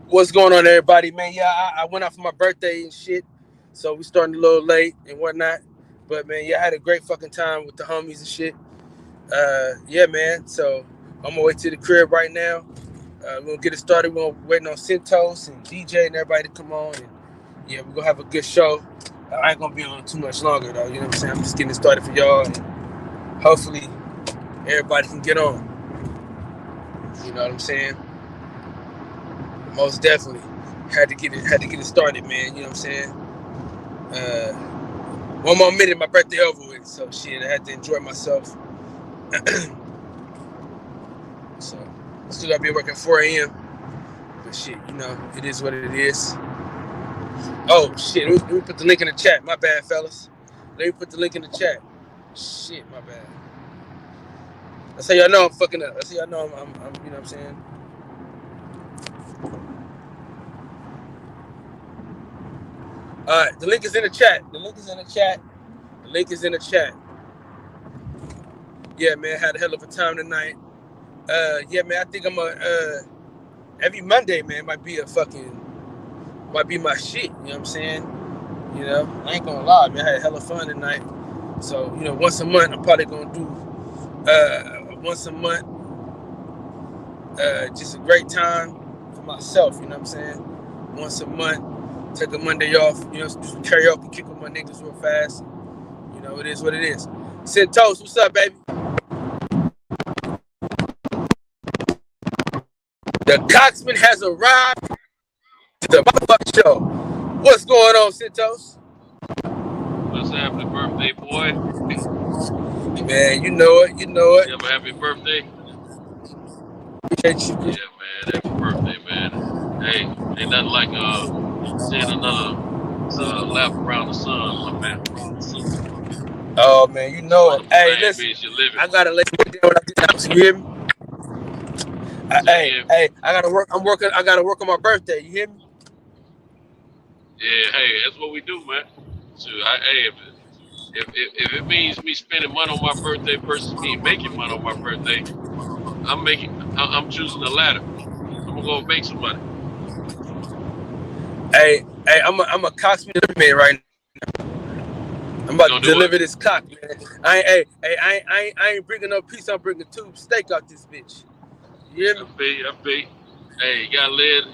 What's going on, everybody, man? Yeah, I went out for my birthday and shit, so we starting a little late and whatnot. But man, yeah, I had a great fucking time with the homies and shit. Yeah, man. So I'm gonna wait to the crib right now. We're gonna get it started. We're waiting on Centos and DJ and everybody to come on, and yeah, we're gonna have a good show. I ain't gonna be on too much longer though. You know what I'm saying? I'm just getting it started for y'all, and hopefully everybody can get on. You know what I'm saying? Most definitely had to get it started, man. You know what I'm saying? Uh, One more minute, my birthday over with. So shit, I had to enjoy myself. So still gotta be working 4 a.m. But shit, it is what it is. Oh shit, let me put the link in the chat. My bad, fellas. Let me put the link in the chat. Shit, my bad. That's how y'all know I'm fucking up. That's how y'all know I'm you know what I'm saying? Alright, the link is in the chat. The link is in the chat. The link is in the chat. Yeah, man, had a hell of a time tonight. Yeah, man, I think I'm every Monday, man, might be my shit. You know what I'm saying? I ain't gonna lie, man. I had a hell of fun tonight. So, once a month, I'm probably gonna do once a month, just a great time for myself. You know what I'm saying? Once a month, take a Monday off. Do some karaoke, kick with my niggas real fast. It is what it is. Centos, what's up, baby? The Coxman has arrived to the motherfucking show. What's going on, Centos? What's happening, birthday boy? Man, you know it. You have a happy birthday? Appreciate you. Yeah, man. Happy birthday, man. Hey, ain't nothing like seeing another lap around the sun, my man. Oh man, you know it. Hey, listen, Means you're living. I gotta let you down when I get out. You hear me? Hey, I gotta work. I gotta work on my birthday. You hear me? Yeah, hey, that's what we do, man. So, if it means me spending money on my birthday versus me making money on my birthday, I'm choosing the latter. I'm gonna go make some money. Hey, I'm a Coxman man right now. I'm about to deliver this cock, man. I ain't bringing no piece. I'm bringing tube steak out this bitch. You hear me? I feel. Hey, you gotta live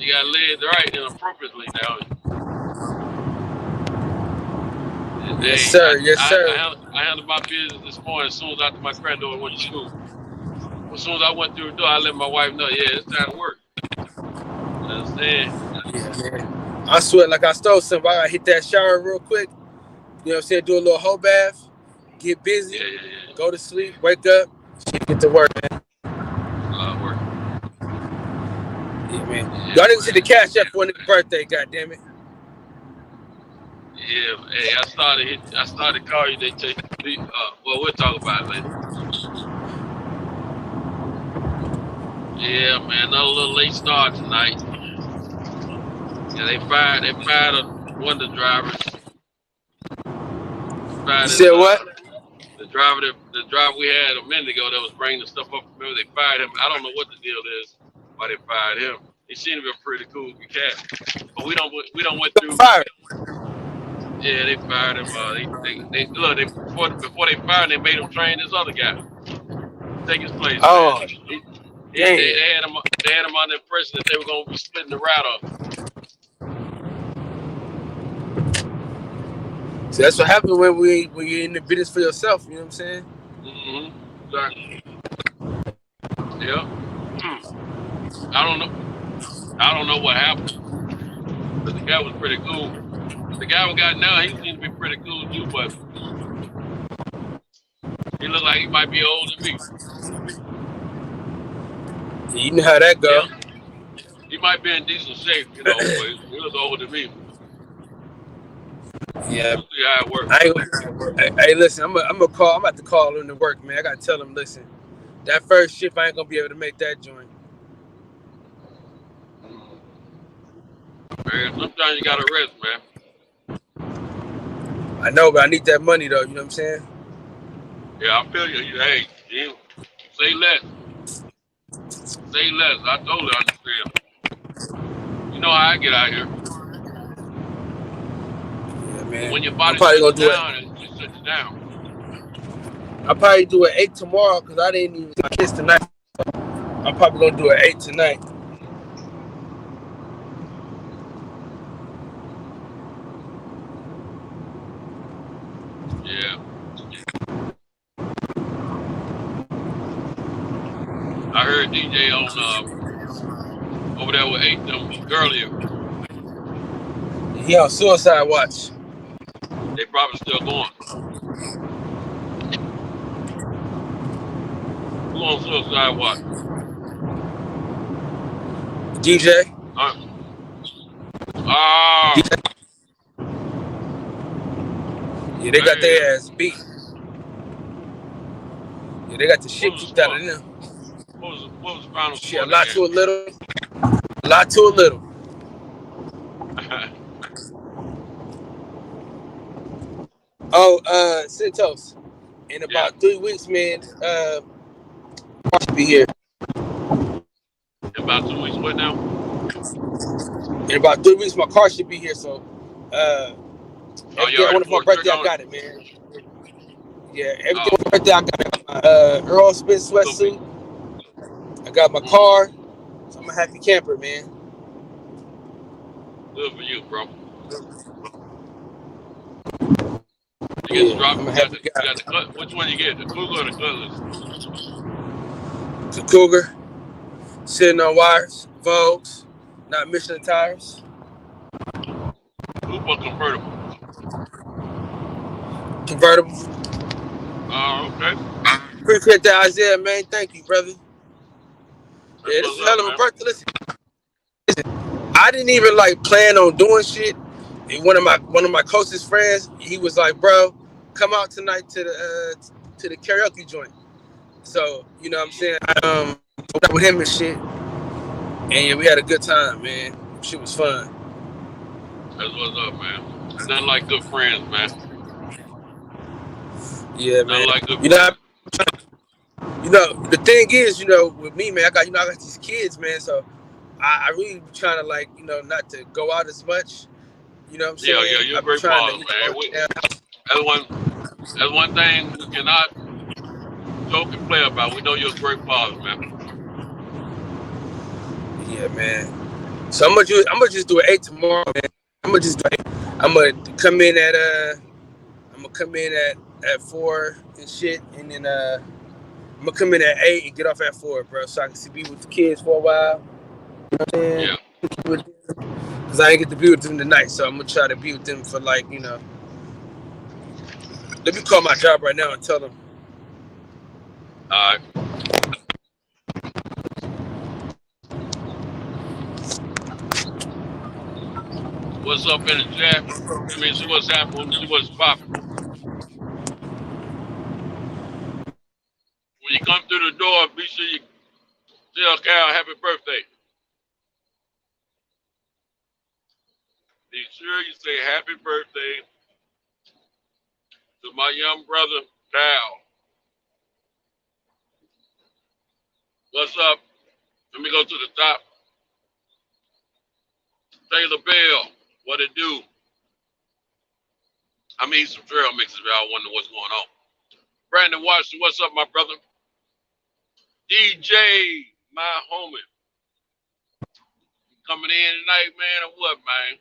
right and appropriately now. Yes, Hey, sir. Yes, sir. I handled my business this morning as soon as after my granddaughter went to school. As soon as I went through the door, I let my wife know, yeah, it's time to work. You understand? Yeah, man. I swear, like I stole something. I gotta hit that shower real quick. You know what I'm saying? Do a little whole bath, get busy, go to sleep, wake up, shit, get to work, man. It's a lot of work. Yeah, man. Y'all niggas hit the cash up for a nigga birthday, goddammit. Yeah, hey, I started calling you. They take, well, we'll talk about it later. Yeah, man, another little late start tonight. Yeah, they fired one of the drivers. You said what? The driver we had a minute ago that was bringing the stuff up. Remember, they fired him. I don't know what the deal is why they fired him. He seemed to be a pretty cool cat, but we don't went through. Fired. Yeah, they fired him. Before they fired him, they made him train this other guy, take his place. Oh, man. They had him on the impression that they were gonna be splitting the route up. So that's what happens when you're in the business for yourself. You know what I'm saying? Mm-hmm. Exactly. Yep. I don't know what happened, but the guy was pretty cool. The guy we got now, he seems to be pretty cool too, but he looked like he might be older than me. Yeah, you know how that go. Yeah. He might be in decent shape, but he looks older than me. Yeah. We'll see how it works. Hey, listen, I'm about to call him to work, man. I gotta tell him, listen, that first shift I ain't gonna be able to make that joint. Man, sometimes you gotta rest, man. I know, but I need that money though. You know what I'm saying? Yeah, I feel you. Hey, say less. I totally understand. know how I get out here. Yeah, man. When your I'm body probably shuts gonna do down, it. it shuts you down. I'll probably do it 8 tomorrow because I didn't even my kids tonight. I'm probably gonna do it 8 tonight. Yeah. I heard DJ on over there with 8 them earlier. He on suicide watch. They probably still going. Who on suicide watch? DJ. DJ. Yeah, they got their ass beat. Yeah, they got the shit kicked out of them. What was the final Shit, score? a lot to a little. A lot to a little. Oh, Santos. In about 3 weeks, man, I should be here. In about 2 weeks, what now? In about 3 weeks, my car should be here. So, every day I wanted for my birthday, I got it, man. Yeah, every day for my birthday, I got it. My Earl Smith sweatsuit. I got my car. So I'm a happy camper, man. Good for you, bro. You get to drop. You got the cut. Which one you get? The Cougar or the Cutlass? The Cougar. Sitting on wires. Vogues. Not Michelin tires. Coupe or convertible? Convertible. Oh, okay. Appreciate that, Isaiah, man. Thank you, brother. Yeah, this is a hell of a birthday. Listen, I didn't even plan on doing shit. And one of my closest friends, he was like, "Bro, come out tonight to the karaoke joint." So you know what I'm saying? I went with him and shit, and yeah, we had a good time, man. Shit was fun. That's what's up, man. Nothing like good friends, man. Yeah, man. Nothing like good friends. The thing is, with me, man, I got these kids, man. So I really be trying to not to go out as much. You know what I'm saying? Yeah, you're a great father, man. That's one thing we cannot joke and play about. We know you're a great father, man. Yeah, man. So I'm gonna just do it 8 tomorrow, man. I'm gonna come in at 4 and shit, and then I'm gonna come in at 8 and get off at 4, bro, so I can be with the kids for a while. You know what I'm saying? Yeah. Cause I ain't get to be with them tonight, so I'm gonna try to be with them for Let me call my job right now and tell them. All right. What's up in the chat? Let me see what's happening. Let me see what's popping. When you come through the door, be sure you tell Cal happy birthday. Be sure you say happy birthday to my young brother, Cal. What's up? Let me go to the top. Taylor Bell, what it do? I'm eating some trail mixes if y'all wonder what's going on. Brandon Washington, what's up, my brother? DJ, my homie. Coming in tonight, man, or what, man?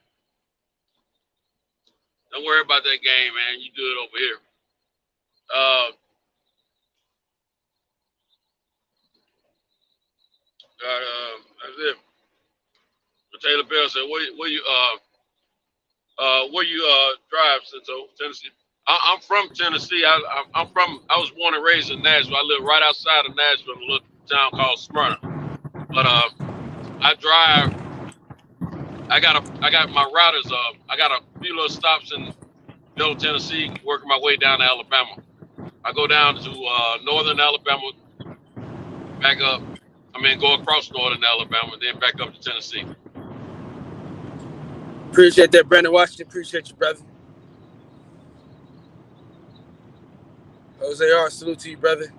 Don't worry about that game, man. You do it over here. That's it. Taylor Bell said, where you drive, Tennessee? I'm from Tennessee. I was born and raised in Nashville. I live right outside of Nashville in a little town called Smyrna. But I drive. I got my routers. I got a few little stops in Middle Tennessee, working my way down to Alabama. I go down to northern Alabama, back up. Go across northern Alabama, then back up to Tennessee. Appreciate that, Brandon Washington. Appreciate you, brother. Jose R, salute to you, brother.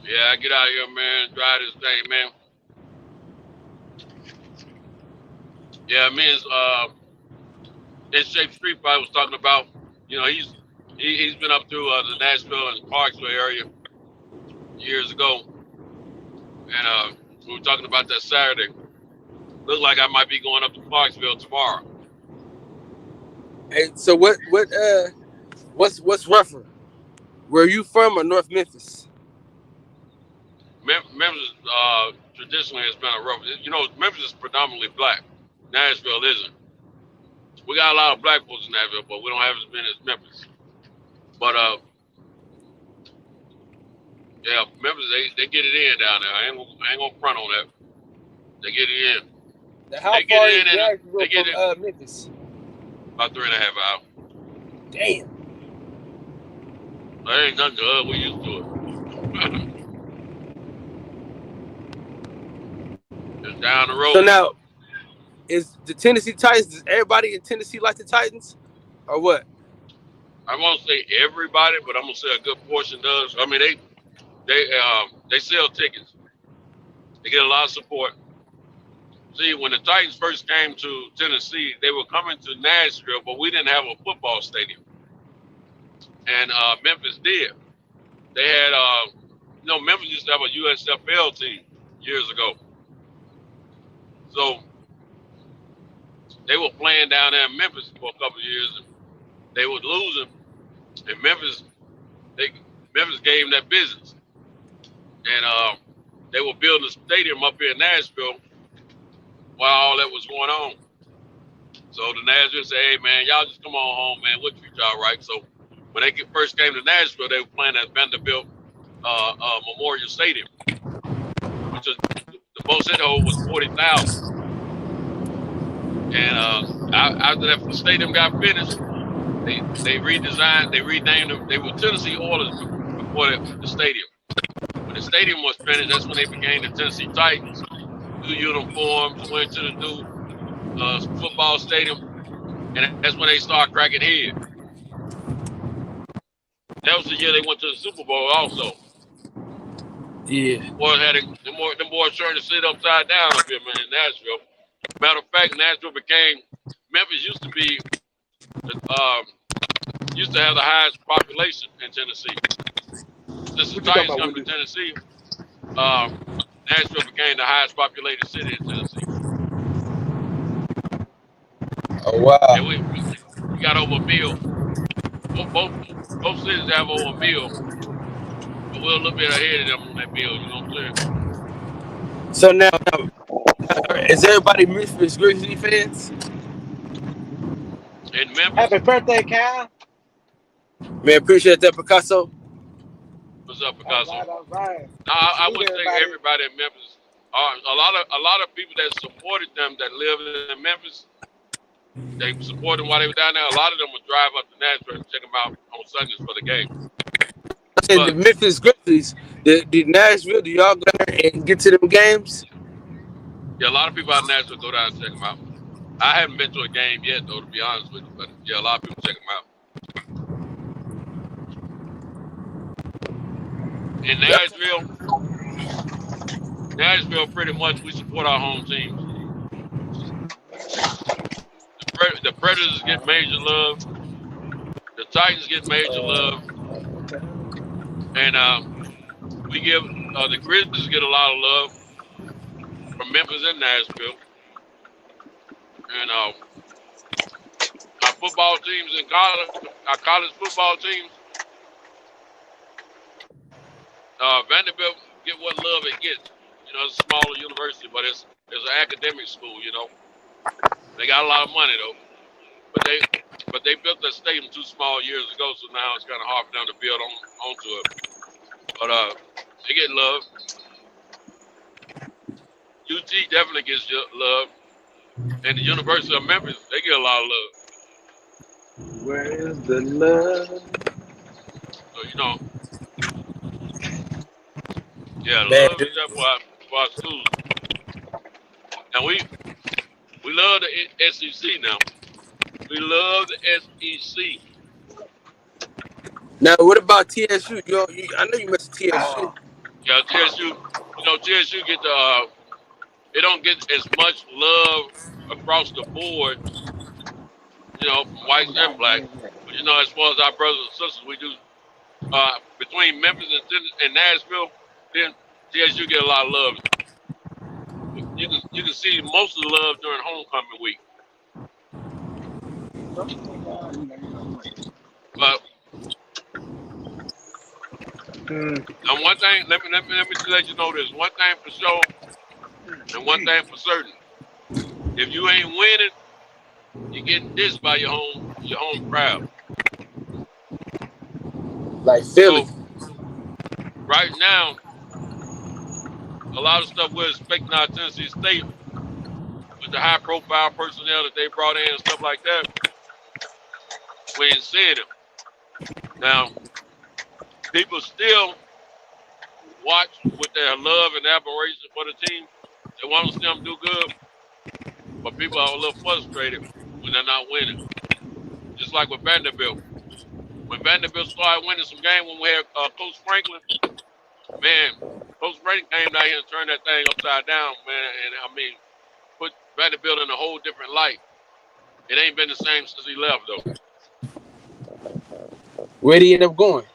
Yeah, I get out here, man. Drive this thing, man. Yeah, me and in Shape Street Fight was talking about, you know, he's been up through the Nashville and Parksville area years ago, and we were talking about that Saturday. Looks like I might be going up to Parksville tomorrow. Hey, so what's rougher? Where are you from, or North Memphis? Memphis traditionally has been a rough. You know, Memphis is predominantly black. Nashville isn't. We got a lot of black folks in Nashville, but we don't have as many as Memphis. But yeah, Memphis they get it in down there. I ain't gonna front on that. They get it in. Now, how They far get is in and Nashville they get from it Memphis? about 3.5 hours. Damn. That ain't nothing to us. We used to it. Just down the road. So now, is the Tennessee Titans? Does everybody in Tennessee like the Titans, or what? I won't say everybody, but I'm gonna say a good portion does. I mean, they sell tickets. They get a lot of support. See, when the Titans first came to Tennessee, they were coming to Nashville, but we didn't have a football stadium, and Memphis did. They had, you know, Memphis used to have a USFL team years ago, so they were playing down there in Memphis for a couple of years, and they were losing, and Memphis gave them that business, and they were building a stadium up here in Nashville while all that was going on. So the Nashville said, "Hey man, y'all just come on home, man. We'll treat y'all right." So when they first came to Nashville, they were playing at Vanderbilt Memorial Stadium, which is the most it hold was 40,000. And after that stadium got finished, they redesigned, they renamed them. They were Tennessee Oilers before the stadium. When the stadium was finished, that's when they became the Tennessee Titans. New uniforms, went to the new football stadium, and that's when they started cracking head. That was the year they went to the Super Bowl also. Yeah. Boys had them boys trying to sit upside down up here, man, in Nashville. Matter of fact, Nashville Memphis used to be, used to have the highest population in Tennessee. Since the Titans come to Tennessee, Nashville became the highest populated city in Tennessee. Oh wow. And we got over 1 million. Both cities have over 1 million, but we're a little bit ahead of them on that bill. You know what I'm saying? So now is everybody Memphis Grizzlies fans? In Memphis. Happy birthday, Kyle. Man, appreciate that, Picasso. What's up, Picasso? All right. I wouldn't say everybody in Memphis. A lot of people that supported them that live in Memphis, they supported them while they were down there. A lot of them would drive up to Nashville and check them out on Sundays for the game. The Memphis Grizzlies, the Nashville, do y'all go there and get to them games? Yeah, a lot of people out in Nashville go down and check them out. I haven't been to a game yet, though, to be honest with you. But yeah, a lot of people check them out. In Nashville, pretty much we support our home teams. The Predators get major love. The Titans get major love. And we give the Grizzlies get a lot of love from Memphis and Nashville. And our football teams in college, our college football teams, Vanderbilt get what love it gets. You know, it's a smaller university, but it's an academic school. You know, they got a lot of money though. But they built that stadium too small years ago, so now it's kind of hard for them to build onto it. But they get love. UT definitely gets love, and the University of Memphis, they get a lot of love. Where's the love? So you know, yeah, love is up for our schools. And we love the SEC now. We love the SEC. Now, what about TSU? I know you missed TSU. Yeah, TSU. You know, TSU get they don't get as much love across the board, from whites and blacks. But as far as our brothers and sisters, we do between Memphis and Nashville, then TSU get a lot of love. You can see most of the love during homecoming week. But and one thing, let me let you know this. One thing for sure, and one thing for certain. If you ain't winning, you're getting dissed by your home crowd. Like Philly. So right now, a lot of stuff we're expecting out of Tennessee State with the high profile personnel that they brought in and stuff like that, we ain't seeing it. Now, people still watch with their love and admiration for the team. They want to see them do good, but people are a little frustrated when they're not winning. Just like with Vanderbilt. When Vanderbilt started winning some games when we had Coach Franklin, man, Coach Franklin came down here and turned that thing upside down, man, and put Vanderbilt in a whole different light. It ain't been the same since he left, though. Where'd he end up going?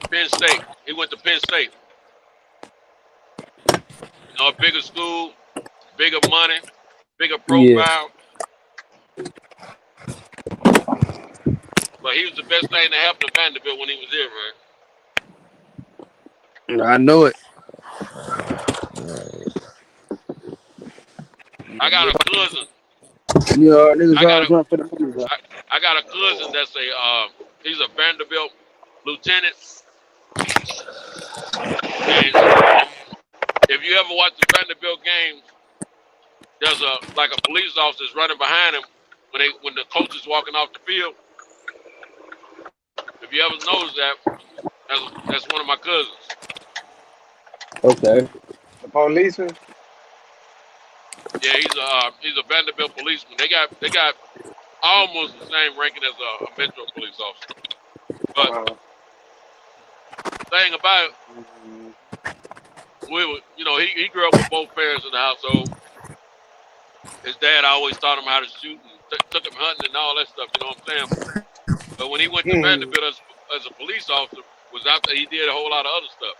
Penn State. He went to Penn State. A bigger school, bigger money, bigger profile. Yeah. But he was the best thing to happen to Vanderbilt when he was there, man. I know it. I got a cousin. Niggas always run for the money, bro. I got a cousin that's he's a Vanderbilt lieutenant. And if you ever watch the Vanderbilt games, there's a police officer that's running behind him when the coach is walking off the field. If you ever noticed that, that's one of my cousins. Okay. The policeman? Yeah, he's a Vanderbilt policeman. They got almost the same ranking as a Metro police officer. But thing about it, he grew up with both parents in the household. His dad always taught him how to shoot and took him hunting and all that stuff. You know what I'm saying? But when he went to Vanderbilt as a police officer, was after he did a whole lot of other stuff.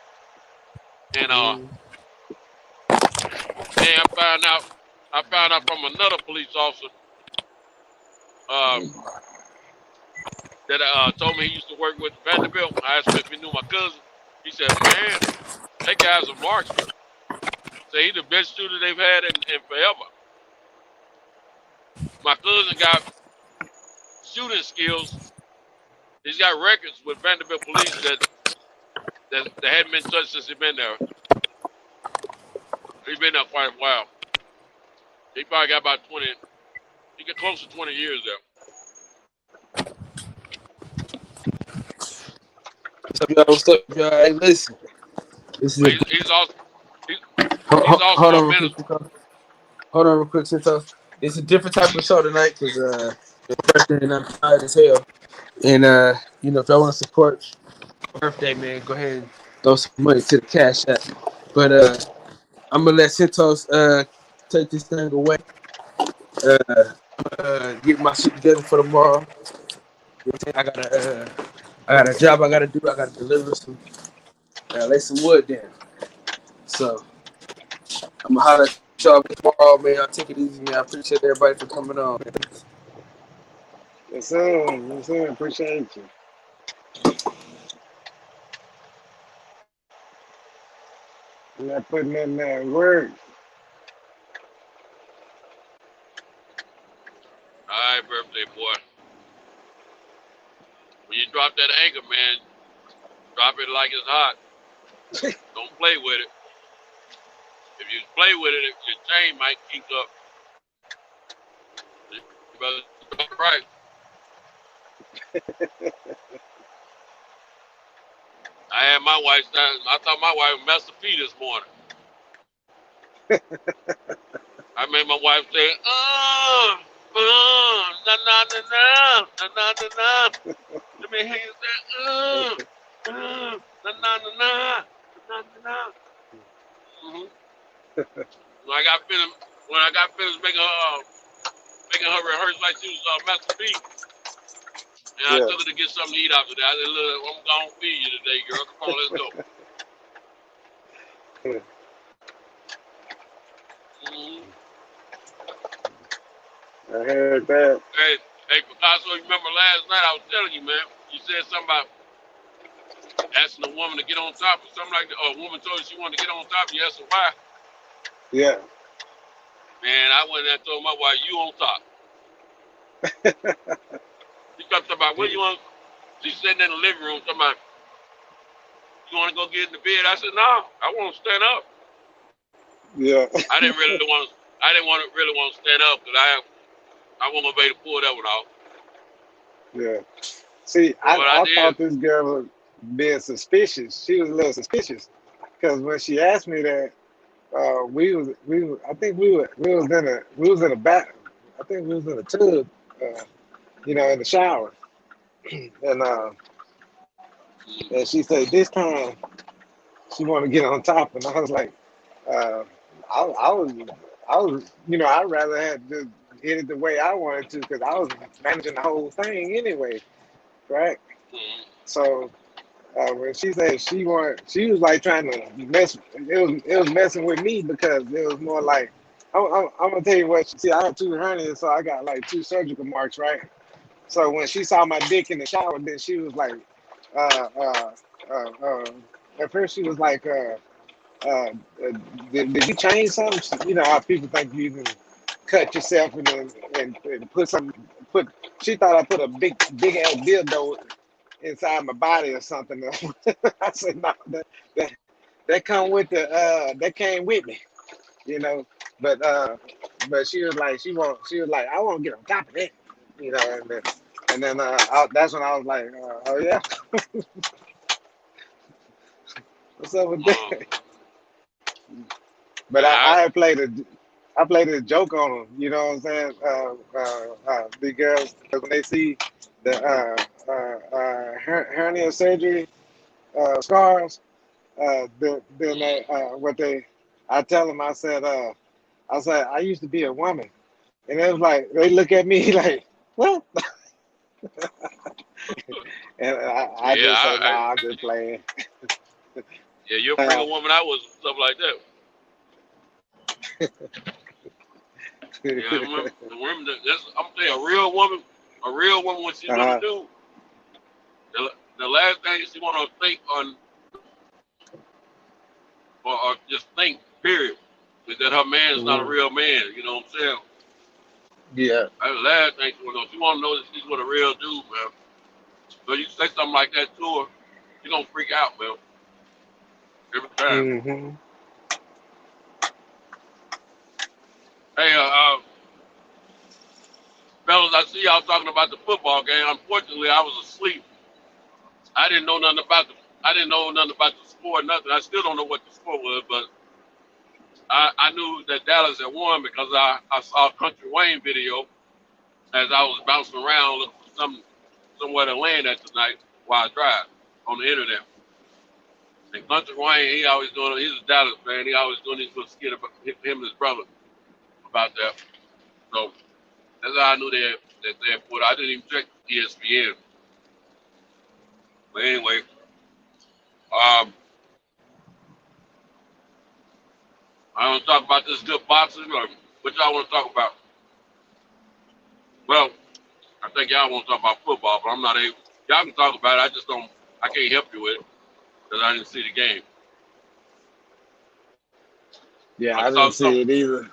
And I found out from another police officer that told me he used to work with Vanderbilt. I asked him if he knew my cousin. He said, "Man, that guy's a marksman. So he's the best shooter they've had in forever." My cousin got shooting skills. He's got records with Vanderbilt police that hadn't been touched since he's been there. He's been there quite a while. He probably got about 20. He got close to 20 years there. What's up, y'all? Hey, listen. He's also a minister. Hold on real quick, Santos. It's a different type of show tonight because it's birthday and I'm tired as hell. And if y'all want to support my birthday, man, go ahead and throw some money to the cash app. But I'm gonna let Santos take this thing away. Get my shit together for tomorrow. I got a job I gotta do. I gotta deliver some. Lay some wood down. So I'm gonna holler at y'all tomorrow, man. Y'all take it easy, man. I appreciate everybody for coming on, man. Yes, sir. Yes, sir. Appreciate you. You're not putting in that work. All right, birthday boy. When you drop that anchor, man, drop it like it's hot. Don't play with it. If you play with it, your chain might kink up. You better drop it right. I had my wife. I thought my wife was Master P this morning. I made my wife say, na na na na na na na na. Let me hear you say, na na na na na na na. When I got finished making her rehearse like she was Master P, and I Yeah. took her to get something to eat after that. I said, "Look, I'm gonna feed you today, girl. Come on, let's go." Mm-hmm. I heard that. Hey, Picasso, you remember last night I was telling you, man, you said something about asking a woman to get on top or something like that. Or a woman told you she wanted to get on top. You asked her why. Yeah. Man, I went and told my wife, you on top. She talked about, what you want? She's sitting in the living room talking about, you want to go get in the bed? I said, no, I want to stand up. Yeah. I didn't really want to stand up because I wasn't gonna be able to pull that one off. Yeah. See, But what I I did, thought this girl was being suspicious. She was a little suspicious because when she asked me that, I think we was in a bath. I think we was in a tub, in the shower, and she said this time she wanted to get on top, and I was like, uh, I was, I'd rather have just hit it the way I wanted to because I was managing the whole thing anyway, right? So when she said she was like trying to mess. It was messing with me because it was more like I'm gonna tell you what. See, I have 2 hernias, so I got like 2 surgical marks, right? So when she saw my dick in the shower, then she was like, uh, uh, uh, uh, at first she was like, uh, did you change something? You know how people think you can cut yourself and put some put. She thought I put a big ass dildo inside my body or something. I said no, that come with that came with me, you know. But she was like I want to get on top of that, that's when I was like, oh yeah, what's up with um, that? But I played a joke on them, you know what I'm saying? The girls, 'cause when they see the hernia surgery scars, then I tell them, I said, I used to be a woman. And it was like, they look at me like, what? And I yeah, just say, nah, I'm just playing. yeah, you'll bring Uh, a woman out with stuff like that. Yeah, I remember I'm saying a real woman when she's with a uh-huh, dude, the last thing she want to think on or just think, period, is that her man is not a mhm, real man. You know what I'm saying? yeah. That's the last thing she want to know. She want to know that she's with a real dude, man. So you say something like that to her, she gonna freak out, man. Every time. Hmm. Hey, fellas, I see y'all talking about the football game. Unfortunately, I was asleep. I didn't know nothing about the score, nothing. I still don't know what the score was, but I knew that Dallas had won because I saw a Country Wayne video as I was bouncing around looking for somewhere to land at tonight while I drive on the internet. And Country Wayne, he's a Dallas fan. He always doing these little skit about him and his brother about that. So that's how I knew that they had put. I didn't even check ESPN. But anyway, um, I want to talk about this good boxing or what y'all want to talk about. Well, I think y'all want to talk about football, but I'm not able. Y'all can talk about it. I just don't. I can't help you with it because I didn't see the game. Yeah, I I saw didn't some. see it either.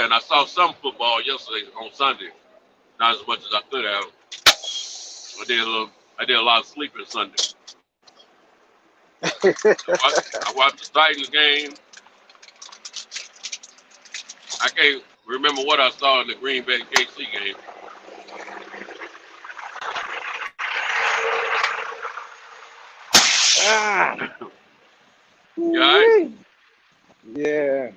And I saw some football yesterday on Sunday. Not as much as I could have. I did a lot of sleeping Sunday. I watched the Titans game. I can't remember what I saw in the Green Bay KC game. Ah, You all right? ooh-wee. Yeah.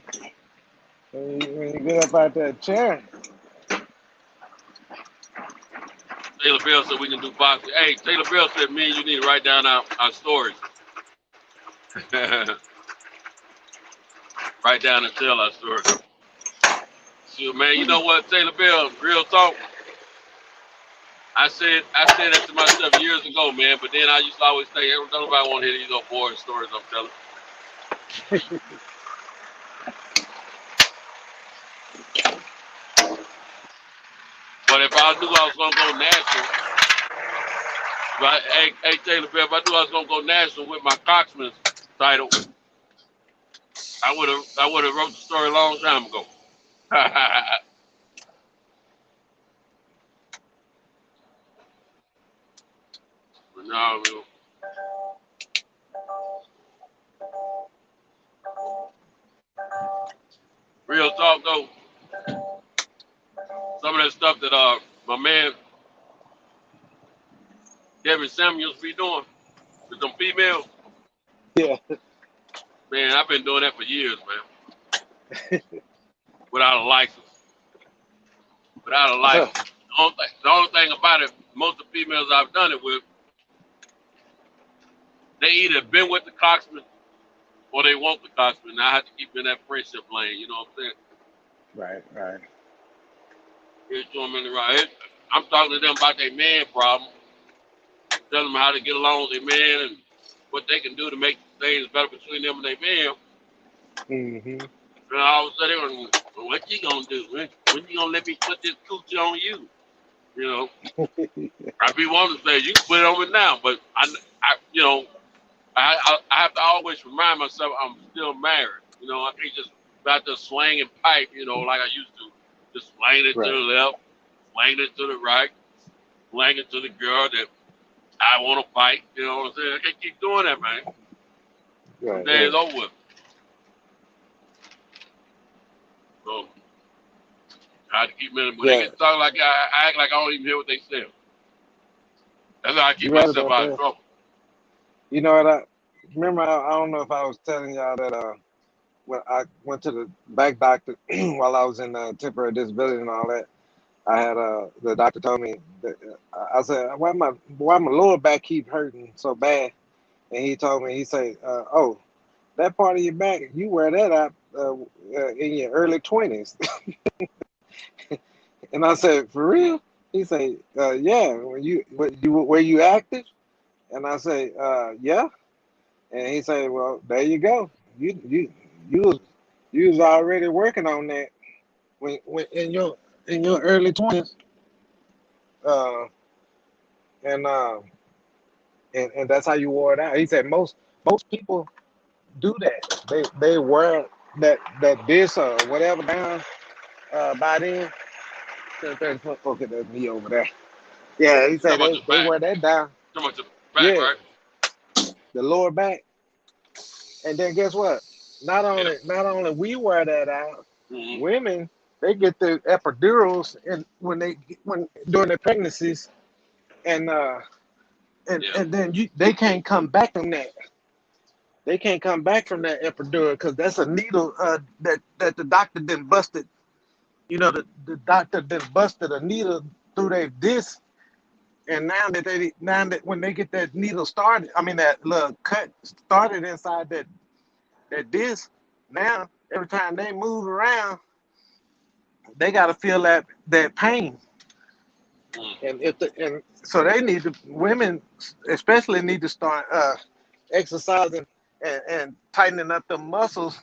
When you get up out that chair. Taylor Bell said we can do boxing. Hey, Taylor Bell said me and you need to write down our stories. right down the tail I story. Shoot, man, you know what, Taylor Bell, real talk. I said that to myself years ago, man, but then I used to always think, don't nobody want to hear these old boring stories I'm telling. But if I knew I was going to go national, hey, Taylor Bell, if I knew I was going to go national with my Coxman's title, I would have wrote the story a long time ago. But no, real talk though, some of that stuff that my man Devin Samuels be doing with them females, Yeah. man, I've been doing that for years, man. Without a license. Without a license. The only thing about it, most of the females I've done it with, they either been with the Coxman or they want the Coxman. I have to keep in that friendship lane, you know what I'm saying? Right. Here's to them in the right. I'm talking to them about their man problem. Tell them how to get along with their man and what they can do to make things better between them and their man. Mm-hmm. And all of a sudden, well, what you gonna do? When you gonna let me put this coochie on you? You know, I be wanting to say you can put it on me now, but I have to always remind myself I'm still married. You know, I can't just about to swing and pipe, you know, like I used to. Just swing it to the left, swing it to the right, swing it to the girl that I want to fight. You know what I'm saying? I can't keep doing that, man. Right. Days over with. So I have to keep minutes. When they get talking like I act like I don't even hear what they say. That's how I keep myself out of trouble. You know what? I don't know if I was telling y'all that when I went to the back doctor while I was in temporary disability and all that, I had the doctor told me that I said, why my lower back keep hurting so bad, and he told me, he said, oh, that part of your back, you wear that out in your early 20s. And I said, for real? He said, yeah. Were you active? And I say, yeah. And he said, well, there you go. You was already working on that when in your early 20s. And that's how you wore it out. He said most people do that. They wear that disc or whatever down by then. Okay, that's me over there. Yeah, he said they wear that down. So much the back, right? The lower back. And then guess what? Not only we wear that out, women, they get the epidurals when during their pregnancies, and then they can't come back from that. They can't come back from that epidural because that's a needle that the doctor then busted. You know, the doctor then busted a needle through their disc, and now that when they get that needle started, I mean that little cut started inside that disc, now every time they move around, they got to feel that pain. And so they need to, women especially need to start exercising and tightening up the muscles.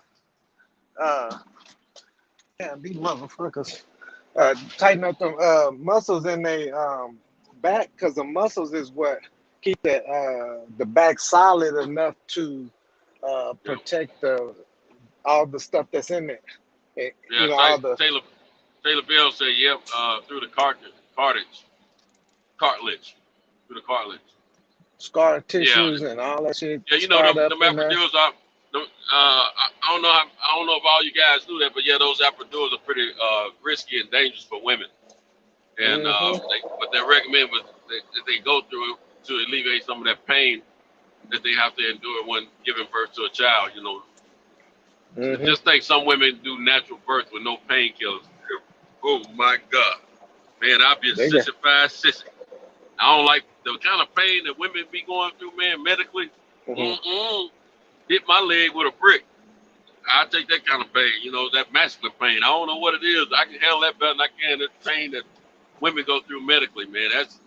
These motherfuckers tighten up the muscles in their back, because the muscles is what keep the back solid enough to protect all the stuff that's in there. Taylor Bell said, yep, through the cartilage, through the cartilage. Scar tissues and all that shit. Yeah, you know, the epidurals are, I don't know if all you guys knew that, but yeah, those epidurals are pretty risky and dangerous for women. And what they recommend was that they go through to alleviate some of that pain that they have to endure when giving birth to a child, you know. Just think some women do natural birth with no painkillers. Oh my God. Man, I'll be a sissified sissy. I don't like the kind of pain that women be going through, man, medically. Hit my leg with a brick. I take that kind of pain, that masculine pain. I don't know what it is. I can handle that better than I can the pain that women go through medically, man. That's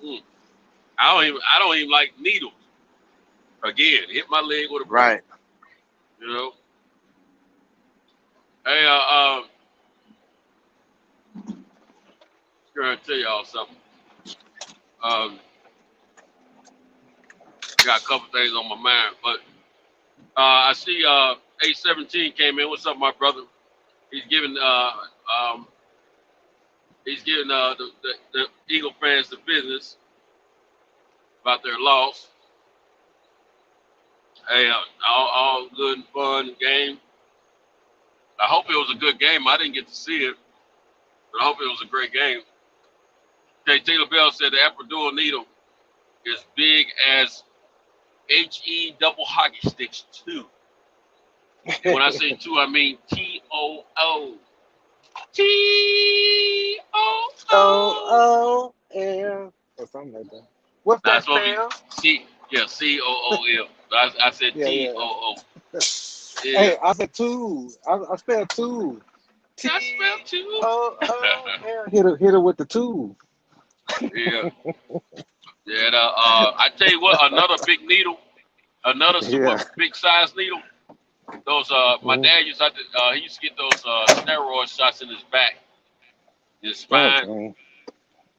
I don't even like needles. Again, hit my leg with a brick. Right. Hey, gonna tell y'all something. Got a couple things on my mind, but I see 817 came in. What's up, my brother? He's giving the Eagle fans the business about their loss. Hey, all good and fun game. I hope it was a good game. I didn't get to see it, but I hope it was a great game. Okay, Taylor Bell said the epidural needle is big as HE double hockey sticks too. And when I say two, I mean TOO. TOOL or something like that. What's that spell? COOL. I said TOO. Yeah. Hey, I said two. I spelled two. I spelled two. Hit her with the two. Yeah. Yeah. I tell you what, another big needle, another super big size needle. Those my dad used to he used to get those steroid shots in his back, his spine. Okay.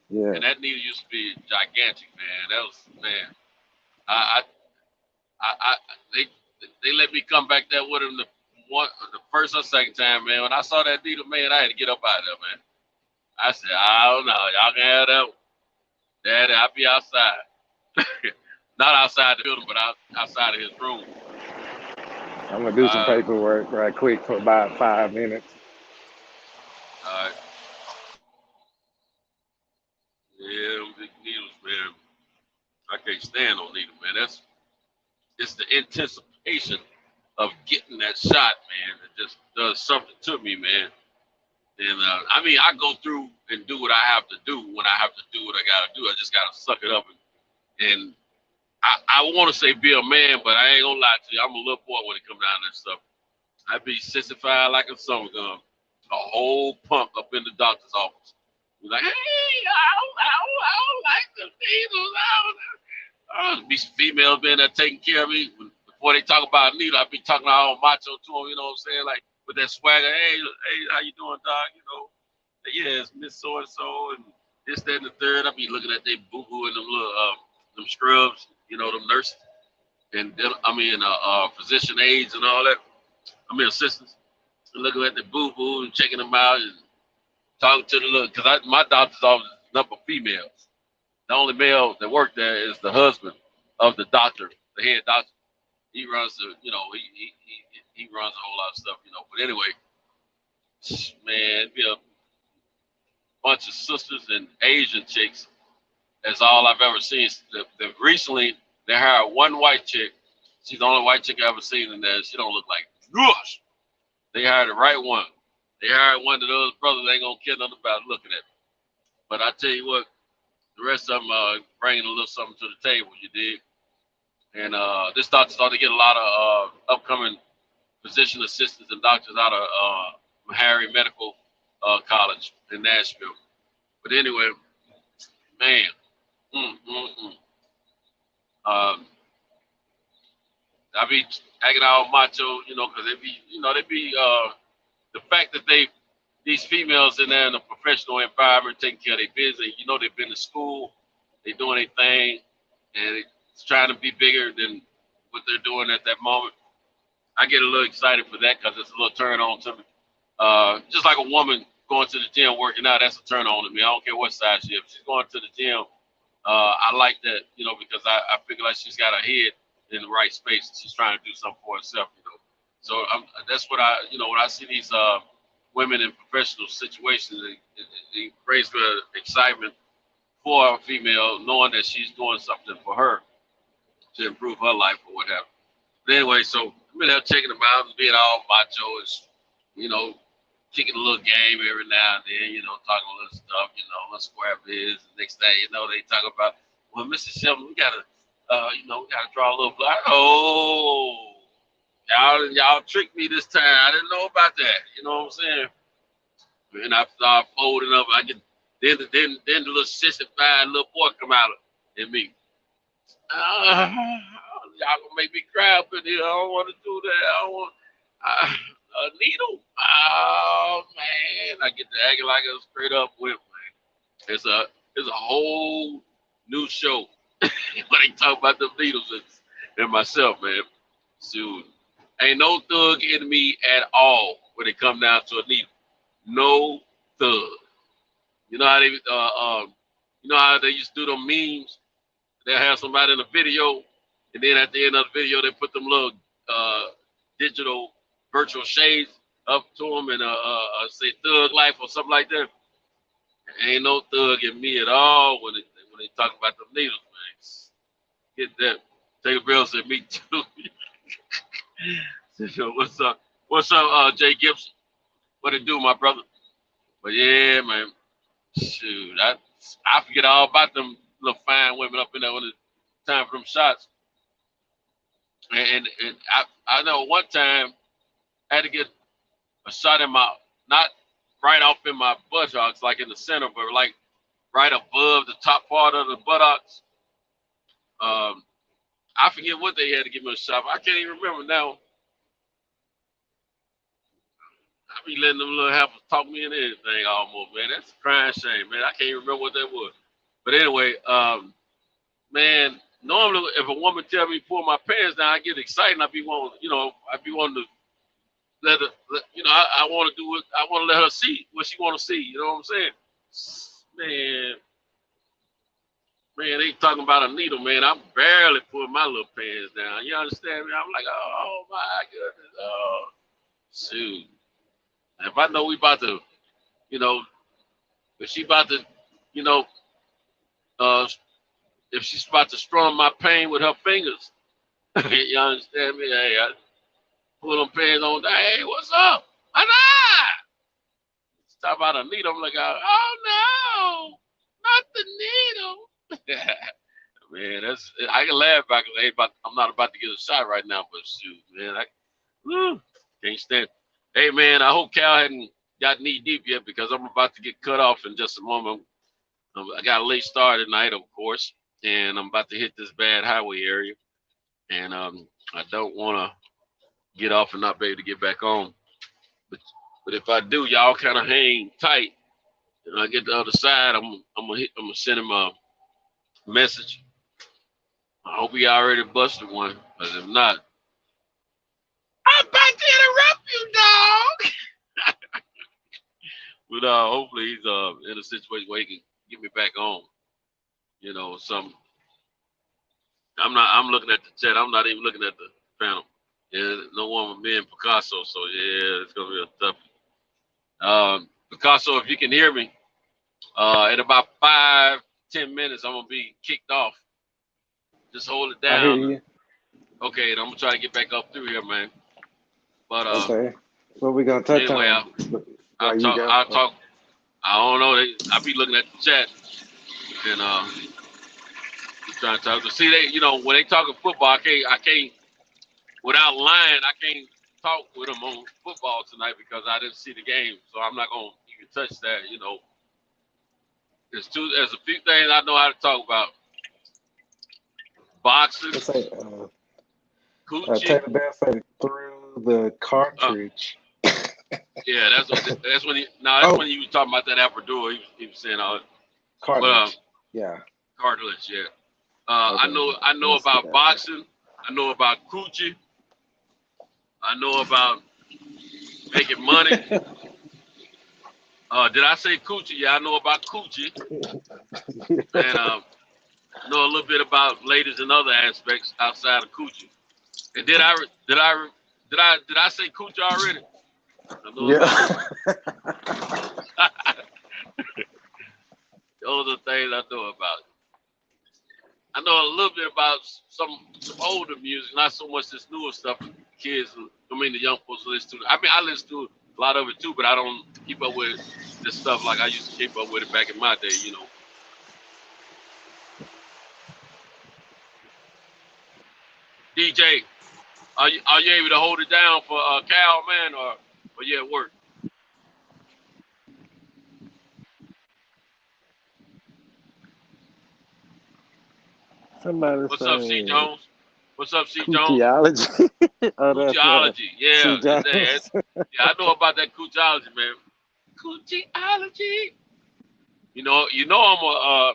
Yeah. And that needle used to be gigantic, man. That was they let me come back there with him the first or second time, man. When I saw that needle, man, I had to get up out of there, man. I said, I don't know, y'all can have that one. Daddy, I'll be outside. Not outside the building, but outside of his room. I'm gonna do some paperwork right quick for about 5 minutes. All right. Yeah, them big needles, man. I can't stand no needle, man. It's the anticipation of getting that shot, man. It just does something to me, man. And I mean, I go through and do what I have to do when I have to do what I gotta do. I just gotta suck it up and I want to say be a man, but I ain't gonna lie to you. I'm a little boy when it comes down to that stuff. I be sissified like a summer gun. A whole pump up in the doctor's office. He's like, hey, I don't like the needles. These females been there taking care of me. Before they talk about a needle, I be talking all macho to them, you know what I'm saying? Like with that swagger, hey, how you doing, doc? Yeah, it's Miss So-and-so and this, that, and the third. I be looking at they boo-boo and them little them scrubs, them nurses, and then, physician aides and all that. Assistants, and looking at the boo-boo and checking them out and talking to the little, because my doctor's office is nothing but females. The only male that worked there is the husband of the doctor, the head doctor. He runs the, he runs a whole lot of stuff, But anyway, man, it'd be a bunch of sisters and Asian chicks. That's all I've ever seen. Recently, they hired one white chick. She's the only white chick I've ever seen in there. She don't look like gosh. They hired the right one. They hired one of those brothers they ain't gonna care nothing about looking at. But I tell you what, the rest of them bringing a little something to the table. You dig? And this doctor started to get a lot of upcoming physician assistants and doctors out of Meharry Medical College in Nashville. But anyway, man. I be acting all macho, because they be the fact that these females in there in a professional environment taking care of their business, they've been to school, they doing their thing, and it's trying to be bigger than what they're doing at that moment. I get a little excited for that because it's a little turn on to me. Just like a woman going to the gym working out, that's a turn on to me. I don't care what size she is. If she's going to the gym, I like that, because I feel like she's got her head in the right space. She's trying to do something for herself, So that's what when I see these women in professional situations, it brings me excitement for a female, knowing that she's doing something for her to improve her life or whatever. But anyway, so I'm in there checking them out and being all macho and, kicking a little game every now and then, talking a little stuff, little square biz. Next thing you know, they talk about, well, Mr. Shelton, we gotta draw a little blood. Oh, y'all tricked me this time. I didn't know about that. You know what I'm saying? And I start folding up. I get then the little 65 little boy come out in me. Y'all gonna make me cry up in here. I don't want to do that. I don't want a needle. Oh man, I get to acting like a straight up wimp, man. It's a whole new show when they talk about the needles and myself, man. Dude, ain't no thug in me at all when it come down to a needle. No thug. You know how they used to do them memes. They'll have somebody in a video, and then at the end of the video, they put them little digital virtual shades up to them and say thug life or something like that. Ain't no thug in me at all when they talk about them needles, man. Get that. Take a bill said me too. So what's up? What's up, Jay Gibson? What it do, my brother? But yeah, man. Shoot, I forget all about them little fine women up in there when it's time for them shots. And I know one time I had to get a shot in my, not right off in my buttocks, like in the center, but like right above the top part of the buttocks. I forget what they had to give me a shot. I can't even remember now. I be letting them little heifers talk me into anything almost, man. That's a crying shame, man. I can't even remember what that was. But anyway, man, normally if a woman tell me pull my pants down, I get excited. I be wanting to let her, I want to do it. I want to let her see what she want to see. You know what I'm saying? Man, they talking about a needle, man. I'm barely pulling my little pants down. You understand me? I'm like, oh my goodness, oh shoot. If I know we about to, if she about to, if she's about to strum my pain with her fingers, you understand me? Hey, I pull them pants on. Hey, what's up? Talk about a needle. I'm like, oh no, not the needle. Man, I can laugh back. I'm not about to get a shot right now, but shoot, man, I can't stand. Hey, man, I hope Cal hadn't got knee deep yet because I'm about to get cut off in just a moment. I got a late start tonight, of course, and I'm about to hit this bad highway area, and I don't want to get off and not be able to get back on. But if I do, y'all kind of hang tight, and I get the other side. I'm gonna send him a message. I hope he already busted one, because if not, I'm about to interrupt you, dog. But hopefully he's in a situation where he can get me back on. Some. I'm looking at the chat. I'm not even looking at the panel. Yeah, no one with me and Picasso. So yeah, it's gonna be a tough. Picasso, if you can hear me, in about 5-10 minutes, I'm gonna be kicked off. Just hold it down. I hear you. Okay, and I'm gonna try to get back up through here, man. But okay, what we gonna touch anyway, on? I'll talk. I don't know. I be looking at the chat and trying to talk. To see when they talking football, I can't without lying. I can't talk with them on football tonight because I didn't see the game, so I'm not gonna even touch that. There's a few things I know how to talk about. Boxing. Coochie. Taylor Bell said through the cartridge. Yeah, that's when when you was talking about that epidural. He was saying cartilage. Yeah. Cartilage. Yeah. I know about boxing. I know about coochie. I know about making money. Did I say coochie? Yeah, I know about coochie. And know a little bit about ladies and other aspects outside of coochie. And did I say coochie already? Yeah. Those are the things I know about. I know a little bit about some older music, not so much this newer stuff. The young folks listen to. I listen to a lot of it too, but I don't keep up with this stuff like I used to keep up with it back in my day, DJ, Are you able to hold it down for Cal, man, or you at work? Somebody What's up, C saying Jones? What's up, C Jones? coochieology. Oh, that's Coochology. C Yeah, Jones. yeah, I know about that coochology, man. Coochology. You know I'm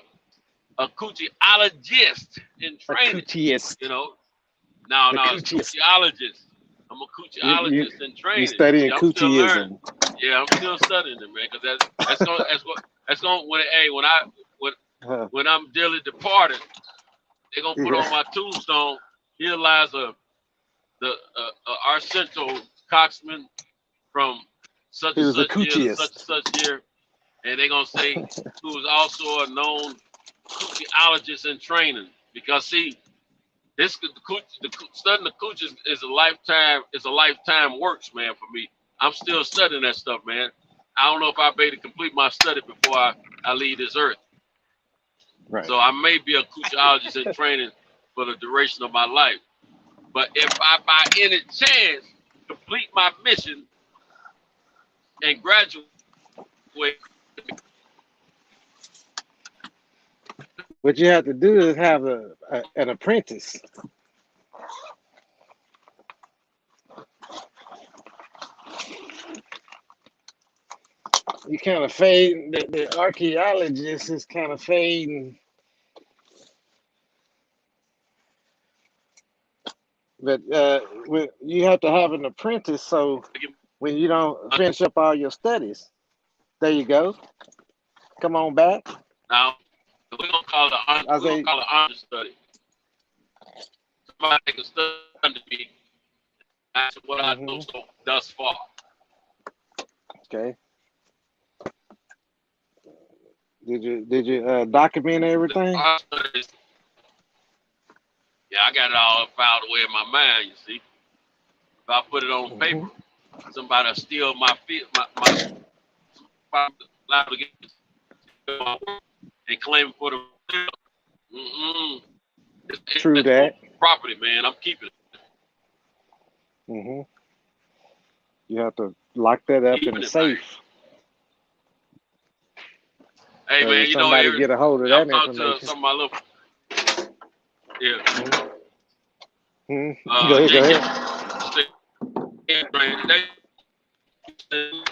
a coochiologist in A training. coochiest. You know, no, The it's coochiest. coochiologist. I'm a You coochiologist in you training. You see, studying I'm still learning. coochieism. Yeah, I'm still studying it, man, because that's gonna when I'm dearly departed, they're gonna put Yeah. on my tombstone. Here lies the Arcento Coxman from such He and was a such year to such and coochiest. such year, and they're gonna say who was also a known coochiologist in training. Because see, studying the cooch is a lifetime works, man, for me. I'm still studying that stuff, man. I don't know if I'll be able to complete my study before I leave this earth. Right. So I may be a coochiologist in training for the duration of my life. But if I by any chance complete my mission and graduate, What you have to do is have an apprentice. You kind of fade. The archaeologist is kind of fading, but you have to have an apprentice. So when you don't finish up all your studies, there you go. Come on back. now we're gonna call it honor study. Somebody can study me. That's what I know so thus far. Okay. Did you document everything? Yeah, I got it all filed away in my mind. You see, if I put it on paper, somebody will steal my and claim it for the True that. property, man. I'm keeping it. You have to lock that up in a safe. Hey, so man, you know, somebody get a hold of that talking information. to some of my little, Go ahead.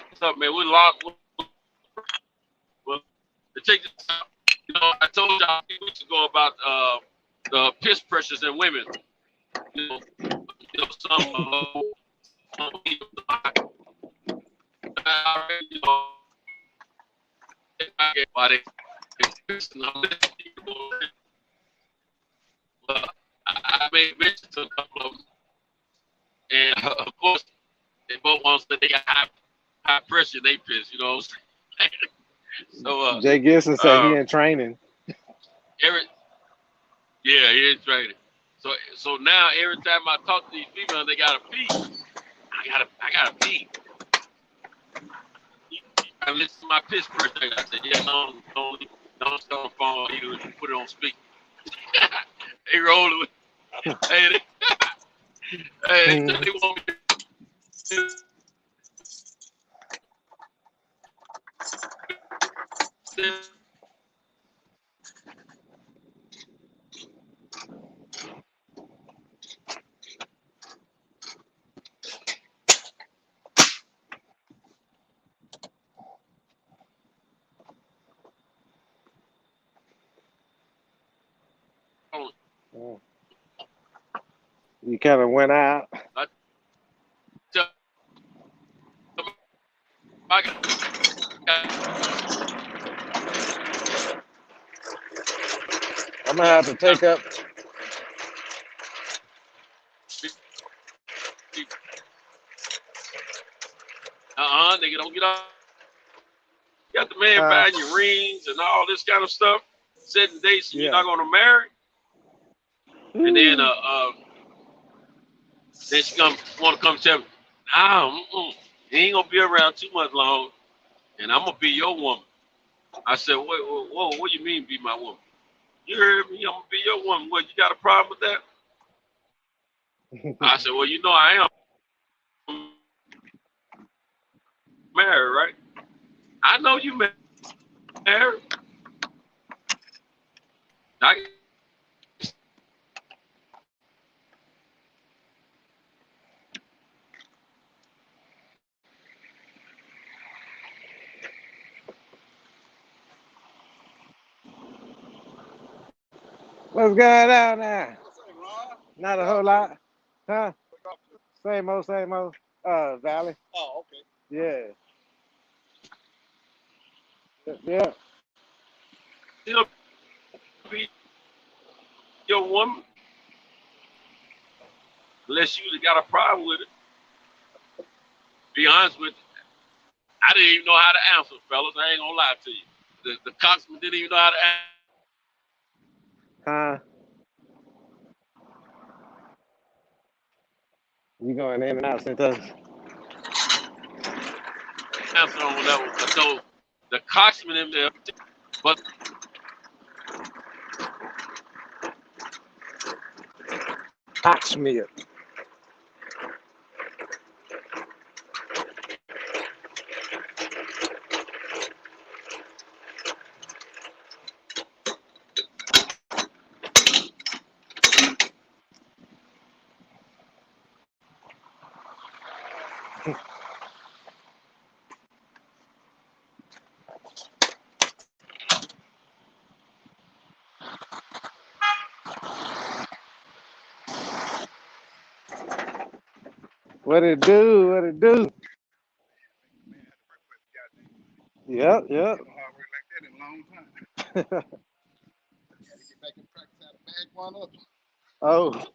What's up, man? We lost. Well, to take this out, you know, I told y'all a few weeks ago about the piss pressures in women. You know some people, I made mention to a couple of them, and of course, they both want to say they got high pressure. They piss, you know. So Jay Gibson said he in training. He in training. So now every time I talk to these females, they gotta pee. I gotta pee. I listen to my piss pressure. I said, yeah, don't start on phone. You put it on speaker. They rolling with. Hey, they want me. You kind of went out. I'm gonna have to take up. Nigga, don't get off. You got the man buying your rings and all this kind of stuff, setting dates you're not gonna marry, and then she want to come tell me, nah, he ain't gonna be around too much long, and I'm gonna be your woman. I said, whoa, what do you mean be my woman? You heard me? I'm gonna be your woman. What, you got a problem with that? I said, well, you know, I am married, right? I know you married. I, What's going on now? Not a whole lot. Huh? Same old, same old. Valley. Oh, okay. Yeah. Yeah. still be your woman unless you got a problem with it. Be honest with you. I didn't even know how to answer, fellas. I ain't gonna lie to you. The coxman didn't even know how to Huh? You going in and out, Santos? answer on that one. So the coxman in there, but Hawksmere. What it do? What it do? Yep, yep. No hard work like that in a long time. Gotta get back in practice how to bag one up. Oh,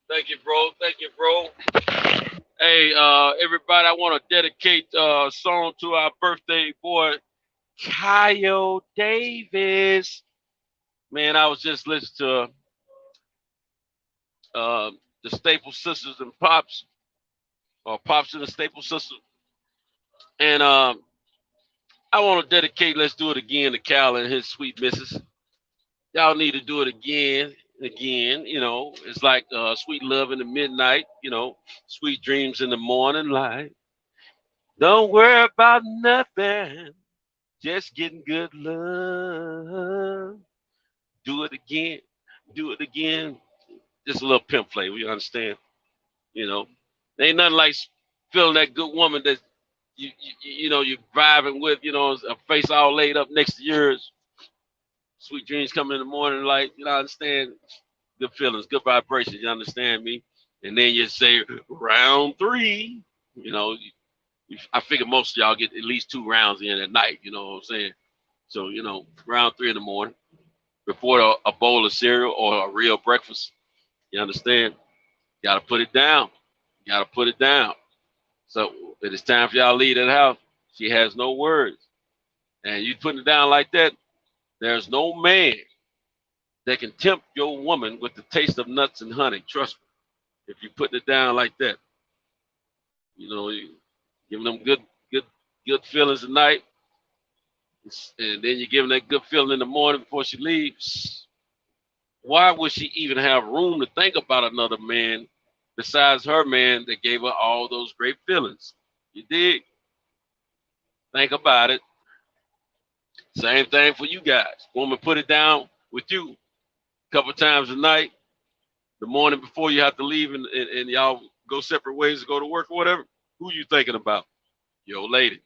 Thank you, bro. Thank you, bro. Hey, everybody, I want to dedicate a song to our birthday boy, Kyle Davis. Man, I was just listening to the Staple Sisters and Pops, or Pops and the Staple Sisters. And I want to dedicate Let's Do It Again to Cal and his sweet missus. Y'all need to do it again and again. You know, it's like sweet love in the midnight, you know, sweet dreams in the morning light. Don't worry about nothing, just getting good love. Do it again, do it again. Just a little pimp flavor, you understand? You know, there ain't nothing like feeling that good woman that you know you're vibing with, you know, a face all laid up next to yours. Sweet dreams coming in the morning, like you know, understand good feelings, good vibrations. You understand me? And then you say round three. You know, I figure most of y'all get at least 2 rounds in at night. You know what I'm saying? So you know, round 3 in the morning before a bowl of cereal or a real breakfast. You understand? You gotta put it down. You gotta put it down. So it is time for y'all to leave that house. She has no words, and you putting it down like that. There's no man that can tempt your woman with the taste of nuts and honey. Trust me. If you putting it down like that, you know, you giving them good feelings at night, and then you're giving that good feeling in the morning before she leaves. Why would she even have room to think about another man besides her man that gave her all those great feelings? You dig? Think about it. Same thing for you guys. Woman, put it down with you a couple times a night. The morning before you have to leave and y'all go separate ways to go to work or whatever. Who you thinking about? Your lady.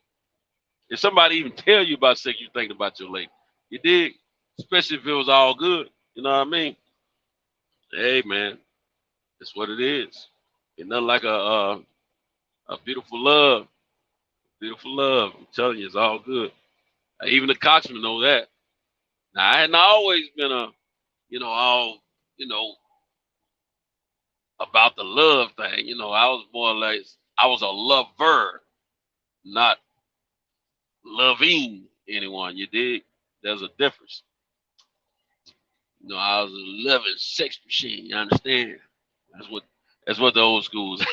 If somebody even tell you about sex, you thinking about your lady. You dig? Especially if it was all good. You know what I mean? Hey man, that's what it is. Ain't nothing like a beautiful love. Beautiful love. I'm telling you, it's all good. Even the cocksmen know that. Now I hadn't always been all, about the love thing. You know, I was more like I was a lover, not loving anyone. You dig? There's a difference. You know, I was a loving sex machine. You understand? That's what the old schools.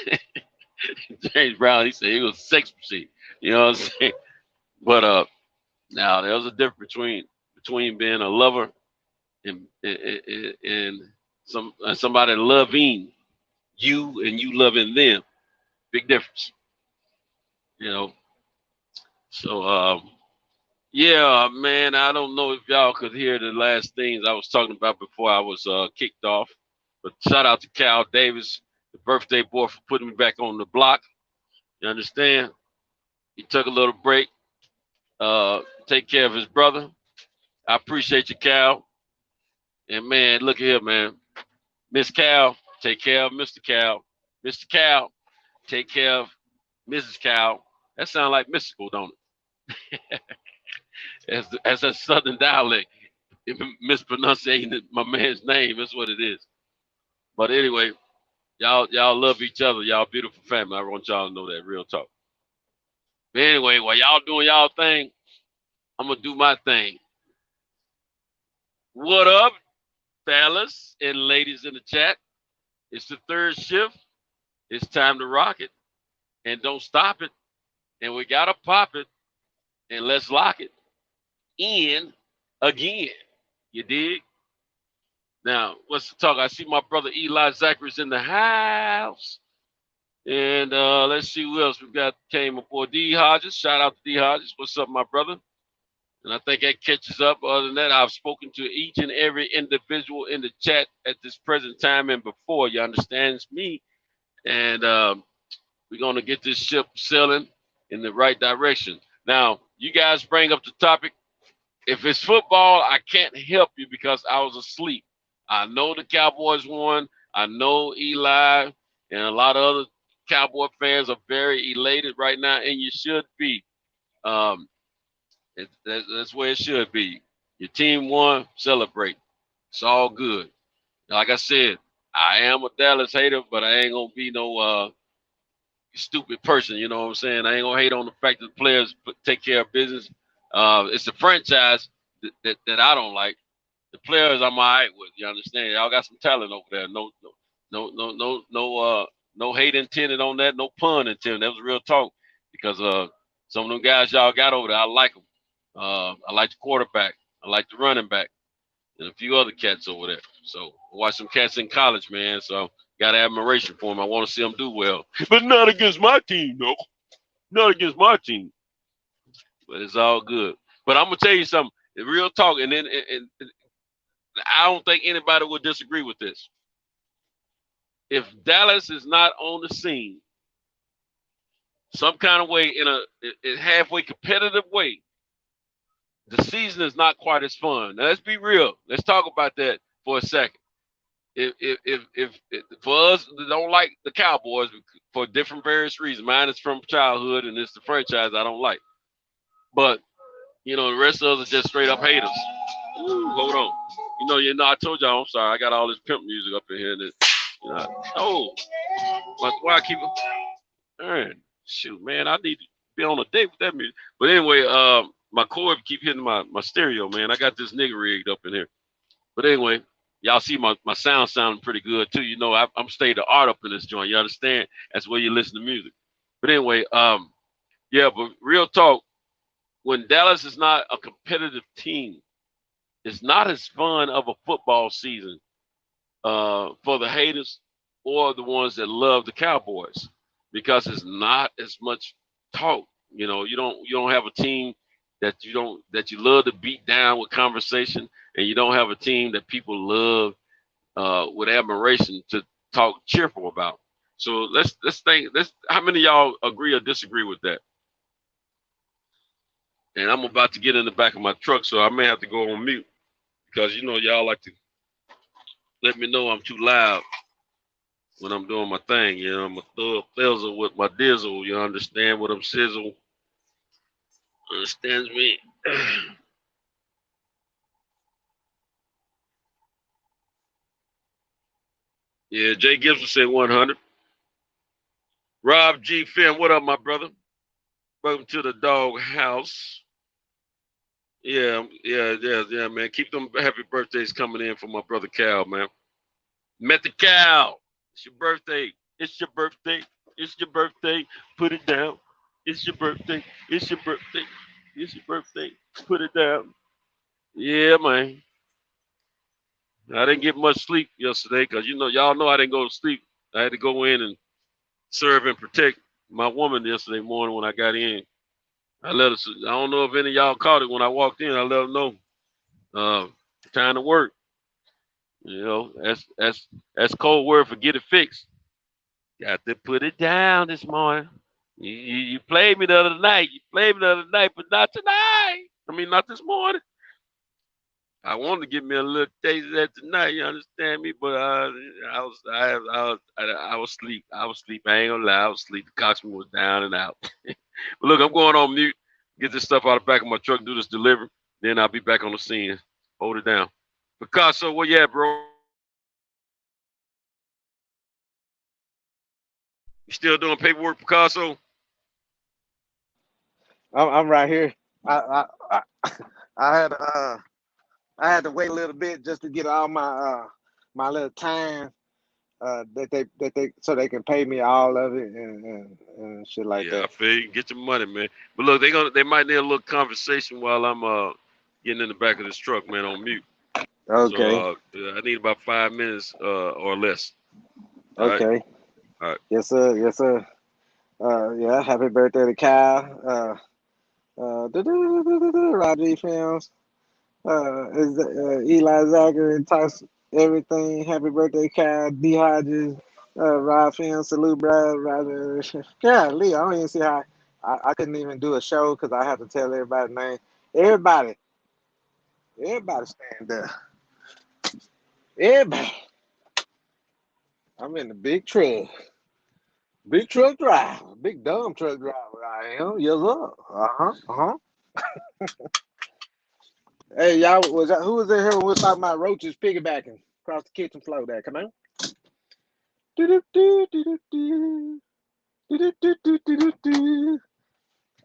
James Brown, he said he was a sex machine. You know what I'm saying? But now there's a difference between being a lover and somebody loving you and you loving them. Big difference. You know. So yeah, man, I don't know if y'all could hear the last things I was talking about before I was kicked off. But shout out to Cal Davis, the birthday boy, for putting me back on the block. You understand? He took a little break, take care of his brother. I appreciate you, Cal. And man, look here, man. Miss Cal, take care of Mr. Cal. Mr. Cal, take care of Mrs. Cal. That sounds like mystical, don't it? As a southern dialect, mispronouncing my man's name, that's what it is. But anyway, y'all love each other. Y'all beautiful family. I want y'all to know that real talk. But anyway, while y'all doing y'all thing, I'm gonna do my thing. What up, fellas and ladies in the chat? It's the third shift. It's time to rock it. And don't stop it. And we gotta pop it. And let's lock it in again. You dig? Now, what's the talk? I see my brother Eli Zachary's in the house. And let's see who else we got came aboard. D Hodges. Shout out to D Hodges. What's up, my brother? And I think that catches up. Other than that, I've spoken to each and every individual in the chat at this present time and before. You understand? It's me. And we're going to get this ship sailing in the right direction. Now, you guys bring up the topic. If it's football, I can't help you because I was asleep. I know the Cowboys won. I know Eli and a lot of other Cowboy fans are very elated right now, and you should be. That's where it should be. Your team won, celebrate. It's all good. Like I said, I am a Dallas hater, but I ain't gonna be no stupid person. You know what I'm saying? I ain't gonna hate on the fact that the players take care of business. It's the franchise that I don't like. The players I'm alright with. You understand? Y'all got some talent over there. No hate intended on that. No pun intended. That was real talk because some of them guys y'all got over there, I like them. I like the quarterback. I like the running back, and a few other cats over there. So I watch some cats in college, man. So got admiration for them. I want to see them do well, but not against my team, though. Not against my team. But it's all good. But I'm gonna tell you something. Real talk, and then and I don't think anybody would disagree with this. If Dallas is not on the scene, some kind of way in a halfway competitive way, the season is not quite as fun. Now let's be real. Let's talk about that for a second. If for us that don't like the Cowboys for different various reasons, mine is from childhood and it's the franchise I don't like. But the rest of us are just straight up haters. Ooh, hold on. I told y'all. I'm sorry. I got all this pimp music up in here. And why I keep it? Man, shoot, man, I need to be on a date with that music. But anyway, my cord keep hitting my stereo, man. I got this nigga rigged up in here. But anyway, y'all see my sound sounding pretty good too. I'm state of art up in this joint. You understand? That's where you listen to music. But anyway, yeah, but real talk, when Dallas is not a competitive team, it's not as fun of a football season for the haters or the ones that love the Cowboys because it's not as much talk. You don't have a team that you love to beat down with conversation, and you don't have a team that people love with admiration to talk cheerful about. So let's think. How many of y'all agree or disagree with that? And I'm about to get in the back of my truck, so I may have to go on mute because y'all like to let me know I'm too loud when I'm doing my thing. I'm a thug thizzle with my dizzle. You understand what I'm sizzle? Understands me? Yeah, Jay Gibson said 100. Rob G. Finn, what up, my brother? Welcome to the dog house. Yeah, man. Keep them happy birthdays coming in for my brother Cal, man. Met the Cal. It's your birthday. It's your birthday. It's your birthday. Put it down. It's your birthday. It's your birthday. It's your birthday. Put it down. Yeah, man. I didn't get much sleep yesterday because y'all know I didn't go to sleep. I had to go in and serve and protect my woman yesterday morning when I got in. I don't know if any of y'all caught it when I walked in. I let them know. Time to work. That's code word for get it fixed. Got to put it down this morning. You played me the other night. You played me the other night, but not tonight. I mean, not this morning. I wanted to give me a little taste of that tonight. You understand me? But I was asleep. I was asleep. I ain't gonna lie. I was asleep. The coxswain was down and out. But look, I'm going on mute. Get this stuff out of the back of my truck. Do this delivery. Then I'll be back on the scene. Hold it down. Picasso, where you at, bro? You still doing paperwork, Picasso? I'm right here. I had to wait a little bit just to get all my little time that they so they can pay me all of it and shit like Yeah, I that. feel you. Get your money, man. But look, they might need a little conversation while I'm getting in the back of this truck, man, on mute. Okay. So I need about 5 minutes or less. All right. Okay. All right. Yes, sir. Yes, sir. Yeah. Happy birthday to Kyle. Roger Films. Is Eli Zachary talks everything. Happy birthday, Kyle. D Hodges. Rod Films. Salute, Brad. Roger. Yeah, Lee. I don't even see how I couldn't even do a show because I have to tell everybody's name. Everybody stand there. Everybody. I'm in the big truck. Big truck driver. Big dumb truck driver. I am. Yes, sir. Hey, y'all, who was in here when we was talking about roaches piggybacking across the kitchen floor there? Come on. Do-do-do-do-do-do. Do-do-do-do-do-do.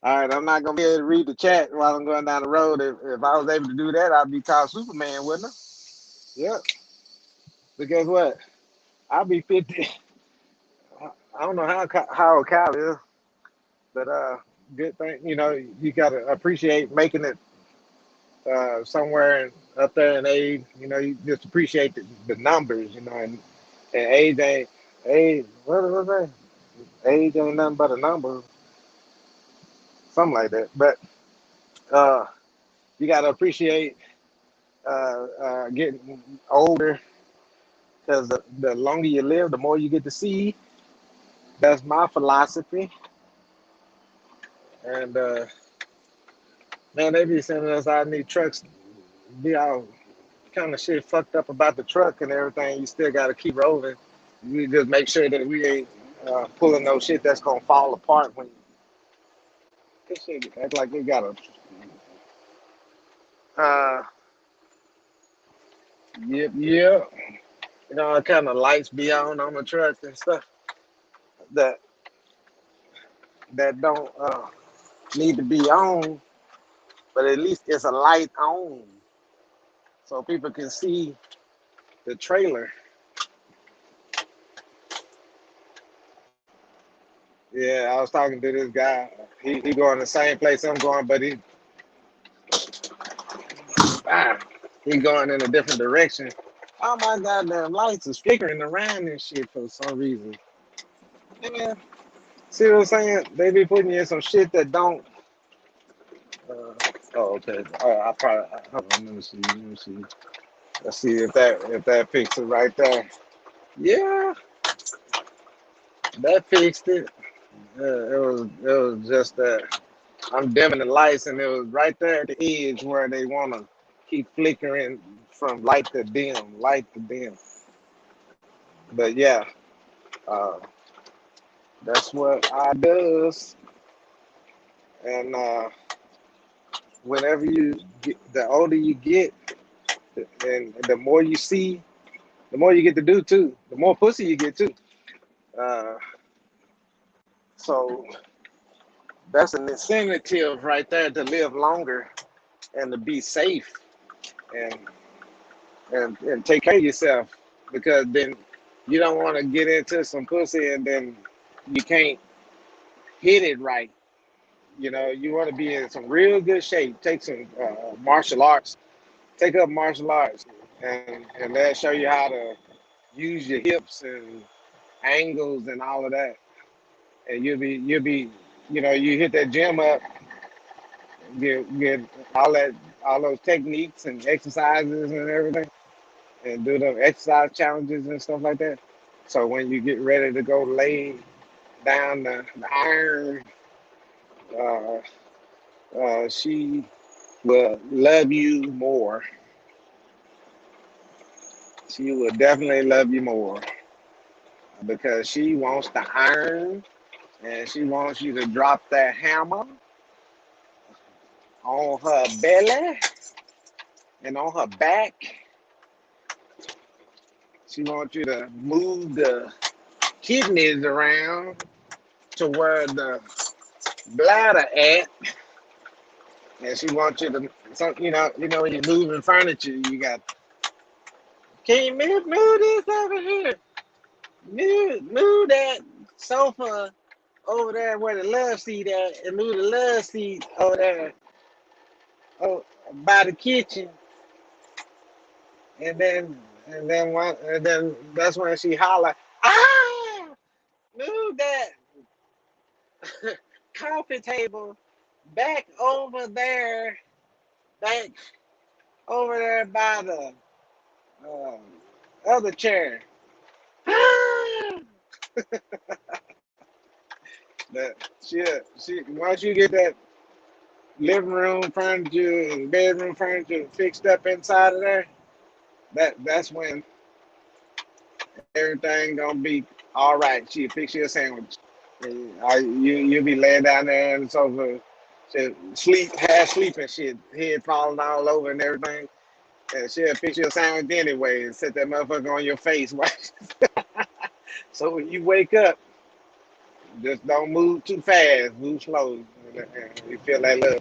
All right, I'm not gonna be able to read the chat while I'm going down the road. If I was able to do that, I'd be called Superman, wouldn't I? Yep. But guess what? I'll be 50. I don't know how old Kyle is, but good thing. You gotta appreciate making it somewhere up there in age. You just appreciate the numbers. And age. What was that? Age ain't nothing but a number, something like that. But uh, you gotta appreciate getting older because the longer you live, the more you get to see. That's my philosophy. And man, they be sending us out in these trucks, be all kind of shit fucked up about the truck and everything. You still got to keep rolling. We just make sure that we ain't pulling no shit that's gonna fall apart when this shit act like we got a yep. All kind of lights be on the truck and stuff that don't need to be on, but at least it's a light on so people can see the trailer. Yeah, I was talking to this guy. He going the same place I'm going, but ah, he going in a different direction. Oh my goddamn lights is flickering around and shit for some reason. Yeah, see what I'm saying? They be putting you in some shit that don't. Uh, oh, okay. I probably hold on. Let me see. Let's see if that fixed it right there. Yeah, that fixed it. It was just that I'm dimming the lights, and it was right there at the edge where they want to keep flickering from light to dim. But yeah, uh, that's what I does. And whenever the older you get, and the more you see, the more you get to do too. The more pussy you get too. Uh, so that's an incentive right there to live longer and to be safe and and take care of yourself because then you don't want to get into some pussy and then you can't hit it right. You want to be in some real good shape. Take some martial arts. Take up martial arts, and they'll show you how to use your hips and angles and all of that. And you'll be you hit that gym up, get all those techniques and exercises and everything, and do the exercise challenges and stuff like that. So when you get ready to go lay down the iron, uh, she will love you more. She will definitely love you more because she wants the iron and she wants you to drop that hammer on her belly and on her back. She wants you to move the kidneys around to where the bladder at, and she wants you to. So when you're moving furniture, you got. Can you move this over here? Move that sofa over there where the love seat at, and move the love seat over there, oh, by the kitchen, and then that's when she holler, ah, move that coffee table back over there, back over there by the um, other chair. Ah! That she once you get that living room furniture and bedroom furniture fixed up inside of there, that's when everything gonna be all right. She fix you a sandwich. And you'll be laying down there on the sofa, half sleeping shit, head falling all over and everything. And she'll fix you a sandwich anyway and set that motherfucker on your face. So when you wake up, just don't move too fast, move slow. And you feel that little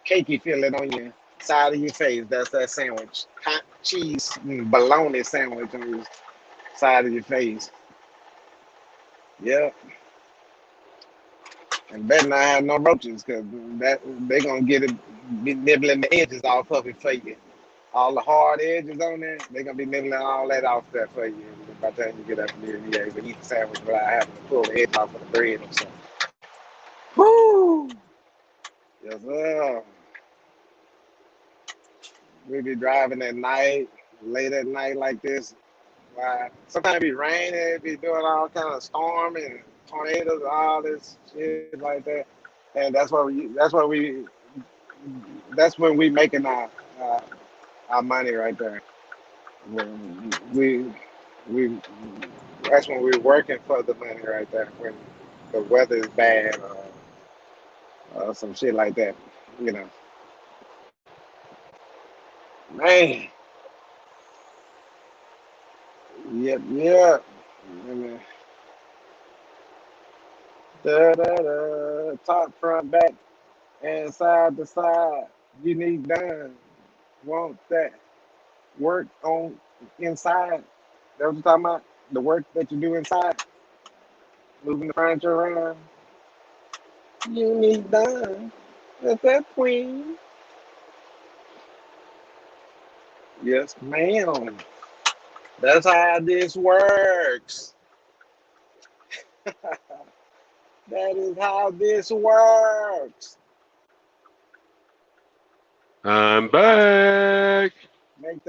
cakey feeling on your side of your face. That's that sandwich. Hot cheese bologna sandwich on your side of your face. Yep. And better not have no roaches because that they're gonna get it be nibbling the edges off of it for you. All the hard edges on there, they're gonna be nibbling all that off there for you. By the time you get up and you're able to eat the sandwich without having to pull the edge off of the bread or something. Woo! Yes, sir. We be driving at night, late at night like this. Sometimes it be raining, it be doing all kind of storm and tornadoes, all this shit like that. And that's when we making our money right there. When we that's when we're working for the money right there. When the weather is bad or some shit like that, you know. Man, yep. And, top, front, back, and side to side. Unique done. Want that work on inside? That what you talking about? The work that you do inside, moving the furniture around. Unique done. That's that queen. Yes, ma'am. That's how this works. That is how this works. I'm back. Make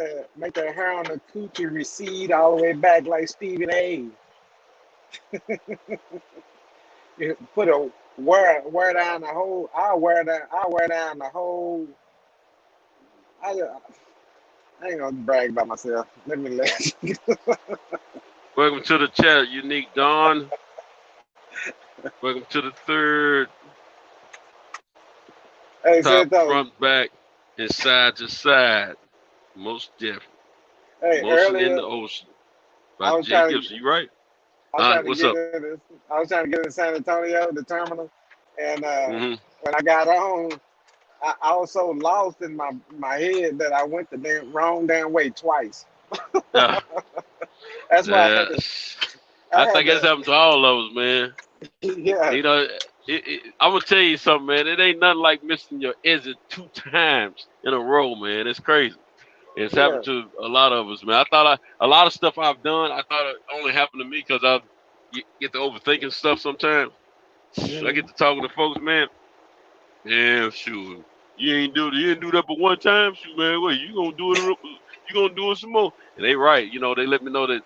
the hair on the coochie recede all the way back like Stephen A. You put a wear down the whole. I'll wear down the whole. I, I ain't gonna brag about myself. Let me let you. Welcome to the chat, Unique Dawn. Welcome to the third. Hey, Top, Santos. front, back, and side to side. Most different. Hey, Motion in earlier the ocean. I By was Jay trying Gibson. You right? I was trying to What's get up? in. I was trying to get in San Antonio, the terminal, and Mm-hmm. when I got on, I was so lost in my head that I went the wrong damn way twice. Yeah. That's why I had to. I I had think that's to. happened to all of us, man. Yeah, You know, I'm gonna tell you something, man. It ain't nothing like missing your exit 2 times in a row, man. It's crazy. It's yeah. happened to a lot of us, man. I thought a lot of stuff I've done, I thought it only happened to me because I get to overthinking stuff sometimes. I Hmm. get to talking to folks, man. Yeah, sure. You didn't do that but one time, shoot, man. Wait, you gonna do it? You gonna do it some more? And they right, you know. They let me know that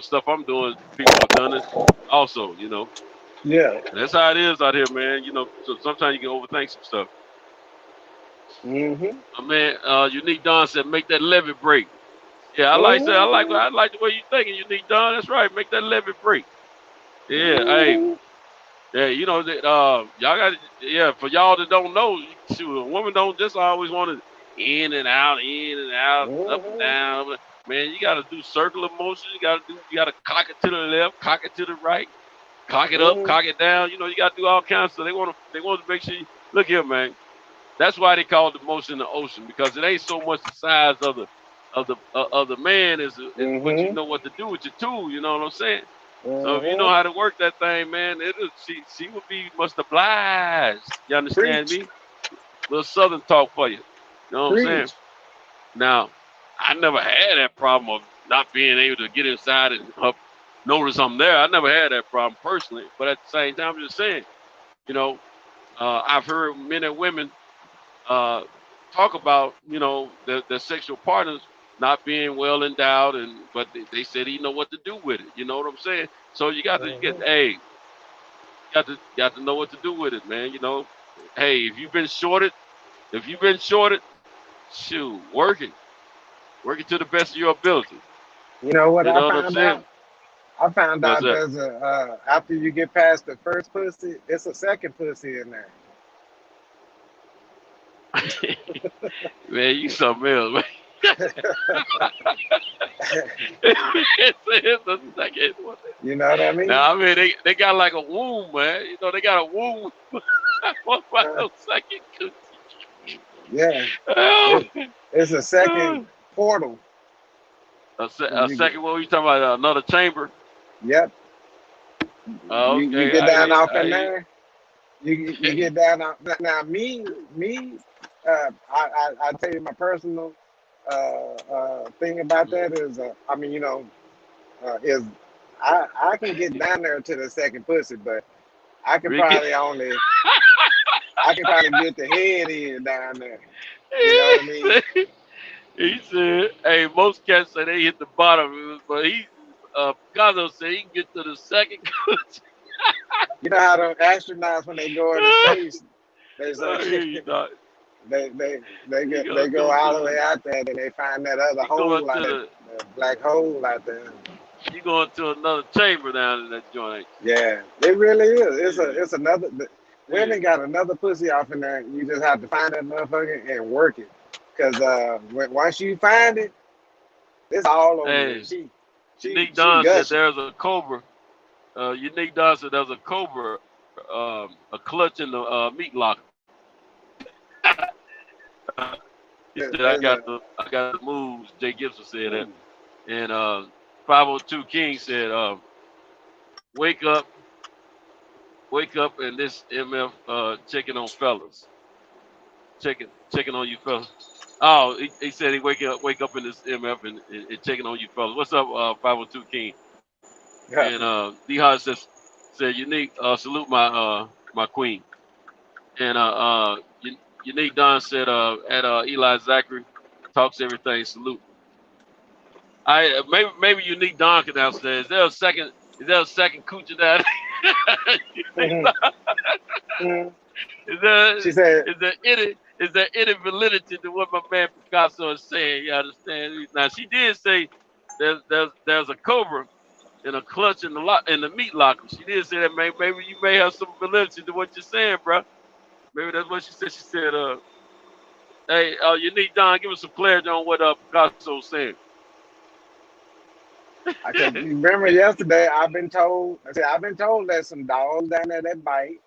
stuff I'm doing, people have done it also, Yeah. And that's how it is out here, man. So sometimes you can overthink some stuff. Hmm. Man, Unique Don said, make that levy break. Yeah, Hmm. I like the way you thinking, Unique Don. That's right, make that levy break. Yeah, hey, Hmm. yeah, that y'all got for y'all that don't know, shoot, a woman don't just always want to in and out, up and Hmm. down. Man, you got to do circular motion. You got to cock it to the left, cock it to the right, cock it up, Hmm. cock it down. You got to do all kinds of stuff. They want to make sure look here, man. That's why they call the motion the ocean because it ain't so much the size of the man is what you Hmm. know what to do with your tool. You know what I'm saying? So if you know Hmm. how to work that thing, man, she would be must oblige. You understand Preach. me? Little Southern talk for you. You know what I'm saying? Preach. Now, I never had that problem of not being able to get inside and notice I'm there. I never had that problem personally, but at the same time, I'm just saying, you know, I've heard men and women uh, talk about their sexual partners not being well endowed, but they said he know what to do with it. You know what I'm saying? So you got to Hmm. know what to do with it, man. Hey, if you've been shorted, shoot, work it to the best of your ability. You know what You I know what I'm found saying? out? I found What's out that? there's after you get past the first pussy, it's a second pussy in there. Man, you something else, man. it's a second one. You know what I mean? Now, I mean, they got like a womb, man. You know, they got a womb. What about Uh, no second coochie? yeah, Oh, it's a second portal. a second, what were you talking about? Another chamber? Yep. You Okay, get down off in I there. You get down off. Now me. I tell you my personal thing about that is I mean is I can get down there to the second pussy, but I can Ricky. probably only I can probably get the head in down there. You know what I mean? He said, hey, most cats say they hit the bottom, but Picasso said he can get to the second coochie. You know how the astronauts when they go into space, they I hear say you, dog. they they You they gonna go go to all the way out there, then they find that other you going hole out to there, that black hole out there. you going to another chamber down in that joint. Yeah, it really is. Yeah, It's another. yeah. Women got another pussy off in there. You just have to find that motherfucker and work it. Cause once you find it, it's all over Hey, it. Unique She Don said gushing. there's a cobra. Unique Don said there's a cobra, a clutch in the meat locker. He said There's a I got the moves. Jay Gibson said that. mm, And 502 King said, wake up, and this MF checking on fellas. Checking on you fellas. Oh, he said he wake up in this MF and checking on you fellas. What's up, 502 King? yeah. And D Hod said unique, salute my queen. And unique Don said at Eli Zachary talks everything, salute. I maybe unique Don can answer that. Is there a second coochie down there? Mhm, mhm. Is there She said, is there any validity to what my man Picasso is saying? You understand? Now she did say there's a cobra in a clutch in the meat locker. She did say that maybe you may have some validity to what you're saying, bro. Maybe that's what she said. She said, hey, you need Don, give us some clarity on what Picasso was saying. I said, remember yesterday? I've been told there's some dogs down there that bite.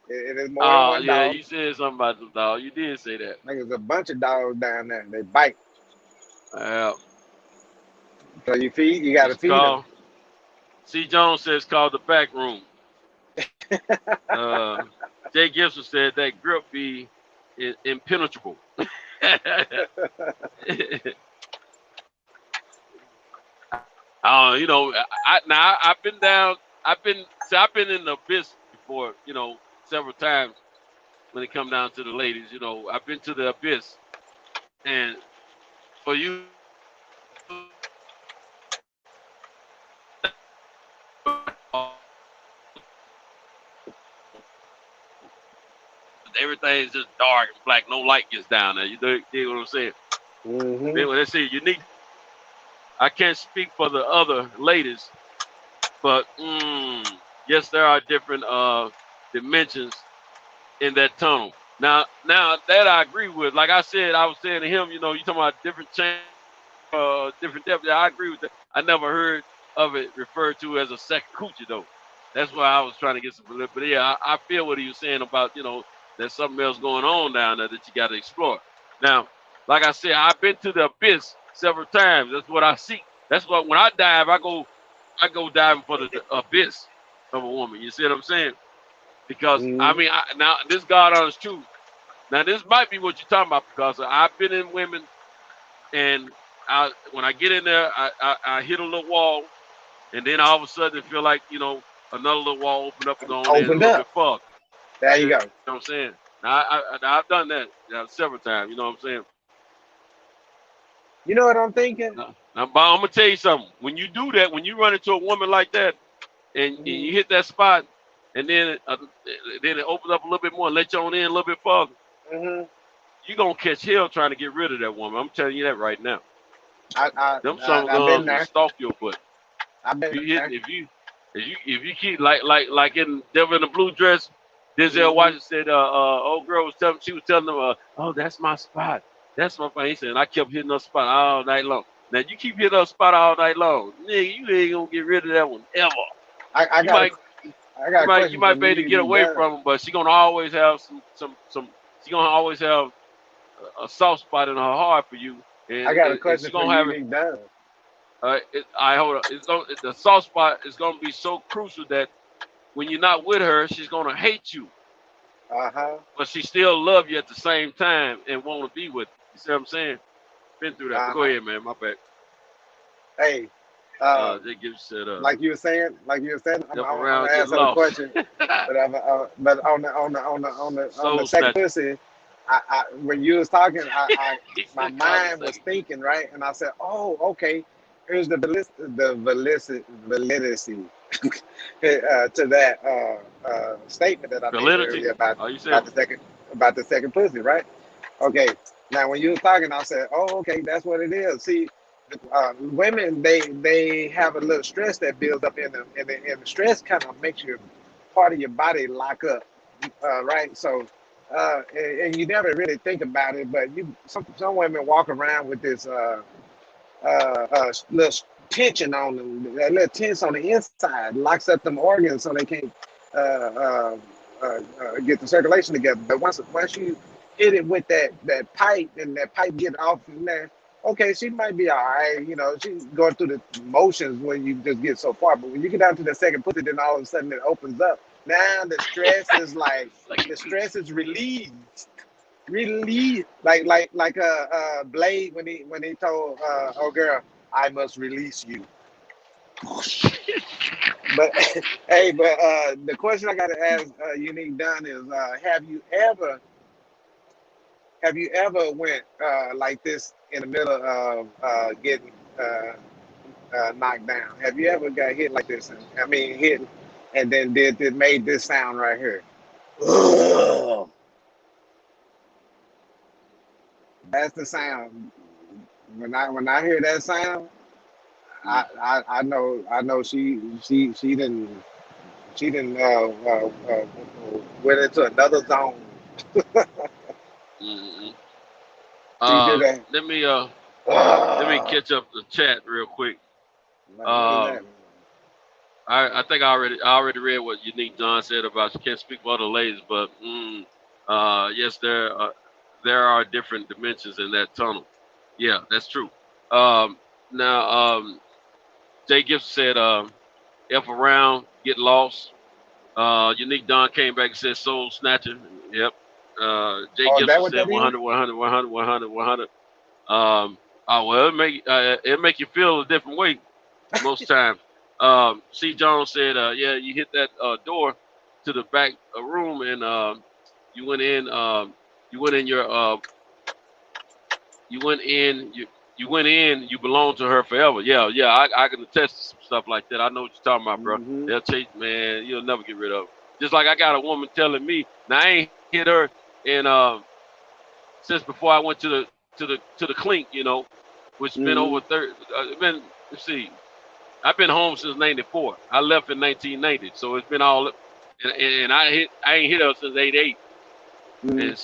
It is more than Oh one yeah, dog. you said something about the dog. You did say that. I think there's a bunch of dogs down there. They bite. Yeah, So you got to it's feed them. called. C. Jones says called the back room. Uh, Jay Gibson said that grip be impenetrable. You know, I've been down. I've been in the abyss before. You know, several times when it come down to the ladies. You know, I've been to the abyss, and for you, everything's just dark and black. No light gets down there. You dig what I'm saying? Hmm. Then when they say unique, I can't speak for the other ladies, but yes, there are different dimensions in that tunnel. Now that I agree with. Like I said, I was saying to him, you know, you talking about different different depth. Yeah, I agree with that. I never heard of it referred to as a second coochie though. That's why I was trying to get some. But yeah, I feel what he was saying about there's something else going on down there that you got to explore. Now, like I said, I've been to the abyss several times. That's what I seek. That's what when I dive, I go diving for the abyss of a woman. You see what I'm saying? Because I Hmm. mean, now this God honest truth. Now this might be what you're talking about because I've been in women, and when I get in there, I hit a little wall, and then all of a sudden it feel like another little wall open up and go on in a Opened little bit up. further. There You you know go. what I'm saying? Now I've done that several times. You know what I'm saying? You know what I'm thinking? Now, but I'm gonna tell you something. When you do that, when you run into a woman like that, and Hmm. you hit that spot, and then it opens up a little bit more and let you on in a little bit further, Hmm. you're gonna catch hell trying to get rid of that woman. I'm telling you that right now. Them some I've been girls will there. stalk your butt. I've been there. If you keep like in Devil in the Blue Dress, Denzel Hmm. Washington said old girl was telling them, oh, that's my spot. That's my thing. He said, and I kept hitting her spot all night long. Now you keep hitting her spot all night long, nigga, you ain't gonna get rid of that one ever. I You got a might I got a you question for might be you. able to You get need away done. from them, but she's gonna always have some she's gonna always have a soft spot in her heart for you, I and got a she's question for gonna you. have You it. need done. I hold up. The soft spot is gonna be so crucial that when you're not with her, she's gonna hate you, Uh-huh. but she still love you at the same time and want to be with you. You see what I'm saying? Been through that. But go Uh-huh. ahead, man. My bad. Hey, uh, They give said like you were saying, I'm, if I'm, I'm around gonna get ask her a lost. question, but on the Soul second snatcher. pussy, when you was talking, He my said call it mind was second piece. thinking right, and I said, oh, okay, here's the validity to that statement that I made Validity. earlier Oh, you said about the second pussy, right? Okay. Now, when you were talking, I said, "Oh, okay, that's what it is." See, women they have a little stress that builds up in them, and the stress kind of makes your part of your body lock up, right? So, and you never really think about it, but some women walk around with this little tension on them, that little tense on the inside, locks up them organs so they can't uh, uh, get the circulation together. But once you hit it with that pipe and that pipe get off in there, okay, she might be all right. You know, she's going through the motions when you just get so far. But when you get down to the second pussy, then all of a sudden it opens up. Now second the piece. stress is relieved, release like Blade when he told oh girl, I must release you. But hey, but the question I got to ask Unique Dunn is have you ever went like this in the middle of getting knocked down? Have you ever got hit like this? I mean hit and then did made this sound right here. Ugh. That's the sound. When I hear that sound, Mm, I know she didn't went into another zone. mm, mm. She did that. Let me let me Ah, catch up the chat real quick. like what is that? Um, I think I already read what Unique John said about she can't speak for other ladies, but yes, there are different dimensions in that tunnel. Yeah, that's true. Now, Jay Gibson said, "F around, get lost." Unique Don came back and said, "Soul snatcher." Yep. Jay Oh, is that Gibson what said, that is? 100, 100, 100, 100, 100. Oh well, it make you feel a different way most times. C. Jones said, "Yeah, you hit that door to the back room, and you went in. You went in your. You went in. You went in. You belong to her forever. Yeah, yeah. I can attest to some stuff like that. I know what you're talking about, bro. Hmm. They'll chase, man. You'll never get rid of. It. Just like I got a woman telling me. Now I ain't hit her in since before I went to the clink. Which been Hmm. over 30. Been let's see. I've been home since '94. I left in 1990, so it's been all. And I ain't hit her since '88, Hmm. and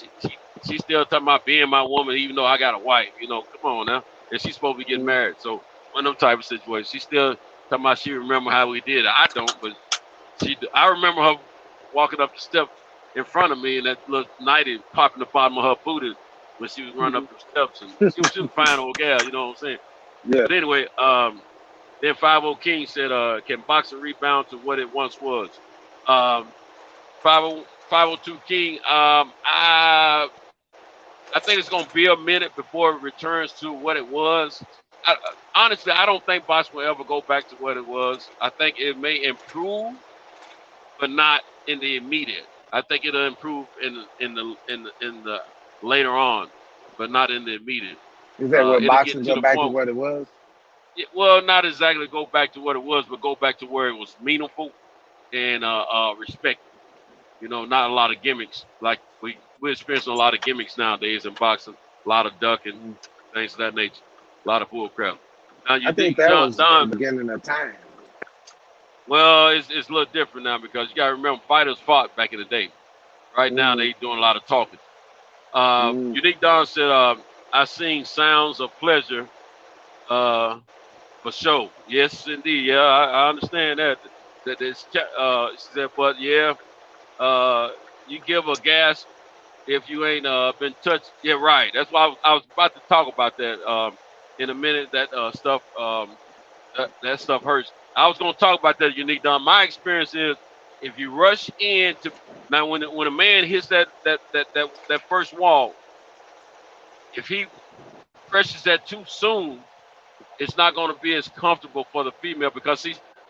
she still talking about being my woman, even though I got a wife. Come on now, and she's supposed to be getting Hmm. married. So one of them type of situations. She still talking about she remember how we did it. I don't, but I remember her walking up the steps in front of me, and that little nightie popping the bottom of her booty when she was running Hmm. up the steps, and she was a fine old gal. You know what I'm saying? Yeah. But anyway, then 50 King said, can boxing rebound to what it once was? 50 502 King, I think it's going to be a minute before it returns to what it was. Honestly, I don't think boxing will ever go back to what it was. I think it may improve, but not in the immediate. I think it'll improve in the later on, but not in the immediate. Is that where It'll get boxing to go the back to point. what it was? Well, not exactly go back to what it was, but go back to where it was meaningful and respected. Not a lot of gimmicks. Like we're experiencing a lot of gimmicks nowadays in boxing, a lot of ducking, Mhm. things of that nature, a lot of bull crap. Now I you think think that Don, was the Don beginning of time. well, it's a little different now because you got to remember fighters fought back in the day. Right now Hmm. they doing a lot of talking. Hmm. Unique Don said, I sing sounds of pleasure, for sure. Yes, indeed. Yeah, I understand that. That is, she said, but yeah, uh, you give a gas if you ain't been touched. Yeah, right. That's why I was about to talk about that in a minute. That stuff that stuff hurts. I was gonna talk about that, Unique Don. My experience is if you rush into now when a man hits that first wall, if he presses that too soon, it's not going to be as comfortable for the female because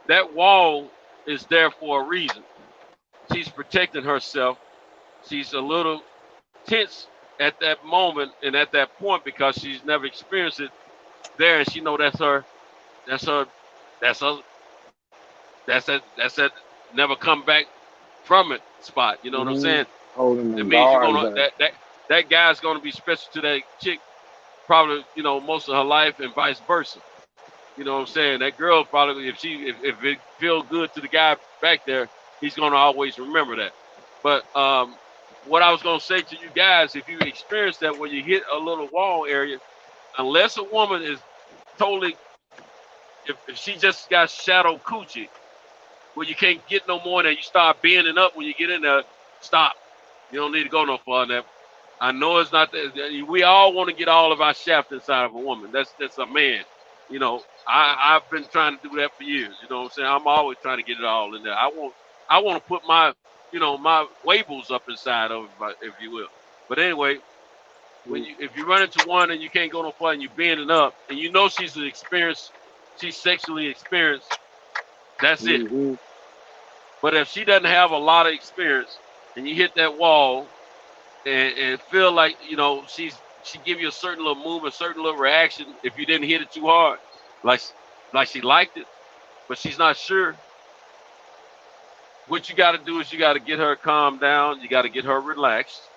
that wall is there for a reason. She's protecting herself. She's a little tense at that moment and at that point because she's never experienced it there, and she know that's her, that's her, that's that never come back from it spot. You know what I'm Mm-hmm. saying? Holding the It means you're guards gonna up. that guy's gonna be special to that chick probably most of her life and vice versa. You know what I'm saying? That girl probably, if it feels good to the guy back there, he's gonna always remember that. But what I was gonna say to you guys, if you experience that when you hit a little wall area, unless a woman is totally, if she just got shadow coochie, where you can't get no more than you start bending up when you get in there, stop. You don't need to go no further. I know it's not that we all want to get all of our shaft inside of a woman. That's a man. I've been trying to do that for years. You know what I'm saying? I'm always trying to get it all in there. I want to put my wavels up inside of it, if you will. But anyway, if you run into one and you can't go no further and you're bending up and you know she's sexually experienced, that's it. Mm-hmm. But if she doesn't have a lot of experience and you hit that wall and feel like she give you a certain little move, a certain little reaction if you didn't hit it too hard, like she liked it, but she's not sure. What you got to do is you got to get her calm down. You got to get her relaxed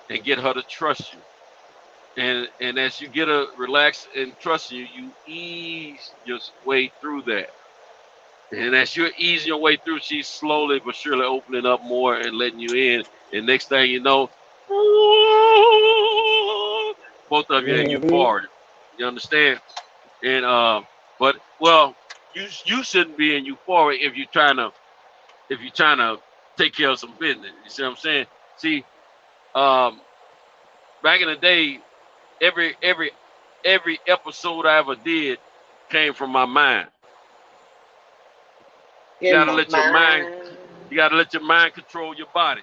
and get her to trust you. And as you get her relaxed and trust you, you ease your way through that. And as you're easing your way through, she's slowly but surely opening up more and letting you in. And next thing you know, both of you in Mm-hmm. euphoria. You understand? And but well, you shouldn't be in euphoria if you're trying to take care of some business. You see what I'm saying? See, um, back in the day, every episode I ever did came from my mind. You In gotta my let your mind mind. you gotta let your mind control your body.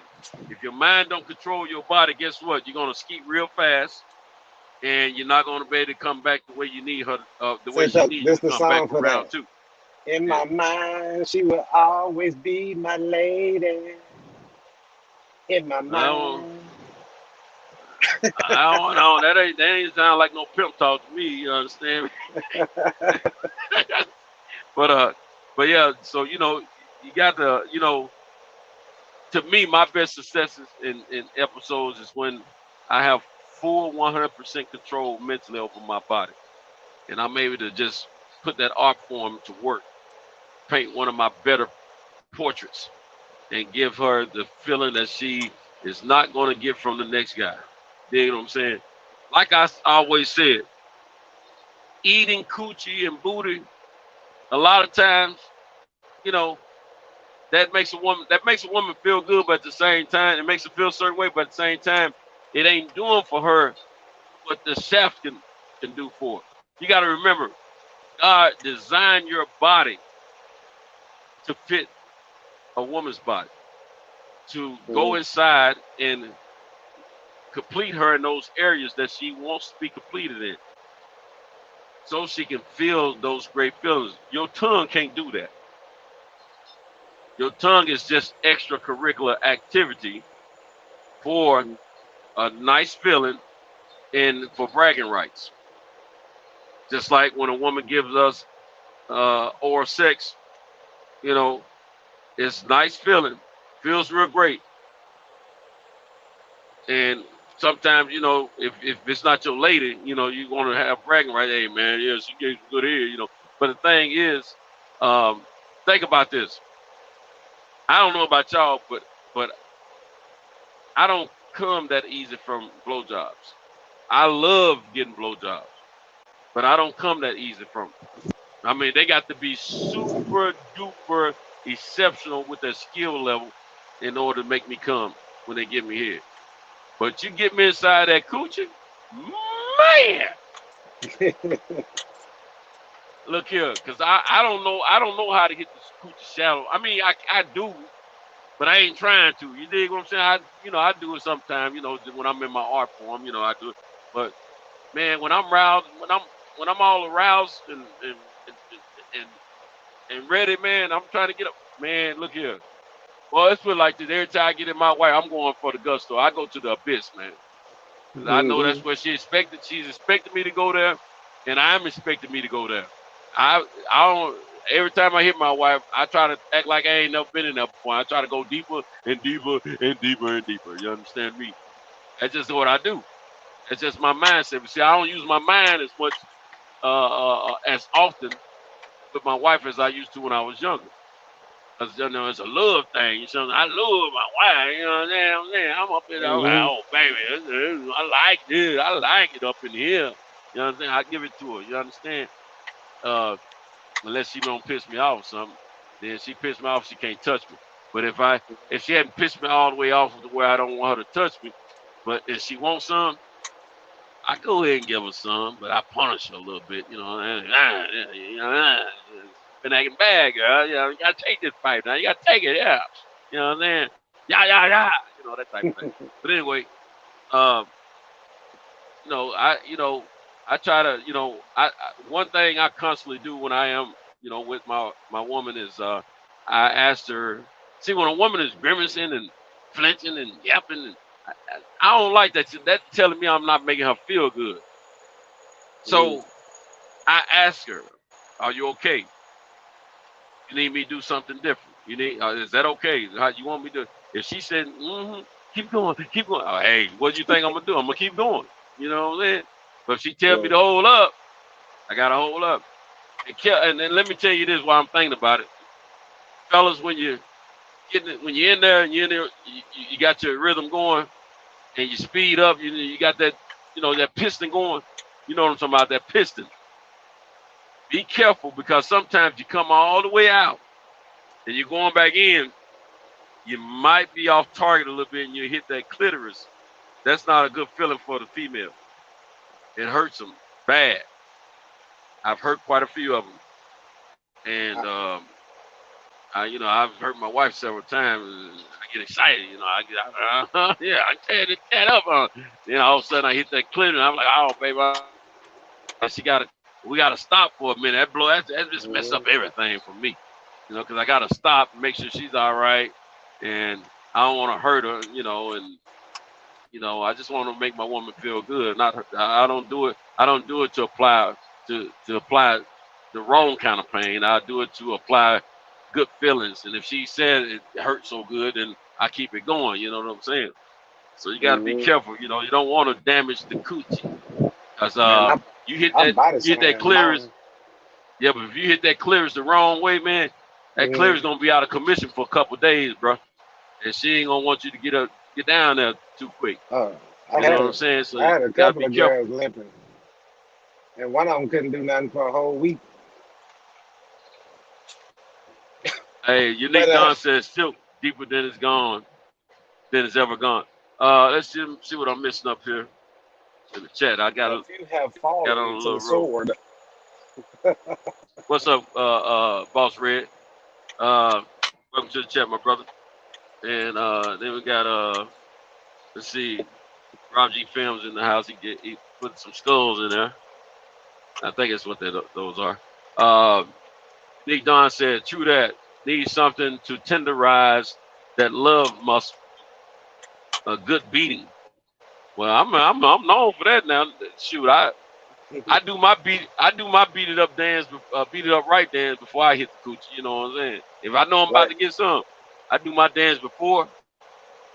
If your mind don't control your body, guess what? You're gonna skeet real fast, and you're not gonna be able to come back the way you need her, the way Say she that needs you this to the come back song for around that. too. In Yeah. my mind, she will always be my lady. In my I don't, mind. I don't know. That ain't sound like no pimp talk to me. You understand me? but but yeah. So you got to to me, my best successes in episodes is when I have full 100% control mentally over my body, and I'm able to just put that art form to work, paint one of my better portraits, and give her the feeling that she is not going to get from the next guy. You know what I'm saying? Like I always said, eating coochie and booty, a lot of times, you know, that makes a woman feel good, but at the same time, it makes her feel a certain way, but at the same time, it ain't doing for her what the chef can do for her. You got to remember, God designed your body to fit a woman's body, to go Mm. inside and complete her in those areas that she wants to be completed in, so she can feel those great feelings. Your tongue can't do that. Your tongue is just extracurricular activity for a nice feeling and for bragging rights. Just like when a woman gives us oral sex, you know, it's nice feeling, feels real great. And sometimes, if it's not your lady, you want to have bragging rights. Hey, man, yeah, she gave some good ear. But the thing is, um, think about this. I don't know about y'all, but I don't come that easy from blowjobs. I love getting blowjobs, but I don't come that easy from them. I mean, they got to be super duper exceptional with their skill level in order to make me come when they give me head. But you get me inside that coochie, man. Look here, cause I don't know how to hit the coochie shallow. I mean, I do, but I ain't trying to. You dig what I'm saying? I do it sometimes. When I'm in my art form, I do it. But man, when I'm roused, when I'm all aroused and ready, man, I'm trying to get up. Man, look here. Well, it's feel like this. Every time I get in my way, I'm going for the gusto. I go to the abyss, man. 'Cause I know that's where she expected. She's expecting me to go there, and I'm expecting me to go there. I don't. Every time I hit my wife, I try to act like I ain't never been in there before. I try to go deeper and deeper and deeper and deeper. You understand me? That's just what I do. That's just my mindset. But see, I don't use my mind as much as often with my wife as I used to when I was younger. Cause it's a love thing. I love my wife. You know what I'm saying? I'm up in there. Oh, baby, I like this. I like it up in here. You know what I'm saying? I give it to her. You understand? Unless she don't piss me off or something, then she pissed me off. She can't touch me. But if she hadn't pissed me all the way off to where I don't want her to touch me, but if she wants some, I go ahead and give her some. But I punish her a little bit. Been acting bad, girl. You gotta take this pipe now. You gotta take it, yeah. You know what I'm saying? Yeah. That type of thing. But anyway, I try to, one thing I constantly do when I am, with my woman is, I asked her. See, when a woman is grimacing and flinching and yapping, and I don't like that. That's telling me I'm not making her feel good. So I asked her, "Are you okay? You need me to do something different? Is that okay? How you want me to?" If she said, keep going. Oh, hey, what do you think I'm gonna do? I'm gonna keep going. You know what I'm saying? But if she tell me to hold up, I gotta hold up. And then let me tell you this while I'm thinking about it, fellas. When you're in there and you got your rhythm going, and you speed up, you got that, that piston going. You know what I'm talking about? That piston. Be careful, because sometimes you come all the way out and you're going back in, you might be off target a little bit and you hit that clitoris. That's not a good feeling for the female. It hurts them bad. I've hurt quite a few of them. And, I've hurt my wife several times. I get excited, I tear that up on. Then all of a sudden I hit that clitoris. I'm like, oh, baby. We got to stop for a minute. That just messed up everything for me. Because I got to stop and make sure she's all right. And I don't want to hurt her, and, I just want to make my woman feel good. I don't do it to apply the wrong kind of pain. I do it to apply good feelings. And if she said it hurt so good, then I keep it going. You know what I'm saying? So you got to be careful. You don't want to damage the coochie. Because you hit that clearance. Yeah, but if you hit that clearance the wrong way, man, that clearance gonna be out of commission for a couple of days, bro. And she ain't gonna want you to get down there too quick. You know what I'm saying? So I had a you gotta couple be of careful. girls limping, and one of them couldn't do nothing for a whole week. Hey, Unique Don says silk deeper than it's ever gone. Let's see what I'm missing up here in the chat. I got If you have on fallen a to little the rope. sword, What's up, Boss Red? Welcome to the chat, my brother. And then we got let's see, Rob G Films in the house. He put some skulls in there. I think that's what those are. Nick Don said, "True that. Need something to tenderize that love muscle. A good beating." Well, I'm known for that now. Shoot, I do my beat it up dance, beat it up right dance before I hit the coochie. You know what I'm saying? If I know I'm about to get some, I do my dance before,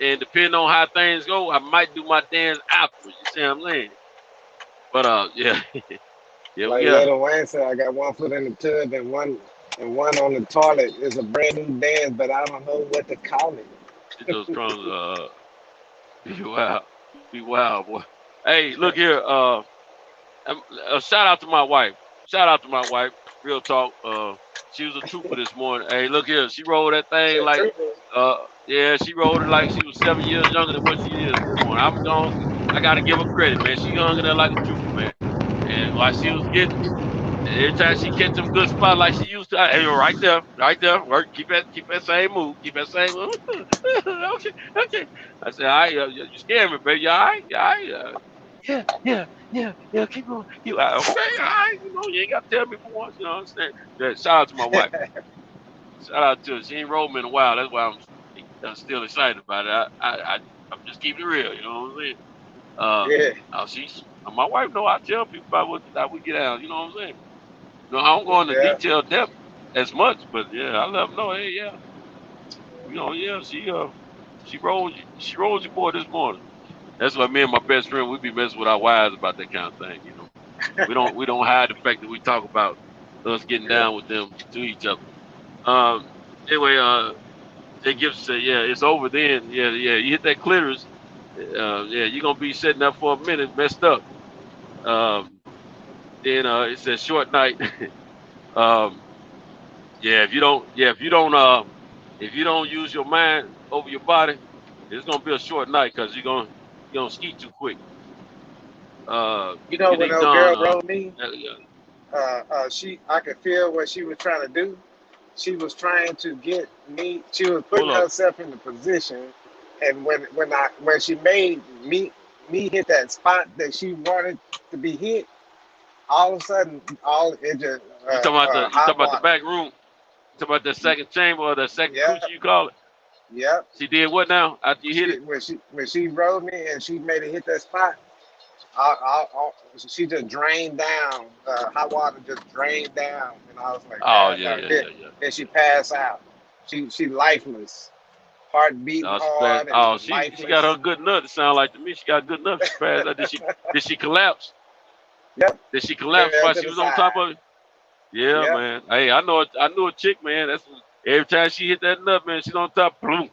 and depending on how things go, I might do my dance afterwards. You see what I'm saying? But yeah, like Little Wayne said, I got one foot in the tub and one on the toilet. It's a brand new dance, but I don't know what to call it. Those crumbs, be wild, boy. Hey, look here. Shout out to my wife. Shout out to my wife. Real talk. She was a trooper this morning. Hey, look here. She rolled that thing Shit, like, trooper. yeah, she rolled it like she was 7 years younger than what she is this morning. I'm gone. I got to give her credit, man. She hung in there like a trooper, man. And while she was getting, every time she catch them good spots like she used to, hey, right there, right there, work. Keep that same move. Keep that same move. Okay, okay. I said, all right, you scared me, baby. You all right? You all right? Yeah. Keep going. You okay? All right. You ain't got to tell me for once. You know what I'm saying? Yeah, shout out to my wife. Shout out to her. She ain't rolled me in a while. That's why I'm still excited about it. I'm just keeping it real. You know what I'm saying? Yeah, My wife know I tell people about how we get out. You know what I'm saying? No, I don't go into yeah. detail depth as much, but yeah, I let them know. Hey, yeah, yeah, she rolls your boy this morning. That's why me and my best friend we be messing with our wives about that kind of thing. We don't hide the fact that we talk about us getting down with them to each other. Um, anyway, Jay Gibson said, yeah, it's over then. Yeah, you hit that clitoris. Yeah, you're gonna be sitting there for a minute, messed up. Um, then it says short night. um, Yeah, if you don't use your mind over your body, it's gonna be a short night because you're gonna ski too quick. You know when Unique old Dawn, girl wrote me, yeah. I could feel what she was trying to do. She was trying to get me. She was putting Pull up. herself in the position, and when she made me hit that spot that she wanted to be hit, all of a sudden, all it just You hot talking about the water. back room? You talking about the second chamber or the second Yep, coochie you call it? yep. She did what now after you hit it? When she rode me and she made it hit that spot, she just drained down. Hot water just drained down, and I was like, Oh God, yeah, God. yeah, Then, yeah, yeah. then she passed out. She lifeless, heart beating Oh, she passed. hard and Oh, she got her lifeless. good nut. It sounded like to me she got good enough. She passed out. Did she collapse? Yep, Did she collapse fell while to she the was on top side. of it? Yeah, Yep. man. Hey, I know a chick, man. That's every time she hit that nut, man, she's on top. Boom.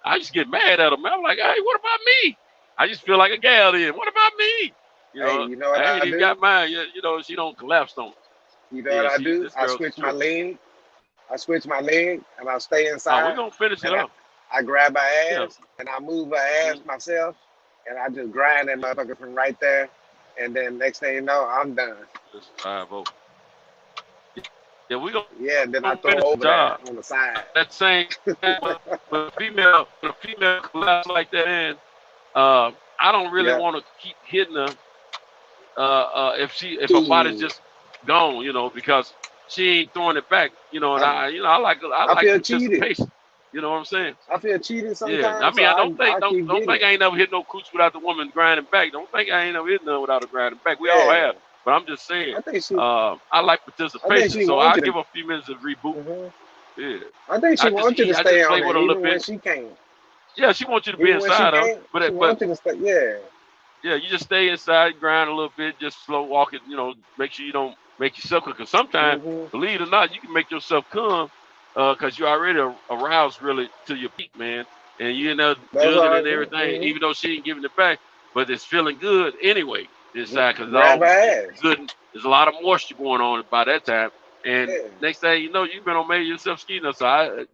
I just get mad at her, man. I'm like, hey, what about me? I just feel like a gal then. What about me? Hey, you know what I ain't I even do? got mine. Yeah, she don't collapse on. You know what Yeah, I do? this I girl's a switch my trooper. leg. I switch my leg, and I stay Oh, we inside, gonna finish it and up. I grab her Yeah. ass, and I move her ass Mm, myself, and I just grind that yeah. motherfucker from right there, and then next thing you know, I'm done. This 5-0. Yeah, we gonna Yeah, and then I finish throw the over there job. on the side. That same when a female collapse like that, and I don't really Yeah. want to keep hitting her if her body's Cheated. just gone, because she ain't throwing it back, and I'm, I I like feel cheated. participation. You know what I'm saying? I feel cheated Yeah. I sometimes, so mean, I don't think I keep don't getting think it. I ain't never hit no cooch without the woman grinding back. Don't think I ain't never hit none without a grinding back. We all Yeah. have, but I'm just saying, I think she. I like I think participation, she so wants I'll you give to. her a few minutes of reboot. Mhm. Yeah. I think she wants you to I just stay play on with it, her a little even when bit. she can't. Yeah, she wants you to be Even when she inside of her, can't, she but wants you to stay. Yeah. yeah, you just stay inside, grind a little bit, just slow walk it, make sure you don't make yourself come. Because sometimes, Mhm. believe it or not, you can make yourself come because you're already aroused really to your peak, man. And you know, That's jugging all I and do. everything, even though she ain't giving it back, but it's feeling good anyway inside because it's Grab her all ass. good. There's a lot of moisture going on by that time. And Yeah. next thing you know, you've been on maybe yourself skiing. So I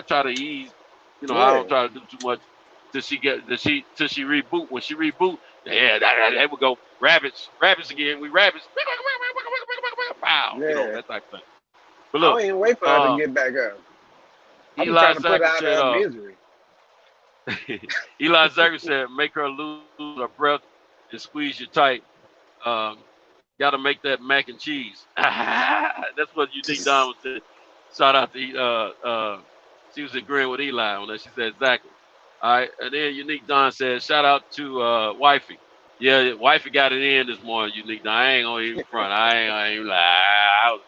try to ease, I Yeah. don't try to do too much till she reboot. When she reboot, yeah, that would go rabbits again. We rabbits, pow, Yeah. that type of thing. But I look, don't even wait for her to uh, get back up. I be Eli trying to put her Zachary out said, of her misery. Eli Zachary said, make her lose her breath and squeeze you tight. Um, Got to make that mac and cheese. That's what Unique Don was saying. Shout out to she was agreeing with Eli on that. She said exactly. All right, and then Unique Don said, shout out to Wifey. Yeah, Wifey got it in this morning. Unique Don. I ain't gonna even front. I ain't lie.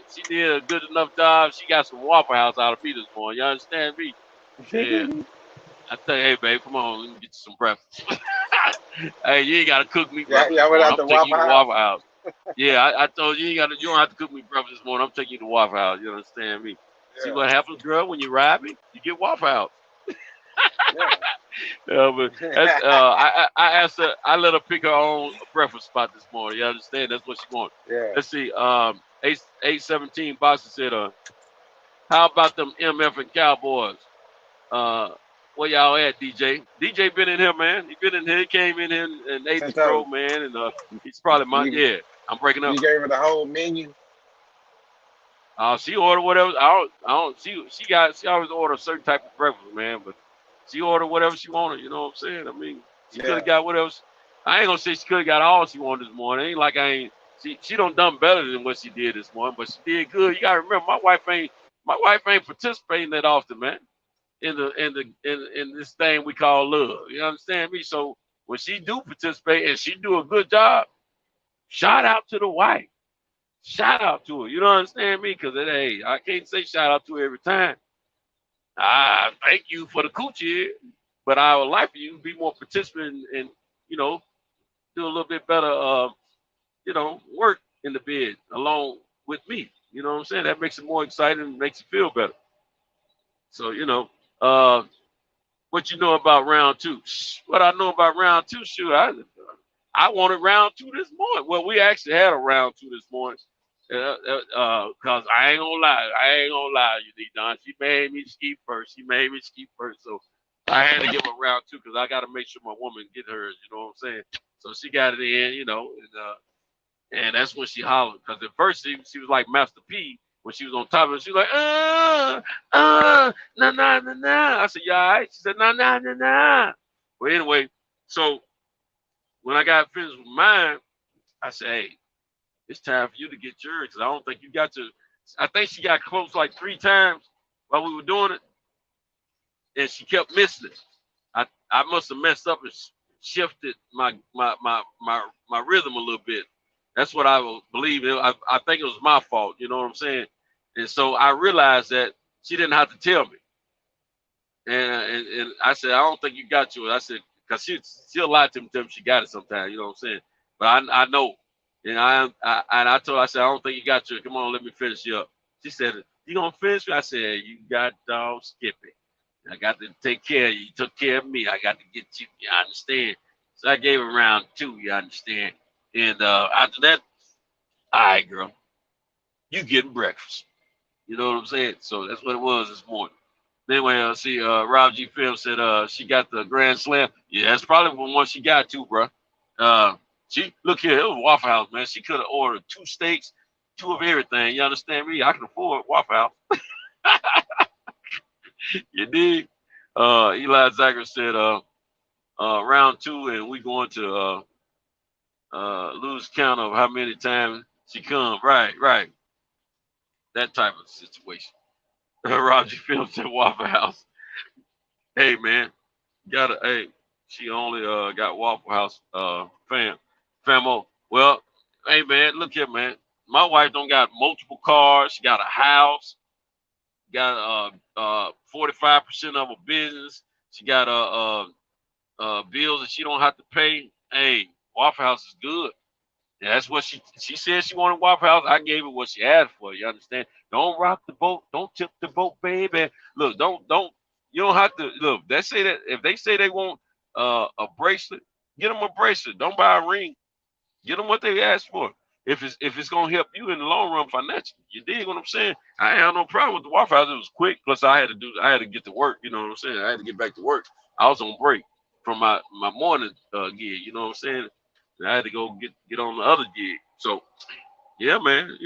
She did a good enough job. She got some Waffle House out of me this morning. You understand me? Yeah. I tell you, hey, babe, come on, let me get you some breakfast. Hey, you ain't gotta cook me Yeah, breakfast this y'all went morning. out I'm to taking you Waffle to House. Waffle House. Yeah, I told you you don't have to cook me breakfast this morning. I'm taking you to Waffle House. You understand me? See Yeah. what happens, girl, when you ride me? You get Waffle House. Yeah. But that's, I asked her. I let her pick her own breakfast spot this morning. You understand? That's what she wants. Yeah. Let's see. 817 Boxer said, how about them MF and Cowboys? Where y'all at, DJ? DJ been in here, man. He been in here. He came in here and ate the Sent crow, out. man. And he's probably my You yeah. I'm breaking up. you gave her the whole menu. She ordered whatever. I don't. She always order a certain type of breakfast, man. But she ordered whatever she wanted. You know what I'm saying? I mean, she could Yeah. have got whatever. I ain't gonna say she could have got all she wanted this morning. Ain't like I ain't. She done better than what she did this morning, but she did good. You gotta remember, my wife ain't participating that often, man. In this thing we call love. You understand me? So when she do participate and she do a good job, shout out to the wife. Shout out to her. You don't understand me? Because hey, I can't say shout out to her every time. I thank you for the coochie, but I would like for you to be more participant and do a little bit better work in the bed along with me. You know what I'm saying? That makes it more exciting and makes it feel better. So, what you know about round two? What I know about round two, shoot, I wanted round two this morning. Well, we actually had a round two this morning. Cause I ain't gonna lie, you D Don. She made me ski first. So I had to give her round two because I got to make sure my woman get hers. You know what I'm saying? So she got it in, and that's when she hollered. Because at first she was like Master P when she was on top of it. She was like, nah, nah, nah, nah. I said, yeah, all right. She said, nah, nah, nah, nah. But anyway, so when I got finished with mine, I said, hey, it's time for you to get yours because I don't think you got to. I think she got close like 3 times while we were doing it, and she kept missing it. I must have messed up and shifted my rhythm a little bit. That's what I believe. I think it was my fault. You know what I'm saying? And so I realized that she didn't have to tell me. And I said, I don't think you got yours. I said, because she'll lie to me, tell me she got it sometimes. You know what I'm saying? But I know. And I told her, I said, I don't think you got yours. Come on, let me finish you up. She said, you gonna finish me? I said, you got dog Skippy. I got to take care of you. You took care of me. I got to get you. You understand? So I gave her round 2. You understand? And after that, all right, girl, you getting breakfast. You know what I'm saying? So that's what it was this morning. Anyway, see, Rob G. Phil said she got the Grand Slam. Yeah, that's probably the one she got too, bro. She look here, it was Waffle House, man. She could have ordered 2 steaks, 2 of everything. You understand me? I can afford Waffle House. You dig? Eli Zagger said round 2, and we going to lose count of how many times she come. Right. That type of situation. Roger Phillips at Waffle House. Hey man, she only got Waffle House famo. Well, hey man, look here, man. My wife don't got multiple cars. She got a house. Got 45% of her business. She got bills that she don't have to pay. Hey, Waffle House is good. Yeah, that's what she said she wanted Waffle House. I gave her what she asked for. You understand? Don't rock the boat. Don't tip the boat, baby. Look, don't. You don't have to look. They say that if they say they want a bracelet, get them a bracelet. Don't buy a ring. Get them what they asked for. If it's gonna help you in the long run financially, you dig what I'm saying? I ain't have no problem with the Waffle House. It was quick. Plus, I had to get to work. You know what I'm saying? I had to get back to work. I was on break from my morning gig. You know what I'm saying? And I had to go get on the other gig. So, yeah, man.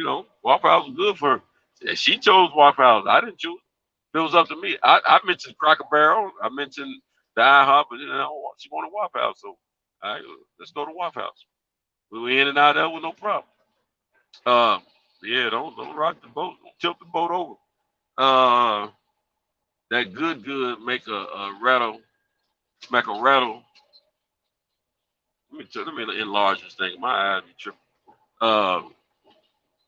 Waffle House was good for her. She chose Waffle House. I didn't choose. If it was up to me, I mentioned Cracker Barrel. I mentioned the IHOP, but she wanted Waffle House. So, all right, let's go to Waffle House. We were in and out there with no problem. Yeah, don't rock the boat. Don't tilt the boat over. That good make a rattle, smack a rattle. Let me enlarge this thing. My eyes be tripping.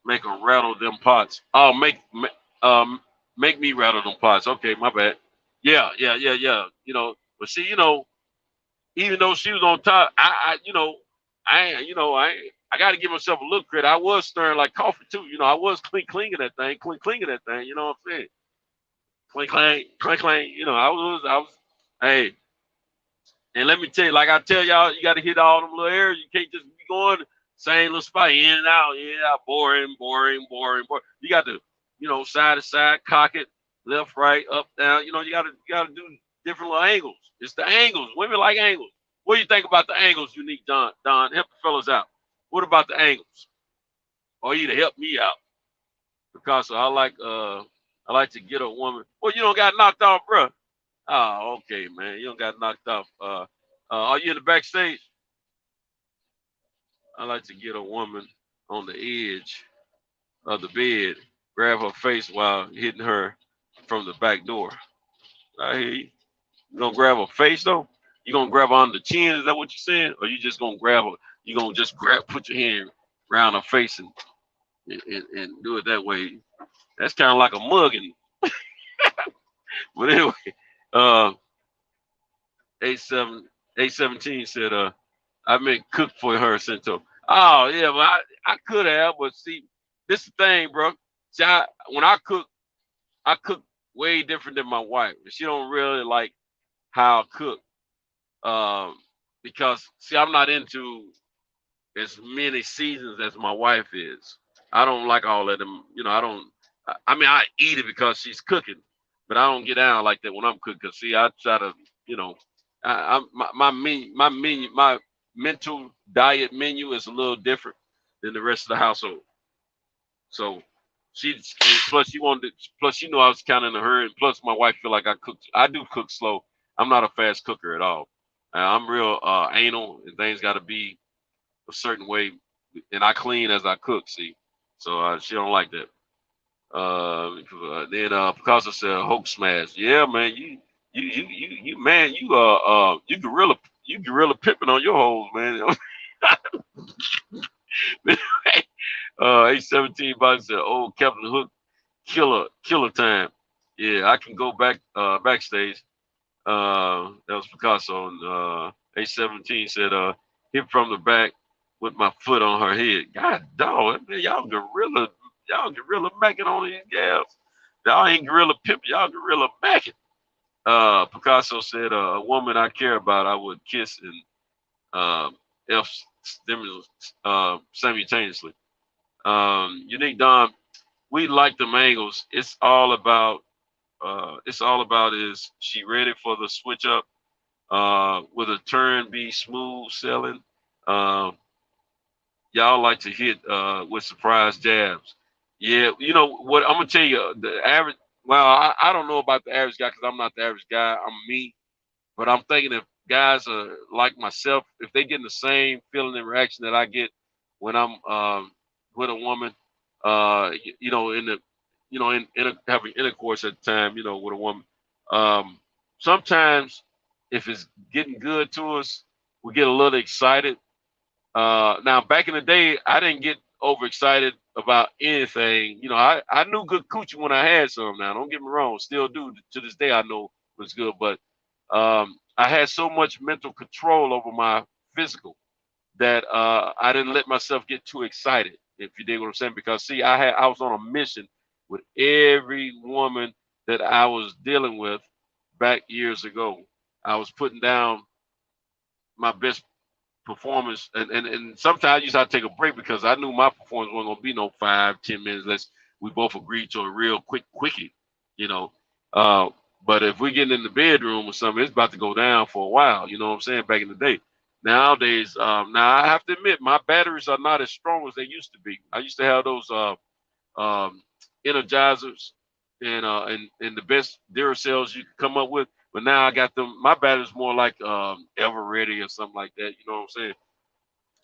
Make a rattle them pots. Oh, make me rattle them pots. Okay, my bad. Yeah. But see, even though she was on top, I got to give myself a little credit. I was stirring like coffee too. I was clinging that thing. You know what I'm saying? Clink, clang. I was. Hey, And let me tell you, like I tell y'all, you got to hit all them little areas. You can't just be going same little spot, in and out, boring, boring, boring, boring. You got to, side to side, cock it, left, right, up, down. You gotta do different little angles. It's the angles. Women like angles. What do you think about the angles, Unique Don? Don, help the fellas out. What about the angles? Or you to help me out. Because I like to get a woman. Well, you don't got knocked off, bro. Oh, okay, man. You don't got knocked off. Are you in the backstage? I like to get a woman on the edge of the bed, grab her face while hitting her from the back door. I hear you. You gonna grab her face though? You gonna grab her on the chin? Is that what you're saying? Or you just gonna grab her? You gonna just put your hand around her face and do it that way? That's kind of like a mugging. But anyway, uh, 817 said, I meant cook for her, Cento. Oh yeah, but I could have, but see, this is the thing, bro. See, when I cook way different than my wife. She don't really like how I cook. Because see, I'm not into as many seasons as my wife is. I don't like all of them. I don't. I mean, I eat it because she's cooking, but I don't get down like that when I'm cooking. Cause see, I try to, my mental diet menu is a little different than the rest of the household. So plus I was kind of in a hurry, and plus my wife feel like I do cook slow. I'm not a fast cooker at all. I'm real anal, and things got to be a certain way, and I clean as I cook. See, so she don't like that. Then Picasso said Hulk smash. Yeah, man, you man, you gorilla pimping on your hoes, man. 817 Bobby said, "Oh, Captain Hook, killer time." Yeah, I can go backstage. That was Picasso. And 817 said, "Hit from the back with my foot on her head." God dog, man, y'all gorilla macking on these gals. Y'all ain't gorilla pimping, y'all gorilla macking. Picasso said, "A woman I care about, I would kiss and F stimulus simultaneously." Unique Don, we like them angles. It's all about is she ready for the switch up? Will the turn be smooth selling? Y'all like to hit with surprise jabs. Yeah, you know what? I'm gonna tell you the average. Well, I don't know about the average guy because I'm not the average guy. I'm me, but I'm thinking if guys are like myself, if they get the same feeling and reaction that I get when I'm with a woman, in the, having intercourse at the time, with a woman. Um, Sometimes if it's getting good to us, we get a little excited. Now back in the day, I didn't get overexcited about anything. I knew good coochie when I had some. Now, don't get me wrong, still do to this day. I know it's good, but I had so much mental control over my physical that I didn't let myself get too excited. If you dig what I'm saying, because see, I was on a mission with every woman that I was dealing with back years ago. I was putting down my best performance, and sometimes I used to take a break because I knew my performance wasn't gonna be no 5-10 minutes unless we both agreed to a real quickie, you know. Uh, but if we get in the bedroom or something, it's about to go down for a while. You know what I'm saying? Back in the day. Nowadays, now I have to admit my batteries are not as strong as they used to be. I used to have those um, energizers and the best Duracells you could come up with. But now I got them. My battery's more like Ever Ready or something like that. You know what I'm saying?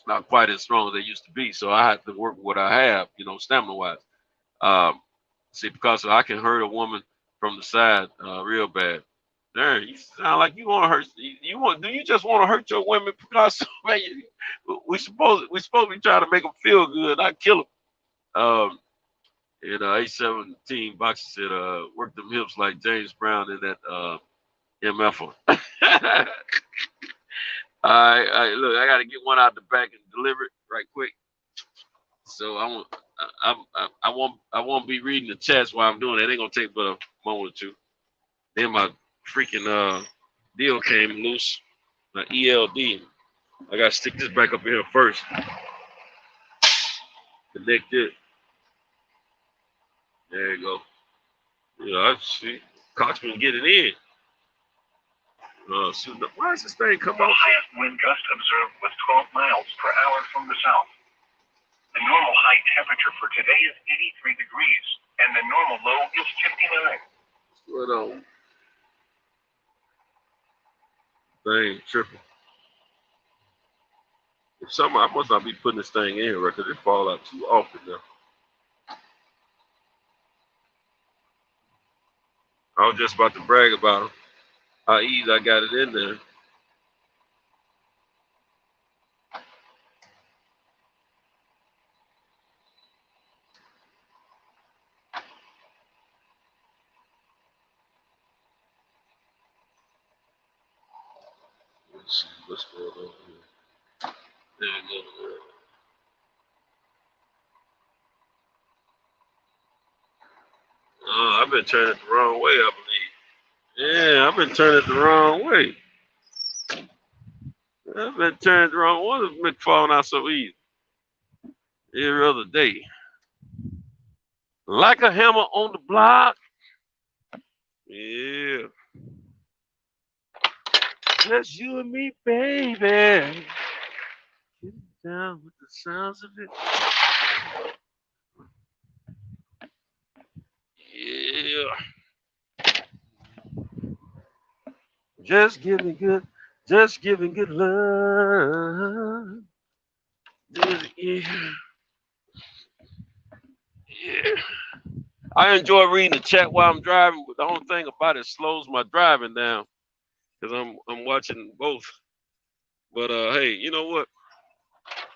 Not quite as strong as they used to be. So I have to work with what I have. Stamina wise. Um, See, because I can hurt a woman from the side real bad. There, you sound like you want to hurt. You want? Do you just want to hurt your women? Because man, we supposed to be trying to make them feel good, not kill them. And 817 Boxer said, work them hips like James Brown in that MF. Look, I got to get one out the back and deliver it right quick. So I won't be reading the chats while I'm doing it. It ain't gonna take but a moment or two. Then my freaking deal came loose. Not ELD. I gotta stick this back up in here first. Connect it. There you go. Yeah, I see. Coxman get it in. Why does this thing come The off? highest wind gust observed was 12 miles per hour from the south. The normal high temperature for today is 83 degrees, and the normal low is 59. What on? Thing tripping. If something, I must not be putting this thing in right because it fall out too often now. I was just about to brag about how easy I got it in there. Let's see what's going on here. There you go. I've been turning it the wrong way, I believe. Yeah, I've been turning it the wrong way. I've been turning it the wrong way. Why is it falling out so easy? Every other day. Like a hammer on the block. Yeah. Just you and me, baby. Get down with the sounds of it. Yeah. Just giving good love. Yeah. Yeah. I enjoy reading the chat while I'm driving, but the only thing about it slows my driving down because I'm watching both. But hey, you know what?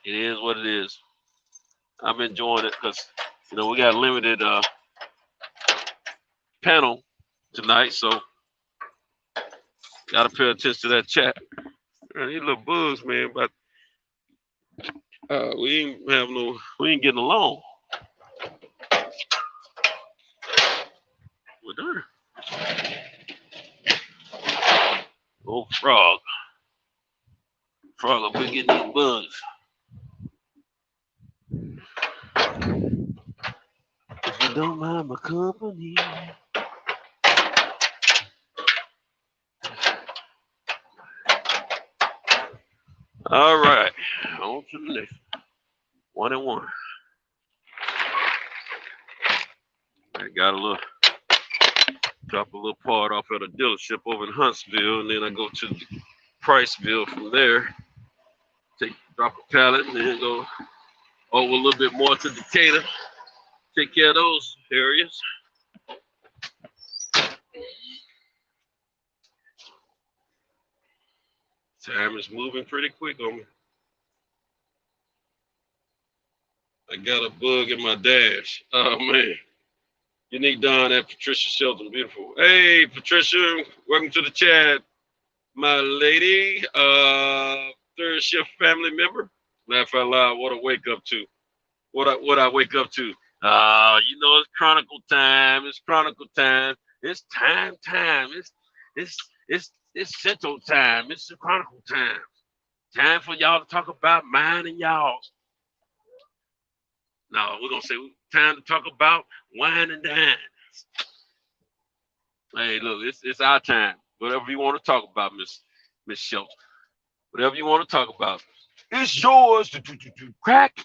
It is what it is. I'm enjoying it because we got a limited panel tonight, so gotta pay attention to that chat. These little bugs, man, but we ain't getting along. We're done. Oh, frog up here getting these bugs. If you don't mind my company. All right, on to the next 1-1. I got drop a little part off at a dealership over in Huntsville, and then I go to Priceville from there. Drop a pallet, and then go over a little bit more to Decatur. Take care of those areas. Time is moving pretty quick on me. I got a bug in my dash. Oh, man. Unique Don at Patricia Shelton. Beautiful. Hey, Patricia. Welcome to the chat, my lady. Third shift family member. Laugh out loud. What I wake up to. What I wake up to. It's Chronicle time. It's Chronicle time. It's time. It's Central time. It's the Chronicle time. Time for y'all to talk about mine and y'all's. No, we're gonna say time to talk about wine and dine. Hey, look, it's our time. Whatever you want to talk about, Miss Schultz. Whatever you want to talk about. It's yours. Crack,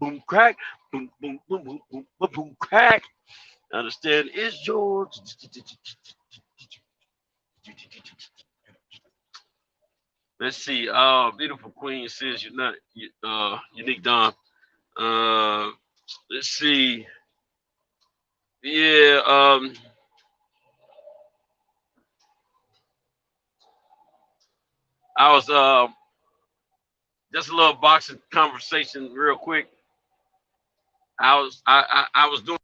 boom, crack, boom, boom, boom, boom, boom, boom, boom, crack. Understand? It's yours. Let's see. Beautiful Queen says you're not Unique Don. Let's see. Yeah. I was just a little boxing conversation real quick. I was doing.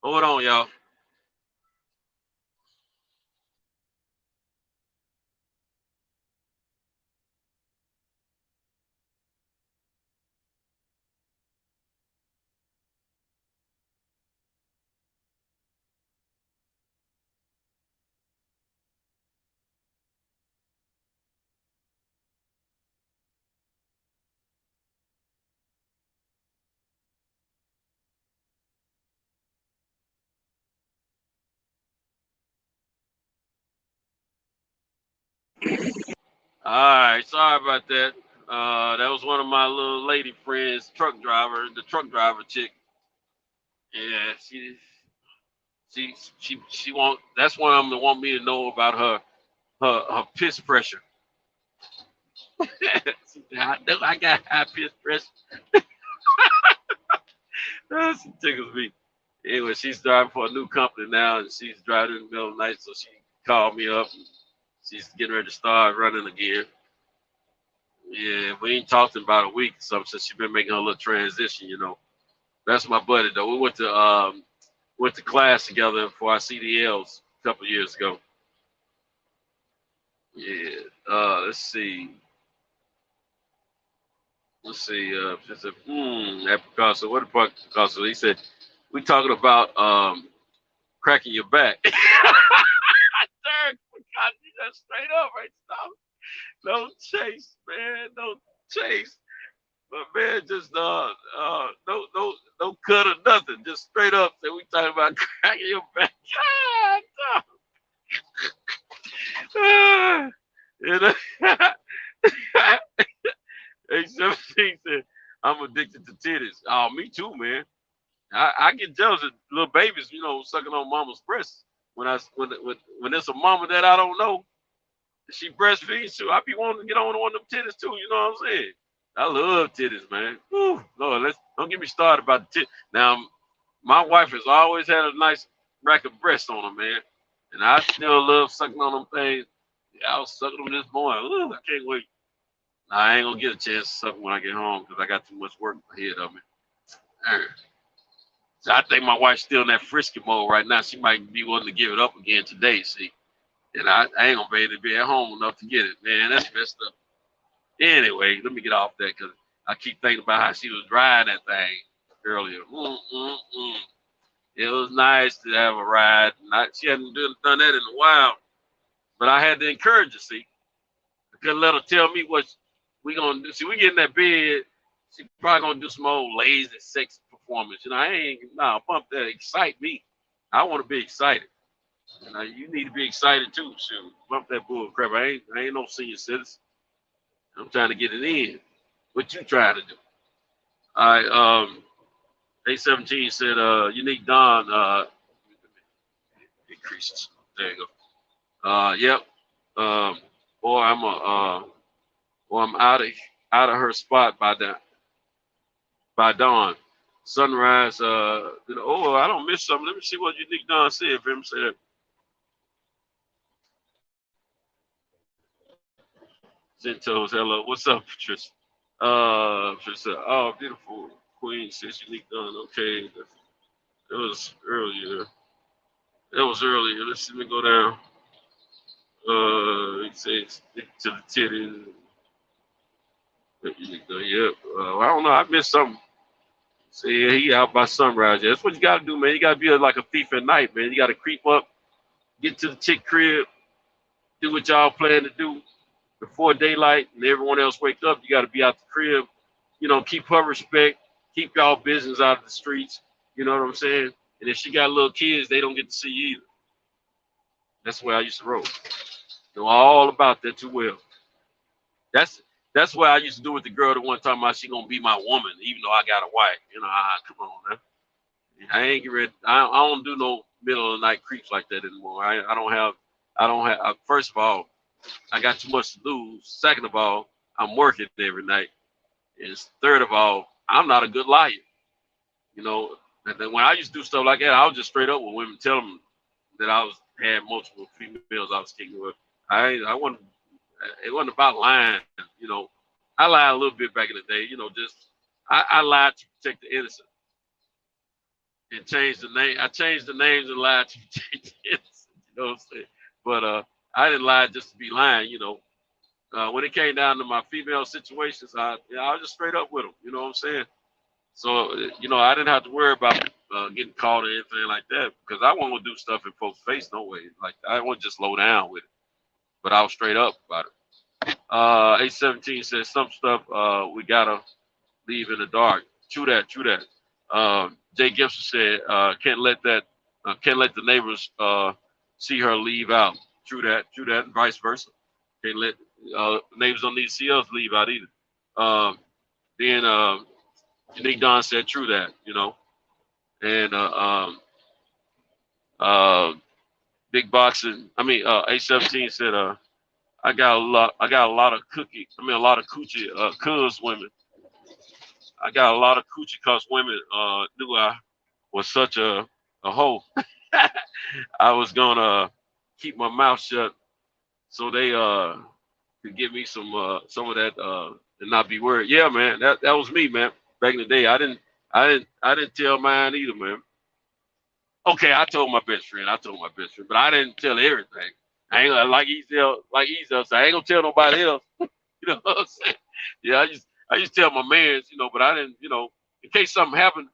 Hold on, y'all. All right, sorry about that. That was one of my little lady friends, the truck driver chick. Yeah, she want. That's one of them that want me to know about her piss pressure. I know I got high piss pressure. She tickles me. Anyway, she's driving for a new company now, and she's driving in the middle of the night, so she called me up. And she's getting ready to start running again. Yeah, we ain't talked in about a week or something since she's been making her little transition. That's my buddy though. We went to class together for our CDLs a couple of years ago. Yeah. Let's see. She said, that Picasso. What about Picasso? He said, we talking about cracking your back. Derek, Picasso, that's straight up right now. Don't chase, man. Don't chase. But man, just don't cut or nothing. Just straight up say we talking about cracking your back. Hey, 17 said, I'm addicted to titties. Oh, me too, man. I get jealous of little babies, sucking on mama's breasts. When there's a mama that I don't know, she breastfeeds too. I be wanting to get on one of them titties too. You know what I'm saying? I love titties, man. Whew, Lord, don't get me started about the titties. Now, my wife has always had a nice rack of breasts on her, man, and I still love sucking on them things. Yeah, I was sucking them this morning. Ooh, I can't wait. Nah, I ain't gonna get a chance to suck when I get home because I got too much work ahead of me. So I think my wife's still in that frisky mode right now. She might be willing to give it up again today, see. And I ain't gonna be able to be at home enough to get it, man. That's messed up. Anyway, let me get off that because I keep thinking about how she was driving that thing earlier. It was nice to have a ride. She hadn't done that in a while, but I had to encourage her, see. I couldn't let her tell me what we gonna do. See, we get in that bed, she probably gonna do some old lazy sex performance. Bump that, excite me. I want to be excited. You need to be excited too. Shoot, bump that bull crap. I ain't no senior citizen. I'm trying to get it in. What you trying to do? All right. A17 said, Unique Don increases. There you go. Yep. Boy, I'm out of her spot by dawn. Sunrise. I don't miss something. Let me see what Unique Don said. For him to say that. Zentos, hello. What's up, Patricia? Patricia, oh, beautiful queen, says Unique Don. Okay, it was earlier. Let me go down. It says stick to the titties. Yep. I don't know. I missed something. See, he out by sunrise. Yeah, that's what you got to do, man. You got to be like a thief at night, man. You got to creep up, get to the chick crib, do what y'all plan to do before daylight and everyone else wake up. You got to be out the crib, keep her respect, keep y'all business out of the streets. You know what I'm saying? And if she got little kids, they don't get to see you either. That's where I used to roll. Know all about that too well. That's what I used to do with the girl that one time about she gonna be my woman, even though I got a wife. Come on, man. I ain't get ready. I don't do no middle of the night creeps like that anymore. I don't have. First of all, I got too much to lose. Second of all, I'm working every night. And third of all, I'm not a good liar. And then when I used to do stuff like that, I was just straight up with women, tell them that I had multiple females I was kicking with. It wasn't about lying. I lied a little bit back in the day. I lied to protect the innocent and changed the name. I changed the names and lied to protect the innocent. You know what I'm saying? But I didn't lie just to be lying. When it came down to my female situations, I was just straight up with them. You know what I'm saying? So I didn't have to worry about getting caught or anything like that because I wasn't gonna do stuff in folks' face no way. Like I wasn't just low down with it, but I was straight up about it. A17 says some stuff we gotta leave in the dark. True that. Jay Gibson said can't let the neighbors see her leave out. True that, and vice versa. Can't let Neighbors don't need to see us leave out either. Then Unique Don said true that, you know. And Big Boxing, A17 said I got a lot of a lot of coochie cuz women. I got a lot of coochie cuz women knew I was such a hoe. I was gonna keep my mouth shut so they could give me some of that and not be worried. Yeah, man, that was me, man. Back in the day, I didn't tell mine either, man. Okay, I told my best friend, but I didn't tell everything. I ain't gonna like Ezel, so I ain't gonna tell nobody else. You know what I'm saying? Yeah, I just tell my mans, you know, but I didn't, you know, in case something happened.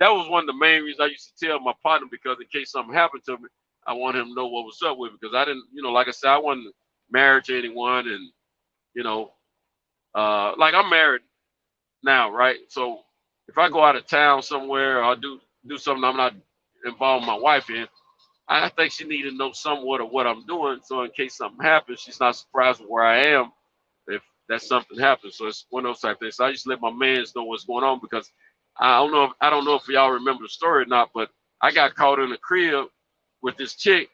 That was one of the main reasons I used to tell my partner, because in case something happened to me, I want him to know what was up with me, because I didn't, you know, like I said, I wasn't married to anyone, and you know, like I'm married now, right? So if I go out of town somewhere or do something I'm not involving my wife in, I think she needed to know somewhat of what I'm doing, so in case something happens, she's not surprised with where I am if that something happens. So it's one of those type things. So I just let my mans know what's going on, because I don't know if y'all remember the story or not, but I got caught in the crib with this chick.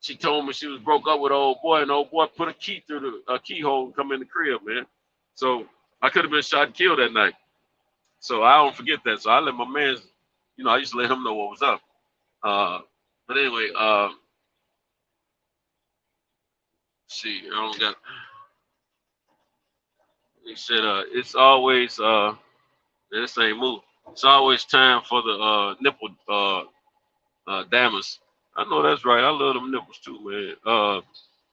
She told me she was broke up with an old boy, and the old boy put a key through the keyhole and come in the crib, man. So I could have been shot and killed that night. So I don't forget that. So I let my mans, you know, I used to let him know what was up. But anyway, see, I don't got. He said, it's always this ain't move. It's always time for the nipple damas. I know that's right. I love them nipples too, man.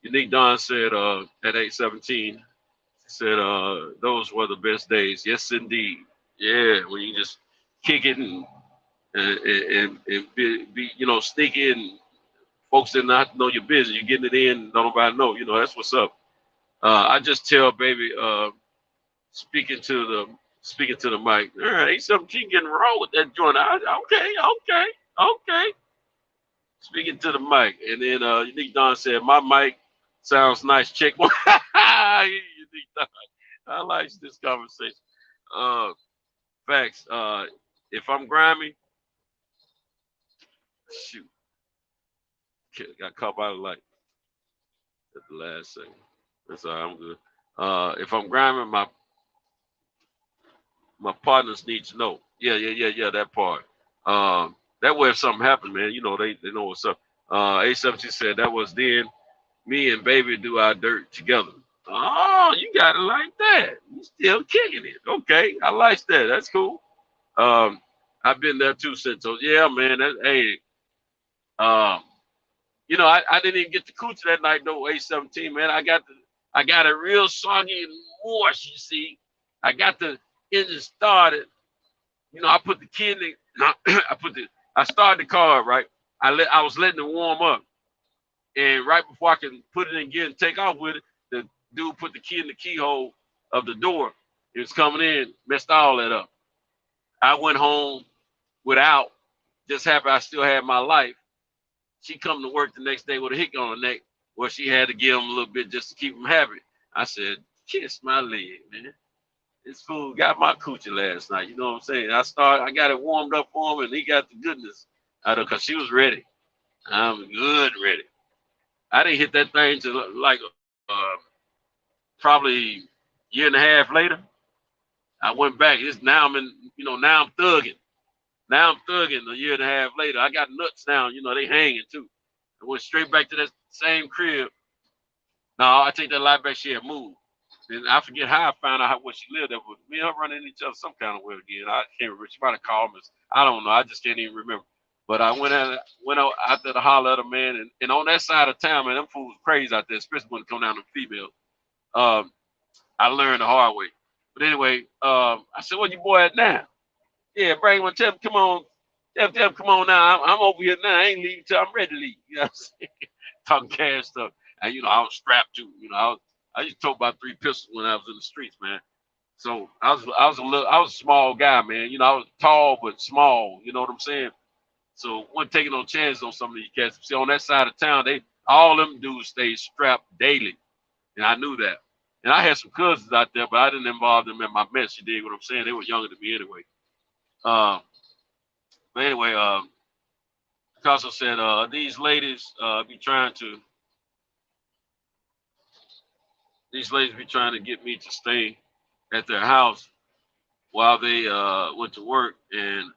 Unique Don said at 8:17, said those were the best days. Yes, indeed. Yeah, when you just kick it and be you know, sneaky, and folks did not know your business. You're getting it in, don't nobody know. You know, that's what's up. I just tell baby, speaking to the mic. All right, 8:17 getting wrong with that joint. Okay. Speaking to the mic, and then Unique Don said, "My mic sounds nice. Check one." Unique Don. I like this conversation. Facts. If I'm grimy, shoot, got caught by the light at the last second. That's all right, I'm good. If I'm grimy, my partners need to know. Yeah, that part. That way if something happened, man, you know, they know what's up. A17 said that was then me and baby do our dirt together. Oh, you got it like that. You still kicking it. Okay, I like that. That's cool. I've been there too since. So yeah, man. You know, I didn't even get the coochie that night though. A17, man. I got it real soggy and moist. You see, I got the engine started. You know, I put the key in the. I started the car right. I was letting it warm up, and right before I can put it in gear and take off with it, the dude put the key in the keyhole of the door. It was coming in, messed all that up. I went home without. Just happy I still had my life. She come to work the next day with a hick on her neck, where she had to give him a little bit just to keep him happy. I said, "Kiss my leg, man. This fool got my coochie last night." You know what I'm saying? I got it warmed up for him, and he got the goodness out of, because she was ready. I'm good ready. I didn't hit that thing till like probably year and a half later. I went back. Now I'm thugging. Now I'm thugging a year and a half later. I got nuts now. You know, they hanging too. I went straight back to that same crib. No, I take that lie back. She had moved. And I forget how I found out where she lived. That was me and her running into each other some kind of way again. I can't remember. She might have called me. I don't know. I just can't even remember. But I went out there to holler at a man, and on that side of town, man, them fools crazy out there, especially when it come down to females. I learned the hard way. But anyway, I said, "Where your boy at now?" "Yeah, bring one. Tell him, come on. Tell him, come on now. I'm over here now. I ain't leaving till I'm ready to leave." You know what I'm saying? Talking cash stuff. And, you know, I was strapped too. You know, I used to tote about 3 pistols when I was in the streets, man. So I was a small guy, man. You know, I was tall but small. You know what I'm saying? So wasn't taking no chances on some of these cats. See, on that side of town, all them dudes stay strapped daily, and I knew that. And I had some cousins out there, but I didn't involve them in my mess. You dig what I'm saying? They were younger than me anyway. But anyway, Picasso said these ladies be trying to get me to stay at their house while they went to work, and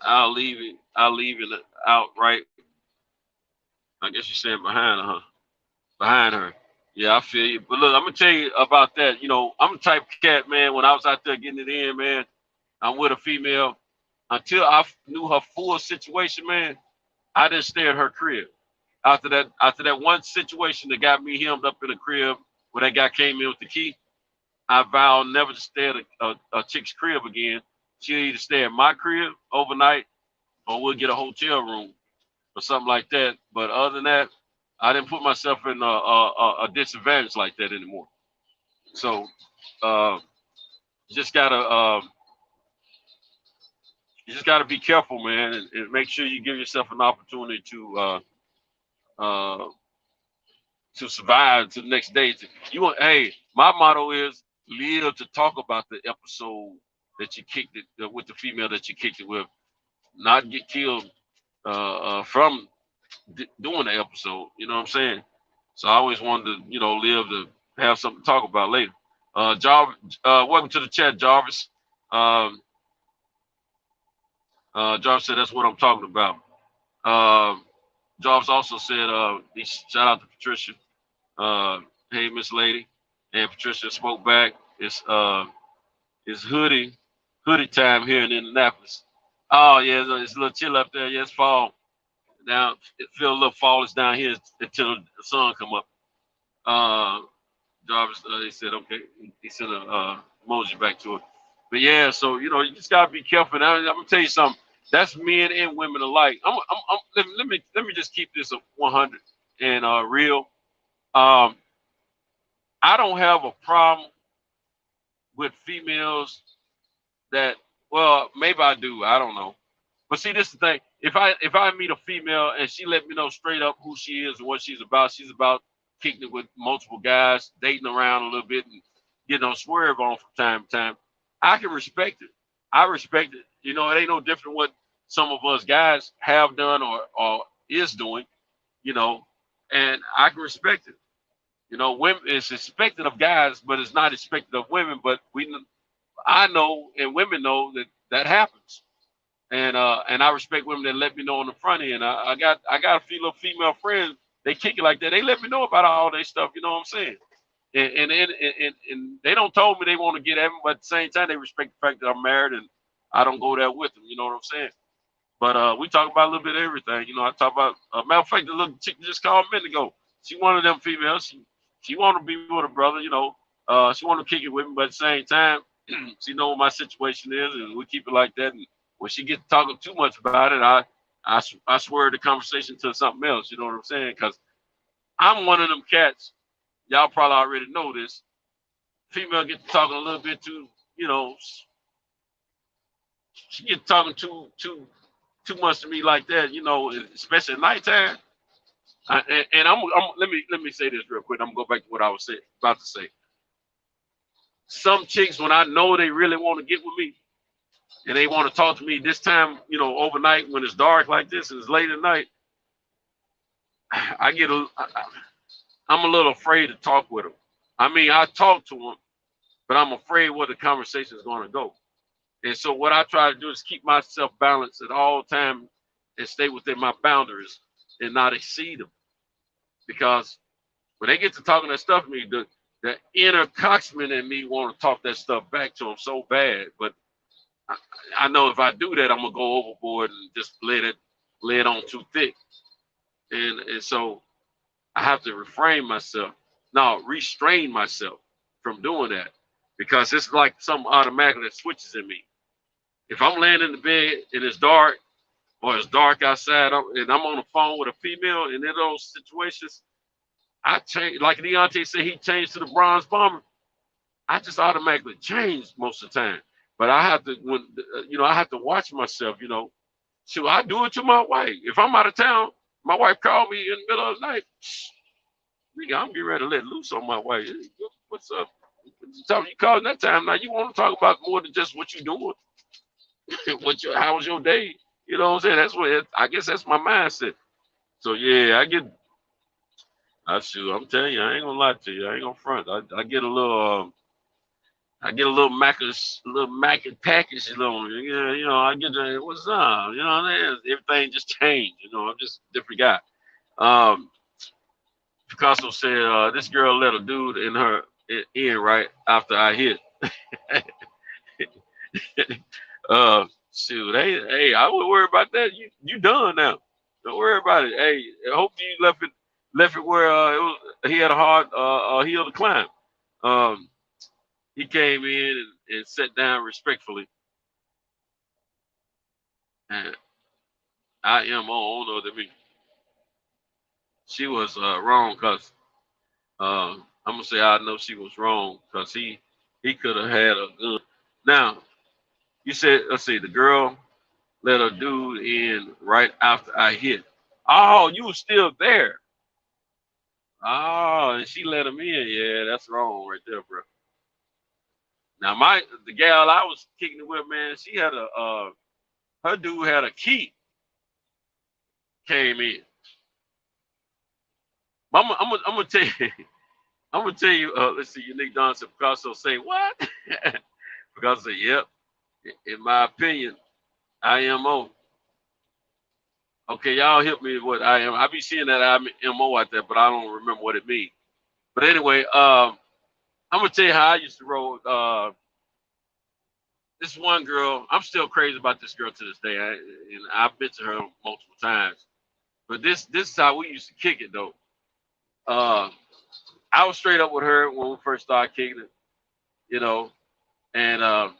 I'll leave it out right. I guess you're saying behind her. Yeah, I feel you. But look, I'm gonna tell you about that. You know, I'm the type of cat, man. When I was out there getting it in, man, I'm with a female. Until I knew her full situation, man, I didn't stay at her crib. After that one situation that got me hemmed up in the crib where that guy came in with the key, I vowed never to stay at a chick's crib again. She'll either stay at my crib overnight or we'll get a hotel room or something like that. But other than that, I didn't put myself in a disadvantage like that anymore. So you just gotta be careful, man, and make sure you give yourself an opportunity to survive to the next day. Hey, my motto is live to talk about the episode that you kicked it with the female that you kicked it with, not get killed from doing the episode. You know what I'm saying? So I always wanted to, live to have something to talk about later. Jarvis, welcome to the chat, Jarvis. Jarvis said that's what I'm talking about. Jarvis also said, shout out to Patricia. Hey, Miss Lady. And Patricia spoke back. It's hoodie time here in Indianapolis. Oh, yeah, it's a little chill up there. Yeah, it's fall. Now, it feels a little fallish down here until the sun come up. Jarvis, he said, okay. He sent a emoji back to it. But, yeah, so, you just got to be careful. Now, I'm going to tell you something. That's men and women alike. Let me just keep this 100 and real. I don't have a problem with females that, well, maybe I do. I don't know. But see, this is the thing. If I meet a female and she let me know straight up who she is and what she's about kicking it with multiple guys, dating around a little bit and getting on swerve on from time to time, I can respect it. I respect it. It ain't no different what some of us guys have done or is doing, and I can respect it. Women, it's expected of guys, but it's not expected of women. But I know, and women know that happens. And I respect women that let me know on the front end. I got a few little female friends. They kick it like that. They let me know about all their stuff. You know what I'm saying? And they don't told me they want to get at me, but at the same time they respect the fact that I'm married and I don't go there with them. You know what I'm saying? But we talk about a little bit of everything. I talk about matter of fact, the little chick just called a minute ago. She one of them females. She want to be with her brother. She want to kick it with me, but at the same time, she know what my situation is, and we keep it like that. And when she gets talking too much about it, I swear the conversation to something else. You know what I'm saying? Because I'm one of them cats. Y'all probably already know this. Female get to talking a little bit too, she get talking too much to me like that, especially at nighttime. And I'm let me say this real quick. I'm gonna go back to what I was about to say. Some chicks, when I know they really want to get with me, and they want to talk to me this time, overnight when it's dark like this and it's late at night, I'm a little afraid to talk with them. I mean, I talk to them, but I'm afraid where the conversation is going to go. And so what I try to do is keep myself balanced at all times and stay within my boundaries and not exceed them. Because when they get to talking that stuff to me, the inner cocksman in me want to talk that stuff back to them so bad. But I know if I do that, I'm going to go overboard and just lay it on too thick. And so I have to restrain myself from doing that, because it's like something automatically that switches in me. If I'm laying in the bed and it's dark, or it's dark outside, and I'm on the phone with a female, and in those situations, I change. Like Deontay said, he changed to the bronze bomber. I just automatically change most of the time. But I have to, I have to watch myself. So I do it to my wife. If I'm out of town, my wife called me in the middle of the night. nigga, I'm getting ready to let loose on my wife. What's up? You calling that time now? You want to talk about more than just what you doing? How was your day? You know what I'm saying? That's what I guess that's my mindset. So yeah, I'm telling you, I ain't gonna lie to you. I ain't gonna front. I get a little. I get a little Mackin package, you know, I get the, what's up, you know what I mean? Everything just changed, you know, I'm just a different guy. Picasso said, this girl let a dude in right after I hit. Shoot, hey, I wouldn't worry about that. You done now. Don't worry about it. Hey, I hope you left it where he had a hard hill to climb. He came in and sat down respectfully. And IMO owner to me. She was wrong because I'm gonna say I know she was wrong because he could have had a gun. Now you said, let's see, the girl let a dude in right after I hit. Oh, you were still there. Oh, and she let him in. Yeah, that's wrong right there, bro. Now the gal I was kicking it with, man, she had her dude had a key. Came in. I'm gonna tell you. I'm gonna tell you. Let's see. Unique Don said Picasso say what? Picasso said, "Yep." In my opinion, IMO. Okay, y'all help me with what I am. I be seeing that IMO out there, but I don't remember what it means. But anyway, I'm gonna tell you how I used to roll. This one girl, I'm still crazy about this girl to this day, and I've been to her multiple times. But this is how we used to kick it though. I was straight up with her when we first started kicking it, you know, and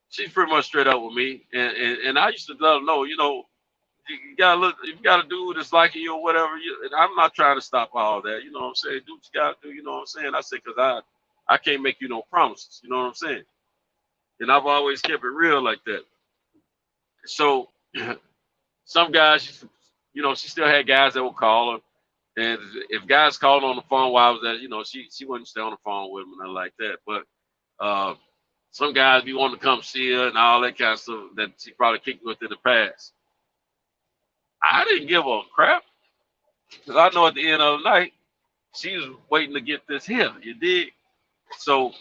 she's pretty much straight up with me. And I used to let her know, you know, you gotta look, if you got a dude that's liking you or whatever. And I'm not trying to stop all that, you know what I'm saying? Do what you gotta do, you know what I'm saying? I said, because I can't make you no promises, you know what I'm saying? And I've always kept it real like that. So some guys, you know, she still had guys that would call her. And if guys called on the phone while I was at, you know, she wouldn't stay on the phone with them and nothing like that. But some guys be wanting to come see her and all that kind of stuff that she probably kicked with in the past. I didn't give a crap because I know at the end of the night she was waiting to get this here. You dig? So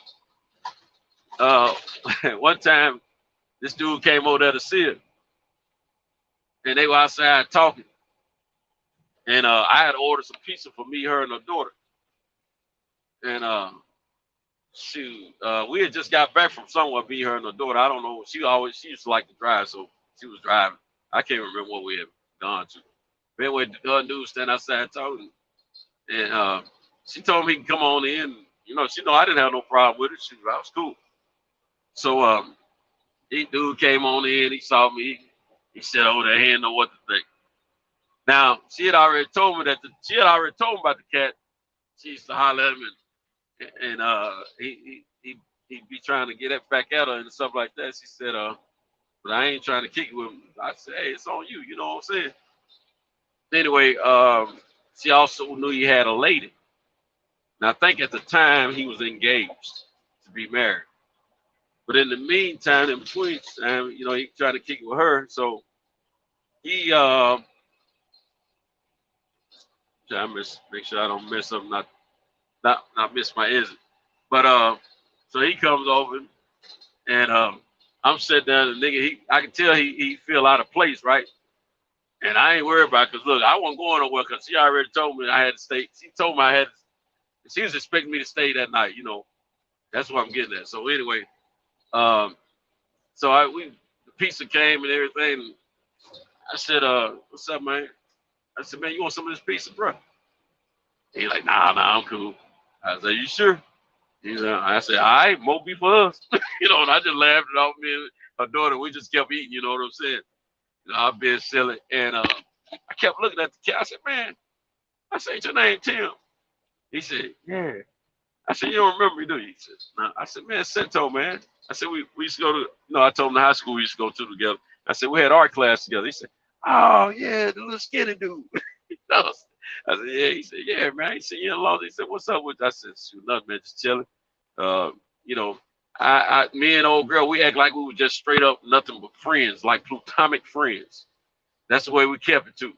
one time this dude came over there to see her, and they were outside talking. And I had ordered some pizza for me, her, and her daughter. And we had just got back from somewhere, me, her, and her daughter. I don't know. She used to like to drive, so she was driving. I can't remember what we had gone to. But anyway, her dude standing outside talking, and she told me he can come on in. You know, she know I didn't have no problem with it. I was cool. So the dude came on in. He saw me. He said, "Oh, that he didn't know what to think." Now, she had already told me about the cat. She used to holler at him, and he'd be trying to get it back at her and stuff like that. She said, but I ain't trying to kick it with him. I said, hey, it's on you. You know what I'm saying? Anyway, she also knew he had a lady. Now, I think at the time he was engaged to be married. But in the meantime, in between time, you know, he tried to kick it with her. So he make sure I don't mess up, not miss my exit. But so he comes over and I'm sitting there, the nigga, I can tell he feel out of place, right? And I ain't worried about it because look, I wasn't going nowhere because she already told me I had to stay. She told me she was expecting me to stay that night, you know. That's what I'm getting at. So anyway, so the pizza came and everything. I said, what's up, man? I said, man, you want some of this pizza, bro? He like, nah, I'm cool. I said, you sure? I said, all right, more beef for us. You know, and I just laughed it off. Me and her daughter, we just kept eating, you know what I'm saying? You know, I've been silly. And I kept looking at the cat. I said, man, I said, your name Tim? He said, yeah. I said, you don't remember me, do you? He said, no. I said, man, Cento, man. I said, we used to go to, I told him the high school we used to go to together. I said, we had art class together. He said, oh, yeah, the little skinny dude. I said, yeah. He said, yeah, man. I ain't seen you in a long. He said, what's up with you? I said, shoot, nothing, man. Just chilling. Uh, you know, me and old girl, we act like we were just straight up nothing but friends, like plutonic friends. That's the way we kept it too.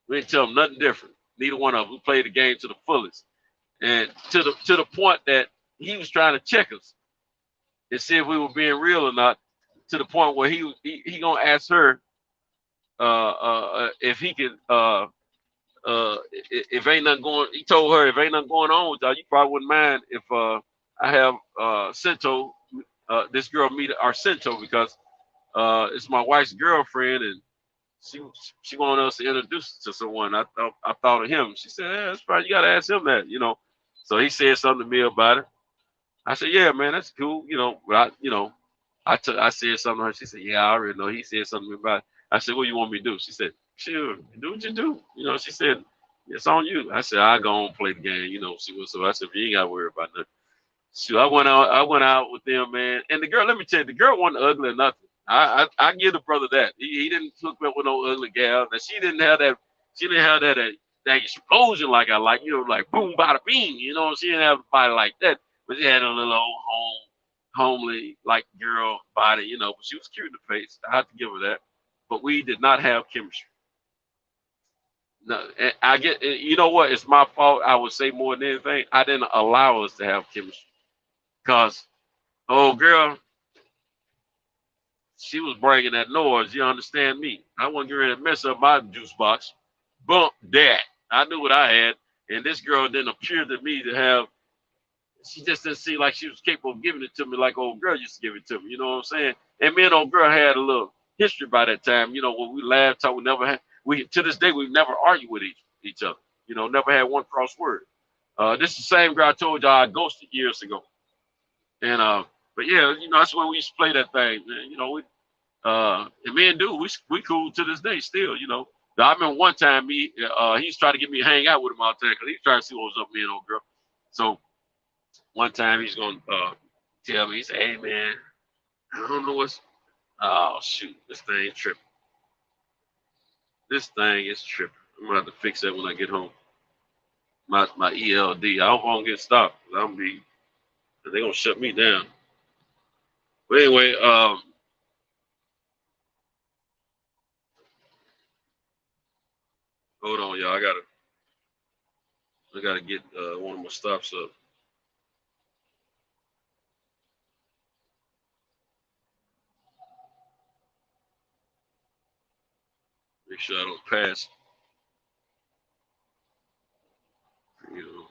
We didn't tell them nothing different. Neither one of us. We played the game to the fullest, and to the point that he was trying to check us and see if we were being real or not. To the point where he gonna ask her if he could if ain't nothing going. He told her if ain't nothing going on with y'all, you probably wouldn't mind if I have Cinto, this girl meet Arcento because it's my wife's girlfriend and she wanted us to introduce us to someone. I thought of him. She said, yeah, that's right. You gotta ask him that, you know. So he said something to me about it. I said, yeah, man, that's cool, you know. But I said something to her. She said, yeah, I already know. He said something about it. I said, what you want me to do? She said, sure, do what you do. You know, she said, it's on you. I said, I go and play the game, you know, see what's up. I said, you ain't gotta worry about nothing. So I went out with them, man. And the girl, let me tell you, the girl wasn't ugly or nothing. I give the brother that. He didn't hook me up with no ugly gal. Now she didn't have that explosion like I like, you know, like boom bada bing, you know, she didn't have a body like that. But she had a little old homely like girl body, you know, but she was cute in the face. I have to give her that. But we did not have chemistry. No, I get, you know what? It's my fault. I would say more than anything. I didn't allow us to have chemistry because, oh girl, she was bringing that noise. You understand me? I wasn't getting ready to mess up my juice box. Bump that. I knew what I had, and this girl didn't appear to me to have. She just didn't seem like she was capable of giving it to me like old girl used to give it to me. You know what I'm saying? And me and old girl had a little history by that time. You know, when we laughed, talk, we never had. We to this day we've never argued with each other. You know, never had one cross word. This is the same girl I told y'all I ghosted years ago. And but yeah, you know, that's when we used to play that thing, man. You know, and me and dude, we cool to this day still, you know. I remember one time he was trying to get me to hang out with him all the time because he was trying to see what was up with me and old girl. So one time he's gonna tell me, he said, hey man, I don't know what's oh shoot, this thing tripping. This thing is tripping. I'm gonna have to fix that when I get home. My ELD. I hope I don't get stopped. They're gonna shut me down. But anyway, hold on, y'all. I gotta get one of my stops up. Make sure I don't pass. You know.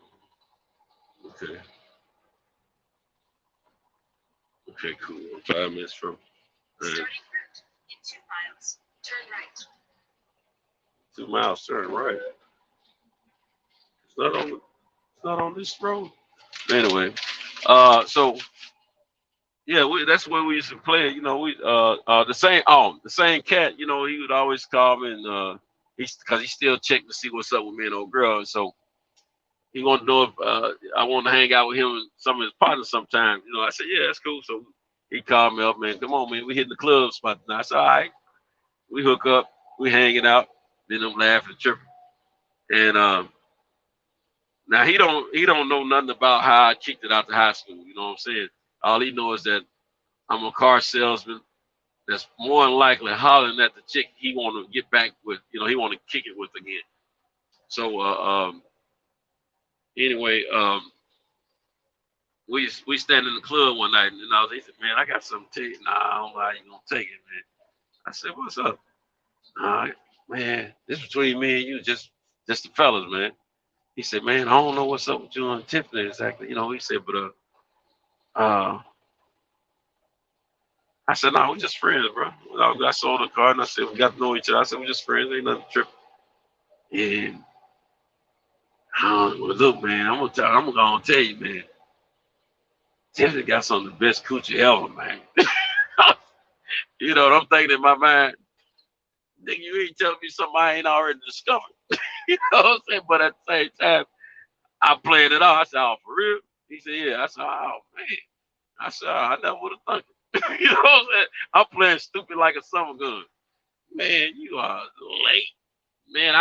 Okay. Okay, cool. I'm 5 minutes from. Starting route in 2 miles. Turn right. 2 miles, turn right. It's not on this road. Anyway, so yeah, that's where we used to play. You know, the same cat. You know, he would always call me and because he still checked to see what's up with me and old girl. And so he wanted to know if I wanted to hang out with him and some of his partners sometime. You know, I said, yeah, that's cool. So he called me up, man. Come on, man. We hitting the club spot now. I said, all right. We hook up. We hanging out. Then I'm laughing, tripping. And now he don't know nothing about how I kicked it out to high school. You know what I'm saying? All he knows is that I'm a car salesman that's more than likely hollering at the chick he want to get back with. You know, he want to kick it with again. So anyway, we stand in the club one night, and he said, man, I got something to tell you. Nah, I don't know how you gonna take it, man. I said, what's up? Man, this between me and you, just the fellas, man. He said, man, I don't know what's up with you and Tiffany exactly. You know, he said, but I said, no, we're just friends, bro. I sold the car and I said, we got to know each other. I said, we're just friends, ain't nothing tripping. And well, look, man, I'm gonna tell you, man. Tiffany got some of the best coochie ever, man. You know what I'm thinking in my mind? Nigga, you ain't telling me something I ain't already discovered. You know what I'm saying? But at the same time, I played it off. I said, oh, for real? He said, yeah. I said, oh, man. I said, oh, I never would have thought it. You know what I'm saying? I'm playing stupid like a summer gun. Man, you are late. Man,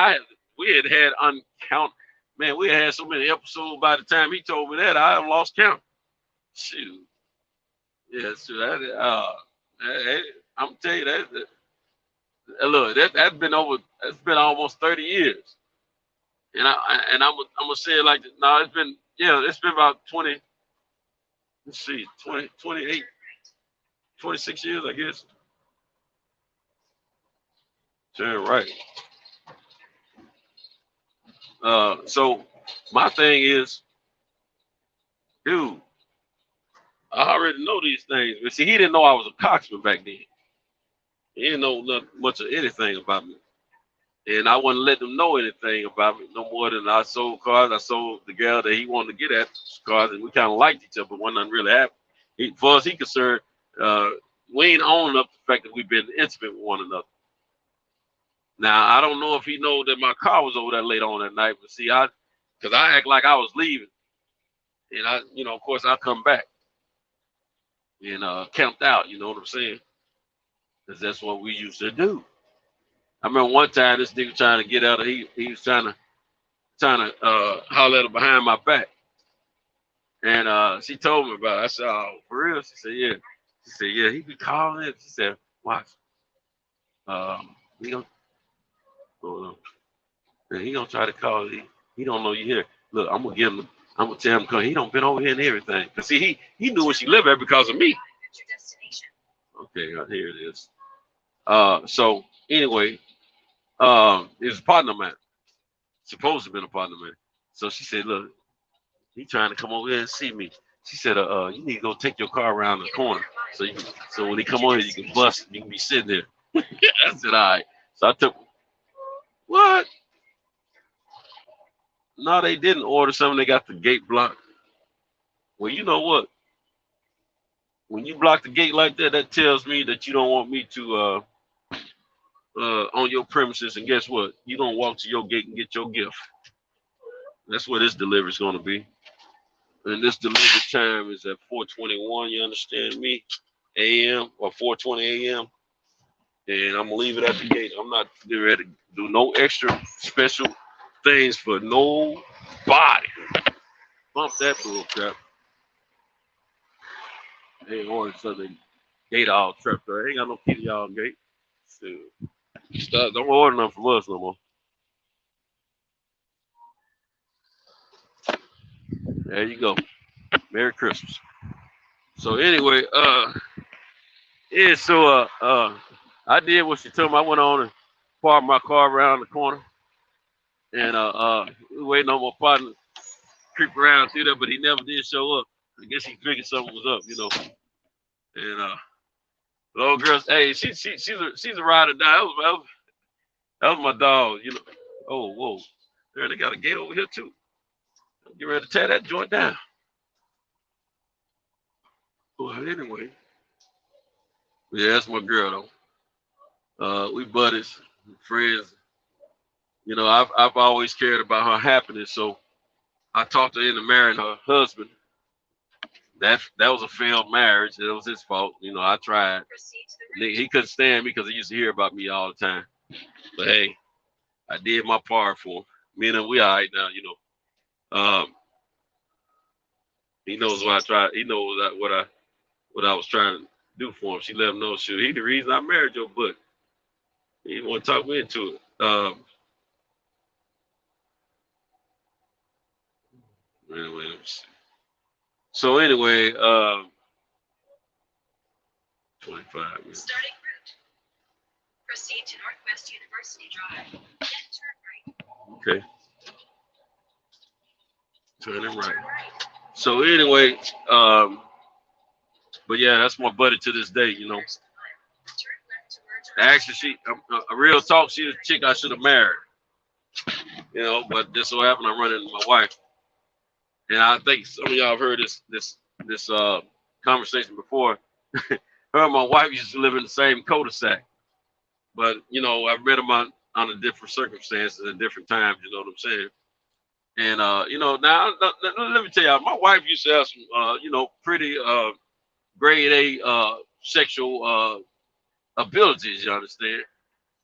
we had uncount. Man, we had so many episodes. By the time he told me that, I lost count. Shoot. Yeah, so I'm telling you look, that's been almost 30 years. And I'm gonna say it like this. No, it's been about 20, let's see, 20, 28, 26 years, I guess. Sure, right. So my thing is, dude, I already know these things. But see, he didn't know I was a cocksman back then. He didn't know much of anything about me. And I wouldn't let them know anything about me no more than I sold cars. I sold the girl that he wanted to get at cars, and we kind of liked each other, but one nothing really happened. As far as he concerned, we ain't owning up the fact that we've been intimate with one another. Now, I don't know if he know that my car was over there late on that night, but see, because I act like I was leaving. And of course, I come back and camped out, you know what I'm saying? Because that's what we used to do. I remember one time this nigga trying to get out of he was trying to holler at her behind my back. And she told me about it. I said, "Oh, for real?" She said, "Yeah." She said, "Yeah, he be calling it." She said, "Watch. He gonna try to call you. He don't know you here. Look, I'm gonna tell him come. He don't been over here and everything. Cause see, he knew where she lived at because of me." Okay, here it is. So anyway, it was a partner of mine. Supposed to have been a partner of mine. So she said, "Look, he trying to come over here and see me." She said, "You need to go take your car around the corner so when he come over here, you can bust. You can be sitting there." I said, "All right." So I took. What? No, they didn't order something. They got the gate blocked. Well, you know what? When you block the gate like that, that tells me that you don't want me to on your premises. And guess what? You don't walk to your gate and get your gift. That's where this delivery is going to be. And this delivery time is at 4:21. You understand me? A.M. or 4:20 a.m. And I'm gonna leave it at the gate. I'm not ready to do no extra special things for nobody. Bump that bull crap. They ordered something gate all trapped up. Ain't got no key to y'all gate. So, don't order nothing from us no more. There you go. Merry Christmas. So anyway, yeah, so I did what she told me. I went on and parked my car around the corner. And we were waiting on my partner to creep around through there, but he never did show up. I guess he figured something was up. And the old girl, hey, she's a ride or die. That was my dog, Oh, whoa. There, they got a gate over here too. Get ready to tear that joint down. Well, anyway. Yeah, that's my girl though. We buddies, friends. I've always cared about her happiness, so I talked her into marrying her husband. That was a failed marriage. It was his fault. I tried. He couldn't stand me because he used to hear about me all the time. But hey, I did my part for him. Me and him, we all right now. He knows what I tried. He knows what I was trying to do for him. She let him know, shoot, he the reason I married your butt. He didn't want to talk me into it. Anyway, let me see. So anyway, 25 minutes. Starting route. Proceed to Northwest University Drive. Then turn right. Okay. Turning right. So anyway, but yeah, that's my buddy to this day, Actually, a real talk, she's a chick I should have married. But this so happened I'm running into my wife. And I think some of y'all have heard this conversation before. Her and my wife used to live in the same cul-de-sac. But, I've met them under different circumstances at different times, you know what I'm saying? And, now, let me tell y'all, my wife used to have some, pretty grade A sexual abilities, you understand?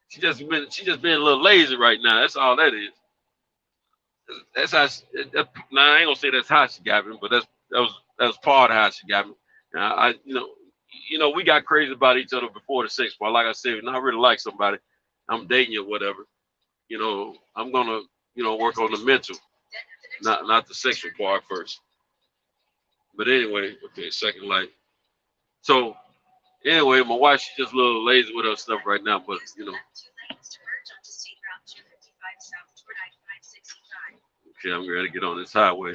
She just been a little lazy right now. That's all that is. That's how. Now I ain't gonna say that's how she got me, but that was part of how she got me. I we got crazy about each other before the sex part. Like I said, when I really like somebody, I'm dating you or whatever. I'm gonna work on the mental, not the sexual part first. But anyway, okay, second light. So anyway, my wife she's just a little lazy with her stuff right now, but okay, I'm ready to get on this highway.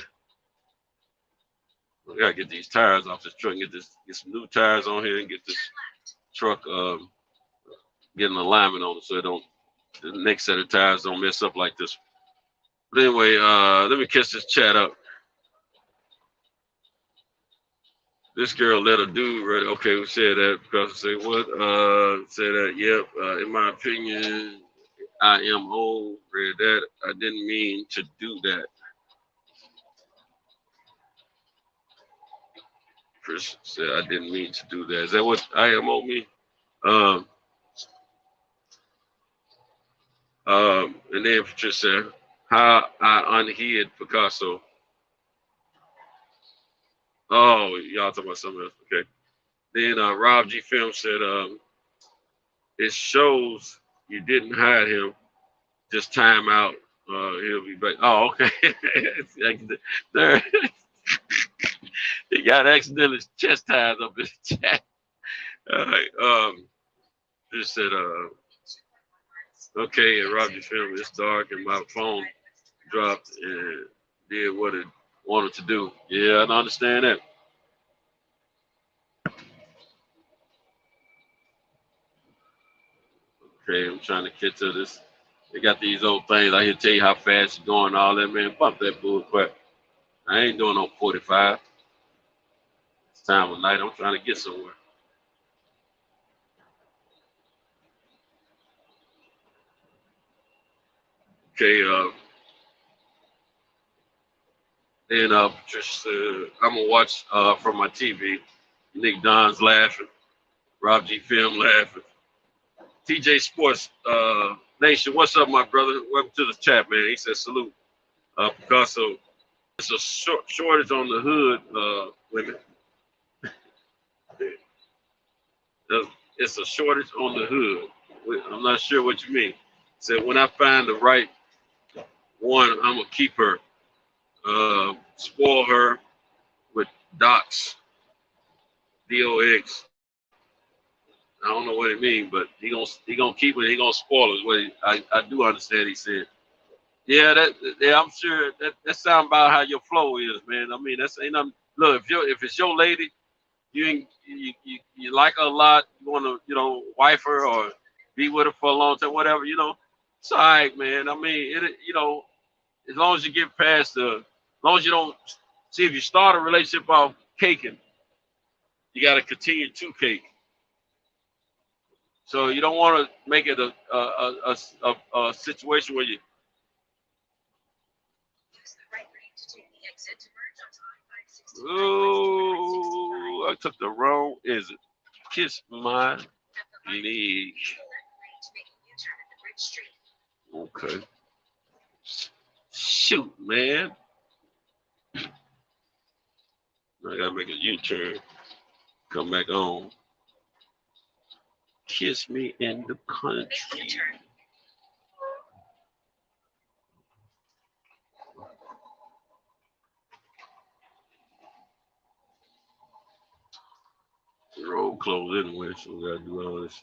I gotta get these tires off this truck and get some new tires on here and get this truck get an alignment on it so the next set of tires don't mess up like this. But anyway, let me catch this chat up. This girl let a dude read. Okay, we said that because I say what? Say that. Yep. In my opinion, I am old. Read that. I didn't mean to do that. Chris said I didn't mean to do that. Is that what I am old me? And then Patricia said, how I unhid Picasso. Oh, y'all talking about something else. Okay. Then Rob G. Film said, it shows you didn't hide him. Just time out. He'll be back. Oh, okay. There. He got accidentally chastised up in the chat. All right. Just said, okay, and Rob G. Film, it's dark and my phone dropped and did what it wanted to do. Yeah, I understand that. Okay, I'm trying to get to this. They got these old things. I hear tell you how fast you're going, all that, man. Bump that bull crap. I ain't doing no 45. It's time of night. I'm trying to get somewhere. Okay, then Patricia said, I'm gonna watch from my TV. Nick Don's laughing. Rob G. Film laughing. TJ Sports Nation, what's up, my brother? Welcome to the chat, man. He says salute. Picasso, it's a shortage on the hood, women. It's a shortage on the hood. I'm not sure what you mean. Said when I find the right one, I'm gonna keep her, spoil her with docs, DOX. I don't know what it means, but he gonna keep it. He gonna spoil it. What I do understand. He said, yeah, I'm sure that sound about how your flow is, man. I mean, that's ain't nothing. Look, if it's your lady, you like her a lot, you want to wife her or be with her for a long time, whatever, it's all right, man. I mean, as long as you get past as long as you don't see if you start a relationship off caking, you got to continue to cake. So you don't want to make it a situation where you. Ooh, I took the wrong exit. Kiss my leg. Okay. Shoot, man. I gotta make a U-turn. Come back on. Kiss me in the country. The road closed anyway, so we gotta do all this.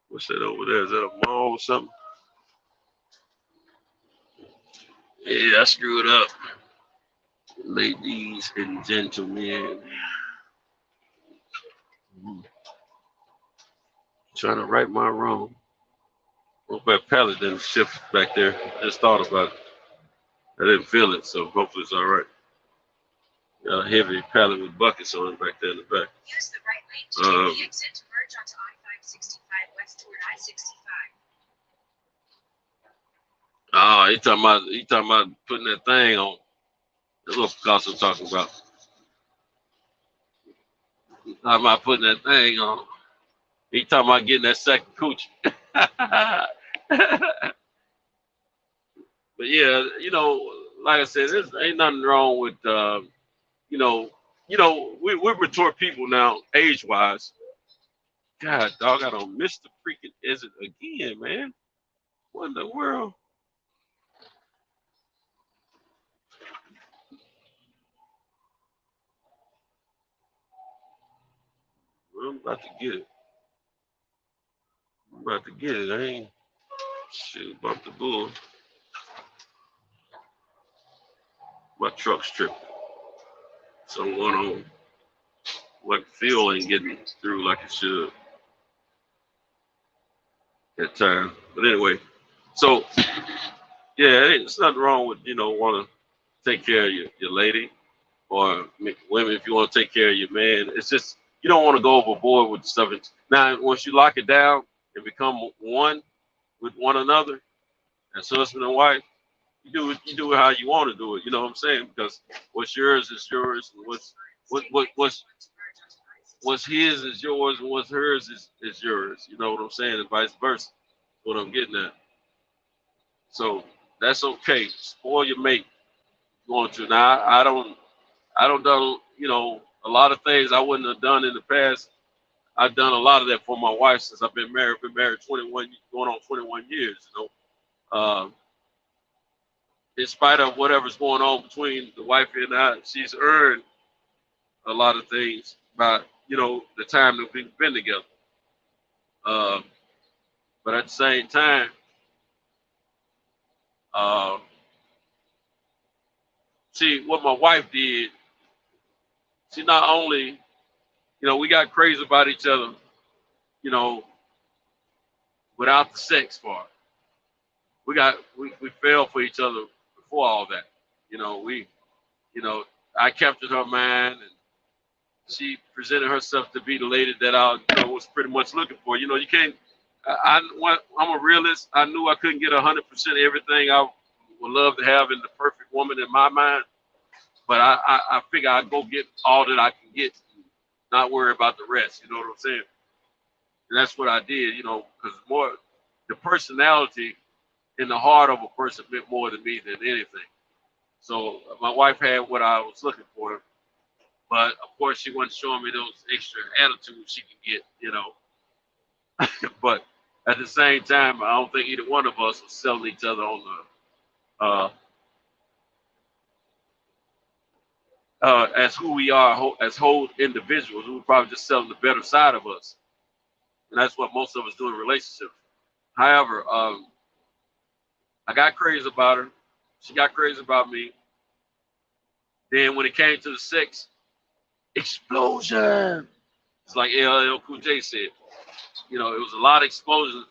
What's that over there? Is that a mall or something? Yeah, I screwed up. Ladies and gentlemen. Trying to right my wrong. Hope that pallet didn't shift back there. I just thought about it. I didn't feel it, so hopefully it's all right. Got a heavy pallet with buckets on it back there in the back. Use the right lane to take the exit to merge onto I-565 west toward I-65. Oh, he talking about putting that thing on. That's what Picasso talking about. Talking about putting that thing on. He talking about getting that second coochie. But But yeah, like I said, there's ain't nothing wrong with you know, we're mature people now, age wise. God, dog, I don't miss the freaking exit again, man. What in the world? Well, I'm about to get it. I'm about to get it. I ain't shit about the bull. My truck's tripping. Something going on. Like fuel ain't getting through like it should at times. But anyway, so yeah, it's nothing wrong with want to take care of your lady, or women if you want to take care of your man. It's just you don't want to go overboard with stuff. Now, once you lock it down and become one with one another as husband and wife, you do it how you want to do it. You know what I'm saying? Because what's yours is yours, and what's his is yours, and what's hers is yours. You know what I'm saying, and vice versa. What I'm getting at. So that's okay. Spoil your mate if you want to. Now I don't done a lot of things I wouldn't have done in the past. I've done a lot of that for my wife since I've been married. Been married 21, going on 21 years. In spite of whatever's going on between the wife and I, she's earned a lot of things by the time that we've been together. But at the same time, uh, see what my wife did. She not only, we got crazy about each other, you know, without the sex part. We fell for each other before all that. I captured her mind, and she presented herself to be the lady that I was pretty much looking for. You can't. I'm a realist. I knew I couldn't get 100% everything I would love to have in the perfect woman in my mind, but I figure I'd go get all that I can get, and not worry about the rest. You know what I'm saying? And that's what I did. Because more the personality in the heart of a person meant more to me than anything. So my wife had what I was looking for, but of course she wasn't showing me those extra attitudes she could get. But at the same time, I don't think either one of us was selling each other on the as who we are as whole individuals. We were probably just selling the better side of us, and that's what most of us do in relationships. However, I got crazy about her. She got crazy about me. Then when it came to the sex, explosion. It's like LL Cool J said. It was a lot of explosions.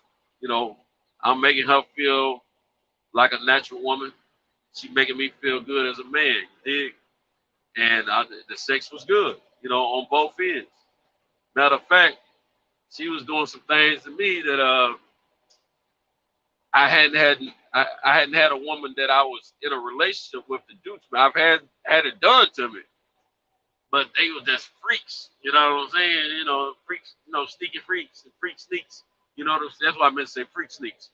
I'm making her feel like a natural woman. She making me feel good as a man. You dig? And the sex was good. On both ends. Matter of fact, she was doing some things to me that I hadn't had a woman that I was in a relationship with to do to me. I've had it done to me, but they were just freaks. You know what I'm saying? Freaks. Sneaky freaks and freak sneaks. You know what I'm saying? That's why I meant to say freak sneaks.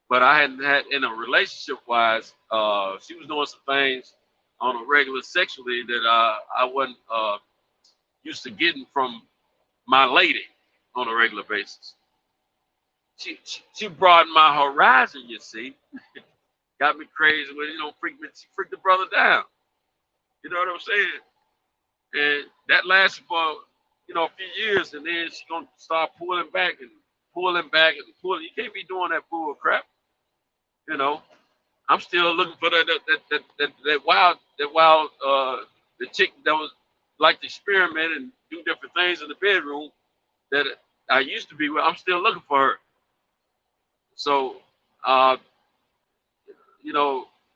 But I hadn't had in a relationship wise. She was doing some things on a regular sexually that I wasn't used to getting from my lady on a regular basis. She broadened my horizon, you see. Got me crazy with she freaked the brother down. You know what I'm saying? And that lasted for a few years, and then she's gonna start pulling back and pulling back and pulling. You can't be doing that bull crap. I'm still looking for that wild the chick that was like to experiment and do different things in the bedroom that I used to be with. I'm still looking for her. So,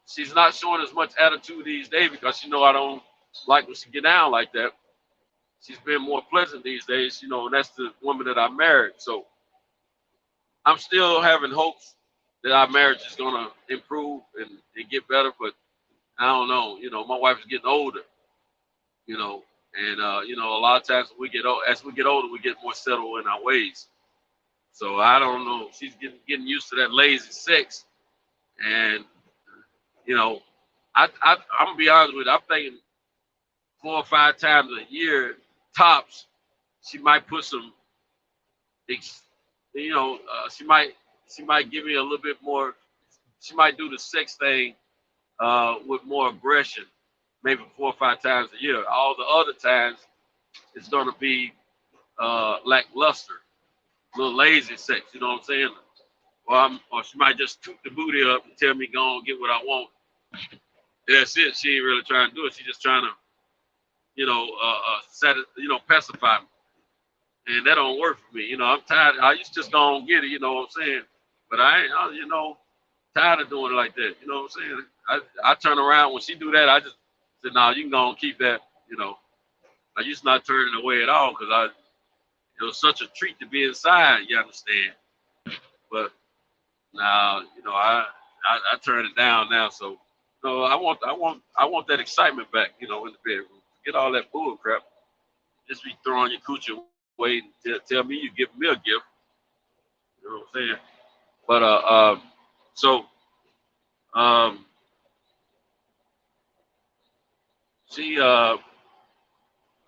she's not showing as much attitude these days because I don't like when she get down like that. She's been more pleasant these days, and that's the woman that I married. So I'm still having hopes that our marriage is gonna improve and get better, but I don't know. My wife is getting older, and a lot of times as we get older, we get more settled in our ways. So I don't know. She's getting used to that lazy sex, and You know, I'm gonna be honest with you. I'm thinking 4 or 5 times a year tops. She might put some, she might give me a little bit more. She might do the sex thing with more aggression, maybe 4 or 5 times a year. All the other times, it's gonna be lackluster, a little lazy sex. You know what I'm saying? Or she might just toot the booty up and tell me go on get what I want. That's it. She ain't really trying to do it. She's just trying to, pacify me. And that don't work for me. You know, I'm tired. I used to just go on get it. You know what I'm saying? But I ain't, tired of doing it like that. You know what I'm saying? I turn around when she do that. I just said, no, you can go and keep that. You know, I used to not turn it away at all because it was such a treat to be inside. You understand? But now, I turn it down now. So, I want that excitement back. You know, in the bedroom. Get all that bull crap. Just be throwing your coochie away and tell me you give me a gift. You know what I'm saying? But she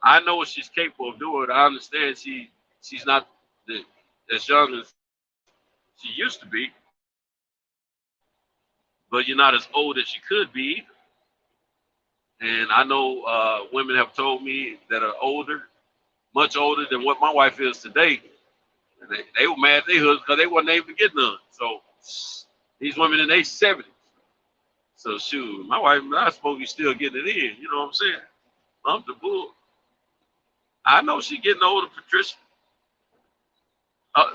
I know what she's capable of doing. I understand she's not as young as she used to be, but you're not as old as she could be either. And I know women have told me that are older, much older than what my wife is today. And they were mad at their husbands because they wasn't able to get none. So these women in their 70s. So shoot, my wife and I supposed to be still getting it in. You know what I'm saying? I'm the bull. I know she getting older, Patricia.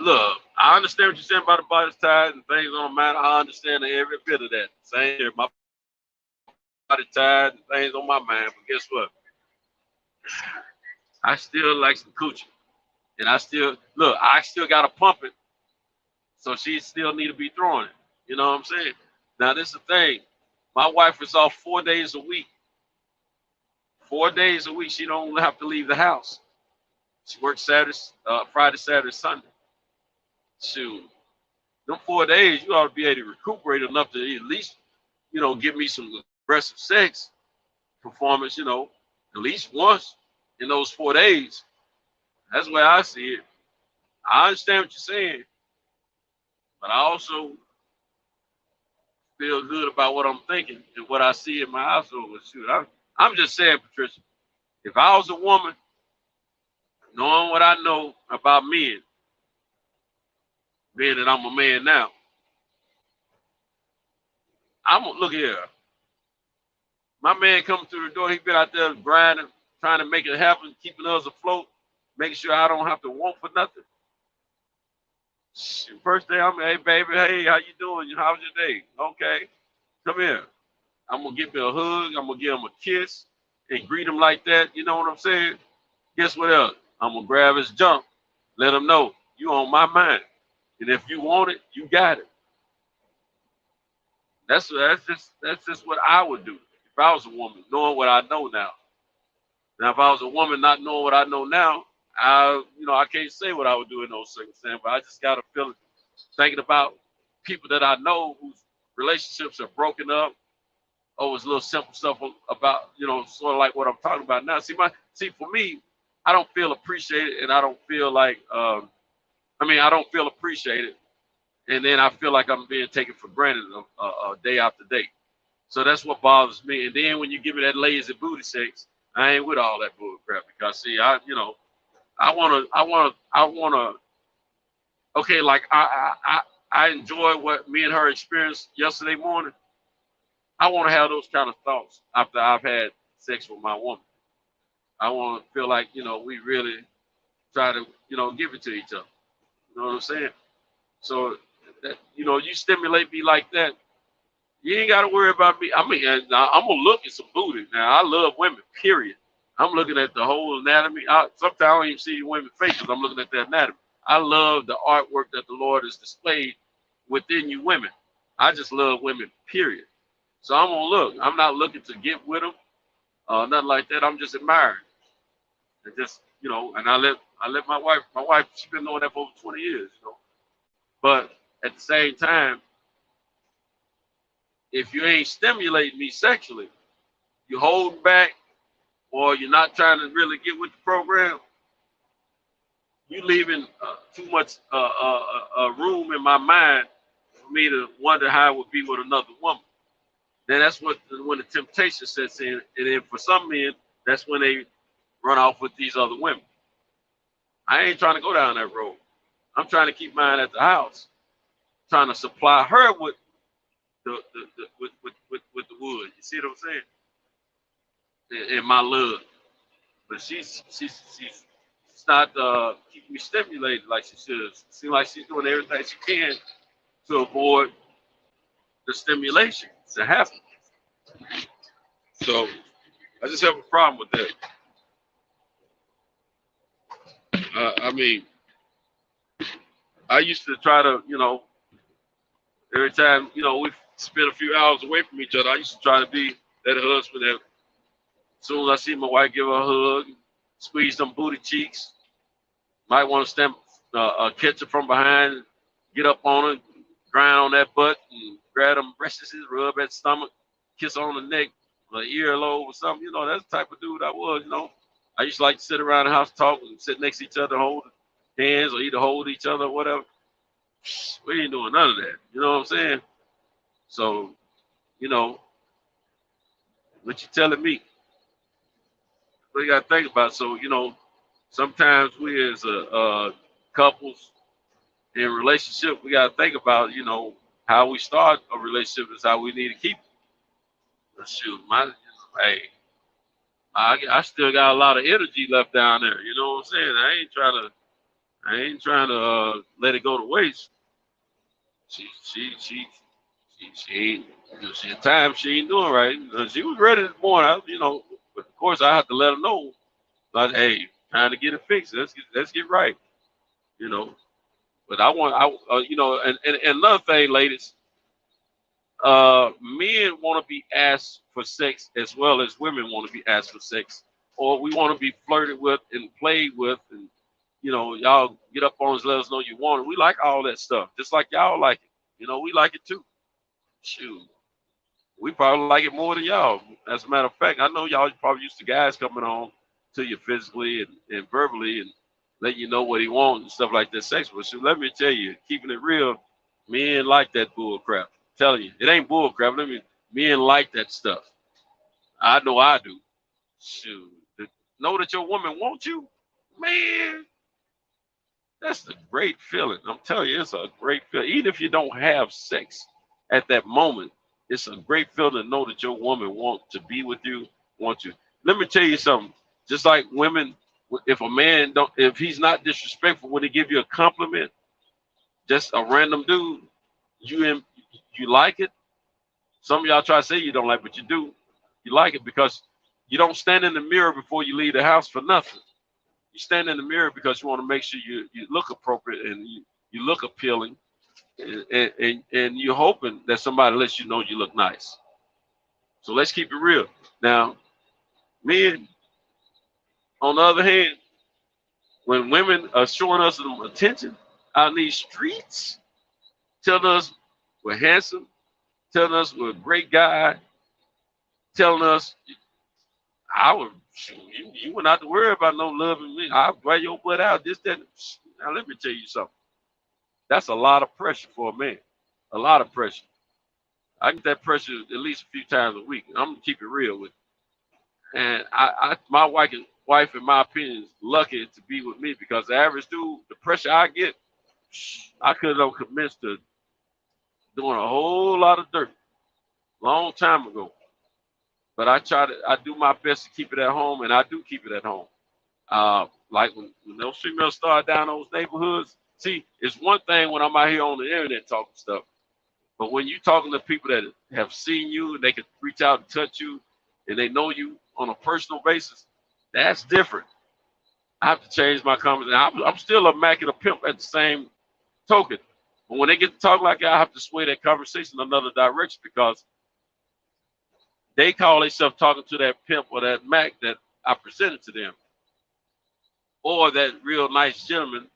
Look, I understand what you're saying about the body's tired and things don't matter. I understand every bit of that. Same here, my body tired and things on my mind. But guess what? I still like some coochie. And I still got to pump it. So she still need to be throwing it. You know what I'm saying? Now, this is the thing. My wife is off 4 days a week. 4 days a week. She don't have to leave the house. She works Friday, Saturday, Sunday. Shoot. Them 4 days, you ought to be able to recuperate enough to at least, give me some aggressive sex performance, at least once in those 4 days. That's the way I see it. I understand what you're saying, but I also feel good about what I'm thinking and what I see in my household. Shoot, I'm just saying, Patricia, if I was a woman, knowing what I know about men, being that I'm a man now, look here. My man coming through the door, he been out there grinding, trying to make it happen, keeping us afloat, making sure I don't have to want for nothing. First day, hey baby, hey, how you doing? How's your day? Okay, come here. I'm gonna give him a hug. I'm gonna give him a kiss and greet him like that. You know what I'm saying? Guess what else? I'm gonna grab his junk, let him know you on my mind, and if you want it, you got it. That's just what I would do if I was a woman, knowing what I know now. Now, if I was a woman not knowing what I know now, I can't say what I would do in those circumstances, but I just got a feeling thinking about people that I know whose relationships are broken up. Oh, it's little simple stuff about, sort of like what I'm talking about now. See, for me, I don't feel appreciated, and I don't feel like, I don't feel appreciated, and then I feel like I'm being taken for granted day after day. So that's what bothers me. And then when you give me that lazy booty sex, I ain't with all that bull crap because see, I wanna. Okay, like I enjoy what me and her experienced yesterday morning. I want to have those kind of thoughts after I've had sex with my woman. I want to feel like we really try to give it to each other. You know what I'm saying? So that you stimulate me like that. You ain't got to worry about me. I mean, I'm gonna look at some booty. Now I love women. Period. I'm looking at the whole anatomy. Sometimes I don't even see women's faces. I'm looking at the anatomy. I love the artwork that the Lord has displayed within you women. I just love women. Period. So I'm gonna look. I'm not looking to get with them, nothing like that. I'm just admiring. And just and I let my wife. She's been doing that for over 20 years. But at the same time, if you ain't stimulating me sexually, you holding back, or you're not trying to really get with the program, you leaving too much room in my mind for me to wonder how it would be with another woman. Then that's when the temptation sets in, and then for some men, that's when they run off with these other women. I ain't trying to go down that road. I'm trying to keep mine at the house, trying to supply her with with the wood. You see what I'm saying? And my love, but she's not keeping me stimulated like she should. Seems like she's doing everything she can to avoid the stimulation to happen. So I just have a problem with that. I mean, I used to try to, every time, we spend a few hours away from each other, I used to try to be that husband that as soon as I see my wife, give her a hug, squeeze them booty cheeks, might want to stamp catch her from behind, get up on her, grind on that butt, and grab them breasts, rub that stomach, kiss on the neck, or earlobe or something. That's the type of dude I was, I used to like to sit around the house, talk, and sit next to each other, hold hands, or either hold each other or whatever. We ain't doing none of that. You know what I'm saying? So, what you telling me? What you got to think about. So, sometimes we as couples in relationship, we got to think about, how we start a relationship is how we need to keep it. Shoot, hey, I still got a lot of energy left down there. You know what I'm saying? I ain't trying to let it go to waste. She ain't, she at times she ain't doing right. She was ready this morning, but of course I have to let her know, like, hey, trying to get it fixed. Let's get right, But I want, and another thing, ladies, men want to be asked for sex as well as women want to be asked for sex, or we want to be flirted with and played with, and y'all get up on us, let us know you want it. We like all that stuff, just like y'all like it. We like it too. Shoot, we probably like it more than y'all. As a matter of fact, I know y'all probably used to guys coming on to you physically and verbally and letting you know what he wants and stuff like that sexual. So let me tell you, keeping it real, men like that bull crap. I'm telling you, it ain't bull crap. Men like that stuff. I know I do. Shoot, know that your woman wants you, man. That's a great feeling. I'm telling you, it's a great feeling. Even if you don't have sex at that moment, it's a great feeling to know that your woman wants to be with you, wants you. Let me tell you something. Just like women, if a man if he's not disrespectful when he give you a compliment, just a random dude, you like it. Some of y'all try to say you don't like, but you do. You like it because you don't stand in the mirror before you leave the house for nothing. You stand in the mirror because you want to make sure you look appropriate and you look appealing, and you're hoping that somebody lets you know you look nice. So let's keep it real. Now, men, on the other hand, when women are showing us some attention out in these streets, telling us we're handsome, telling us we're a great guy, telling us you wouldn't have to worry about no loving me. I'll wear your butt out. This, that. Now let me tell you something. That's a lot of pressure for a man. A lot of pressure. I get that pressure at least a few times a week. I'm gonna keep it real with you. And my wife, in my opinion, is lucky to be with me because the average dude, the pressure I get, I could have commenced to doing a whole lot of dirt long time ago. But I do my best to keep it at home, and I do keep it at home. Like when those females start down those neighborhoods, see, it's one thing when I'm out here on the internet talking stuff, but when you talking to people that have seen you and they can reach out and touch you, and they know you on a personal basis, that's different. I have to change my conversation. I'm still a Mac and a pimp at the same token, but when they get to talk like that, I have to sway that conversation another direction because they call themselves talking to that pimp or that Mac that I presented to them, or that real nice gentleman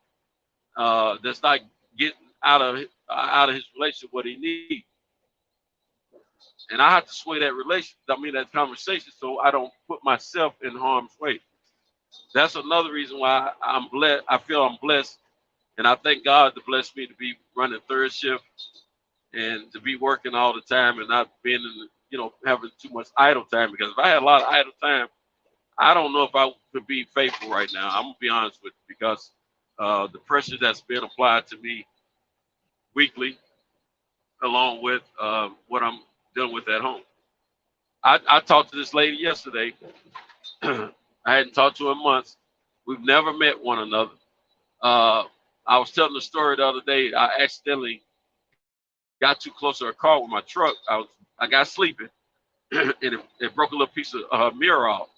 that's not getting out of his relationship what he needs. And I have to sway that conversation, so I don't put myself in harm's way. That's another reason why I'm blessed. I feel I'm blessed, and I thank God to bless me to be running third shift and to be working all the time and not being having too much idle time. Because if I had a lot of idle time, I don't know if I could be faithful right now. I'm gonna be honest with you, because the pressure that's being applied to me weekly, along with what I'm dealing with at home. I talked to this lady yesterday. I hadn't talked to her in months. We've never met one another. I was telling the story the other day. I accidentally got too close to her car with my truck. I got sleeping, and it broke a little piece of her mirror off.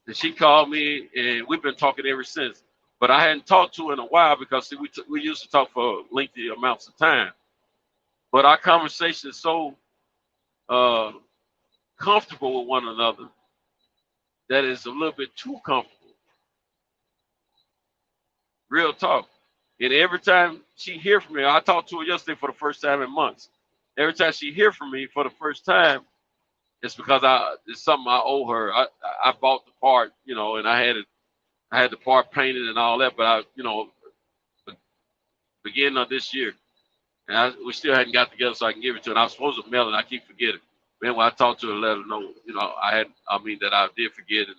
And she called me, and we've been talking ever since. But I hadn't talked to her in a while because we used to talk for lengthy amounts of time. But our conversation is so comfortable with one another that is a little bit too comfortable. Real talk. And every time she hear from me, I talked to her yesterday for the first time in months. Every time she hear from me for the first time, it's because it's something I owe her. I bought the part, and I had the part painted and all that, but beginning of this year, and we still hadn't got together so I can give it to her. And I was supposed to mail it. I keep forgetting. Then when I talked to her, let her know, that I did forget it.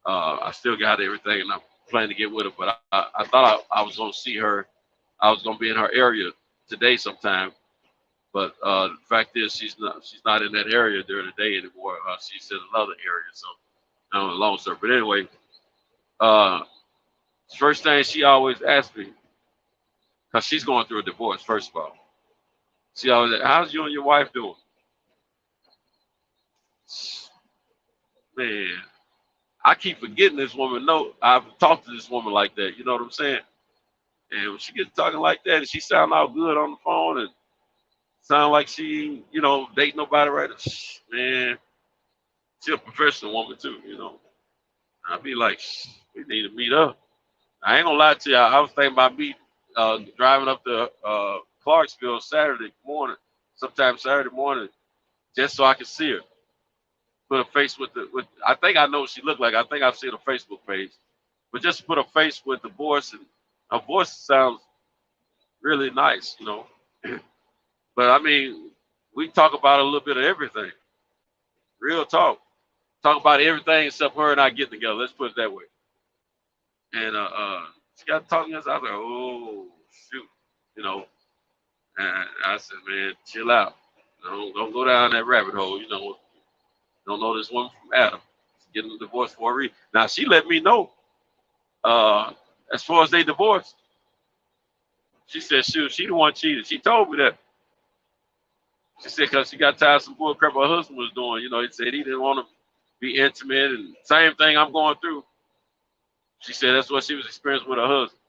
I still got everything, and I'm planning to get with her. But I thought I was going to see her. I was going to be in her area today sometime. But the fact is, she's not in that area during the day anymore. She's in another area. So I don't know, long story. But anyway, first thing she always asks me, because she's going through a divorce, first of all. She always asks, how's you and your wife doing? Man, I keep forgetting this woman. No, I've talked to this woman like that. You know what I'm saying? And when she gets talking like that, and she sound all good on the phone, and sound like she, dating nobody right now, man, she's a professional woman too. I'd be like, we need to meet up. I ain't gonna lie to you. I was thinking about driving up to Clarksville sometime Saturday morning, just so I could see her. Put a face with I think I know what she looked like. I think I've seen her Facebook page. But just to put a face with the voice, and her voice sounds really nice, But I mean, we talk about a little bit of everything. Real talk. Talk about everything except her and I getting together. Let's put it that way. And she got talking to us. I was like, oh shoot, And I said, man, chill out. Don't go down that rabbit hole. Don't know this woman from Adam. She's getting a divorce for a reason. Now she let me know. As far as they divorced, she said, shoot, she the one cheated. She told me that. She said because she got tired of some bull crap her husband was doing. He said he didn't want to be intimate, and same thing I'm going through. She said that's what she was experiencing with her husband.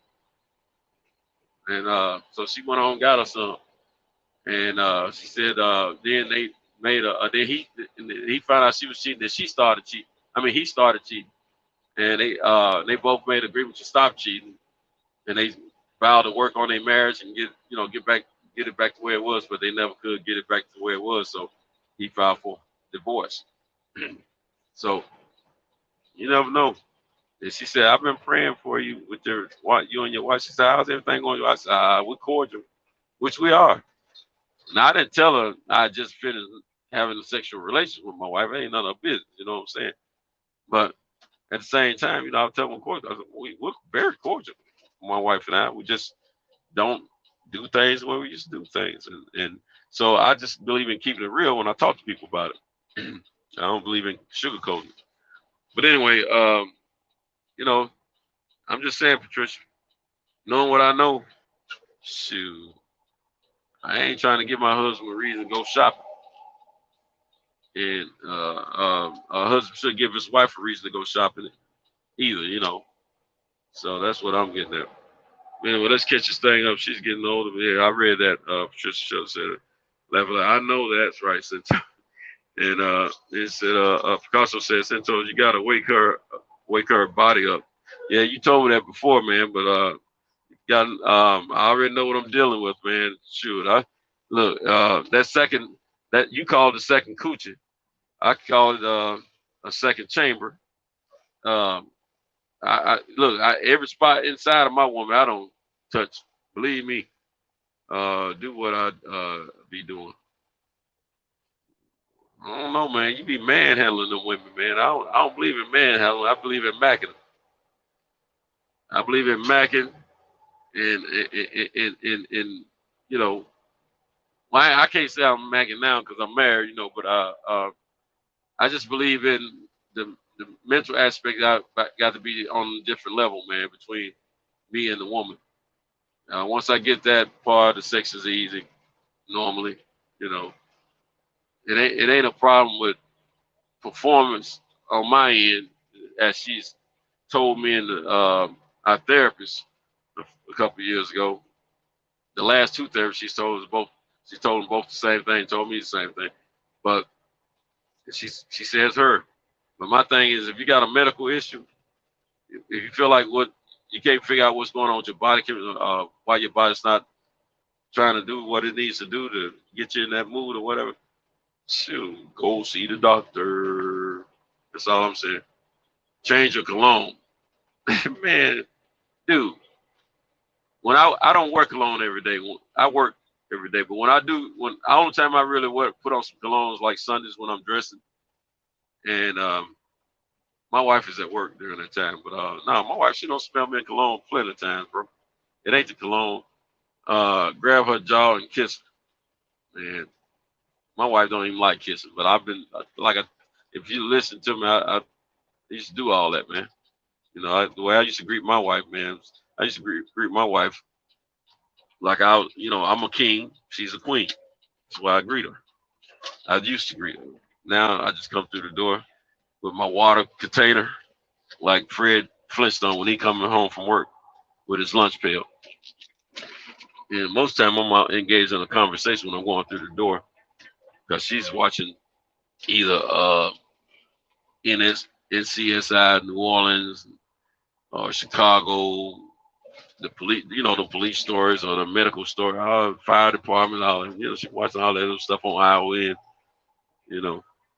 And so she went on and got her son. And she said then they made then he found out she was cheating, that she started cheating. He started cheating. And they both made an agreement to stop cheating. And they vowed to work on their marriage and get it back to where it was, but they never could get it back to where it was. So he filed for divorce. So you never know. And she said, I've been praying for you with you and your wife. She said, how's everything going? I said, we're cordial, which we are. Now, I didn't tell her I just finished having a sexual relationship with my wife. It ain't none of her business, you know what I'm saying? But at the same time, I'll tell them cordial. I said, we're very cordial, my wife and I. We just don't do things the way we used to do things. And so I just believe in keeping it real when I talk to people about it. I don't believe in sugarcoating. But anyway, I'm just saying, Patricia, knowing what I know, shoot, I ain't trying to give my husband a reason to go shopping. And a husband should give his wife a reason to go shopping either, So that's what I'm getting at. Anyway, let's catch this thing up. She's getting older. Yeah, I read that. Patricia Show said it. I know that's right, Cento. And it said, Picasso said, Cento, you got to wake her body up. Yeah, you told me that before, man, but I already know what I'm dealing with, man. Shoot, that that you call it a second coochie. I call it a second chamber. Um, look, every spot inside of my woman, I don't touch. Believe me, do what I be doing. I don't know, man. You be manhandling the women, man. I don't believe in manhandling. I believe in macking. I believe in macking and you know, well, I can't say I'm macking now because I'm married, you know, but I just believe in the mental aspect. Got to be on a different level, man, between me and the woman. Once I get that part, the sex is easy normally. You know, it ain't a problem with performance on my end, as she's told me in our therapist a couple of years ago. The last two therapists she told us both. She told them both the same thing. Told me the same thing, but she says her. But my thing is, if you got a medical issue, if you feel like what you can't figure out what's going on with your body, why your body's not trying to do what it needs to do to get you in that mood or whatever, shoot, go see the doctor. That's all I'm saying. Change your cologne. Man, dude, when I don't work alone every day. I work every day, but when I do, the only time I really put on some colognes like Sundays when I'm dressing, and my wife is at work during that time. But no, my wife, she don't smell me in cologne plenty of times, bro. It ain't the cologne. Grab her jaw and kiss her. And my wife don't even like kissing, but I've been if you listen to me, I used to do all that, man. You know, the way I used to greet my wife, man, I used to greet my wife like I'm a king, she's a queen. That's why I greet her. I used to greet her. Now I just come through the door with my water container, like Fred Flintstone when he coming home from work with his lunch pail. And most time I'm engaged in a conversation when I'm going through the door because she's watching either NCSI New Orleans or Chicago, the police stories or the medical story, fire department, she's watching all that other stuff on ION,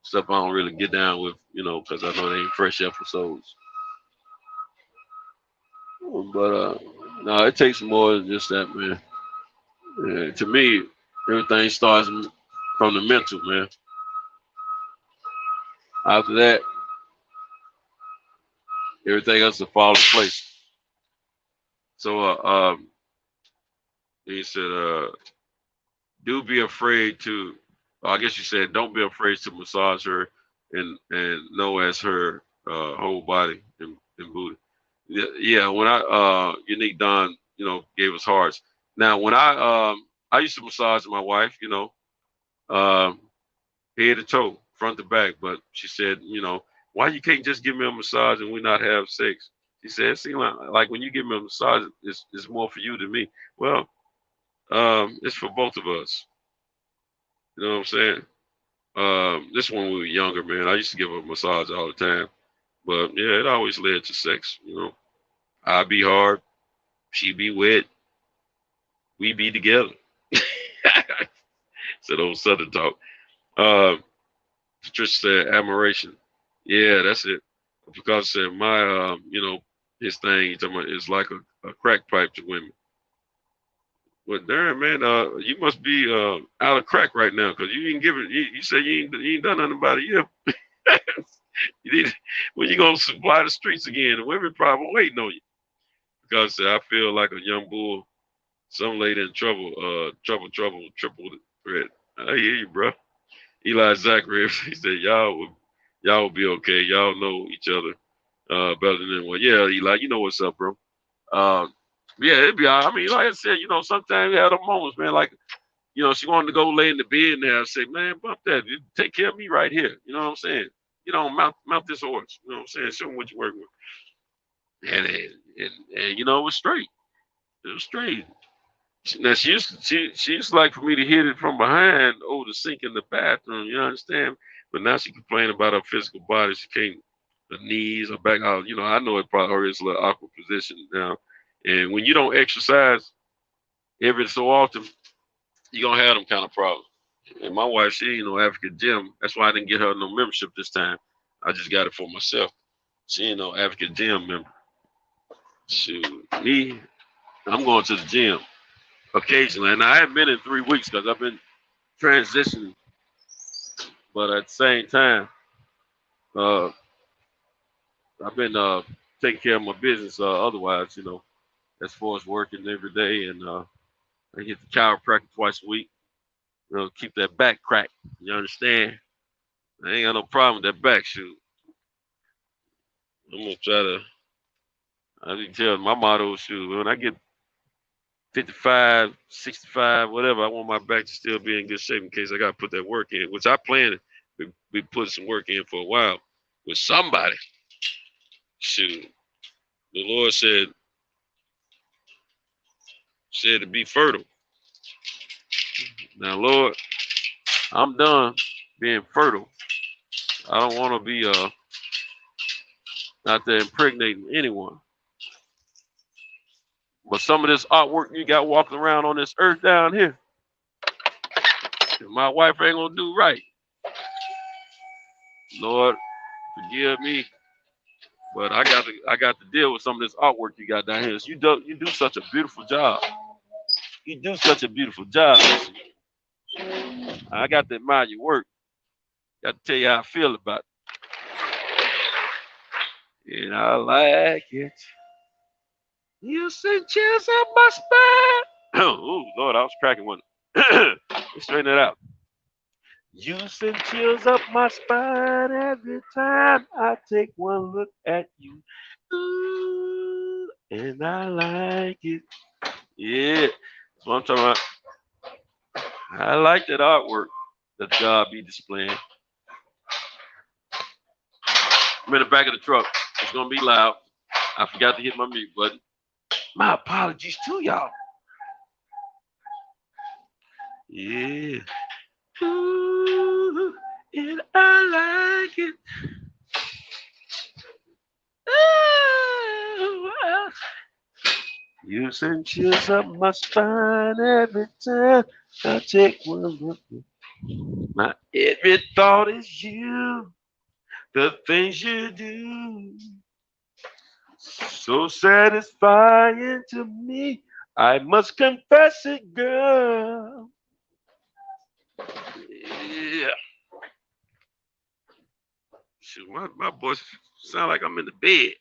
stuff I don't really get down with, because I know they ain't fresh episodes. But no, it takes more than just that, man. To me, everything starts from the mental, man. After that, everything else will fall in place. So he said, do be afraid to, I guess you said, don't be afraid to massage her and know as her whole body and booty. Yeah, when Unique Don, gave us hearts. Now, when I used to massage my wife, head to toe, front to back, but she said, why you can't just give me a massage and we not have sex? She said, it seems like when you give me a massage, it's more for you than me. Well, it's for both of us. You know what I'm saying? This when we were younger, man, I used to give her a massage all the time. But yeah, it always led to sex, I be hard, she be wet, we be together. Said old Southern talk. Patricia said admiration. Yeah, that's it. Because said my his thing he's talking about is like a crack pipe to women. But darn, man, you must be out of crack right now because you ain't giving. You say you ain't done nothing about it yet. You need, when you gonna supply the streets again? The women probably waiting on you because I feel like a young bull, some lady in trouble, triple threat. I hear you, bro. Eli Zachary, he said y'all will be okay. Y'all know each other better than anyone. Yeah, Eli, you know what's up, bro. Yeah, it'd be all right. I mean, like I said, sometimes you have the moments, man. Like, she wanted to go lay in the bed and I say, man, bump that. You take care of me right here. You know what I'm saying? Mount this horse. You know what I'm saying? Show them what you work with. And it was straight. It was straight. Now she used to like for me to hit it from behind over the sink in the bathroom. You understand? But now she complained about her physical body. She can't, her knees, her back. I know it probably her is a little awkward position now. And when you don't exercise every so often, you're gonna have them kind of problems. And my wife, she ain't no African gym. That's why I didn't get her no membership this time. I just got it for myself. She ain't no African gym member. Shoot, me, I'm going to the gym occasionally. And I haven't been in 3 weeks because I've been transitioning. But at the same time, uh, I've been taking care of my business otherwise, as far as working every day. And I hit the chiropractor twice a week. Keep that back crack. You understand? I ain't got no problem with that back shoot. I'm gonna try to. I can tell my motto shoot. When I get 55, 65, whatever, I want my back to still be in good shape in case I gotta put that work in, which I plan to be putting some work in for a while with somebody. Shoot, the Lord said to be fertile. Now, Lord, I'm done being fertile. I don't want to be out there impregnating anyone. But some of this artwork you got walking around on this earth down here, my wife ain't gonna do right. Lord, forgive me, but I got to deal with some of this artwork you got down here. So you do such a beautiful job. You do such a beautiful job. I got to admire your work. Got to tell you how I feel about it. And I like it. You send chills up my spine. Oh, Lord, I was cracking one. Straighten it out. You send chills up my spine every time I take one look at you. Ooh, and I like it. Yeah, that's what I'm talking about. I like that artwork that God be displaying. I'm in the back of the truck. It's going to be loud. I forgot to hit my mute button. My apologies to y'all. Yeah. Ooh, and I like it. Ooh, you send chills up my spine every time I take one look. My every thought is you, the things you do. So satisfying to me, I must confess it, girl. Yeah. Shoot, my voice sound like I'm in the bed.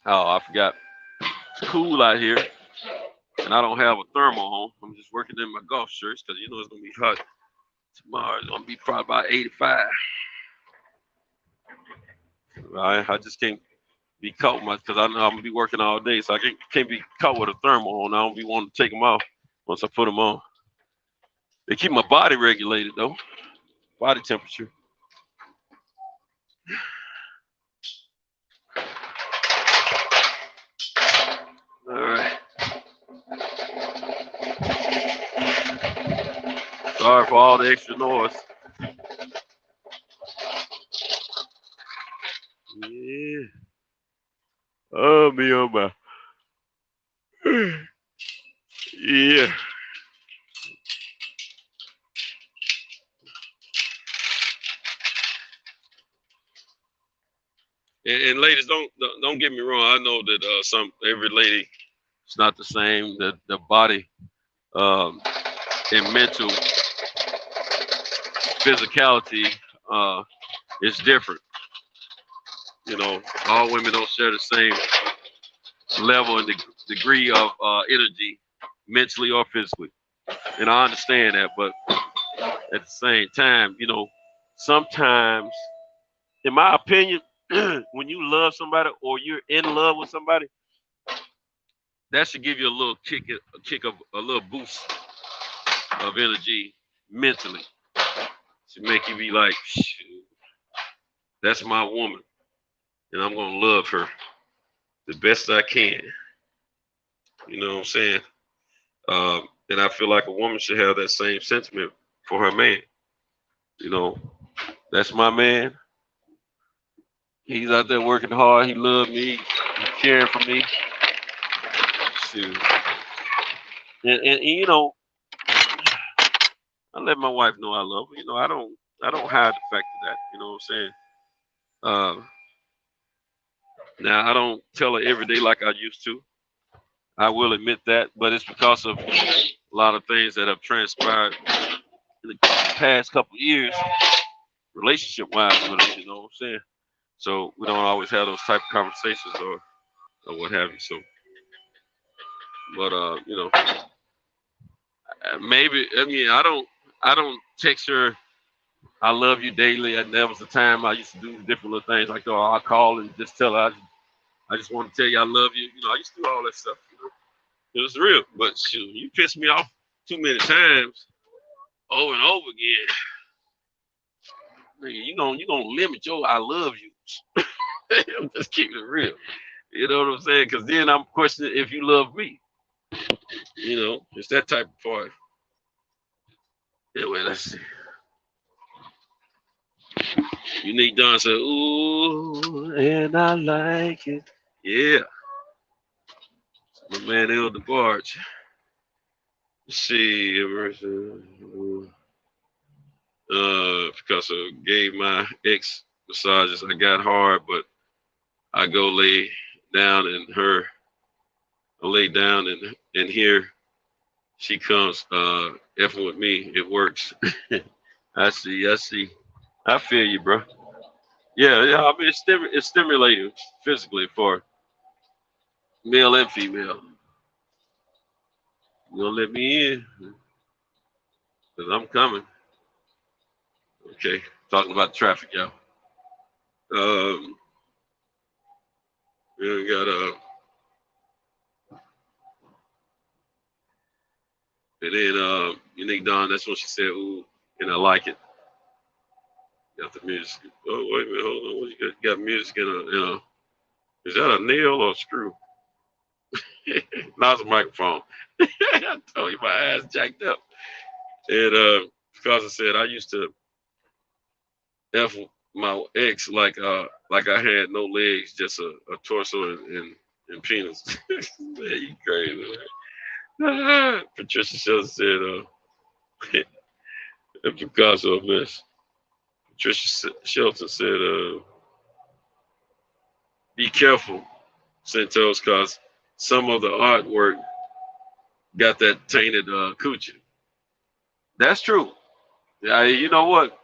Oh, I forgot. It's cool out here, and I don't have a thermal on. I'm just working in my golf shirts because it's gonna be hot tomorrow. It's gonna be probably about 85. I just can't be caught because I know I'm gonna be working all day, so I can't be caught with a thermal on. I don't be wanting to take them off once I put them on. They keep my body regulated though, body temperature. All right. Sorry for all the extra noise. Yeah. Oh, me on my. Yeah. And ladies, don't get me wrong. I know that every lady is not the same. The body and mental physicality is different. All women don't share the same level and degree of energy, mentally or physically. And I understand that, but at the same time, sometimes, in my opinion, when you love somebody or you're in love with somebody, that should give you a little a little boost of energy mentally. Should make you be like, shoot, that's my woman, and I'm gonna love her the best I can. You know what I'm saying? And I feel like a woman should have that same sentiment for her man. That's my man. He's out there working hard. He loves me. He's caring for me. Shoot. And you know, I let my wife know I love her. You know, I don't hide the fact of that. You know what I'm saying? Now I don't tell her every day like I used to. I will admit that, but it's because of a lot of things that have transpired in the past couple of years, relationship wise with us. You know what I'm saying? So we don't always have those type of conversations or what have you. So, but you know, maybe I mean I don't text her I love you daily. And there was a time I used to do different little things like, oh, I'll call and just tell her I just want to tell you I love you. You know, I used to do all that stuff. You know, it was real. But shoot, you piss me off too many times over and over again. Nigga, you gonna limit your I love you. I'm just keeping it real. You know what I'm saying? Because then I'm questioning if you love me. You know, it's that type of part. Anyway, let's see. Unique Don said, ooh, and I like it. Yeah. My man El DeBarge. Let's see. Because I gave my ex massages, I got hard, but I go lay down and I lay down and here she comes effing with me. It works. I see. I feel you, bro. Yeah. I mean, it's stimulating physically for male and female. You gonna let me in? Cause I'm coming. Okay. Talking about traffic, y'all. We got and then Unique Dawn. That's what she said. Ooh, and I like it. Got the music. Oh wait a minute, hold on. What you got music in a is that a nail or a screw? No, it's a microphone. I told you my ass jacked up. And because I said I used to F my ex like I had no legs, just a torso and penis. Man, you crazy, man. Patricia Shelton said Picasso mess. Patricia Shelton said be careful, Santos, cause some of the artwork got that tainted coochie. That's true. You know what?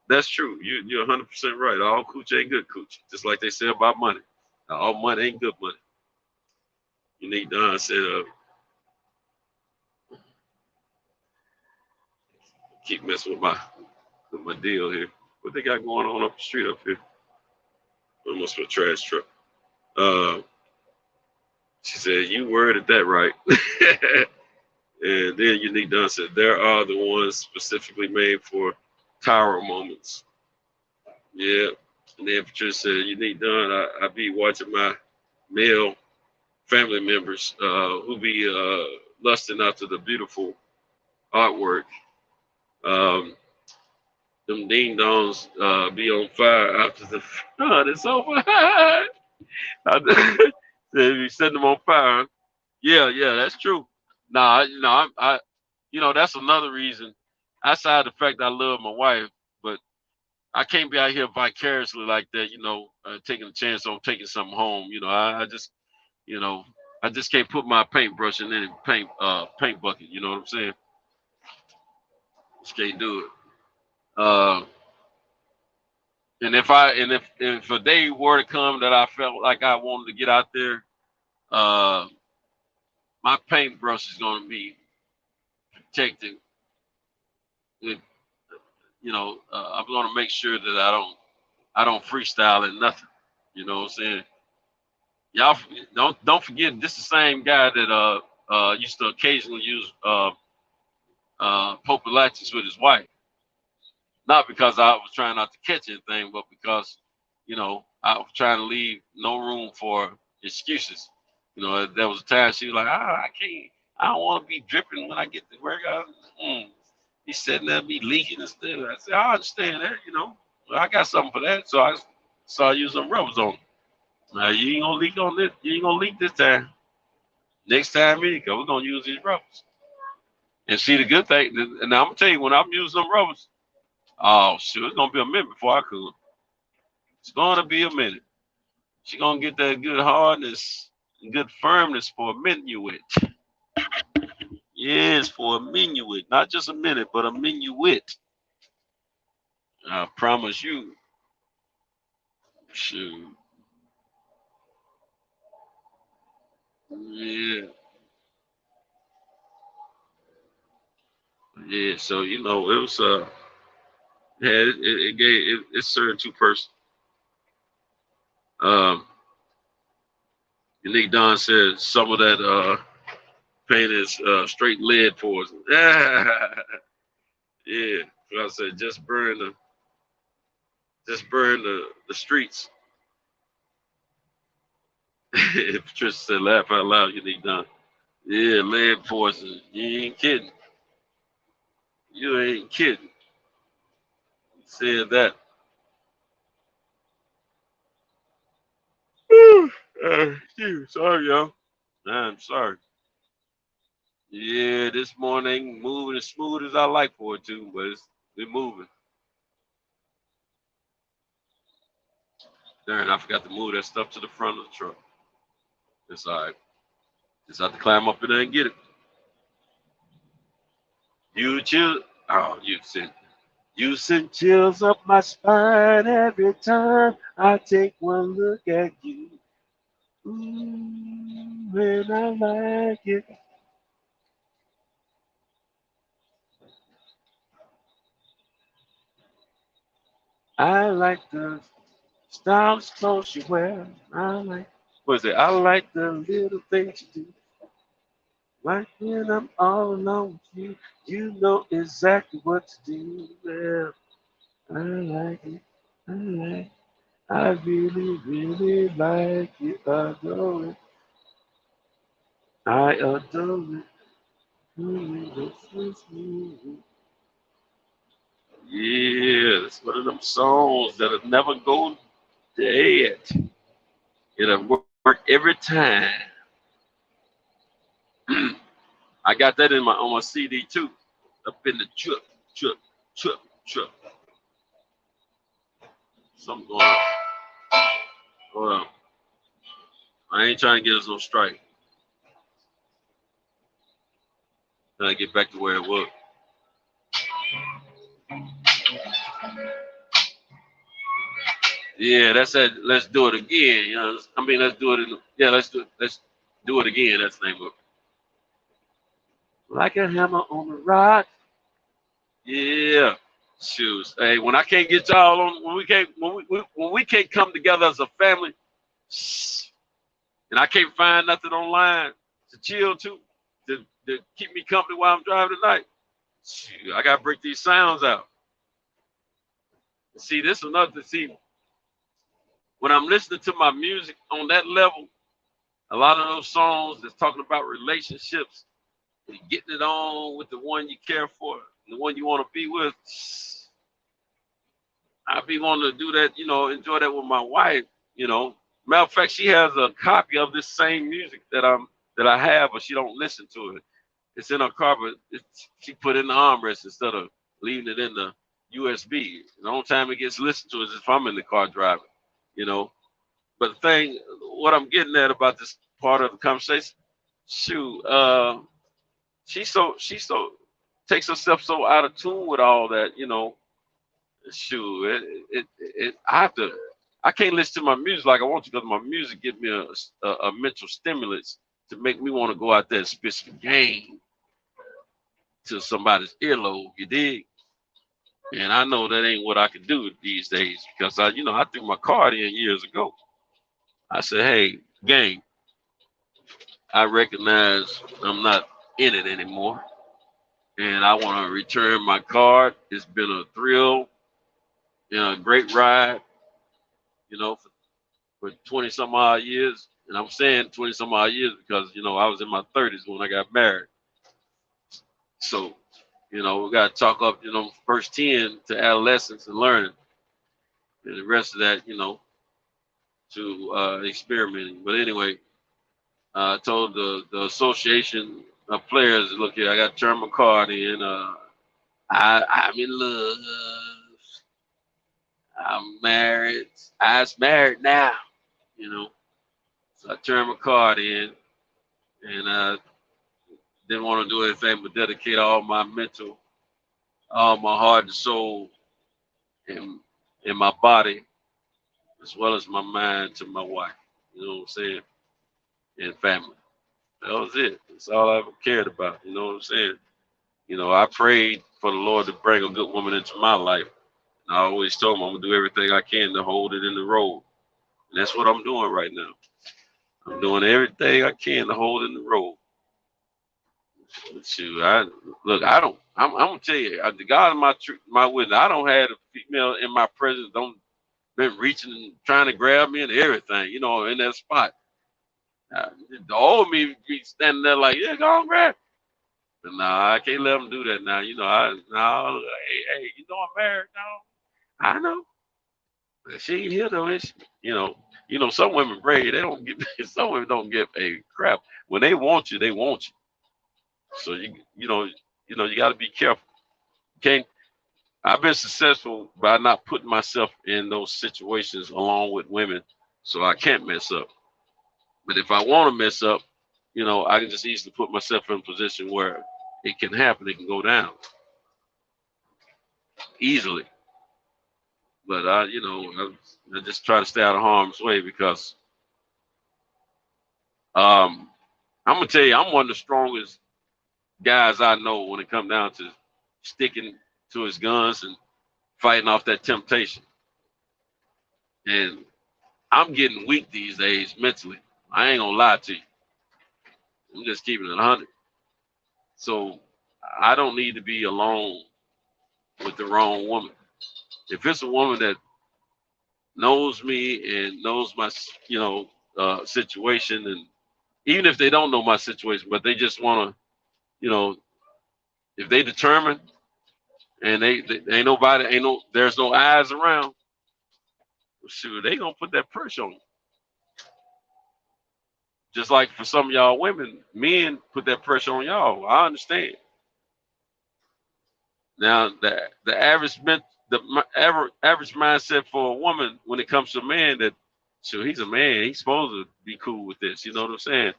That's true. You're 100% right. All coochie ain't good coochie. Just like they say about money. All money ain't good money. Unique Don said, keep messing with my deal here. What they got going on up the street up here? Almost a trash truck. She said, you worded that right. And then Unique Don said, there are the ones specifically made for tower moments. Yeah. And then Patricia said, Unique Don, I be watching my male family members who be lusting after the beautiful artwork. Them ding dongs be on fire after the fun is over. If you set them on fire, yeah, that's true. Nah, I that's another reason. Outside the fact I love my wife, but I can't be out here vicariously like that. Taking a chance on taking something home. I just, I just can't put my paintbrush in any paint bucket. You know what I'm saying? Just can't do it. And if a day were to come that I felt like I wanted to get out there, my paintbrush is going to be protected. I'm going to make sure that I don't freestyle at nothing. You know what I'm saying? Y'all don't forget, this is the same guy that used to occasionally use prophylactics with his wife. Not because I was trying not to catch anything, but because, I was trying to leave no room for excuses. There was a time she was like, I don't want to be dripping when I get to work. He's sitting there, be leaking and stuff. I said, I understand that, I got something for that. So I started using rubbers on it. Now, you ain't gonna leak on this. You ain't gonna leak this time. Next time we go, we're gonna use these rubbers. And see the good thing, and I'm gonna tell you when I'm using them rubbers, oh shoot, it's gonna be a minute before I cool. It's gonna be a minute. She gonna get that good hardness, good firmness for a minuet. Yes, for a minuet, not just a minute, but a minuet. I promise you. Shoot. Yeah. Yeah. So you know, it was yeah, it served two persons. Um, Unique Don said some of that paint is straight lead poison. Yeah. So I said just burn the streets. Patricia said, laugh out loud, Unique Don. Yeah, lead poison. You ain't kidding. You ain't kidding. Said that. Sorry, y'all. I'm sorry. Yeah, this morning moving as smooth as I like for it to, but we're moving. Darn, I forgot to move that stuff to the front of the truck. It's all right. Just have to climb up in there and get it. You chill. Oh, you send chills up my spine every time I take one look at you. Ooh, when I like it. I like the stylish clothes you wear. What is it? I like the little things you do. Like when I'm all alone with you, you know exactly what to do. Yeah, I like it. I like it. I really, really like it. Adore it. I adore it. Yeah, it's one of them songs that'll never go dead. It'll work every time. I got that on my CD too. Up in the truck. Something going on. Hold on. I ain't trying to get us no strike. Trying to get back to where it was. Yeah, that's it. Let's do it again. You know, I mean, let's do it. Let's do it. Let's do it again. That's the name of it. Like a hammer on the rock. Yeah. Shoes. Hey, when I can't get y'all on, when we can't come together as a family, and I can't find nothing online to chill to keep me company while I'm driving tonight, shoot, I gotta break these sounds out. See, this is another. See, when I'm listening to my music on that level, a lot of those songs that's talking about relationships, and getting it on with the one you care for, the one you want to be with. I be wanting to do that, you know, enjoy that with my wife, you know. Matter of fact, she has a copy of this same music that I have, but she don't listen to it. It's in her car, but she put it in the armrest instead of leaving it in the USB. The only time it gets listened to is if I'm in the car driving, you know. But the thing, what I'm getting at about this part of the conversation, shoot, she so takes herself so out of tune with all that, you know. Shoot, I can't listen to my music like I want to because my music gives me a mental stimulus to make me want to go out there and spit some game to somebody's earlobe, you dig? And I know that ain't what I can do these days because I threw my card in years ago. I said, hey, gang, I recognize I'm not in it anymore. And I want to return my card. It's been a thrill, a great ride, for 20 some odd years. And I'm saying 20 some odd years because, I was in my 30s when I got married. So, we got to talk up, first 10 to adolescence and learning. And the rest of that, to experimenting. But anyway, I told the association of players, look here, I got to turn my card in. I'm in love. I'm married. I'm married now, you know. So I turned my card in, and didn't want to do anything but dedicate all my mental, all my heart and soul, and in my body, as well as my mind, to my wife. You know what I'm saying? And family. That was it. That's all I ever cared about. You know what I'm saying? You know, I prayed for the Lord to bring a good woman into my life. And I always told him I'm gonna do everything I can to hold it in the road. And that's what I'm doing right now. I'm doing everything I can to hold it in the road. Shoot, I'm gonna tell you, the God of my witness, I don't have a female in my presence, don't been reaching and trying to grab me and everything, you know, in that spot. The old me be standing there like, yeah, go on, grab. But nah, I can't let them do that now. You know, hey, you know I'm married now. I know. But she ain't here though, is she? You know, some women brave, they don't give some women don't give a crap. When they want you, they want you. So you know, you gotta be careful. Can't I've been successful by not putting myself in those situations along with women, so I can't mess up. But if I want to mess up, you know, I can just easily put myself in a position where it can happen. It can go down easily. But I just try to stay out of harm's way because I'm gonna tell you, I'm one of the strongest guys I know when it comes down to sticking to his guns and fighting off that temptation. And I'm getting weak these days mentally. I ain't gonna lie to you. I'm just keeping it 100. So I don't need to be alone with the wrong woman. If it's a woman that knows me and knows my, situation, and even if they don't know my situation, but they just want to, if they determine and they ain't nobody, there's no eyes around, well, shoot, they gonna put that pressure on you. Just like for some of y'all women, men put that pressure on y'all. I understand. Now the average average mindset for a woman when it comes to a man, that sure, he's a man, he's supposed to be cool with this. You know what I'm saying?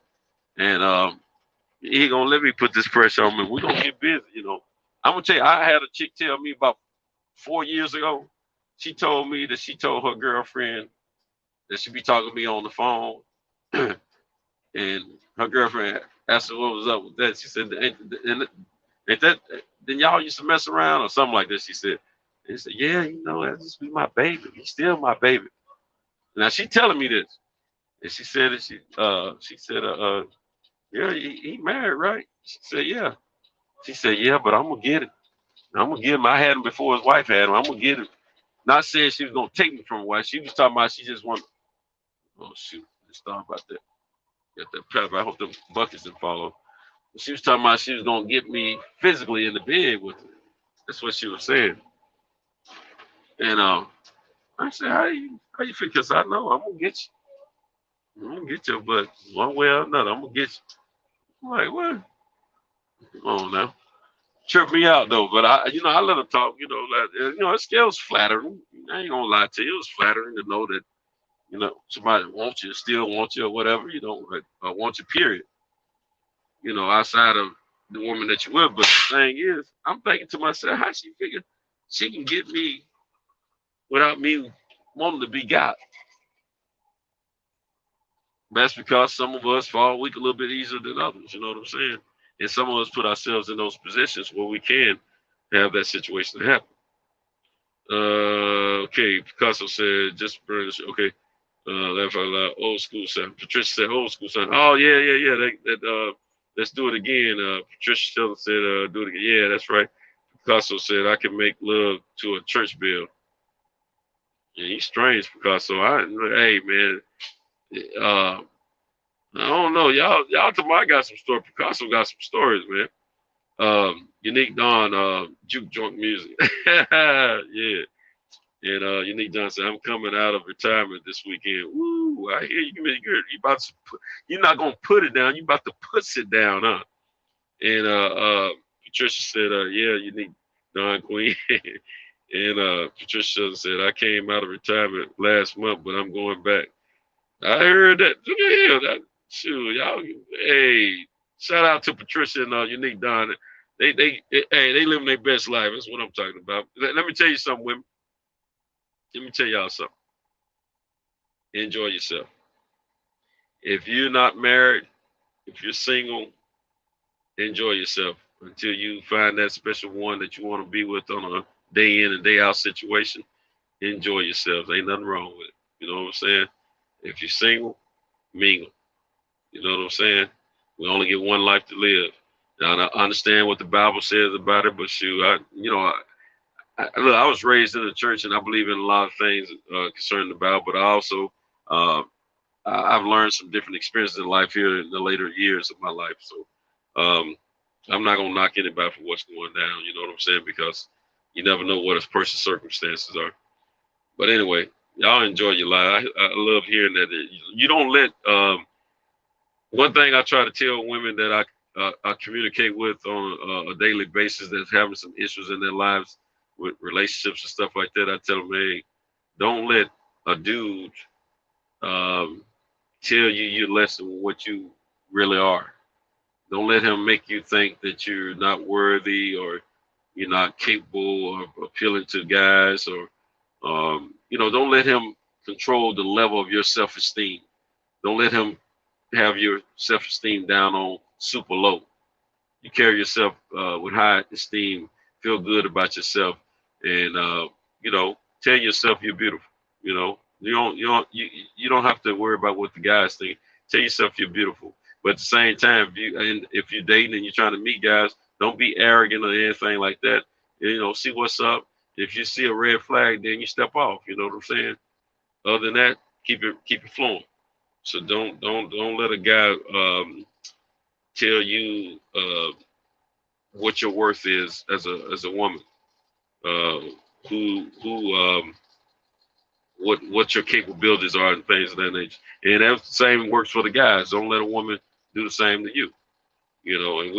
And he ain't gonna let me put this pressure on me. We're gonna get busy. I'm gonna tell you, I had a chick tell me about 4 years ago. She told me that she told her girlfriend that she be talking to me on the phone, and her girlfriend asked her what was up with that. She said, ain't that, then y'all used to mess around or something like this, she said. And he said, yeah, that just be my baby. He's still my baby. Now she telling me this. And she said that yeah, he married, right? She said, yeah. She said, yeah, but I'm gonna get it. I'm gonna get him. I had him before his wife had him. I'm gonna get him. Not saying she was gonna take me from a wife. She was talking about she just wanted. Oh shoot, let's talk about that. Got that prep. I hope the buckets didn't fall off. She was talking about she was gonna get me physically in the bed with her. That's what she was saying. And I said, how you feel? Because I know I'm gonna get you. I'm gonna get your butt one way or another. I'm gonna get you. I'm like, what? Come on now. Trip me out though, but I let her talk. It was flattering. I ain't gonna lie to you, it was flattering to know that somebody wants you, still wants you, or whatever. Want you. Period. Outside of the woman that you with. But the thing is, I'm thinking to myself, how she figure she can get me without me wanting to be got? That's because some of us fall weak a little bit easier than others. You know what I'm saying? And some of us put ourselves in those positions where we can have that situation happen. Okay, Picasso said, just burn this. Okay, old school sound. Patricia said, old school sound. Oh yeah. Let's do it again. Patricia Sheldon said, do it again. Yeah, that's right. Picasso said, I can make love to a church bell. Yeah, he's strange, Picasso. Hey man, I don't know. Y'all tomorrow got some stories. Picasso got some stories, man. Unique Dawn, juke joint music. Yeah. And Unique Dawn said, I'm coming out of retirement this weekend. Woo! Ooh, I hear you. You're about to you're not gonna put it down. You about to puts it down, huh? And Patricia said, yeah, you need Don Queen. And Patricia said, I came out of retirement last month, but I'm going back. I heard that. Look at here. That shoot, y'all. Hey, shout out to Patricia and Unique Don. They living their best life. That's what I'm talking about. Let me tell you something, women. Let me tell y'all something. Enjoy yourself. If you're not married, if you're single, enjoy yourself until you find that special one that you want to be with on a day in and day out situation. Enjoy yourselves. Ain't nothing wrong with it. You know what I'm saying? If you're single, mingle. You know what I'm saying? We only get one life to live. Now, I understand what the Bible says about it, but shoot, look, I was raised in the church, and I believe in a lot of things concerning the Bible, but I also I've learned some different experiences in life here in the later years of my life. So I'm not gonna knock anybody for what's going down. You know what I'm saying? Because you never know what a person's circumstances are. But anyway, y'all enjoy your life. I love hearing that. You don't let one thing I try to tell women that I communicate with on a daily basis that's having some issues in their lives with relationships and stuff like that. I tell them, hey, don't let a dude tell you you're less than what you really are. Don't let him make you think that you're not worthy or you're not capable of appealing to guys, or don't let him control the level of your self-esteem. Don't let him have your self-esteem down on super low. You carry yourself with high esteem, feel good about yourself, and tell yourself you're beautiful. You don't have to worry about what the guys think. Tell yourself you're beautiful. But at the same time, if you're dating and you're trying to meet guys, don't be arrogant or anything like that. See what's up. If you see a red flag, then you step off. You know what I'm saying? Other than that, keep it flowing. So don't let a guy tell you what your worth is as a woman. What your capabilities are and things of that nature. And that same works for the guys. Don't let a woman do the same to you. And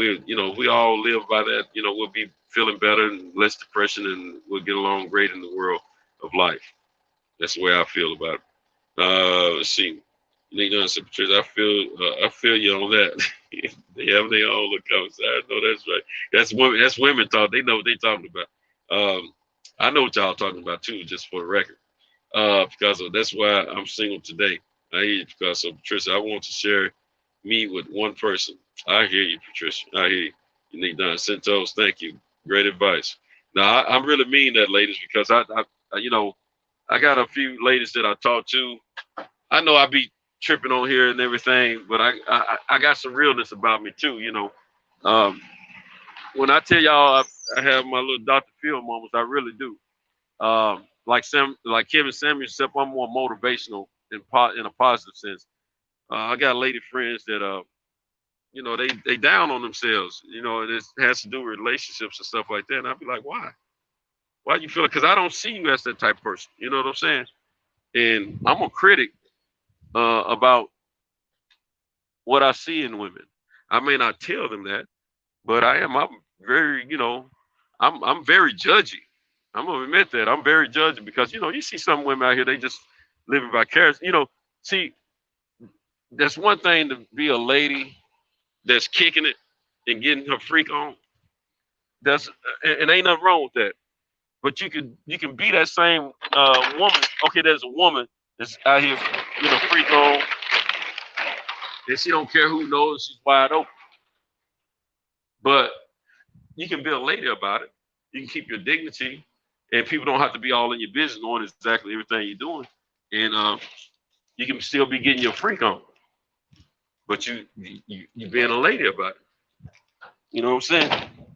we all live by that. We'll be feeling better and less depression, and we'll get along great in the world of life. That's the way I feel about it. Let's see. Patricia, I feel you on that. They have their own look outside. I know that's right. That's women talk. They know what they're talking about. I know what y'all talking about too, just for the record. Because that's why I'm single today. I hear you, because of Patricia. I want to share me with one person. I hear you, Patricia. I hear you. You need Don Santos. Thank you. Great advice. Now I really mean that, ladies, because I got a few ladies that I talk to. I know I be tripping on here and everything, but I got some realness about me too. When I tell y'all I have my little Dr. Phil moments, I really do. Like Kevin Samuels, except I'm more motivational in a positive sense. I got lady friends that they down on themselves, and it has to do with relationships and stuff like that. And I'd be like, why? Why do you feel it? Because I don't see you as that type of person. You know what I'm saying? And I'm a critic about what I see in women. I may not tell them that, but I'm very, I'm very judgy. I'm gonna admit that I'm very judgy, because you see some women out here, they just living vicarious. See, that's one thing to be a lady that's kicking it and getting her freak on. And ain't nothing wrong with that. But you can be that same woman. Okay, there's a woman that's out here, freak on, and she don't care who knows, she's wide open. But you can be a lady about it. You can keep your dignity, and people don't have to be all in your business knowing exactly everything you're doing. And you can still be getting your freak on. But you being a lady about it. You know what I'm saying?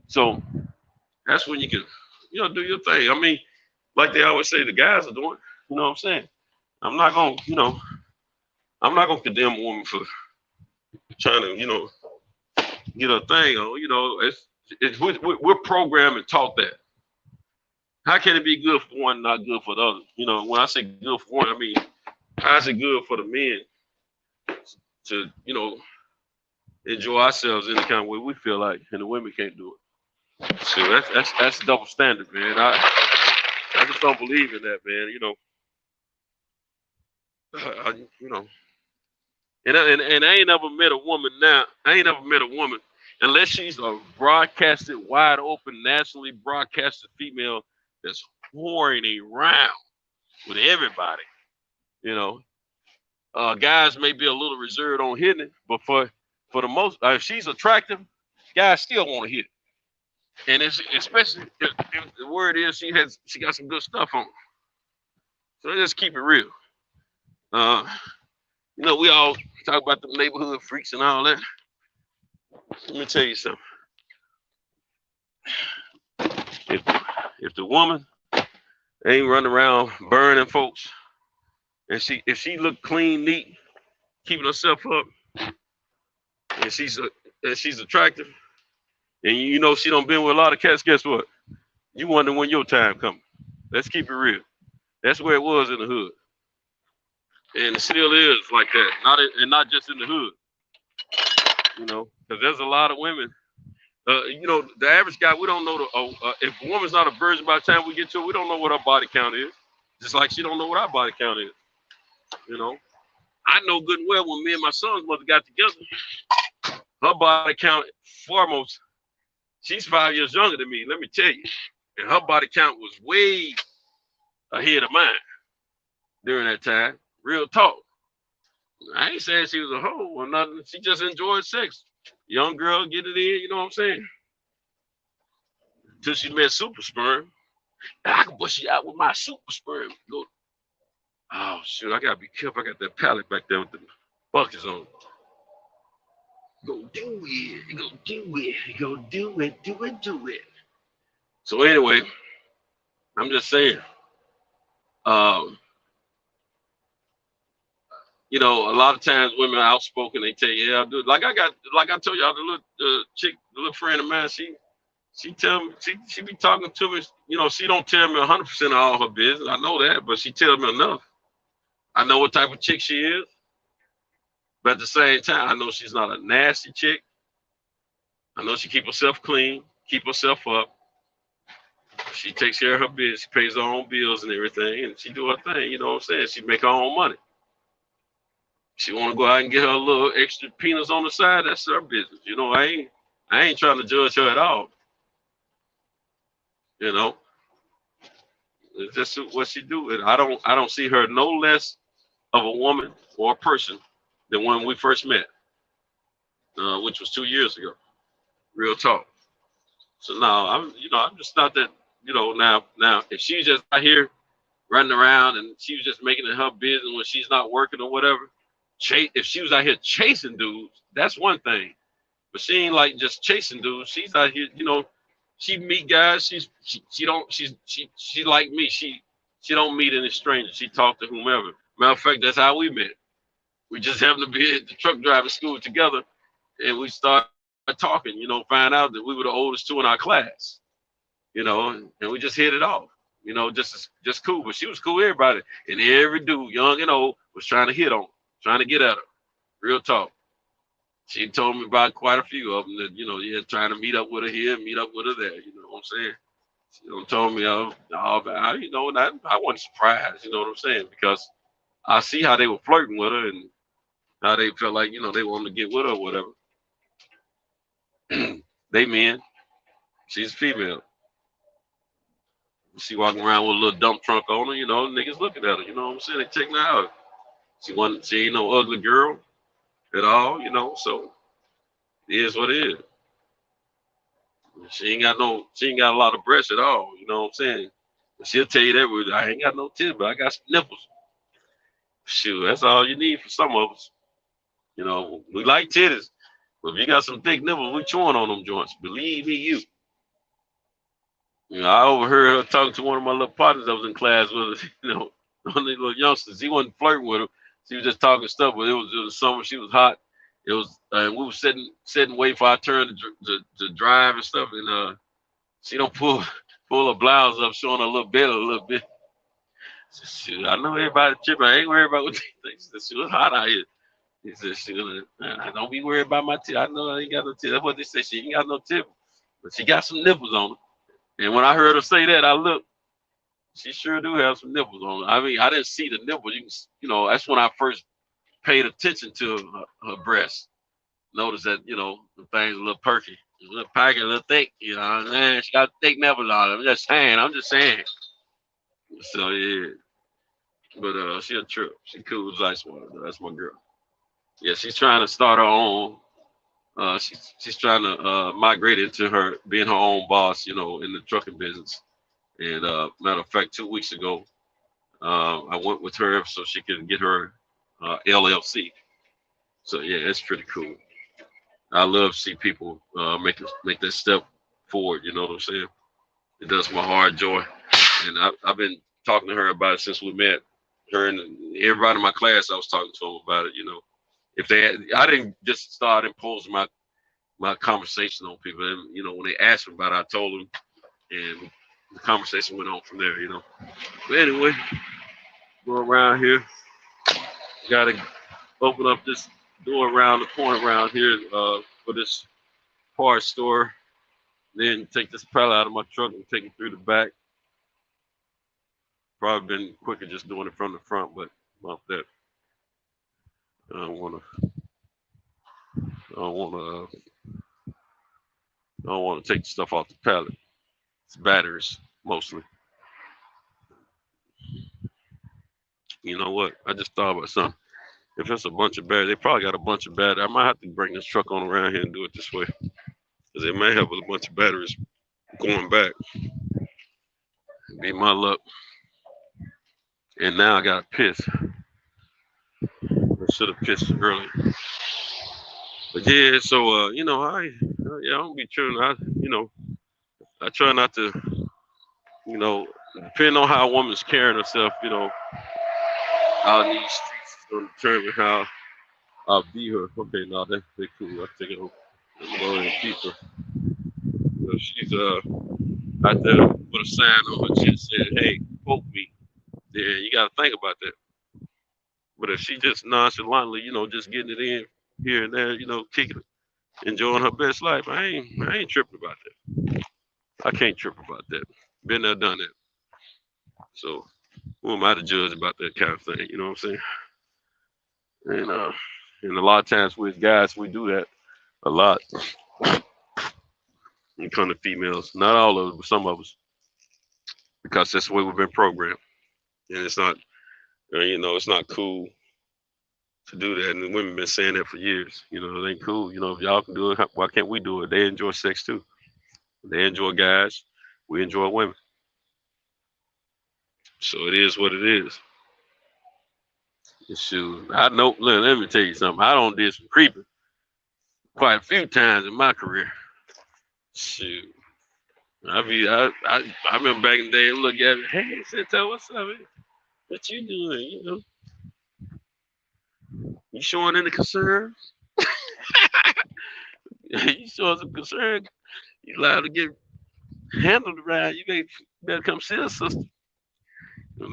So that's when you can, do your thing. I mean, like they always say, the guys are doing. You know what I'm saying? I'm not gonna condemn a woman for trying to, get her thing on. We're programmed and taught that. How can it be good for one, not good for the other? When I say good for one, I mean how's it good for the men to, you know, enjoy ourselves any kind of way we feel like, and the women can't do it? So that's double standard, man. I just don't believe in that, man. You know, you know, and I ain't never met a woman now. I ain't never met a woman unless she's a broadcasted, wide open, nationally broadcasted female that's whoring around with everybody. You know, guys may be a little reserved on hitting it, but for the most, if she's attractive, guys still want to hit it. And it's especially if the word is she got some good stuff on. So just keep it real. You know, we all talk about the neighborhood freaks and all that. Let me tell you something. If the woman ain't running around burning folks, and if she look clean, neat, keeping herself up, and she's attractive, and you know she done been with a lot of cats, guess what? You wonder when your time coming. Let's keep it real. That's where it was in the hood. And it still is like that. Not just in the hood. You know, because there's a lot of women. You know, the average guy, we don't know if a woman's not a virgin by the time we get to it, we don't know what her body count is. Just like she don't know what our body count is. You know, I know good and well when me and my son's mother got together, her body count foremost, she's 5 years younger than me, let me tell you. And her body count was way ahead of mine during that time. Real talk. I ain't saying she was a hoe or nothing. She just enjoyed sex. Young girl, get it in, you know what I'm saying? Until she met Super Sperm. I can bust you out with my Super Sperm. Go. Oh, shoot, I got to be careful. I got that pallet back there with the buckets on. Go do it. Go do it. Go do it. Do it. Do it. So anyway, I'm just saying, you know, a lot of times women are outspoken. They tell you, yeah, I do it. Like I told y'all, the little friend of mine, she tell me, she be talking to me. You know, she don't tell me 100% of all her business. I know that, but she tells me enough. I know what type of chick she is. But at the same time, I know she's not a nasty chick. I know she keep herself clean, keep herself up. She takes care of her business. She pays her own bills and everything, and she do her thing. You know what I'm saying? She make her own money. She want to go out and get her a little extra peanuts on the side. That's her business. You know, I ain't trying to judge her at all. You know, it's just what she do. And I don't see her no less of a woman or a person than when we first met, which was 2 years ago. Real talk. So now I'm just not that. You know, now if she's just out here running around and she was just making it her business when she's not working or whatever. If she was out here chasing dudes, that's one thing. But she ain't like just chasing dudes. She's out here, you know, she meet guys. She like me. She don't meet any strangers. She talk to whomever. Matter of fact, that's how we met. We just happened to be at the truck driving school together, and we started talking. You know, find out that we were the oldest two in our class. You know, and we just hit it off. You know, just cool. But she was cool with everybody, and every dude, young and old, was trying to hit on her. Trying to get at her. Real talk. She told me about quite a few of them that, you know, yeah, trying to meet up with her here, meet up with her there. You know what I'm saying? She told me, you know, I wasn't surprised, you know what I'm saying? Because I see how they were flirting with her and how they felt like, you know, they wanted to get with her or whatever. They men. She's female. She walking around with a little dump trunk on her, you know, niggas looking at her, you know what I'm saying? They checking her out. She ain't no ugly girl at all, you know, so it is what it is. She ain't got a lot of breasts at all, you know what I'm saying? She'll tell you that I ain't got no tits, but I got some nipples. Shoot, that's all you need for some of us. You know, we like titties, but if you got some thick nipples, we chewing on them joints. Believe me, you. You know, I overheard her talking to one of my little partners that was in class with her, you know, one of these little youngsters. He wasn't flirting with her. She was just talking stuff, but it was summer. She was hot. It was, and we were sitting waiting for our turn to drive and stuff. And she don't pull her blouse up, showing her little belly a little bit. Shoot, I know everybody tripping. I ain't worried about what they think. She said, shoot, it's hot out here. He said, shoot, I don't be worried about my tip. I know I ain't got no tip. That's what they say. She ain't got no tip. But she got some nipples on her. And when I heard her say that, I looked. She sure do have some nipples on her. I mean, I didn't see the nipples. That's when I first paid attention to her breasts. Notice that, the thing's a little perky. A little packy, a little thick. You know what I'm saying? She got thick nipples on her. I'm just saying. So, yeah. But she a trip. She cool as ice water, though. That's my girl. Yeah, she's trying to start her own. She's trying to migrate into her being her own boss, in the trucking business. And matter of fact, 2 weeks ago, I went with her so she can get her LLC. So yeah, it's pretty cool. I love to see people make that step forward. You know what I'm saying? It does my heart joy. And I've been talking to her about it since we met. Her and everybody in my class, I was talking to them about it. I didn't just start imposing my conversation on people. And when they asked me about it, I told them, and the conversation went on from there. But anyway, go around here. Gotta open up this door around the corner around here for this parts store. Then take this pallet out of my truck and take it through the back. Probably been quicker just doing it from the front, but about that. I don't want to take the stuff off the pallet. It's batteries mostly. You know what? I just thought about something. If it's a bunch of batteries, they probably got a bunch of batteries. I might have to bring this truck on around here and do it this way, because they may have a bunch of batteries going back. Be my luck. And now I got to piss. I should have pissed early. But yeah, so I don't be tripping. I try not to, depending on how a woman's carrying herself, out in these streets is gonna determine how I'll view her. Okay, now that's pretty cool. I'll take it over. Go and keep her. So she's out there with a sign on her chest saying, "Hey, quote me." Yeah, you gotta think about that. But if she just nonchalantly, just getting it in here and there, kicking it, enjoying her best life, I ain't tripping about that. I can't trip about that. Been there, done that. So who am I to judge about that kind of thing? You know what I'm saying? And a lot of times with guys, we do that a lot. When it comes to females, not all of us, but some of us, because that's the way we've been programmed, and it's not, it's not cool to do that. And the women been saying that for years. It ain't cool. If y'all can do it, why can't we do it? They enjoy sex too. They enjoy guys. We enjoy women. So it is what it is. Shoot, I know. Let me tell you something. I don't did some creeping quite a few times in my career. Shoot, I remember back in the day. Look at me. Hey, Santo, what's up, man? What you doing? You showing any concern? You showing some concern? You allowed to get handled around. You better come see us, sister.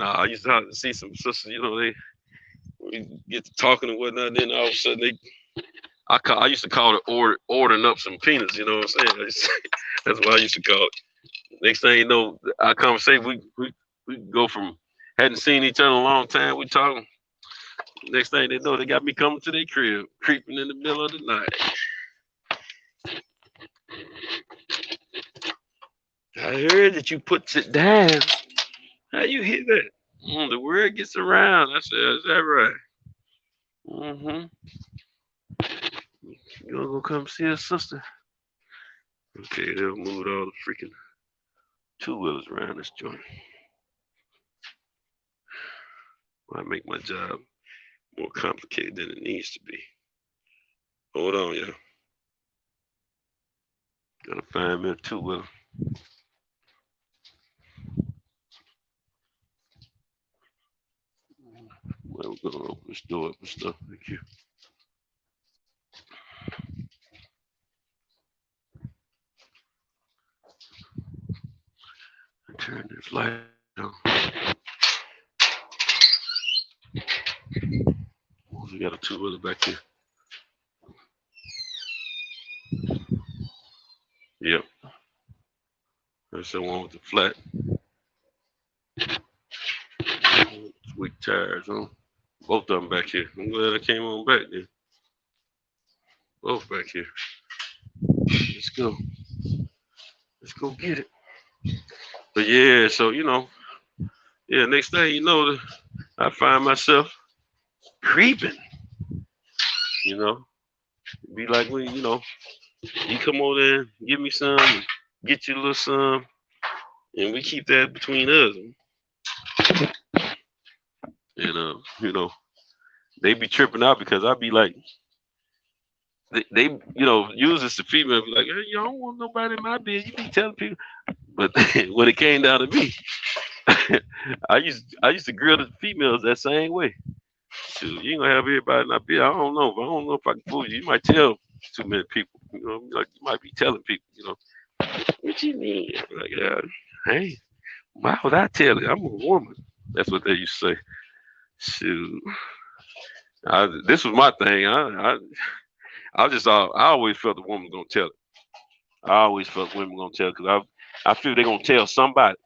I used to have to see some sisters. We get to talking and whatnot. And then all of a sudden I used to call it ordering up some peanuts. You know what I'm saying? That's what I used to call it. Next thing you know, our conversation we go from hadn't seen each other in a long time. We talking. Next thing they know, they got me coming to their crib, creeping in the middle of the night. I heard that you put it down. How you hear that? The word gets around. I said, is that right? Mm-hmm. You wanna go come see us, sister? Okay, they'll move all the freaking two-wheelers around this joint. Might make my job more complicated than it needs to be. Hold on, y'all. Gotta find me a two-wheeler. Well, we're gonna open this door up and stuff. Thank you. Turn this light on. We got a two-wheeler back here. Yep. There's the one with the flat. Weak tires, huh? Both of them back here. I'm glad I came on back then. Both back here. Let's go. Let's go get it. But yeah, so yeah, next thing you know, I find myself creeping. Be like when you come over there, give me some, get you a little some, and we keep that between us. And they be tripping out because I be like, they use this to female be like, hey, you don't want nobody in my bed. You be telling people, but when it came down to me, I used to grill the females that same way. Shoot, you ain't gonna have everybody in my bed. I don't know if I can fool you. You might tell too many people. Like you might be telling people. What you mean? Like, hey, why would I tell it? I'm a woman. That's what they used to say. Shoot, this was my thing. I always felt the woman gonna tell it. I always felt women gonna tell it because I feel they're gonna tell somebody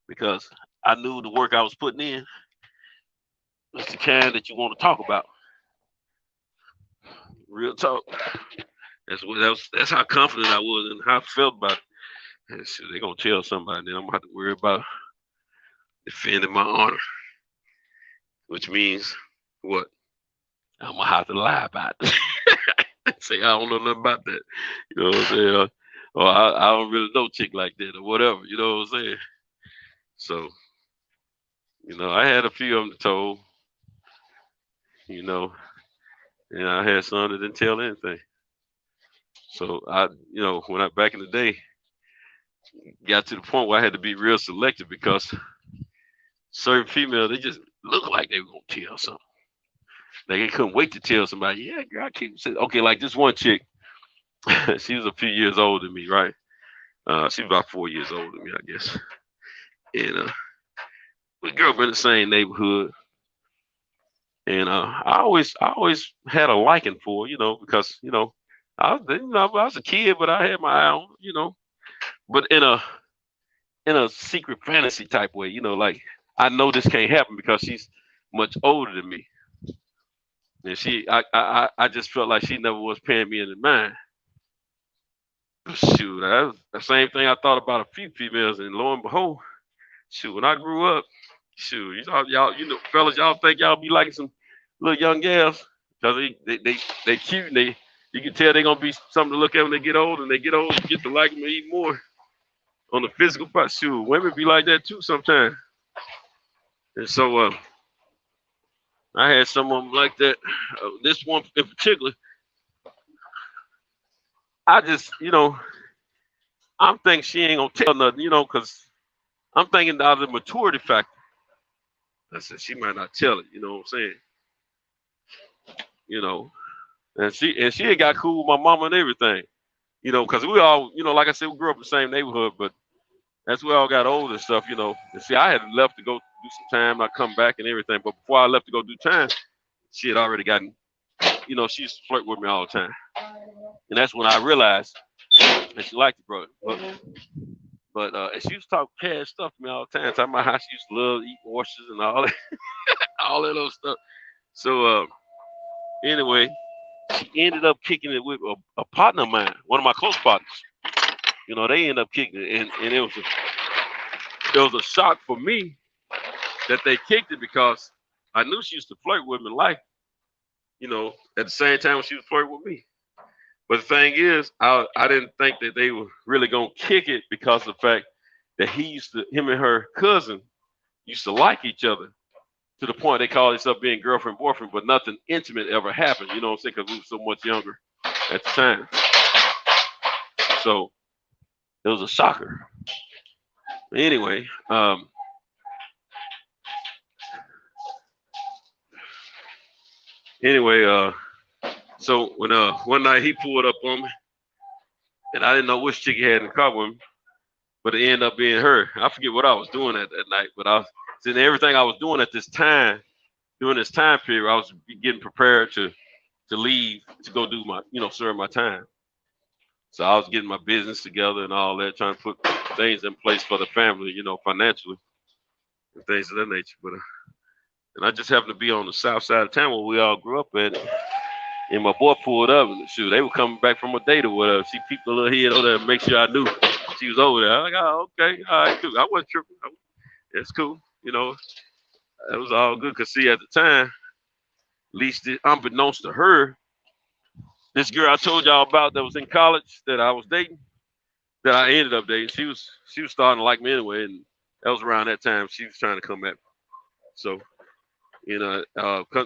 because I knew the work I was putting in was the kind that you want to talk about. Real talk. That's how confident I was and how I felt about it. And so they're gonna tell somebody, then I'm gonna have to worry about defending my honor. Which means what? I'm gonna have to lie about it. Say I don't know nothing about that. You know what I'm saying? Or I don't really know chick like that or whatever. You know what I'm saying? So, I had a few of them told. And I had some that didn't tell anything. So when I back in the day got to the point where I had to be real selective because certain females, they just look like they were gonna tell something. They couldn't wait to tell somebody, yeah, girl, I keep saying, okay, like this one chick, she was a few years older than me, right? She was about 4 years older than me, I guess. And we grew up in the same neighborhood. And I always had a liking for her, because I was a kid, but I had my eye on her, but in a secret fantasy type way, like I know this can't happen because she's much older than me, and I just felt like she never was paying me any mind. Shoot, that was the same thing I thought about a few females, and lo and behold, shoot, when I grew up, shoot, y'all, fellas, y'all think y'all be liking some little young gals because they cute and you can tell they're gonna be something to look at when they get old, and they get old, you get to like them even more on the physical part. Shoot, women be like that too sometimes. And so I had some of them like that. This one in particular, I just, I'm thinking she ain't gonna tell nothing, because I'm thinking out of the maturity factor. I said she might not tell it, you know what I'm saying? And she had got cool with my mama and everything, because we all, like I said, we grew up in the same neighborhood, but as we all got older and stuff, and see, I had left to go do some time, I come back and everything, but before I left to go do time, she had already gotten, she used to flirt with me all the time. And that's when I realized that she liked the brother. But she used to talk cash stuff to me all the time, talking about how she used to love eating oysters and all that, all that other stuff. So anyway, she ended up kicking it with a partner of mine, one of my close partners. They ended up kicking it, and it was a shock for me that they kicked it because I knew she used to flirt with me like, at the same time when she was flirting with me. But the thing is, I didn't think that they were really gonna kick it because of the fact that him and her cousin used to like each other to the point they called themselves being girlfriend boyfriend, but nothing intimate ever happened. You know what I'm saying? Because we were so much younger at the time. So it was a shocker. Anyway, so when one night he pulled up on me, and I didn't know which chick he had in the car with me, but it ended up being her. I forget what I was doing that night, but I was saying everything I was doing at this time during this time period, I was getting prepared to leave to go do my, serve my time. So I was getting my business together and all that, trying to put things in place for the family, financially and things of that nature. But and I just happened to be on the south side of town where we all grew up at. And my boy pulled up and shoot, they were coming back from a date or whatever. She peeped a little head over there to make sure I knew she was over there. I was like, oh, okay, all right, cool. I wasn't tripping. It's cool, That was all good. Cause see, at the time, at least unbeknownst to her, this girl I told y'all about that was in college that I was dating, that I ended up dating, she was starting to like me anyway, and that was around that time she was trying to come at me. So,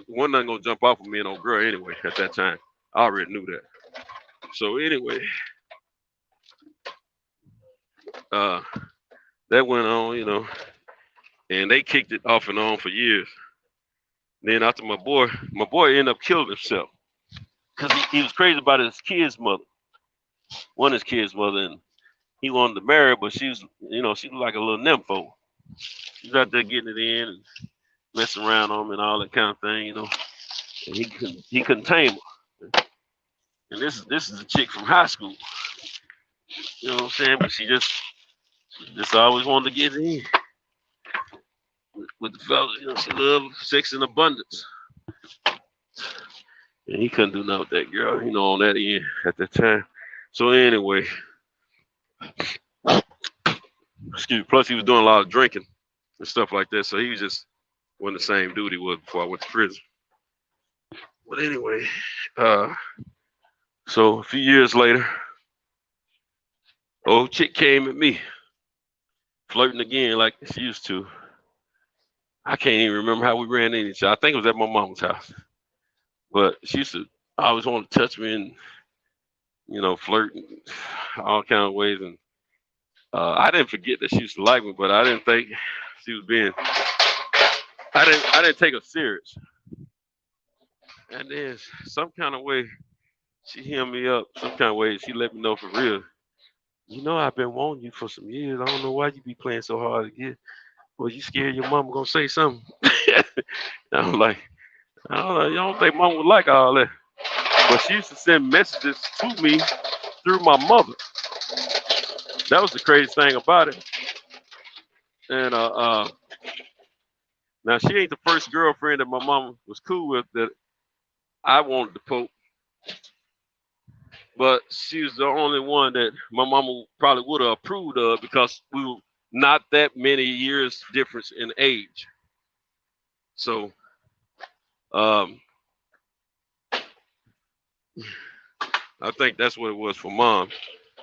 one not gonna jump off of me and old girl anyway at that time. I already knew that. So anyway, that went on, and they kicked it off and on for years. Then after my boy ended up killing himself because he was crazy about his kid's mother, one of his kids' mother, and he wanted to marry her, but she was like a little nympho. She was out there getting it in and messing around on him and all that kind of thing, And he couldn't tame her. And this is a chick from high school. You know what I'm saying? But she just always wanted to get it in with the fellas. She loved sex in abundance. And he couldn't do nothing with that girl, on that end at that time. So anyway, excuse me, plus he was doing a lot of drinking and stuff like that. So he was just wasn't the same dude he was before I went to prison. But anyway, so a few years later, old chick came at me, flirting again like she used to. I can't even remember how we ran into each other. I think it was at my mama's house. But she used to always want to touch me and, flirt in all kind of ways. And I didn't forget that she used to like me, but I didn't think she was being, I didn't take her serious. And then some kind of way, she hemmed me up. Some kind of way, she let me know for real. I've been wanting you for some years. I don't know why you be playing so hard to get. Well, you scared your mama gonna say something. I'm like, I don't know. You don't think mom would like all that? But she used to send messages to me through my mother. That was the crazy thing about it. And now she ain't the first girlfriend that my mama was cool with that I wanted to poke. But she was the only one that my mama probably would have approved of because we were not that many years difference in age. So I think that's what it was for mom.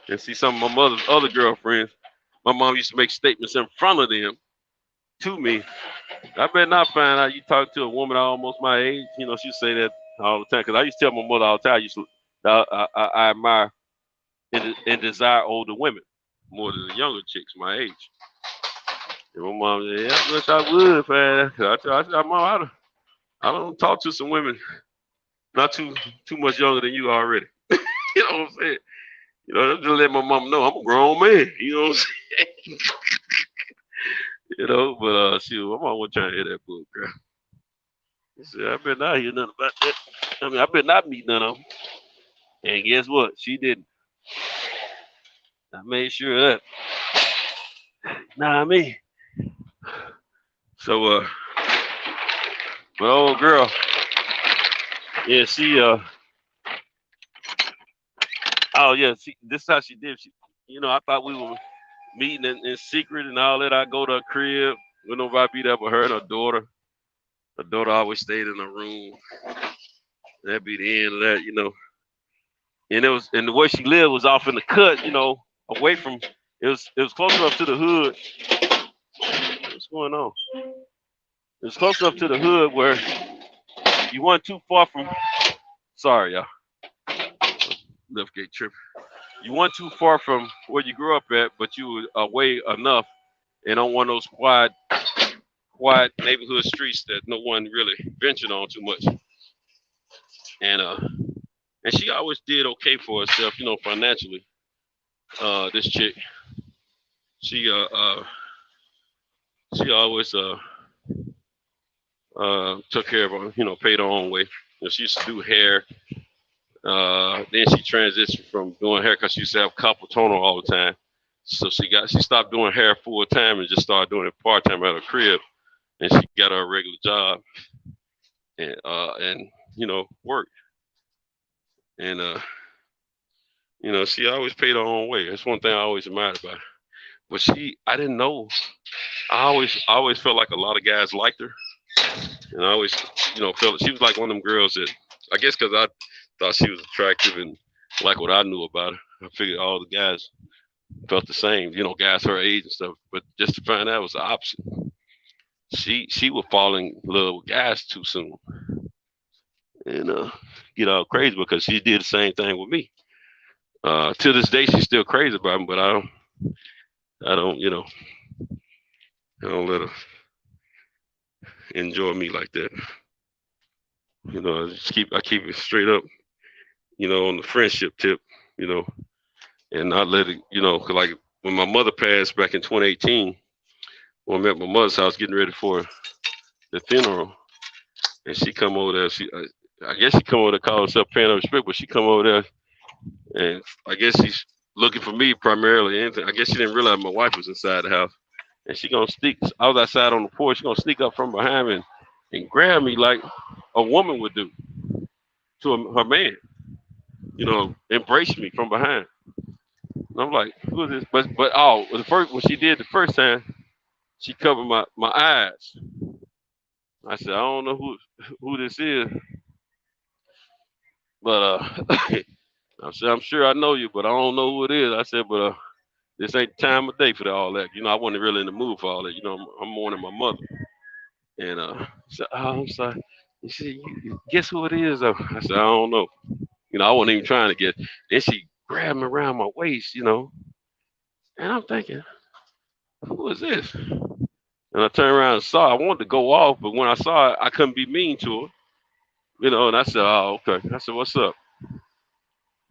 And see, some of my mother's other girlfriends, my mom used to make statements in front of them to me. I better not find out you talk to a woman almost my age. She'd say that all the time. Because I used to tell my mother all the time, I admire and desire older women more than the younger chicks my age. And my mom said, yeah, I wish I would, man. I said, Mom, I don't talk to some women not too much younger than you already. You know what I'm saying? Just let my mom know I'm a grown man. You know what I'm saying? But shoot, my mom wasn't trying to hear that book, girl. She said, I better not hear nothing about that. I better not meet none of them. And guess what? She didn't. I made sure of that. Nah, me. So, my old girl, yeah, she, oh yeah, this is how she did. She, I thought we were meeting in secret and all that. I go to her crib, with nobody be there but her and her daughter. Her daughter always stayed in her room. That'd be the end of that, And the way she lived was off in the cut, away from. It was close enough to the hood. What's going on? It was close enough to the hood where you weren't too far from. Sorry, y'all. Left gate tripping. You weren't too far from where you grew up at, but you were away enough and on one of those quiet neighborhood streets that no one really ventured on too much. And she always did okay for herself, financially. This chick, she always Took care of her, paid her own way. She used to do hair. Then she transitioned from doing hair because she used to have copper toner all the time. So she stopped doing hair full time and just started doing it part time at her crib. And she got her a regular job and work. And she always paid her own way. That's one thing I always admired about her. But I didn't know. I always felt like a lot of guys liked her, and I always, felt she was like one of them girls that I guess because I thought she was attractive and like what I knew about her. I figured all the guys felt the same, guys her age and stuff. But just to find out it was the opposite. She would fall in love with guys too soon, and get all crazy because she did the same thing with me. To this day, she's still crazy about him, but I don't let her enjoy me like that. I keep it straight up, on the friendship tip, and not let it, 'cause like when my mother passed back in 2018, when I'm at my mother's house getting ready for the funeral, and she come over there. I guess she come over there, call herself paying her respect, but she come over there, and I guess she's looking for me primarily. And I guess she didn't realize my wife was inside the house, and she gonna sneak. I was outside on the porch. She gonna sneak up from behind me and grab me like a woman would do to her man. Embrace me from behind. And I'm like, who is this? But when she did the first time, she covered my eyes. I said, I don't know who this is, but I said, I'm sure I know you, but I don't know who it is. I said, but this ain't the time of day for all that. I wasn't really in the mood for all that. I'm mourning my mother. And said, oh, I'm sorry. He said, guess who it is though? I said, I don't know. I wasn't even trying to get. Then she grabbed me around my waist, and I'm thinking, who is this? And I turned around and saw. I wanted to go off, but when I saw it, I couldn't be mean to her, And I said, oh, okay. I said, what's up?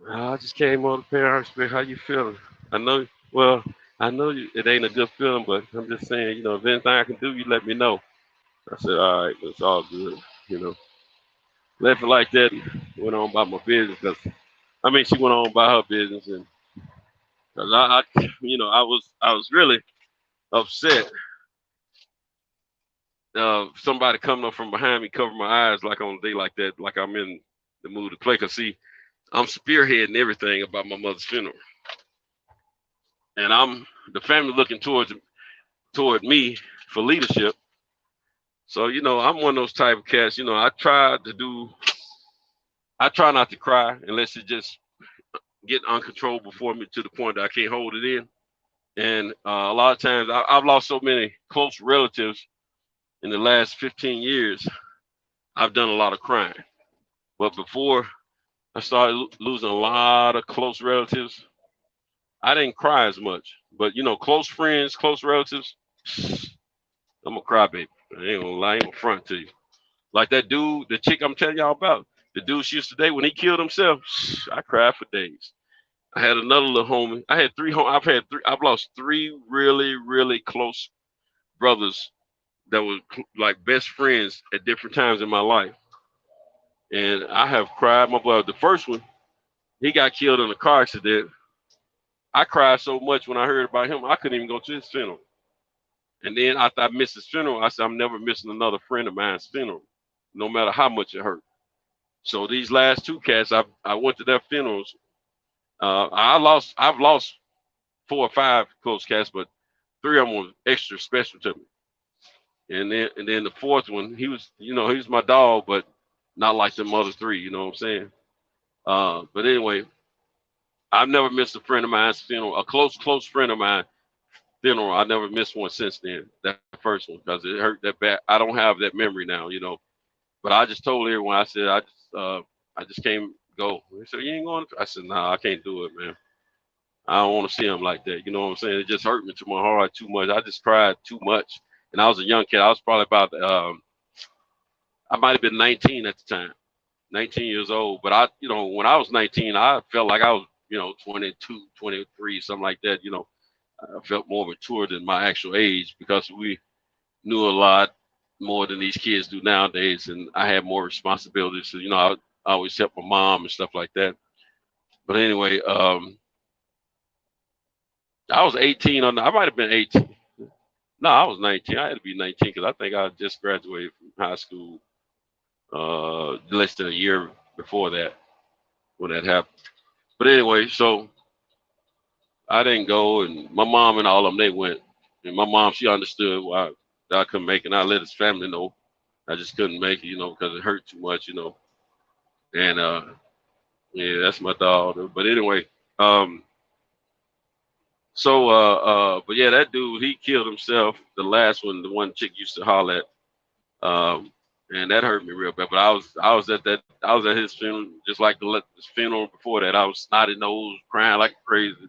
I just came on to pay our respect. How you feeling? I know. Well, I know it ain't a good feeling, but I'm just saying, if anything I can do, you let me know. I said, all right, it's all good, Left it like that and went on about my business she went on about her business, and cause I was really upset. Somebody coming up from behind me, cover my eyes like on a day like that, like I'm in the mood to play. Cause see, I'm spearheading everything about my mother's funeral, and I'm the family looking toward me for leadership. So I'm one of those type of cats. I try not to cry unless it just get uncontrollable for me to the point that I can't hold it in. And a lot of times I've lost so many close relatives in the last 15 years. I've done a lot of crying. But before I started losing a lot of close relatives, I didn't cry as much. But close friends, close relatives, I'm a crybaby. I ain't gonna lie, I ain't gonna front to you. Like that dude, the chick I'm telling y'all about, the dude she used to date when he killed himself, I cried for days. I had another little homie. I had three. I've lost three really, really close brothers that were like best friends at different times in my life, and I have cried. My brother, the first one, he got killed in a car accident. I cried so much when I heard about him, I couldn't even go to his funeral. And then after I missed his funeral, I said, I'm never missing another friend of mine's funeral, no matter how much it hurt. So these last two cats, I went to their funerals. I've lost 4 or 5 close cats, but 3 of them were extra special to me. And then the fourth one, he was my dog, but not like the other 3. You know what I'm saying? But anyway, I've never missed a friend of mine's funeral, a close friend of mine funeral. I never missed one since then. That first one, because it hurt that bad. I don't have that memory now, But I just told everyone, I said, I just can't go. They said, you ain't going? I said, nah, I can't do it, man. I don't want to see him like that. You know what I'm saying? It just hurt me to my heart too much. I just cried too much. And I was a young kid. I was probably about, I might have been 19 at the time, 19 years old. But when I was 19, I felt like I was, 22, 23, something like that. I felt more mature than my actual age because we knew a lot. more than these kids do nowadays, and I had more responsibilities. So, I always help my mom and stuff like that. But anyway, I was 18 I might have been 18. No, I was 19. I had to be 19 because I think I just graduated from high school less than a year before that when that happened. But anyway, so I didn't go, and my mom and all of them, they went. And my mom, she understood why I couldn't make it. And I let his family know I just couldn't make it, because it hurt too much, And yeah, that's my dog. But anyway, but yeah, that dude, he killed himself. The last one, the one chick used to holler at, and that hurt me real bad. But I was at his funeral, just like his funeral before that. I was snotty nose, crying like crazy,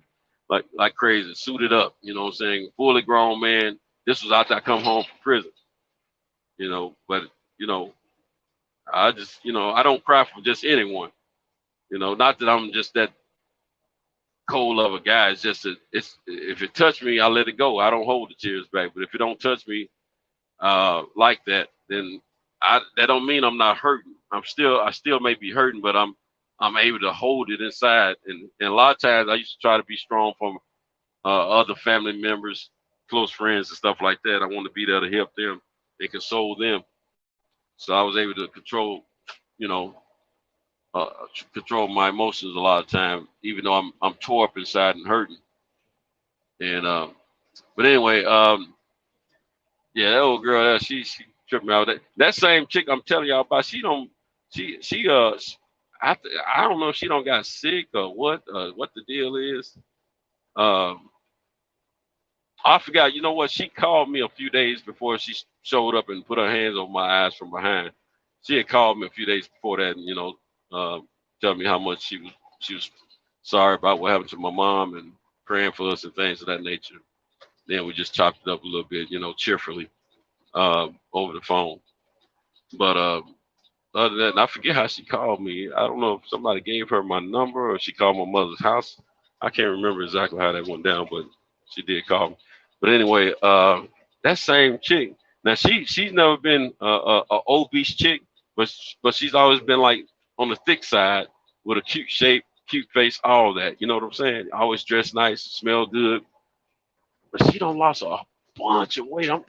like crazy, suited up. You know what I'm saying? Fully grown man. This was after I come home from prison. But I just, I don't cry for just anyone. Not that I'm just that cold of a guy. It's just that if it touched me, I let it go. I don't hold the tears back. But if it don't touch me like that, then that don't mean I'm not hurting. I still may be hurting, but I'm able to hold it inside. And a lot of times I used to try to be strong from other family members, close friends and stuff like that. I want to be there to help them and console them. So I was able to control, control my emotions a lot of time, even though I'm tore up inside and hurting. And but anyway, yeah, that old girl there, she tripped me out. That same chick I'm telling y'all about, she I don't know if she don't got sick or what the deal is. I forgot. You know what? She called me a few days before she showed up and put her hands on my eyes from behind. She had called me a few days before that, and tell me how much she was sorry about what happened to my mom and praying for us and things of that nature. Then we just chopped it up a little bit, cheerfully over the phone. But other than that, I forget how she called me. I don't know if somebody gave her my number or she called my mother's house. I can't remember exactly how that went down, but she did call me. But anyway, that same chick. Now she's never been a obese chick, but she's always been like on the thick side with a cute shape, cute face, all that. You know what I'm saying? Always dressed nice, smell good. But she don't lost a bunch of weight. I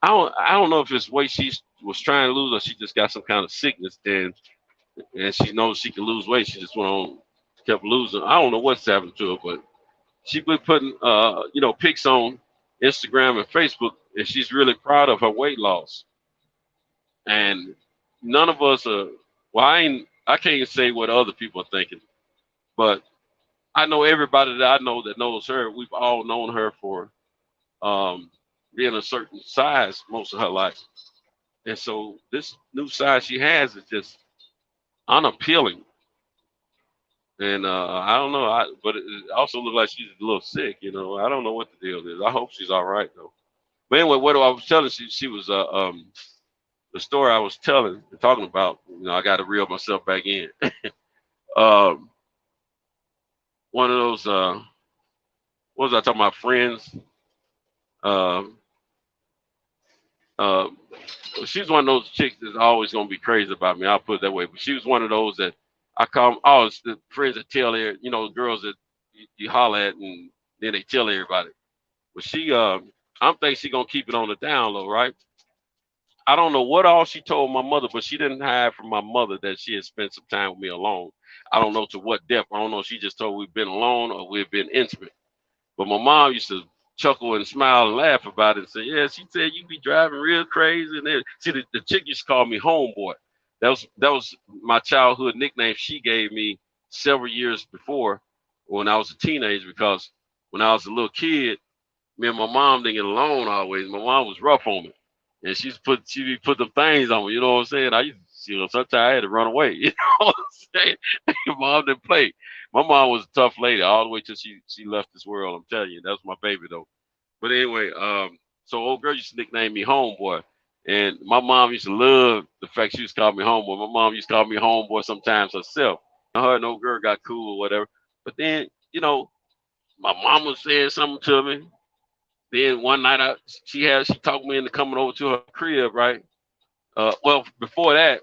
don't know if it's weight she was trying to lose or she just got some kind of sickness and she knows she can lose weight. She just went on, kept losing. I don't know what's happened to her, but she been putting pics on Instagram and Facebook, and she's really proud of her weight loss. And none of us are. Well, I can't even say what other people are thinking, but I know everybody that I know that knows her. We've all known her for being a certain size most of her life, and so this new size she has is just unappealing. And I don't know, but it also looks like she's a little sick. I don't know what the deal is. I hope she's all right though. But anyway, what I was telling she was the story I was talking about. I got to reel myself back in. One of those what was I talking about? Friends. She's one of those chicks that's always gonna be crazy about me. I'll put it that way. But she was one of those that I call it's the friends that tell her, girls that you holler at and then they tell everybody. But I'm thinking she gonna keep it on the down low, right? I don't know what all she told my mother, but she didn't hide from my mother that she had spent some time with me alone. I don't know to what depth. I don't know if she just told we've been alone or we've been intimate. But my mom used to chuckle and smile and laugh about it and say, yeah, she said you be driving real crazy. And then see the chick used to call me homeboy. That was my childhood nickname she gave me several years before when I was a teenager, because when I was a little kid, me and my mom didn't get along always. My mom was rough on me. And she put the things on me, you know what I'm saying? Sometimes I had to run away, you know what I'm saying? Mom didn't play. My mom was a tough lady all the way till she left this world. I'm telling you, that was my baby though. But anyway, so old girl used to nickname me homeboy. And my mom used to love the fact she used to call me homeboy. My mom used to call me homeboy sometimes herself. Her and old girl got cool or whatever. But then, my mama said something to me. Then one night she talked me into coming over to her crib, right? Well, before that,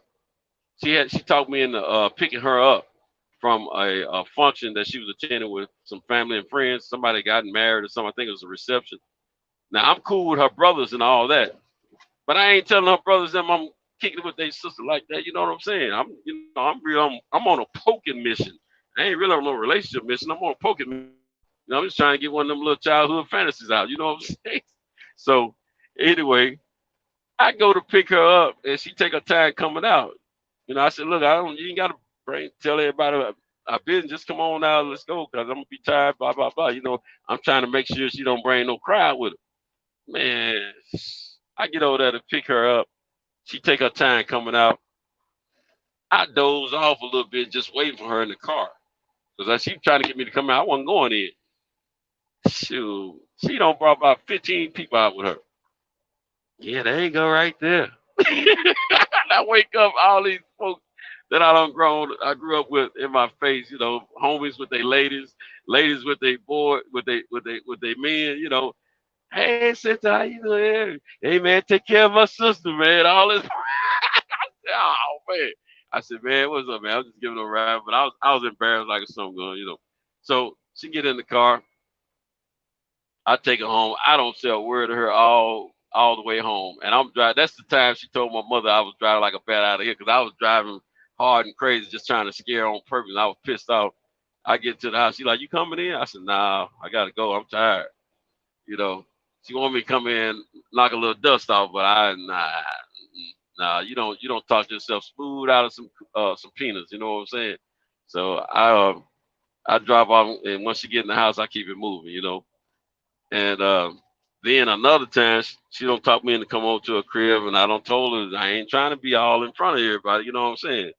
she talked me into picking her up from a function that she was attending with some family and friends. Somebody gotten married or something. I think it was a reception. Now I'm cool with her brothers and all that, but I ain't telling her brothers them I'm kicking it with their sister like that. You know what I'm saying? I'm on a poking mission. I ain't really on no relationship mission. I'm on a poking mission. You know, I'm just trying to get one of them little childhood fantasies out. You know what I'm saying? So anyway, I go to pick her up and she take her time coming out. You know, I said, look, you ain't gotta tell everybody our business. Just come on now, let's go, cause I'm gonna be tired. Blah blah blah. You know, I'm trying to make sure she don't bring no crowd with her. Man, I get over there to pick her up. She take her time coming out. I doze off a little bit, just waiting for her in the car. Because as she trying to get me to come out, I wasn't going in. Shoot, she don't brought about 15 people out with her. Yeah, there you go right there. I wake up, all these folks that I grew up with in my face, you know, homies with their ladies, ladies with their boy, with their men, you know. Hey, sister, how you doing? Hey, man, take care of my sister, man. All this. Oh man. I said, man, what's up, man? I was just giving her a ride, but I was embarrassed like a son gun, you know. So she get in the car. I take her home. I don't say a word to her all the way home. And I'm driving. That's the time she told my mother I was driving like a bat out of here because I was driving hard and crazy, just trying to scare her on purpose. I was pissed off. I get to the house. She like, you coming in? I said, nah, I gotta go. I'm tired. You know. She wanted me to come in, knock a little dust off, but nah, you don't talk yourself smooth out of some peanuts, you know what I'm saying? So I drive off, and once she get in the house, I keep it moving, you know. And then another time, she don't talk me into come over to her crib, and I don't told her I ain't trying to be all in front of everybody, you know what I'm saying?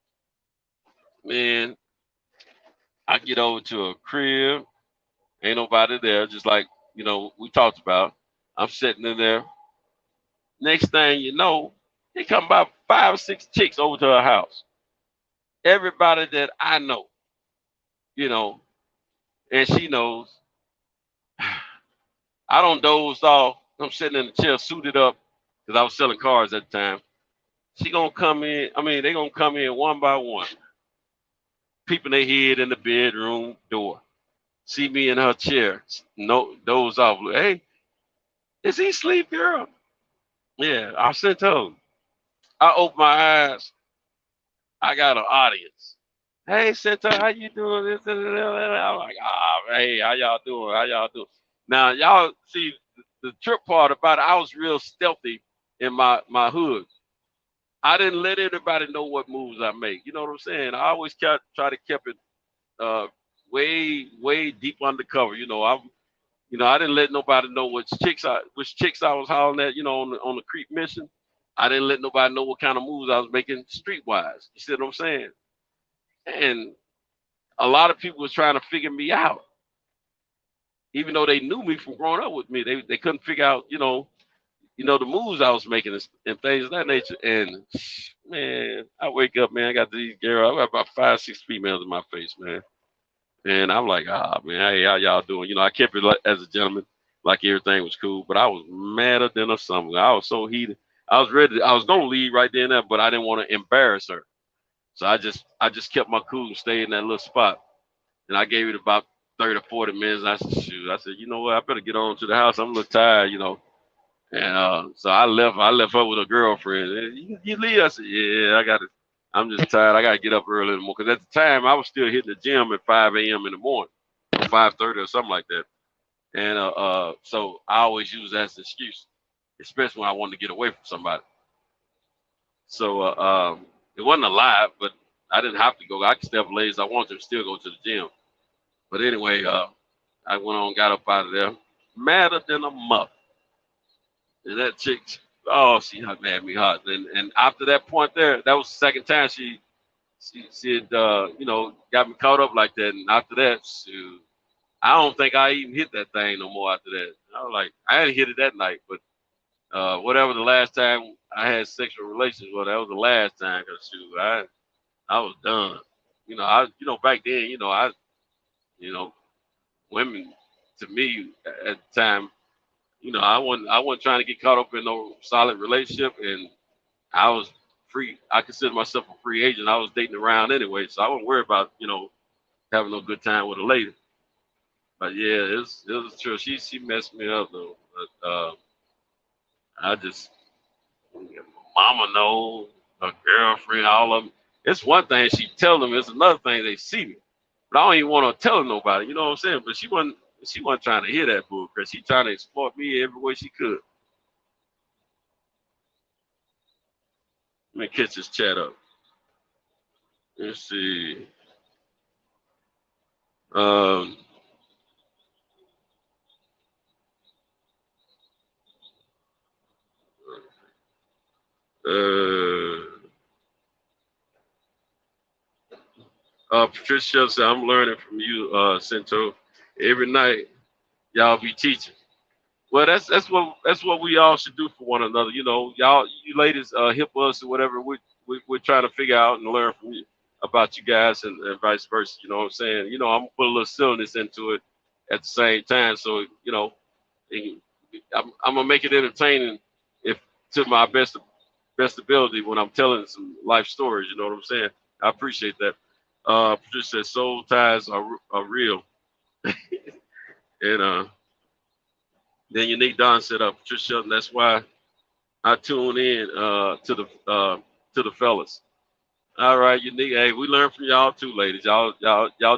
Man, I get over to her crib, ain't nobody there, just like you know we talked about. I'm sitting in there. Next thing you know, he come about 5 or 6 chicks over to her house. Everybody that I know, you know, and she knows. I don't doze off. I'm sitting in the chair suited up because I was selling cars at the time. She gonna come in. I mean, they gonna come in one by one, peeping their head in the bedroom door. See me in her chair. No, doze off. Hey, is he asleep, girl? Yeah, I sent her. I open my eyes. I got an audience. Hey, Santa, how you doing? I'm like, hey, how y'all doing? How y'all doing? Now, y'all see the trip part about it. I was real stealthy in my hood. I didn't let anybody know what moves I make. You know what I'm saying? I always try to keep it uh, way deep undercover. I didn't let nobody know which chicks I was hollering at. You know, on the creep mission. I didn't let nobody know what kind of moves I was making streetwise. You see what I'm saying? And a lot of people was trying to figure me out, even though they knew me from growing up with me. They couldn't figure out, the moves I was making and things of that nature. And man, I wake up, man, I got these girls. I got about 5, 6 females in my face, man. And I'm like, man, hey, how y'all doing? I kept it as a gentleman, like everything was cool. But I was madder than a summer. I was so heated. I was ready. I was gonna leave right there and there, but I didn't want to embarrass her. So I just kept my cool and stayed in that little spot. And I gave it about 30 or 40 minutes. I said, shoot, you know what? I better get on to the house. I'm a little tired, And so I left her with a girlfriend. And you leave? I said, yeah, I got it. I'm just tired. I got to get up early in the morning. Because at the time, I was still hitting the gym at 5 a.m. in the morning, or 5:30 or something like that. And so I always use that as an excuse, especially when I wanted to get away from somebody. So it wasn't a lie, but I didn't have to go. I could stay up late as I wanted to still go to the gym. But anyway, I went on, got up out of there, madder than a muff. And that chick, she had me hot. And after that point there, that was the second time she had, got me caught up like that. And after that, shoot, I don't think I even hit that thing no more after that. I was like, I hadn't hit it that night, but whatever the last time I had sexual relations, well, that was the last time. Cause shoot, I was done. Back then, women to me at the time, you know, I wasn't trying to get caught up in no solid relationship, and I was free. I consider myself a free agent. I was dating around anyway, so I wasn't worried about, you know, having no good time with a lady. But yeah, it was true. She messed me up though. But I just mama know, her girlfriend, all of them. It's one thing she tell them. It's another thing they see me. But I don't even want to tell nobody. You know what I'm saying? But she wasn't trying to hear that bull because she trying to exploit me every way she could. Let me catch this chat up. Let's see. Um, Patricia said, I'm learning from you, Cento. Every night, y'all be teaching. Well, that's what we all should do for one another. You know, y'all, you ladies, hip us or whatever. We're trying to figure out and learn from you about you guys and vice versa. You know what I'm saying? You know, I'm gonna put a little silliness into it at the same time. So you know, I'm gonna make it entertaining if to my best ability when I'm telling some life stories. You know what I'm saying? I appreciate that. Patricia said soul ties are real, and then Unique Don said, Patricia, and that's why I tune in to the fellas. All right, Unique. Hey, we learn from y'all too, ladies. Y'all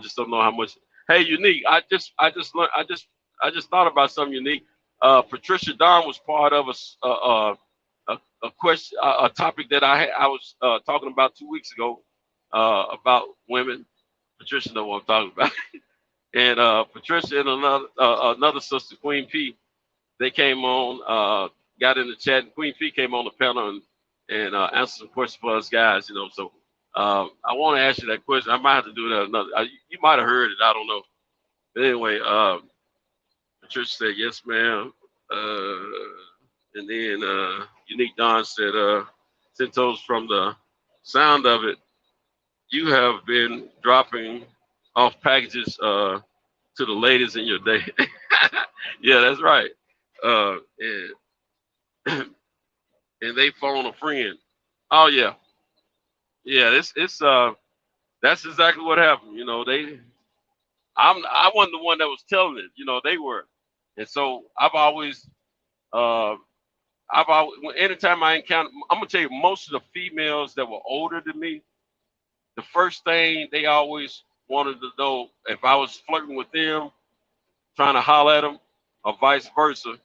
just don't know how much. Hey, Unique. I just thought about something unique. Patricia Don was part of a question, a topic that I was talking about 2 weeks ago about women. Patricia know what I'm talking about. And Patricia and another sister, Queen P, they came on, got in the chat. And Queen P came on the panel and answered some questions for us guys. You know, so I want to ask you that question. I might have to do that another. You might have heard it. I don't know. But anyway, Patricia said yes, ma'am. And then Unique Don said, Centos, from the sound of it, you have been dropping off packages to the ladies in your day. Yeah, that's right. And and they phone a friend. Oh yeah, yeah. It's that's exactly what happened. You know, I wasn't the one that was telling it. You know, they were, and so uh, anytime I encounter, I'm gonna tell you, most of the females that were older than me, the first thing they always wanted to know if I was flirting with them, trying to holler at them, or vice versa.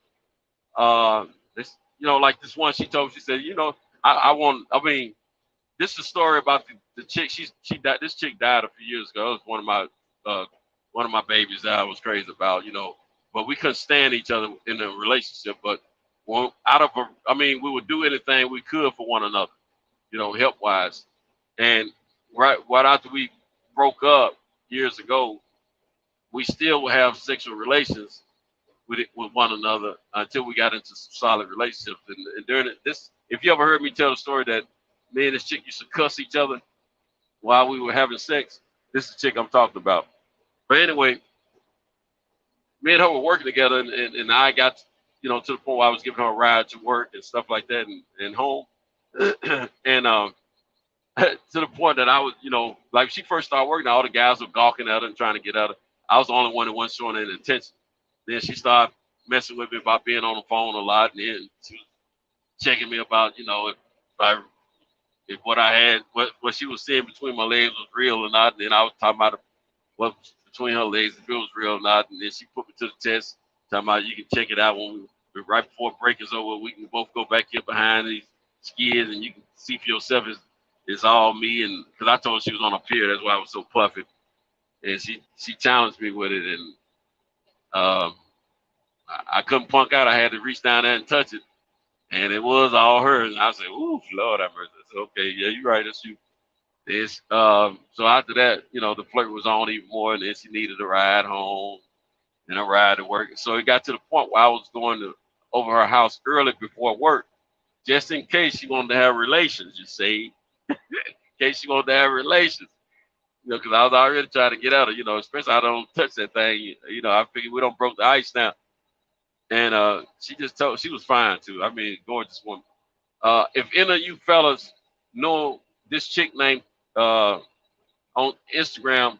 This, you know, like this one she told me, she said, you know, I mean, this is a story about the chick. She died. This chick died a few years ago. It was one of my babies that I was crazy about, you know. But we couldn't stand each other in a relationship. But I mean, we would do anything we could for one another, you know, help wise. And right after we broke up years ago, we still would have sexual relations with one another until we got into some solid relationships. And during this, if you ever heard me tell the story that me and this chick used to cuss each other while we were having sex, this is the chick I'm talking about. But anyway, me and her were working together, and I got, you know, to the point where I was giving her a ride to work and stuff like that, and home. And to the point that I was, you know, like she first started working, all the guys were gawking at her and trying to get at her. I was the only one that wasn't showing any attention. Then she started messing with me about being on the phone a lot, and then she was checking me about, you know, if what I had, what she was seeing between my legs was real or not. And then I was talking about what was between her legs, if it was real or not. And then she put me to the test, talking about you can check it out when we right before break is over. We can both go back here behind these skids, and you can see for yourself it's all me. And because I told her she was on a pier, that's why I was so puffy. And she challenged me with it, and I couldn't punk out. I had to reach down there and touch it, and it was all her. And I said, "Ooh, Lord, have mercy." I said, "Okay, yeah, you're right. That's you." It's so after that, you know, the flirt was on even more, and then she needed a ride home and a ride to work. So it got to the point where I was going to over her house early before work, just in case she wanted to have relations. You see, in case she wanted to have relations. You know, because I was already trying to get at her. You know, especially I don't touch that thing. You know, I figured we don't broke the ice now. And she just told she was fine too. I mean, gorgeous woman. If any of you fellas know this chick named on Instagram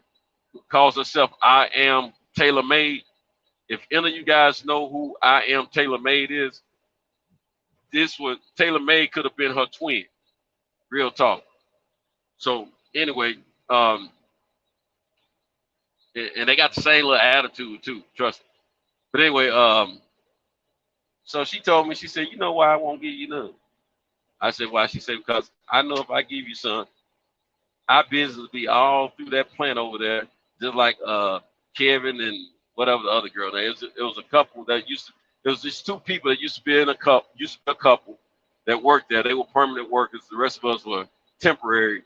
calls herself I Am Taylor Made. If any of you guys know who I Am Taylor Made is, this was Taylor Made could have been her twin. Real talk. So anyway, and they got the same little attitude too. Trust me. But anyway, so she told me, she said, you know why I won't give you none? I said, why? She said, because I know if I give you some, our business will be all through that plant over there, just like Kevin and whatever the other girl. It was a couple that used to. It was just two people that used to be in a couple that worked there. They were permanent workers. The rest of us were temporary,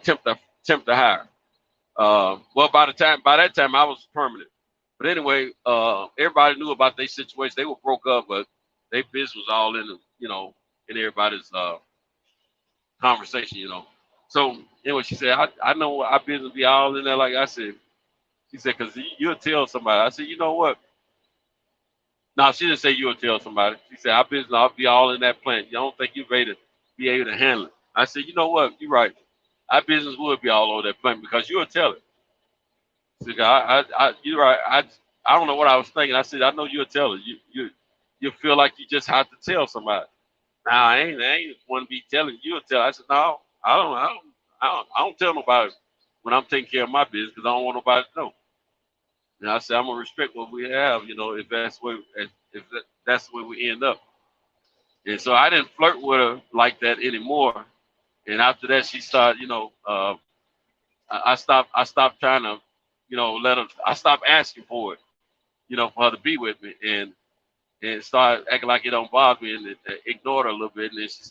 temp to hire. Well, by that time I was permanent. But anyway, everybody knew about their situation. They were broke up, but their business was all in, in everybody's conversation, So anyway, she said, I know our business be all in there. Like I said, she said, because you'll tell somebody. I said, you know what? No, she didn't say you'll tell somebody. She said, our business will be all in that plant. You don't think you'll be able to handle it. I said, you know what? You're right. Our business would be all over that plant because you'll tell it. She said, you're right. I don't know what I was thinking. I said, I know you'll tell it. You feel like you just have to tell somebody. Now I ain't want to be telling you'll tell. I said, no, I don't tell nobody when I'm taking care of my business because I don't want nobody to know. And I said, I'm gonna respect what we have, if that's the way we end up. And so I didn't flirt with her like that anymore. And after that, she started, I stopped trying to, let her. I stopped asking for it, for her to be with me, and started acting like it don't bother me, and ignored her a little bit, and then she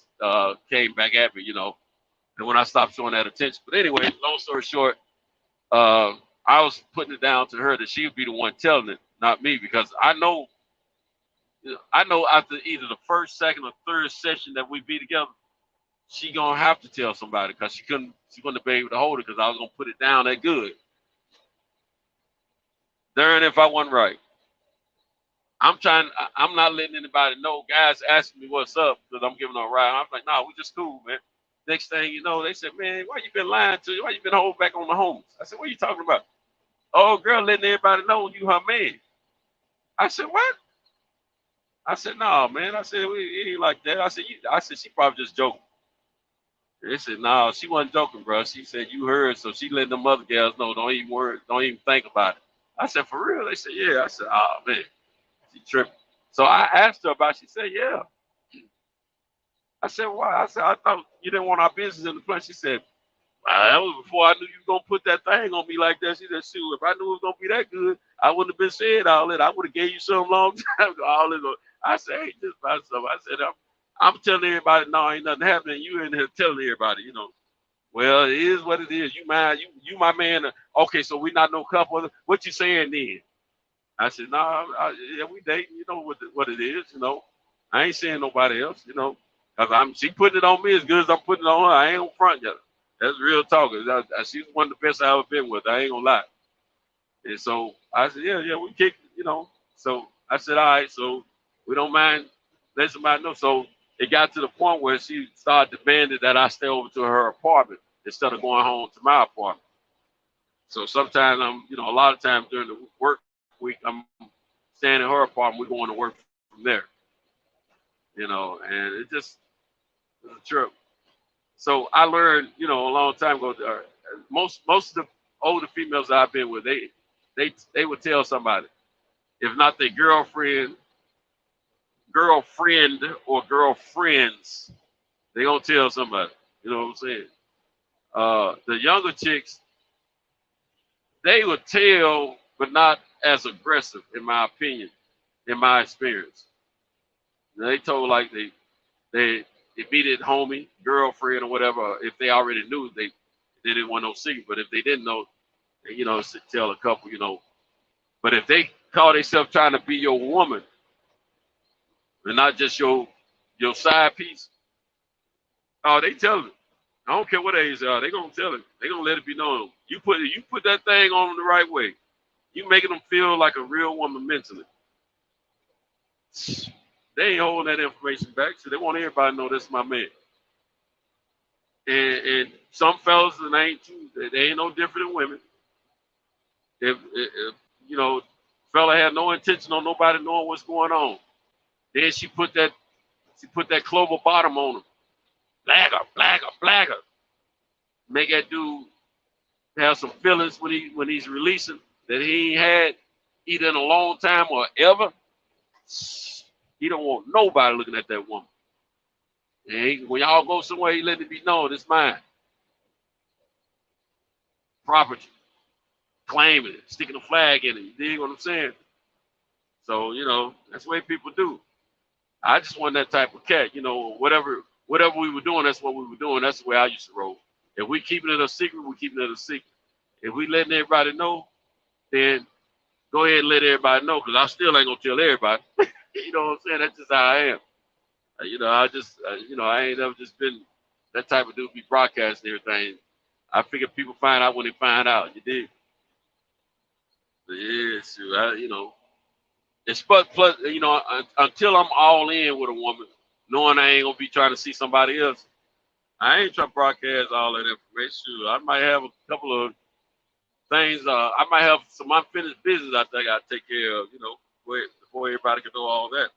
came back at me, And when I stopped showing that attention, but anyway, long story short, I was putting it down to her that she would be the one telling it, not me, because I know after either the first, second, or third session that we be together, she gonna have to tell somebody because she wouldn't be able to hold it because I was gonna put it down that good. Darn if I wasn't right. I'm not letting anybody know. Guys asking me what's up because I'm giving her a ride. I'm like, nah, we just cool, man. Next thing you know, they said, man, why you been lying to you? Why you been holding back on the homies? I said, what are you talking about? Oh, girl, letting everybody know you her man. I said, what? I said, no, man. I said, it ain't like that. I said, she probably just joking. They said, no, she wasn't joking, bro. She said, you heard, so she letting them other gals know, don't even think about it. I said, for real? They said, yeah. I said, oh, man, she tripping. So I asked her about it. She said, yeah. I said, why? I said, I thought you didn't want our business in the plant. She said, that was before I knew you were going to put that thing on me like that. She said, shoot, if I knew it was going to be that good, I wouldn't have been saying all that. I would have gave you some long time ago. All this. I said, hey, just about stuff. I said, I'm telling everybody, no, ain't nothing happening. You in here telling everybody, Well, it is what it is. You my man. Okay, so we not no couple. What you saying then? I said, no, yeah, we dating. You know what it is, I ain't saying nobody else, Because she putting it on me as good as I'm putting it on her. I ain't on front yet. That's real talk. She's one of the best I ever been with. I ain't gonna lie. And so I said, yeah, we kicked, So I said, all right, so we don't mind letting somebody know. So it got to the point where she started demanding that I stay over to her apartment instead of going home to my apartment. So sometimes a lot of times during the work week, I'm staying in her apartment. We're going to work from there. And it just was a trip. So I learned, a long time ago, most of the older females that I've been with, they would tell somebody, if not their girlfriend or girlfriends, they gonna tell somebody. You know what I'm saying? The younger chicks, they would tell, but not as aggressive, in my opinion, in my experience. They told like they immediate homie, girlfriend, or whatever. If they already knew, they didn't want no secret. But if they didn't know, tell a couple, But if they call themselves trying to be your woman and not just your side piece, oh, they tell it. I don't care what age they are. They gonna tell it. They gonna let it be known. You put that thing on them the right way. You making them feel like a real woman mentally. They ain't holding that information back, so they want everybody to know that's my man. And some fellas, and they ain't no different than women. If you know, fella had no intention on nobody knowing what's going on, then she put that Clover Bottom on him. Blagger, blagger, blagger. Make that dude have some feelings when he's releasing that he ain't had either in a long time or ever. He don't want nobody looking at that woman. And when y'all go somewhere, he let it be known, it's mine. Property. Claiming it, sticking a flag in it. You dig what I'm saying? So, you know, that's the way people do. I just want that type of cat. You know, whatever we were doing, that's what we were doing. That's the way I used to roll. If we keeping it a secret, we keeping it a secret. If we letting everybody know, then go ahead and let everybody know, because I still ain't gonna tell everybody. You know what I'm saying? That's just how I am. You know, I ain't never just been that type of dude be broadcasting everything. I figure people find out when they find out. You dig? Yeah, sure. You know, it's plus, you know, until I'm all in with a woman, knowing I ain't gonna be trying to see somebody else, I ain't trying to broadcast all that information. I might have a couple of things. I might have some unfinished business I think I take care of. You know, before everybody can know all that.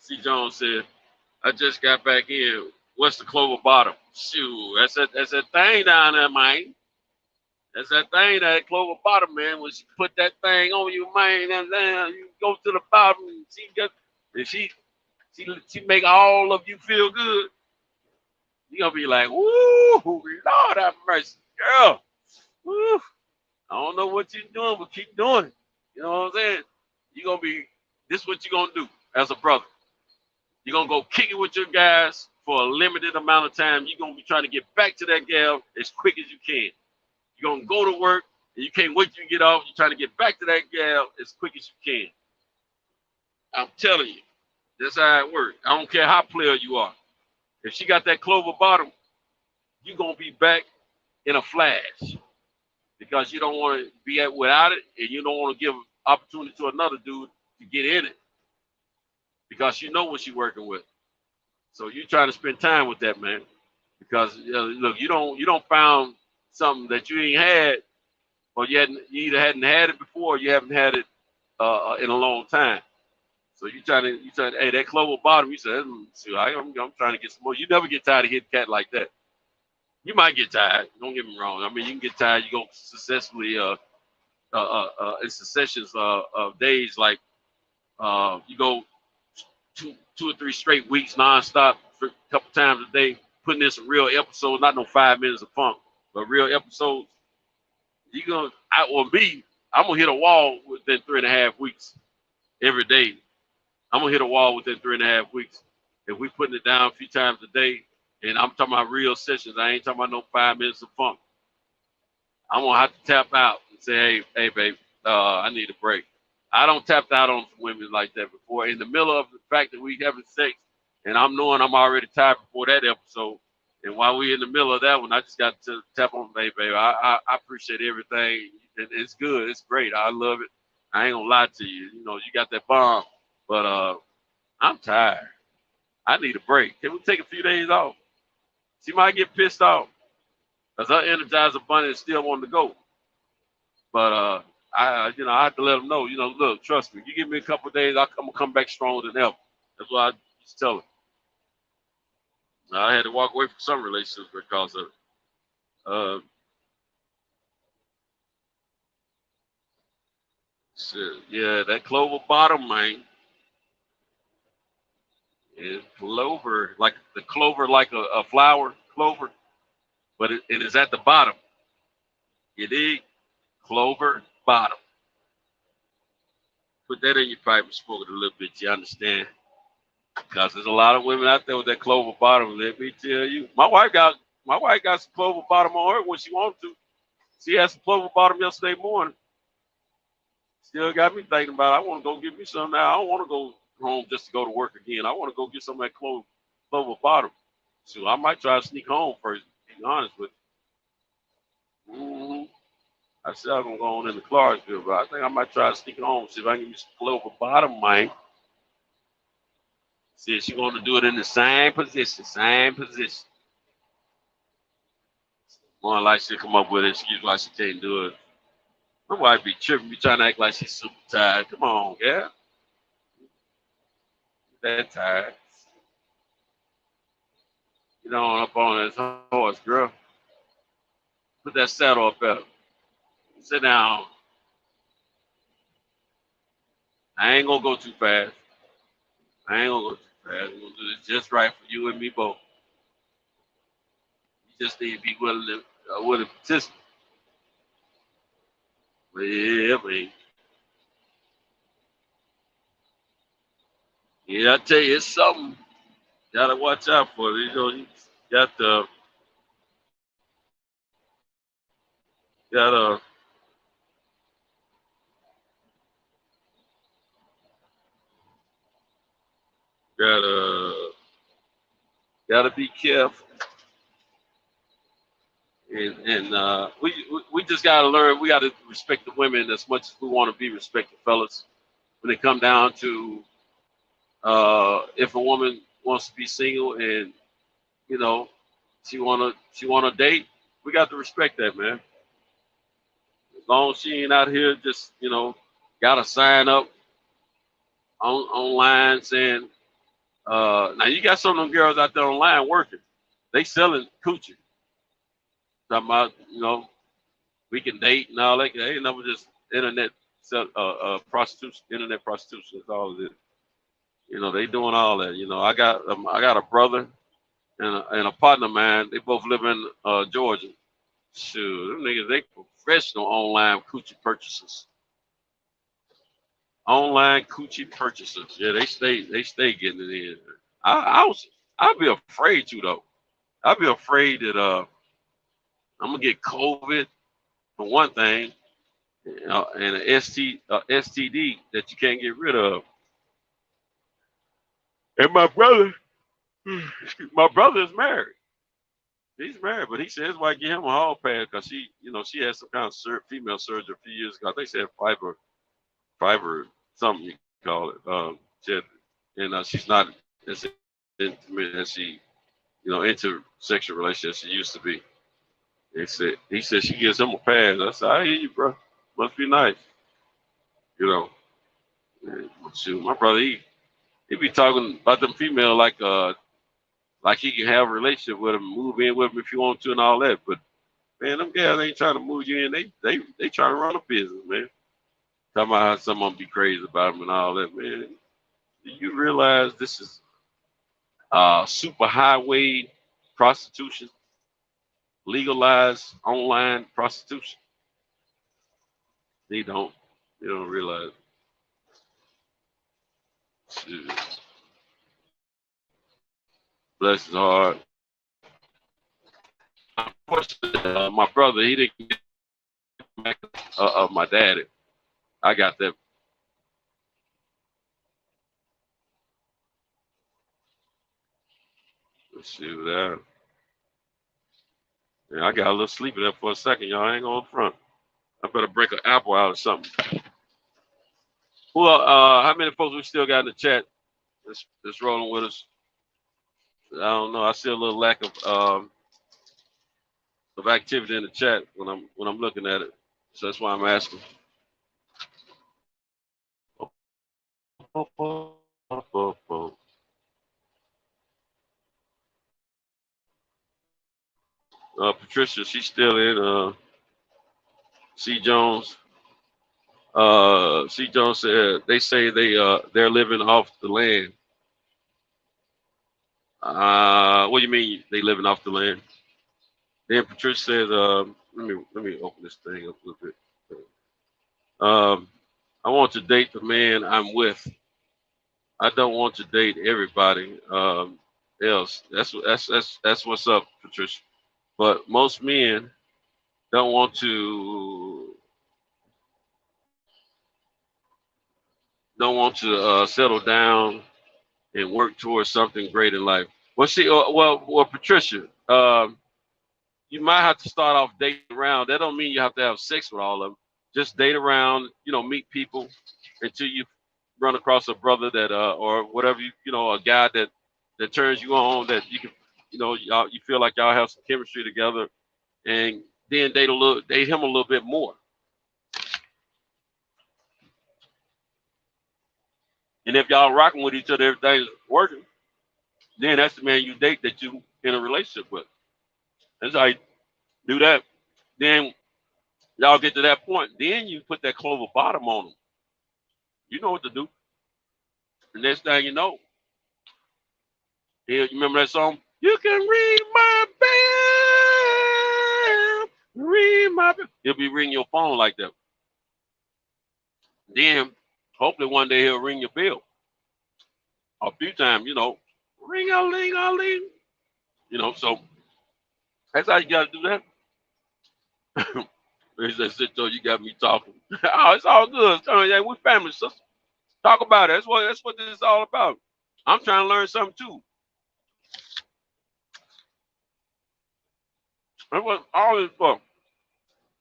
C. Jones said, I just got back in. What's the Clover Bottom? Shoot, that's that thing down there, man. That's that thing, that Clover Bottom, man. When she put that thing on you, man, and then you go to the bottom, and she make all of you feel good. You gonna be like, woo, Lord have mercy, girl. Woo. I don't know what you're doing, but keep doing it. You know what I'm saying? You gonna be. This is what you gonna do as a brother. You're going to go kick it with your guys for a limited amount of time. You're going to be trying to get back to that gal as quick as you can. You're going to go to work, and you can't wait till you get off. You're trying to get back to that gal as quick as you can. I'm telling you, that's how it works. I don't care how player you are. If she got that Clover Bottom, you're going to be back in a flash, because you don't want to be without it, and you don't want to give opportunity to another dude to get in it, because you know what you're working with. So you try to spend time with that, man, because look, you don't found something that you ain't had, or you either hadn't had it before, or you haven't had it in a long time. So you trying to hey, that Clover Bottom, you said, I'm trying to get some more. You never get tired of hitting cat like that. You might get tired. Don't get me wrong. I mean, you can get tired. You go successfully in successions of days, like you go two or three straight weeks nonstop for a couple times a day, putting in some real episodes, not no 5 minutes of funk, but real episodes. I'm gonna hit a wall within 3.5 weeks every day. I'm gonna hit a wall within 3.5 weeks. If we putting it down a few times a day, and I'm talking about real sessions, I ain't talking about no 5 minutes of funk. I'm gonna have to tap out and say, hey, babe, I need a break. I don't tap out on women like that before. In the middle of the fact that we having sex, and I'm knowing I'm already tired before that episode, and while we in the middle of that one, I just got to tap on, babe. I appreciate everything. It's good. It's great. I love it. I ain't gonna lie to you. You know, you got that bomb, but I'm tired. I need a break. Can we take a few days off? She might get pissed off, because her Energizer Bunny is still wanting to go. But I have to let them know, look, trust me, you give me a couple of days, I'm gonna come back stronger than ever. That's what I used to tell her. I had to walk away from some relationships because of shit. Yeah, that Clover Bottom, man. Is clover, like the clover, like a flower, clover, but it is at the bottom. You dig? Clover Bottom. Put that in your pipe and smoke it a little bit, you understand? Because there's a lot of women out there with that Clover Bottom. Let me tell you, my wife got some Clover Bottom on her when she wanted to. She had some Clover Bottom yesterday morning. Still got me thinking about it. I want to go get me some now. I don't want to go home just to go to work again. I want to go get some of that Clover Bottom. So I might try to sneak home first, to be honest with you. I said I'm gonna go on into Clarksville, but I think I might try to sneak it home, see if I can get me some Clover Bottom, man. See if she's gonna do it in the same position, More like she'll come up with an excuse why she can't do it. My wife be tripping, be trying to act like she's super tired. Come on, yeah. That tired. Get on up on this horse, girl. Put that saddle up there. Sit down. I ain't gonna go too fast. I'm gonna do this just right for you and me both. You just need to be willing to participate. But yeah, man. Yeah, I tell you, it's something. Gotta watch out for it. You know, you got gotta be careful. And we just gotta learn. We gotta respect the women as much as we want to be respected, fellas. When it come down to if a woman wants to be single and you know she wanna date, we got to respect that, man. As long as she ain't out here just gotta sign up online saying now you got some of them girls out there online working. They selling coochie. Talking about, we can date and all that. They ain't never just internet prostitution. Internet prostitution is all it is. They doing all that. I got a brother and a partner of mine. They both live in Georgia. Shoot, them niggas, they professional online coochie purchasers. Online coochie purchasers. Yeah, they stay getting it in. I'd be afraid to though. I'd be afraid that I'm gonna get COVID for one thing, and an STD that you can't get rid of. And my brother is married. He's married, but he says why get him a hall pass because she had some kind of female surgery a few years ago. I think she had fiber something you call it. And she's not as intimate as she, into sexual relationships she used to be. He said she gives him a pass. I said, I hear you, bro. Must be nice. Shoot, my brother, he be talking about them female like he can have a relationship with them, move in with them if you want to and all that. But man, them guys ain't trying to move you in. They trying to run a business, man. Talking about how someone be crazy about them and all that, man. Do you realize this is super highway prostitution? Legalized online prostitution? They don't realize. Shoot. Bless his heart. Unfortunately, my brother, he didn't get back of my daddy. I got that. Let's see that. Yeah, I got a little sleepy there for a second, y'all. I ain't going front. I better break an apple out or something. Well, how many folks we still got in the chat that's rolling with us? I don't know. I see a little lack of activity in the chat when I'm looking at it. So that's why I'm asking. Patricia, she's still in. C. Jones. C. Jones said they say they're living off the land. What do you mean they living off the land? Then Patricia says, let me open this thing up a little bit. I want to date the man I'm with. I don't want to date everybody else. That's what's up, Patricia. But most men don't want to settle down and work towards something great in life. Well, see, well, Patricia, you might have to start off dating around. That don't mean you have to have sex with all of them. Just date around, meet people until you run across a brother that or whatever, a guy that turns you on, that you can, y'all, you feel like y'all have some chemistry together, and then date him a little bit more. And if y'all rocking with each other, everything's working, then that's the man you date that you in a relationship with. That's how you do that. Then y'all get to that point. Then you put that Clover bottom on them. You know what to do. The next thing you know, you remember that song? You can read my bell, read my bell. He'll be ringing your phone like that. Then, hopefully one day he'll ring your bell. A few times, ring-a-ling-a-ling. So that's how you got to do that. He said, "Sit you got me talking." Oh, it's all good. Yeah, we're family, sister. Talk about it. That's what this is all about. I'm trying to learn something too. That's what all this for.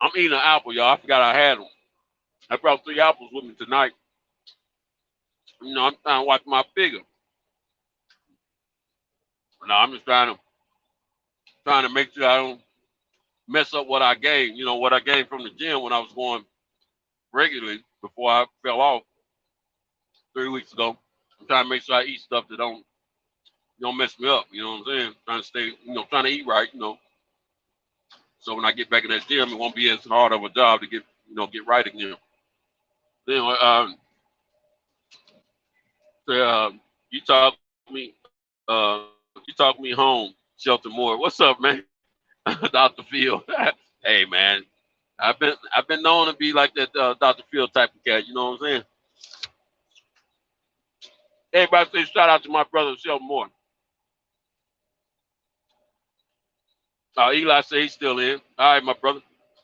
I'm eating an apple, y'all. I forgot I had them. I brought 3 apples with me tonight. I'm trying to watch my figure. No, I'm just trying to make sure I don't mess up what I gained. What I gained from the gym when I was going regularly before I fell off 3 weeks ago. I'm trying to make sure I eat stuff that don't mess me up. You know what I'm saying? Trying to stay, trying to eat right. So when I get back in that gym, it won't be as hard of a job to get right again. Anyway, you talk me home, Shelton Moore. What's up, man? Dr. Phil. Hey, man, I've been known to be like that Dr. Phil type of cat. You know what I'm saying? Everybody say shout out to my brother Shelton Moore. Eli say he's still in. All right, my brother.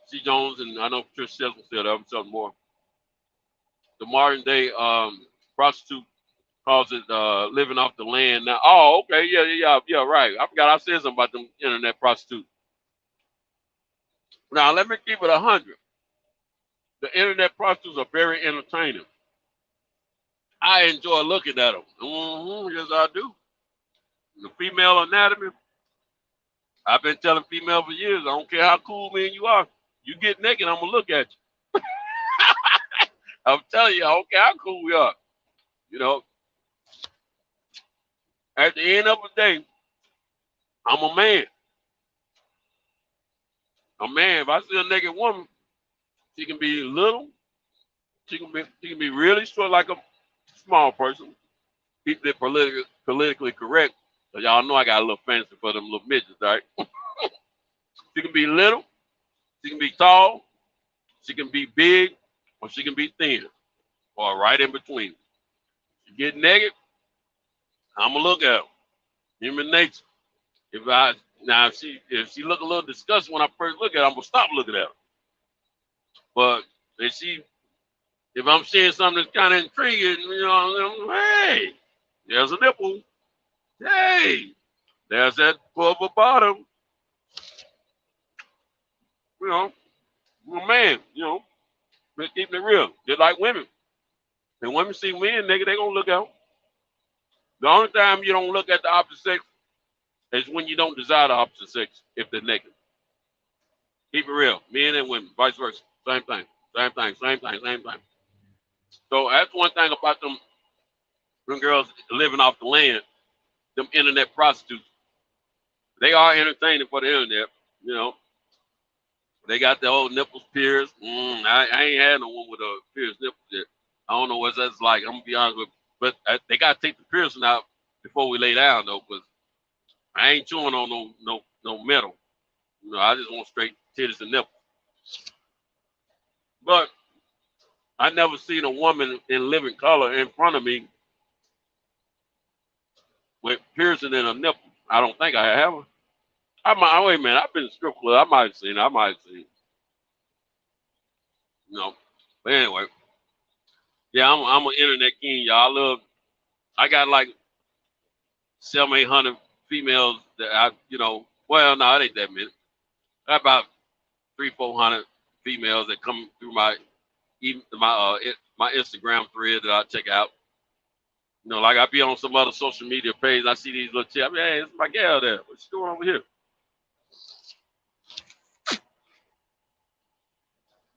C. Jones, and I know Patricia Sessions still there. Something more. The modern day prostitute calls it living off the land. Now, okay, yeah, right. I forgot I said something about them internet prostitutes. Now, let me keep it 100. The internet prostitutes are very entertaining. I enjoy looking at them. Yes, I do. The female anatomy. I've been telling female for years, I don't care how cool me and you are. You get naked, I'm going to look at you. I'm telling you, I don't care how cool we are. At the end of the day, I'm a man. A man, if I see a naked woman, she can be little. She can be really short, like a small person. Keep it politically correct. So y'all know I got a little fancy for them little midgets, right? She can be little. She can be tall. She can be big, or she can be thin, or right in between. You get naked, I'm gonna look at her. Human nature. If she look a little disgusting when I first look at her, I'm gonna stop looking at her. But if I'm seeing something that's kind of intriguing, hey, there's a nipple. Hey, there's that Clover bottom. I'm a man. We're keeping it real. Just like women. When women see men, nigga, they gonna look out. The only time you don't look at the opposite sex is when you don't desire the opposite sex if they're naked. Keep it real. Men and women, vice versa. Same thing. So that's one thing about them girls living off the land, them internet prostitutes. They are entertaining for the internet, They got the old nipples pierced. I ain't had no one with a pierced nipple yet. I don't know what that's like. I'm gonna be honest with you. But they gotta take the piercing out before we lay down though, because I ain't chewing on no metal. I just want straight titties and nipples. But I never seen a woman in living color in front of me with piercing in a nipple. I don't think I have. Wait a minute. I've been to strip club. I might have seen it. But anyway, yeah, I'm an internet king, y'all. I got like 700-800 females that well, no, it ain't that many. About 300-400 females that come through my Instagram thread that I check out. You know, like I be on some other social media page, I see these little chicks. I mean, hey, it's my gal there. What's she doing over here?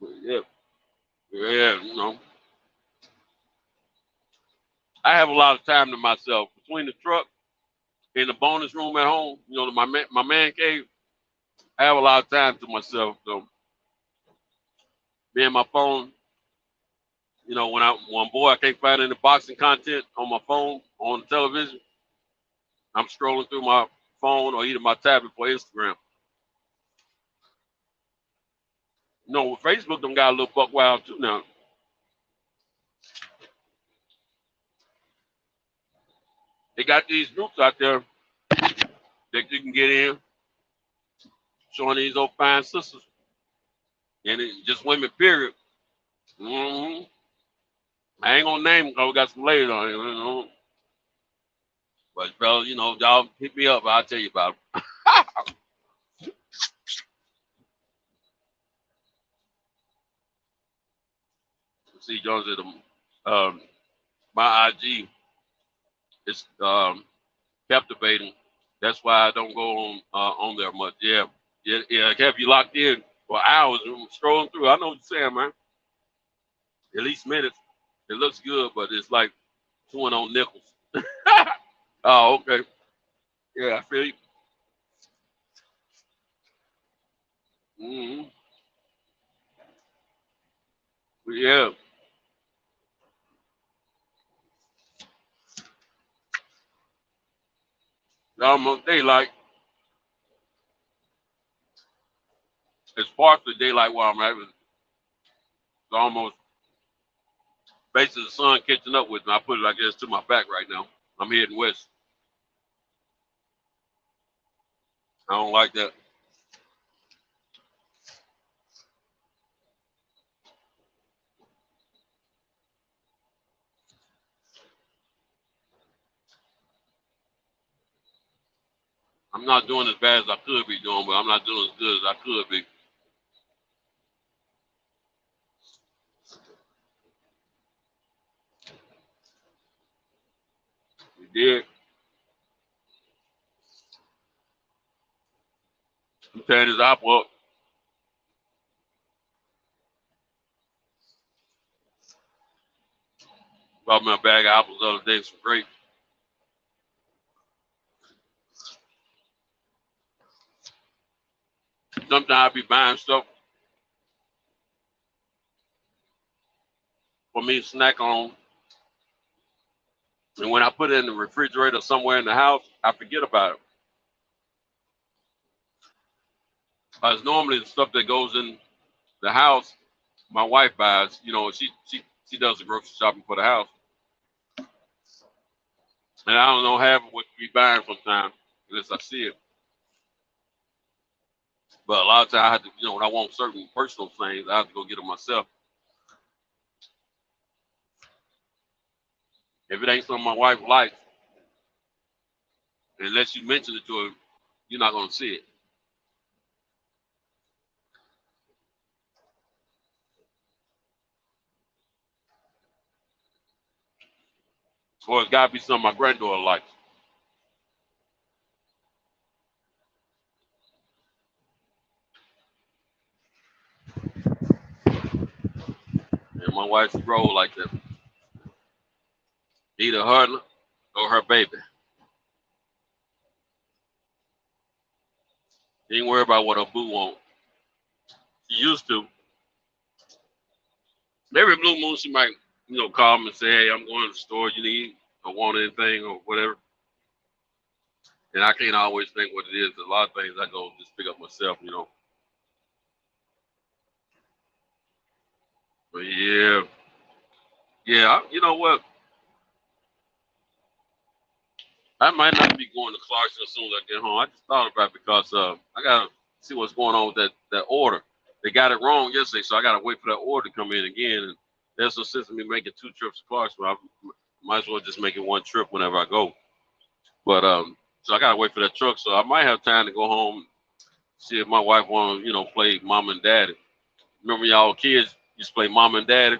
But yeah, you know. I have a lot of time to myself between the truck and the bonus room at home. You know, my man cave. I have a lot of time to myself. So, me and my phone. You know, when boy, I can't find any boxing content on my phone on the television. I'm scrolling through my phone or either my tablet for Instagram. You know, Facebook done got a little buck wild too now. They got these groups out there that you can get in, showing these old fine sisters, and it's just women, period. Mm-hmm. I ain't gonna name them because we got some ladies on here, you know. But fellas, you know, y'all hit me up, I'll tell you about them. See, Jones at my IG is captivating. That's why I don't go on there much. Yeah. I have you locked in for hours scrolling through. I know what you're saying, man. At least minutes. It looks good, but it's like chewing on nickels. Oh, okay. Yeah, I feel you. Mm-hmm. Yeah. Almost daylight. It's partially daylight where I'm at. It's almost basically the sun catching up with me. I put it, I guess, to my back right now. I'm heading west. I don't like that. I'm not doing as bad as I could be doing, but I'm not doing as good as I could be. We did. I'm tearing this apple up. Bought me a bag of apples the other day, some grapes. Sometimes I be buying stuff for me to snack on. And when I put it in the refrigerator somewhere in the house, I forget about it. Because normally the stuff that goes in the house, my wife buys. You know, she does the grocery shopping for the house. And I don't know half of what we buying sometimes unless I see it. But a lot of times I have to, you know, when I want certain personal things, I have to go get them myself. If it ain't something my wife likes, unless you mention it to her, you're not gonna see it. Or it's gotta be something my granddaughter likes. And my wife roll like that. Either her or her baby. She ain't worry about what her boo want. She used to. Every blue moon she might, you know, call me and say, hey, I'm going to the store, you need or want anything or whatever. And I can't always think what it is. A lot of things I go just pick up myself, you know. But yeah. Yeah, you know what? I might not be going to Clarkston as soon as I get home. I just thought about it because I gotta see what's going on with that order. They got it wrong yesterday, so I gotta wait for that order to come in again. And there's no sense in me making 2 trips to Clarkston. I might as well just make it 1 trip whenever I go. But so I gotta wait for that truck. So I might have time to go home, Shit, my wife wanted, play mom and daddy. Remember y'all kids used to play mom and daddy,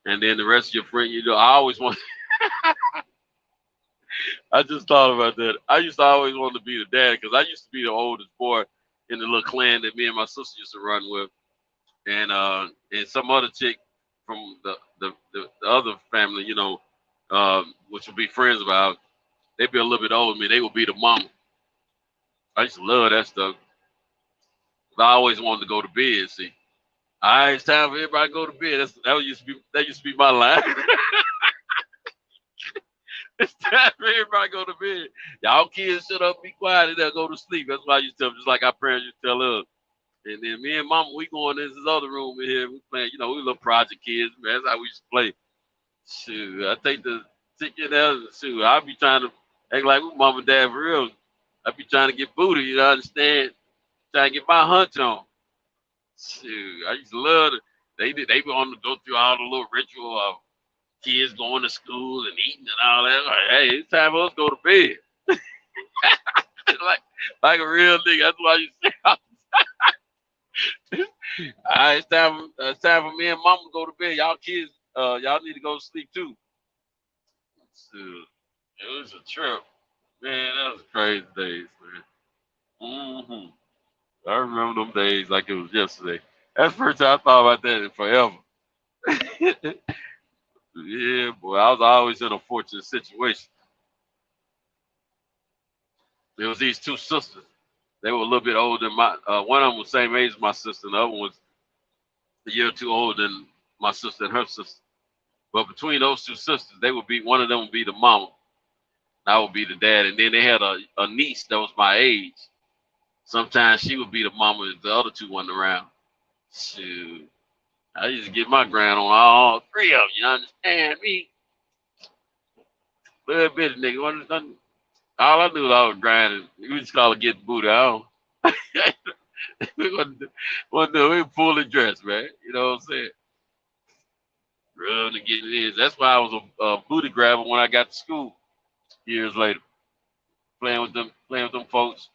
and then the rest of your friend, I always want. I just thought about that. I used to always want to be the dad because I used to be the oldest boy in the little clan that me and my sister used to run with, and some other chick from the other family, which would be friends of ours. They'd be a little bit older than me. They would be the mama. I used to love that stuff. I always wanted to go to bed. See, all right, it's time for everybody to go to bed. That used to be my line. It's time for everybody to go to bed. Y'all kids shut up, be quiet, and they'll go to sleep. That's why I used to tell them, just like our parents used to tell us. And then me and Mama, we go in this other room in here. We playing, we little project kids, man. That's how we used to play. Shoot, I take the ticket out. Shoot, I be trying to act like we mom and dad for real. I be trying to get booty, you know, understand? Trying to get my hunch on. Shoot, I used to love it. They be on to go through all the little ritual of kids going to school and eating and all that. Like, hey, it's time for us to go to bed. like a real nigga. That's why you say. All right, it's time for me and Mama to go to bed. Y'all kids, y'all need to go to sleep too. Shoot, it was a trip, man. That was crazy days, man. I remember them days like it was yesterday. That's the first time I thought about that in forever. Yeah, boy, I was always in a fortunate situation. There was these two sisters. They were a little bit older than my. One of them was the same age as my sister, and the other one was a year or two older than my sister and her sister. But between those two sisters, one of them would be the mama, and I would be the dad. And then they had a niece that was my age. Sometimes she would be the mama if the other two wasn't around. Shoot. I used to get my grind on all three of them, you understand me? Little bit of nigga. All I knew was I was grinding. We just call it getting booty. I don't. we were fully dressed, man. You know what I'm saying? Running to get it in. That's why I was a booty grabber when I got to school years later. Playing with them folks.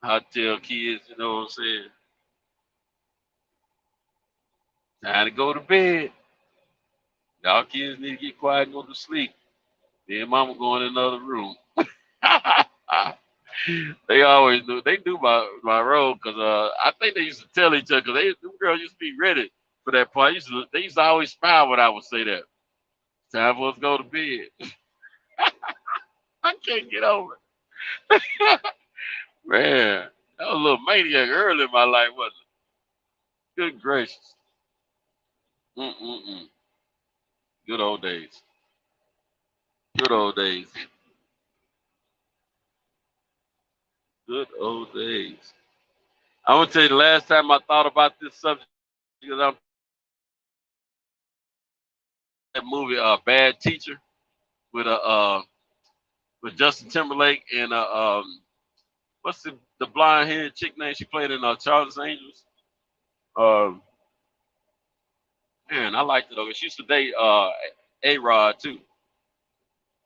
Hotel kids, you know what I'm saying? Time to go to bed. Y'all kids need to get quiet and go to sleep. Me and Mama go in another room. They always do. They do my role because I think they used to tell each other because them girls used to be ready for that part. They used to always smile when I would say that. Time for us to go to bed. I can't get over it. Man, that was a little maniac early in my life, wasn't it? Good gracious. Good old days. Good old days. Good old days. I want to tell you the last time I thought about this subject because I'm that movie Bad Teacher with Justin Timberlake and what's the blonde haired chick name she played in Charlie's Angels? Man, I liked it though. She used to date A-Rod too.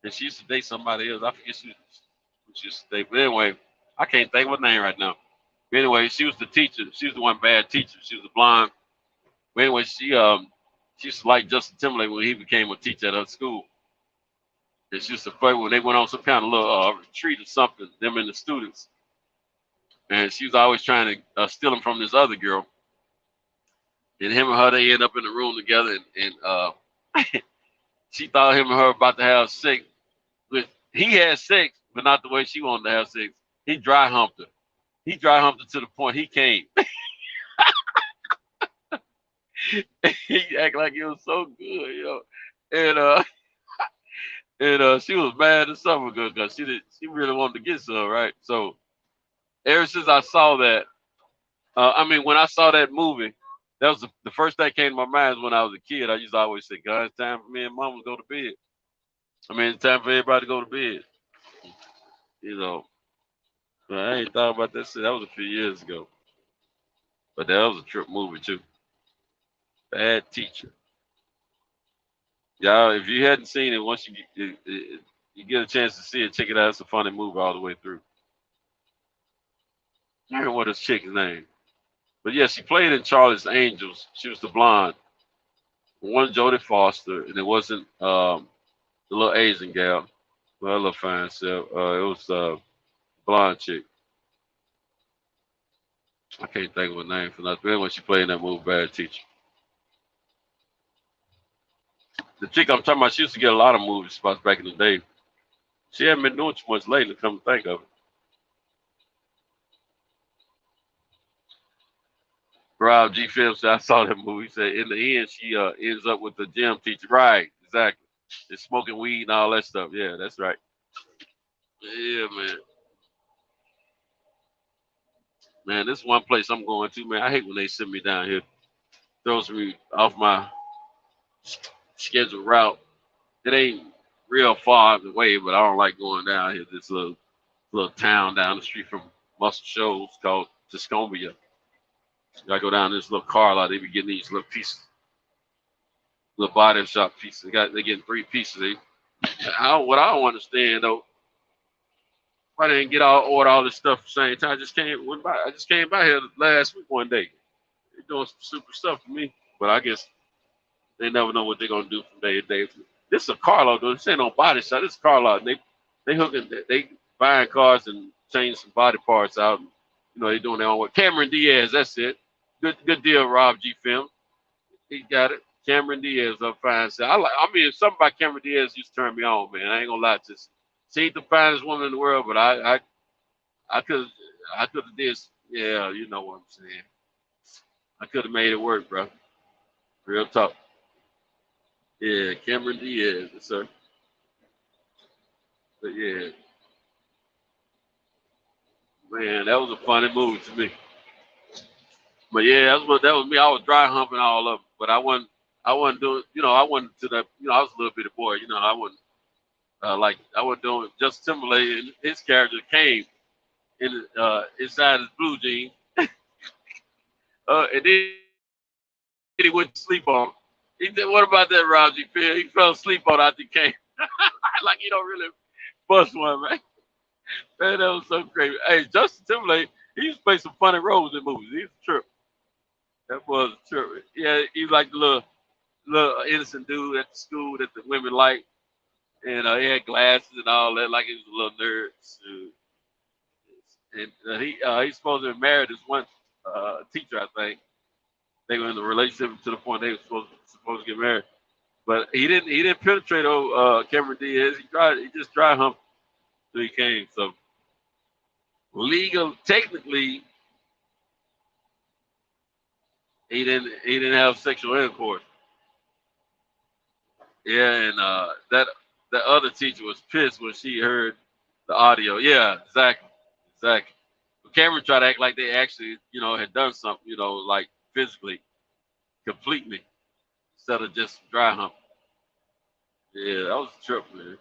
And she used to date somebody else. I forget she used to date. But anyway, I can't think of her name right now. But anyway, she was the teacher. She was the one bad teacher. She was a blonde. But anyway, she used to like Justin Timberlake when he became a teacher at her school. And she used to play when they went on some kind of little retreat or something, them and the students. And she was always trying to steal him from this other girl. And him and her, they end up in the room together. And she thought him and her about to have sex. But he had sex, but not the way she wanted to have sex. He dry humped her. He dry humped her to the point he came. He act like it was so good, you know. And she was mad at something because she really wanted to get some, right? So ever since I saw that, when I saw that movie, that was the first thing that came to my mind is when I was a kid. I used to always say, God, it's time for me and Mama to go to bed. It's time for everybody to go to bed. You know. But I ain't thought about that shit. That was a few years ago. But that was a trip movie too. Bad Teacher. Y'all, if you hadn't seen it, once you get a chance to see it, check it out. It's a funny movie all the way through. I don't know what this chick's name. But yeah, she played in Charlie's Angels. She was the blonde. One Jodie Foster, and it wasn't the little Asian gal. Well, a little fine self. It was blonde chick. I can't think of her name for nothing. But anyway, she played in that movie Bad Teacher. The chick I'm talking about, she used to get a lot of movie spots back in the day. She hasn't been doing too much lately, come to think of it. Rob G. Phillips, I saw that movie. He said in the end, she ends up with the gym teacher. Right, exactly. And smoking weed and all that stuff. Yeah, that's right. Yeah, man. Man, this one place I'm going to, man. I hate when they send me down here. Throws me off my scheduled route. It ain't real far away, but I don't like going down here. This little town down the street from Muscle Shoals called Tuscombia. I go down this little car lot. They be getting these little pieces, little body shop pieces. They getting 3 pieces. What I don't understand though, why they didn't order all this stuff at the same time. I just came by here last week one day. They're doing some super stuff for me, but I guess they never know what they're gonna do from day to day. This is a car lot though. This ain't no body shop. This is a car lot. They buying cars and changing some body parts out. You know, they doing their own work. Cameron Diaz, that's it. Good deal, Rob G. Film. He got it. Cameron Diaz up fine. So I mean, something about Cameron Diaz used to turn me on, man. I ain't gonna lie to you. She ain't the finest woman in the world, but I could have did. Yeah, you know what I'm saying. I could have made it work, bro. Real talk. Yeah, Cameron Diaz, yes, sir. But yeah, man, that was a funny movie to me. But yeah, that was me. I was dry humping all of them, but I wasn't doing. You know, I wasn't to that. You know, I was a little bitty boy. You know, I wasn't I wasn't doing Justin Timberlake. And his character came inside his blue jeans, and then he went to sleep on him. He said, "What about that, Roger Phil?" He fell asleep on after he came. Like he don't really bust one, man. Man, that was so crazy. Hey, Justin Timberlake, he used to play some funny roles in movies. He's a trip. That was a trip. Yeah, he was like the little innocent dude at the school that the women liked. And he had glasses and all that, like he was a little nerd. And he's supposed to be married to this one teacher, I think. They were in a relationship to the point they were supposed to get married. But he didn't penetrate Cameron Diaz. He just tried humped till he came. So technically, he didn't have sexual intercourse. Yeah, and that other teacher was pissed when she heard the audio. Yeah, exactly. But Cameron tried to act like they actually, had done something, like physically, completely, instead of just dry hump. Yeah, that was a trip, man.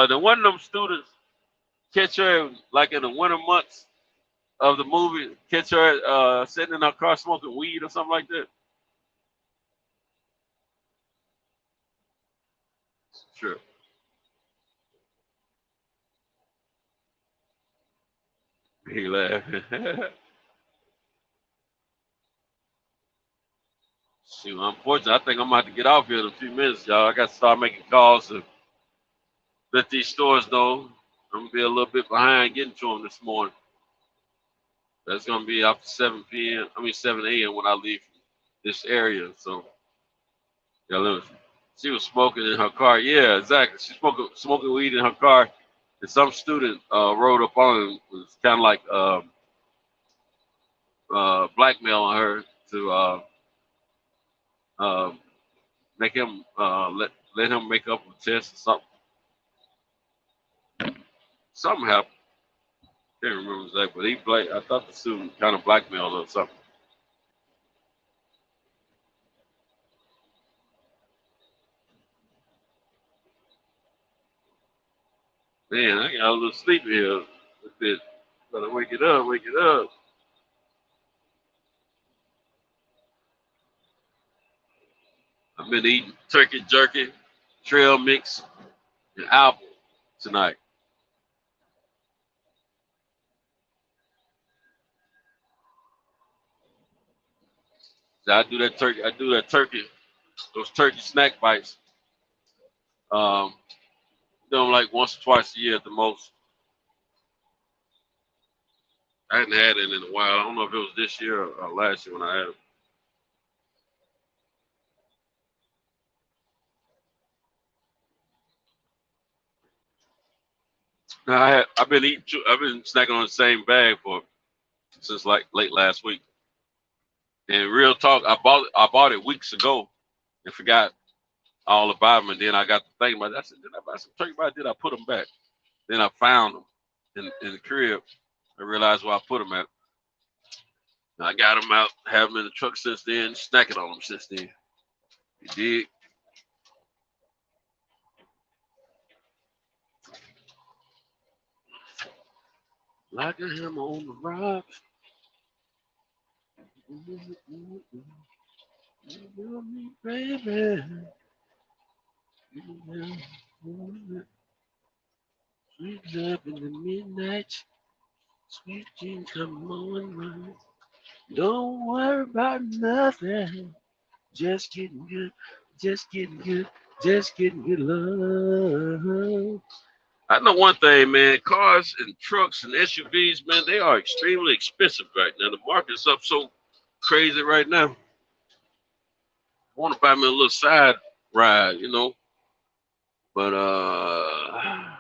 The one of them students catch her like in the winter months of the movie, catch her sitting in her car smoking weed or something like that. True. He laughed. Shoot, unfortunately, I think I'm about to get off here in a few minutes, y'all. I got to start making calls to let these stores know. I'm gonna be a little bit behind getting to them this morning. That's gonna be after 7 p.m. 7 a.m. when I leave this area. So, yeah, listen. She was smoking in her car. Yeah, exactly. She smoking weed in her car, and some student rode up on her. It was kind of like blackmailing her to make him let him make up a test or something. Something happened. Can't remember exactly, but I thought the student kind of blackmailed her or something. Man, I got a little sleepy here. A bit. Gotta wake it up. I've been eating turkey jerky, trail mix, and apple tonight. I do that turkey. I do that turkey. Those turkey snack bites. Do them like once or twice a year at the most. I hadn't had it in a while. I don't know if it was this year or last year when I had it. Now I've been snacking on the same bag since like late last week. And real talk, I bought it weeks ago and forgot all about them. And then I got to thinking about it. I said, did I buy some turkey bites? Did I put them back? Then I found them in the crib. I realized where I put them at. I got them out, have them in the truck since then, snacking on them since then. You dig? Like a hammer on the rocks. Baby. Sweet love in the midnight. Sweet dreams come on. Don't worry about nothing. Just getting good. Just getting good. Just getting good love. I know one thing, man. Cars and trucks and SUVs, man, they are extremely expensive right now. The market's up so crazy right now. I want to buy me a little side ride, you know. But I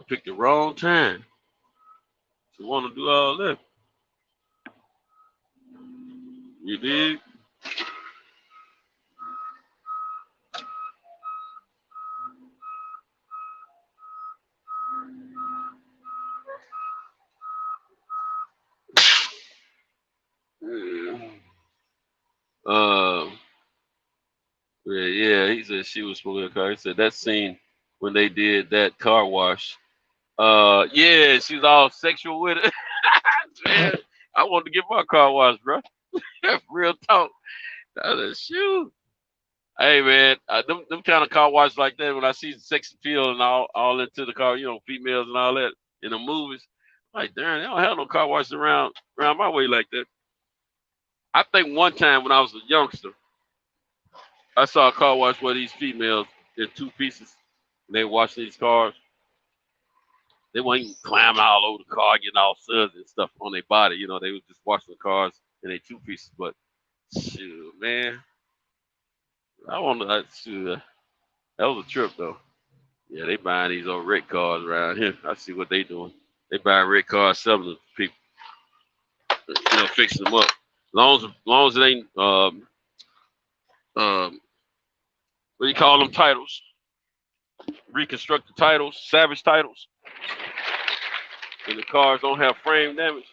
picked the wrong time to want to do all that. You dig? Yeah, he said she was smoking a car. He said that scene when they did that car wash. Yeah, she's all sexual with it. Man, I wanted to get my car washed, bro. Real talk. I said, shoot. Hey, man, them kind of car washes like that, when I see sex appeal and all into the car, you know, females and all that in the movies, like, darn, they don't have no car washes around my way like that. I think one time when I was a youngster, I saw a car wash where these females in two pieces, and they wash these cars. They weren't even climbing all over the car, getting all suds and stuff on their body. You know, they was just washing the cars in their two pieces. But shoot, man, I want to shoot. That was a trip though. Yeah, they buying these old red cars around here. I see what they doing. They buying red cars, selling them to people. You know, fixing them up. Long as it ain't what do you call them, titles? Reconstructed titles, salvage titles. And the cars don't have frame damage,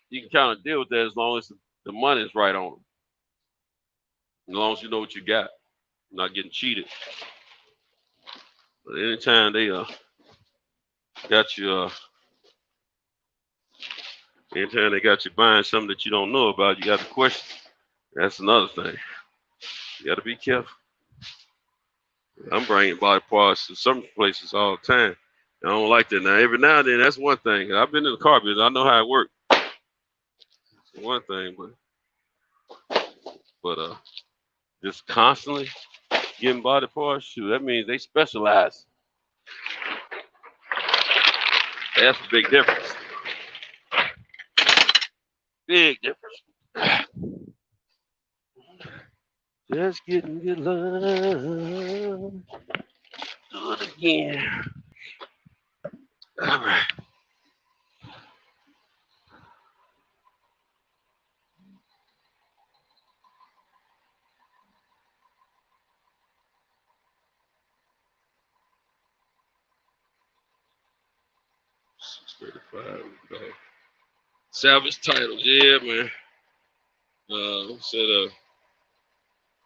you can kind of deal with that as long as the money is right on them. As long as you know what you got, you're not getting cheated. But anytime they got you, anytime they got you buying something that you don't know about, you got to question. That's another thing. You got to be careful. I'm bringing body parts to some places all the time. I don't like that. Now, every now and then, that's one thing. I've been in the car business. I know how it works. It's one thing, but just constantly getting body parts, shoot, that means they specialize. That's a big difference. Big difference. Just getting good love. Do it again. All right. Salvage titles, yeah, man.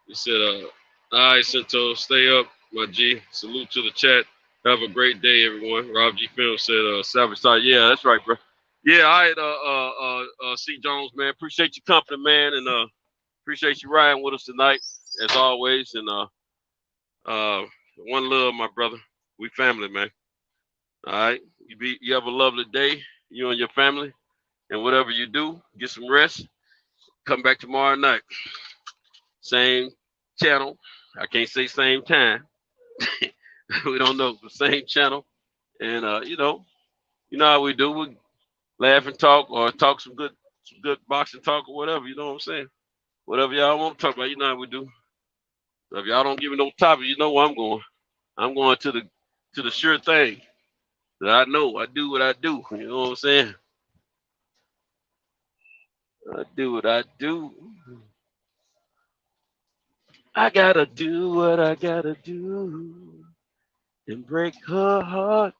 He said, all right, Cinto, stay up, my G. Salute to the chat. Have a great day, everyone. Rob G. Film said, salvage title. Yeah, that's right, bro. Yeah, all right, C. Jones, man. Appreciate your company, man, and appreciate you riding with us tonight, as always. And one love, my brother. We family, man. All right. You have a lovely day, you and your family. And whatever you do, get some rest. Come back tomorrow night. Same channel. I can't say same time. We don't know the same channel. And you know how we do. We laugh and talk or talk some good boxing talk or whatever. You know what I'm saying? Whatever y'all want to talk about, you know how we do. So if y'all don't give me no topic, you know where I'm going. I'm going to the sure thing that I know. I do what I do. You know what I'm saying? I do what I do. I gotta do what I gotta do and break her heart.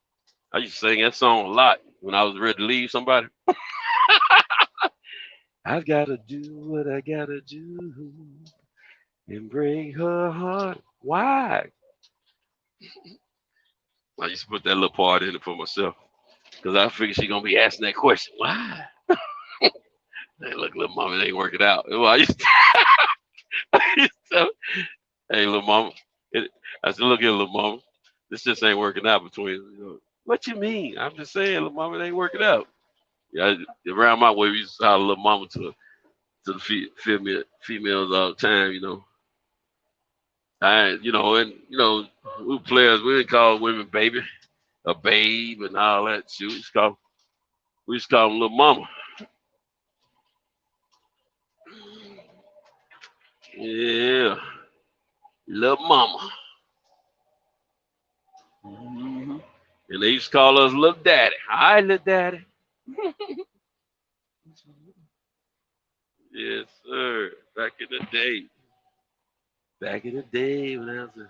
I used to sing that song a lot when I was ready to leave somebody. I gotta do what I gotta do and break her heart. Why? I used to put that little part in it for myself because I figured she gonna be asking that question. Why? Hey, look, little mama, it ain't working out. Well, I used to hey, little mama. I said, look here, little mama. This just ain't working out between us. You know, what you mean? I'm just saying, little mama, it ain't working out. Yeah, around my way, we used to holler little mama to the females all the time, you know. And we players, we didn't call women baby, a babe, and all that shit. We used to call them little mama. Yeah, little mama. hmm And they used to call us little daddy. Hi, little daddy. Yes, sir. Back in the day. Back in the day when I was a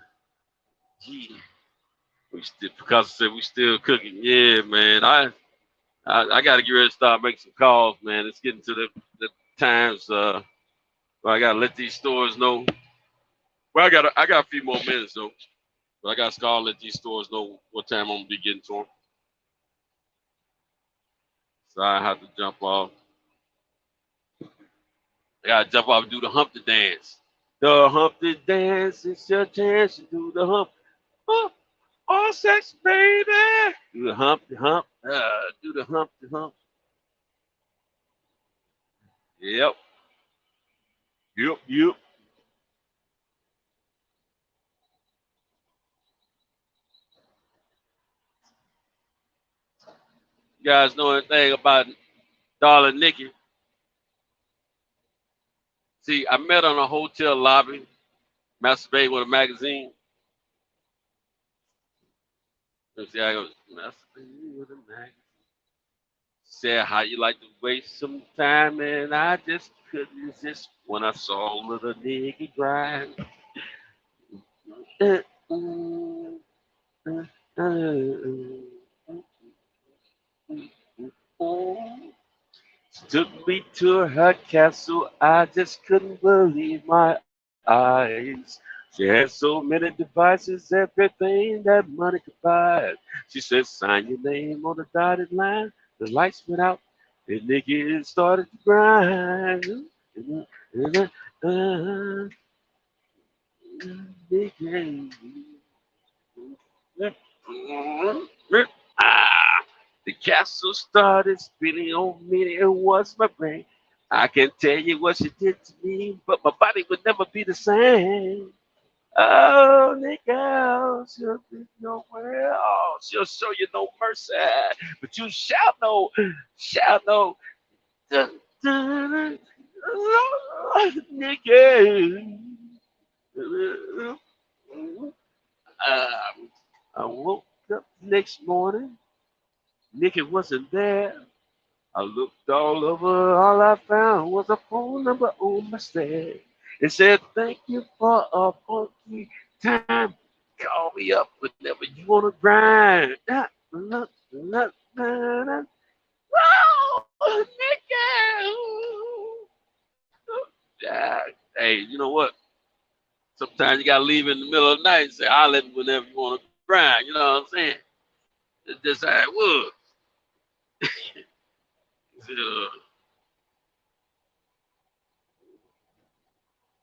G. Because I said we still cooking. Yeah, man. I got to get ready to start making some calls, man. It's getting to the times where I got to let these stores know. Well, I got a few more minutes though. But I got to call, let these stores know what time I'm gonna be getting to them. So I have to jump off. I gotta jump off and do the Humpty dance. The Humpty dance, it's your chance to do the hump. Oh, all sex, baby. Do the Humpty hump. Do the Humpty hump. Yep. Yep. Yep. You guys know anything about Darling Nikki? See, I met her in a hotel lobby, masturbating with a magazine. Let's see, I go, masturbating with a magazine. Said how you like to waste some time, and I just couldn't resist when I saw little nigga grind. She took me to her castle, I just couldn't believe my eyes. She had so many devices, everything that money could buy. She said, sign your name on the dotted line. The lights went out, and niggas started to grind. Ah, the castle started spinning on me. It was my brain. I can't tell you what she did to me, but my body would never be the same. Oh, nigga, she'll be nowhere. Oh, she'll show you no mercy, but you shall know. Dun, dun, nigga. I woke up the next morning. Nikki wasn't there. I looked all over. All I found was a phone number on my stash. It said, thank you for a funky time. Call me up whenever you want to grind. Oh, Nikki. Hey, you know what? Sometimes you gotta leave in the middle of the night and say, I'll let you whenever you want to grind. You know what I'm saying? It's just how it was.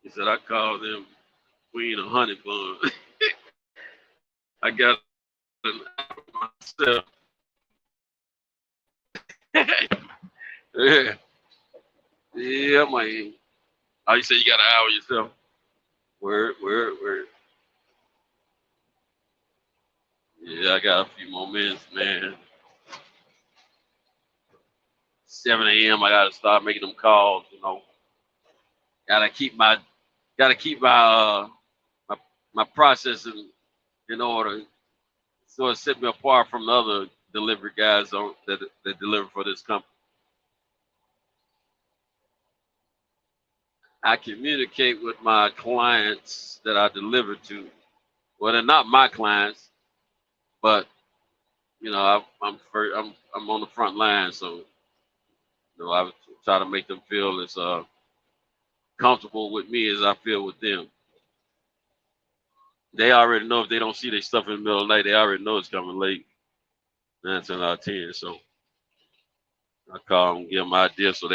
He said, I called them Queen of Honey Bun. I got it myself. Yeah. Yeah, man. Oh, you say you got an hour yourself? Where? Yeah, I got a few more minutes, man. 7 a.m. I gotta start making them calls. Gotta keep my gotta keep my my processing in order, so it set me apart from the other delivery guys that deliver for this company. I communicate with my clients that I deliver to. Well, they're not my clients, but I'm on the front line, so I try to make them feel as comfortable with me as I feel with them. They already know if they don't see their stuff in the middle of the night, they already know it's coming late. 9 10 out of 10. So I call them, give them ideas so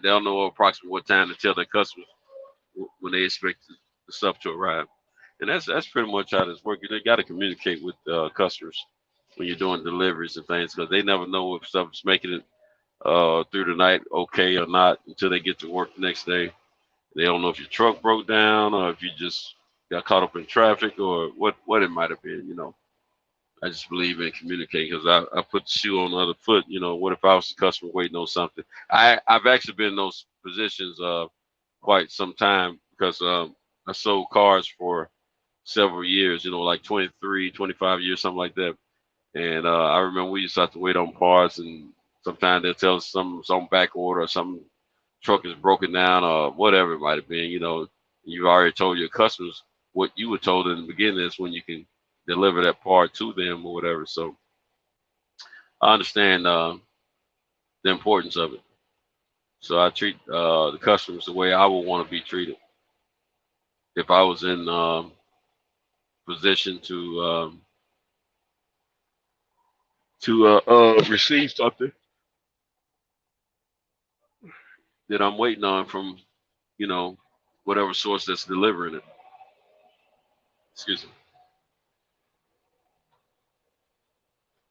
they'll know approximately what time to tell their customers when they expect the stuff to arrive. And that's pretty much how this works. You got to communicate with customers when you're doing deliveries and things, because they never know if stuff is making it through the night okay or not until they get to work the next day. They don't know if your truck broke down or if you just got caught up in traffic or what it might have been. I just believe in communicating because I put the shoe on the other foot. What if I was the customer waiting on something? I've actually been in those positions quite some time because I sold cars for several years, like 23, 25 years, something like that. And I remember we used to have to wait on parts, and sometimes they'll tell us something's on back order or some truck is broken down or whatever it might have been. You've already told your customers what you were told in the beginning is when you can deliver that part to them or whatever. So I understand the importance of it. So I treat the customers the way I would want to be treated if I was in position to receive something that I'm waiting on from you know whatever source that's delivering it. Excuse me.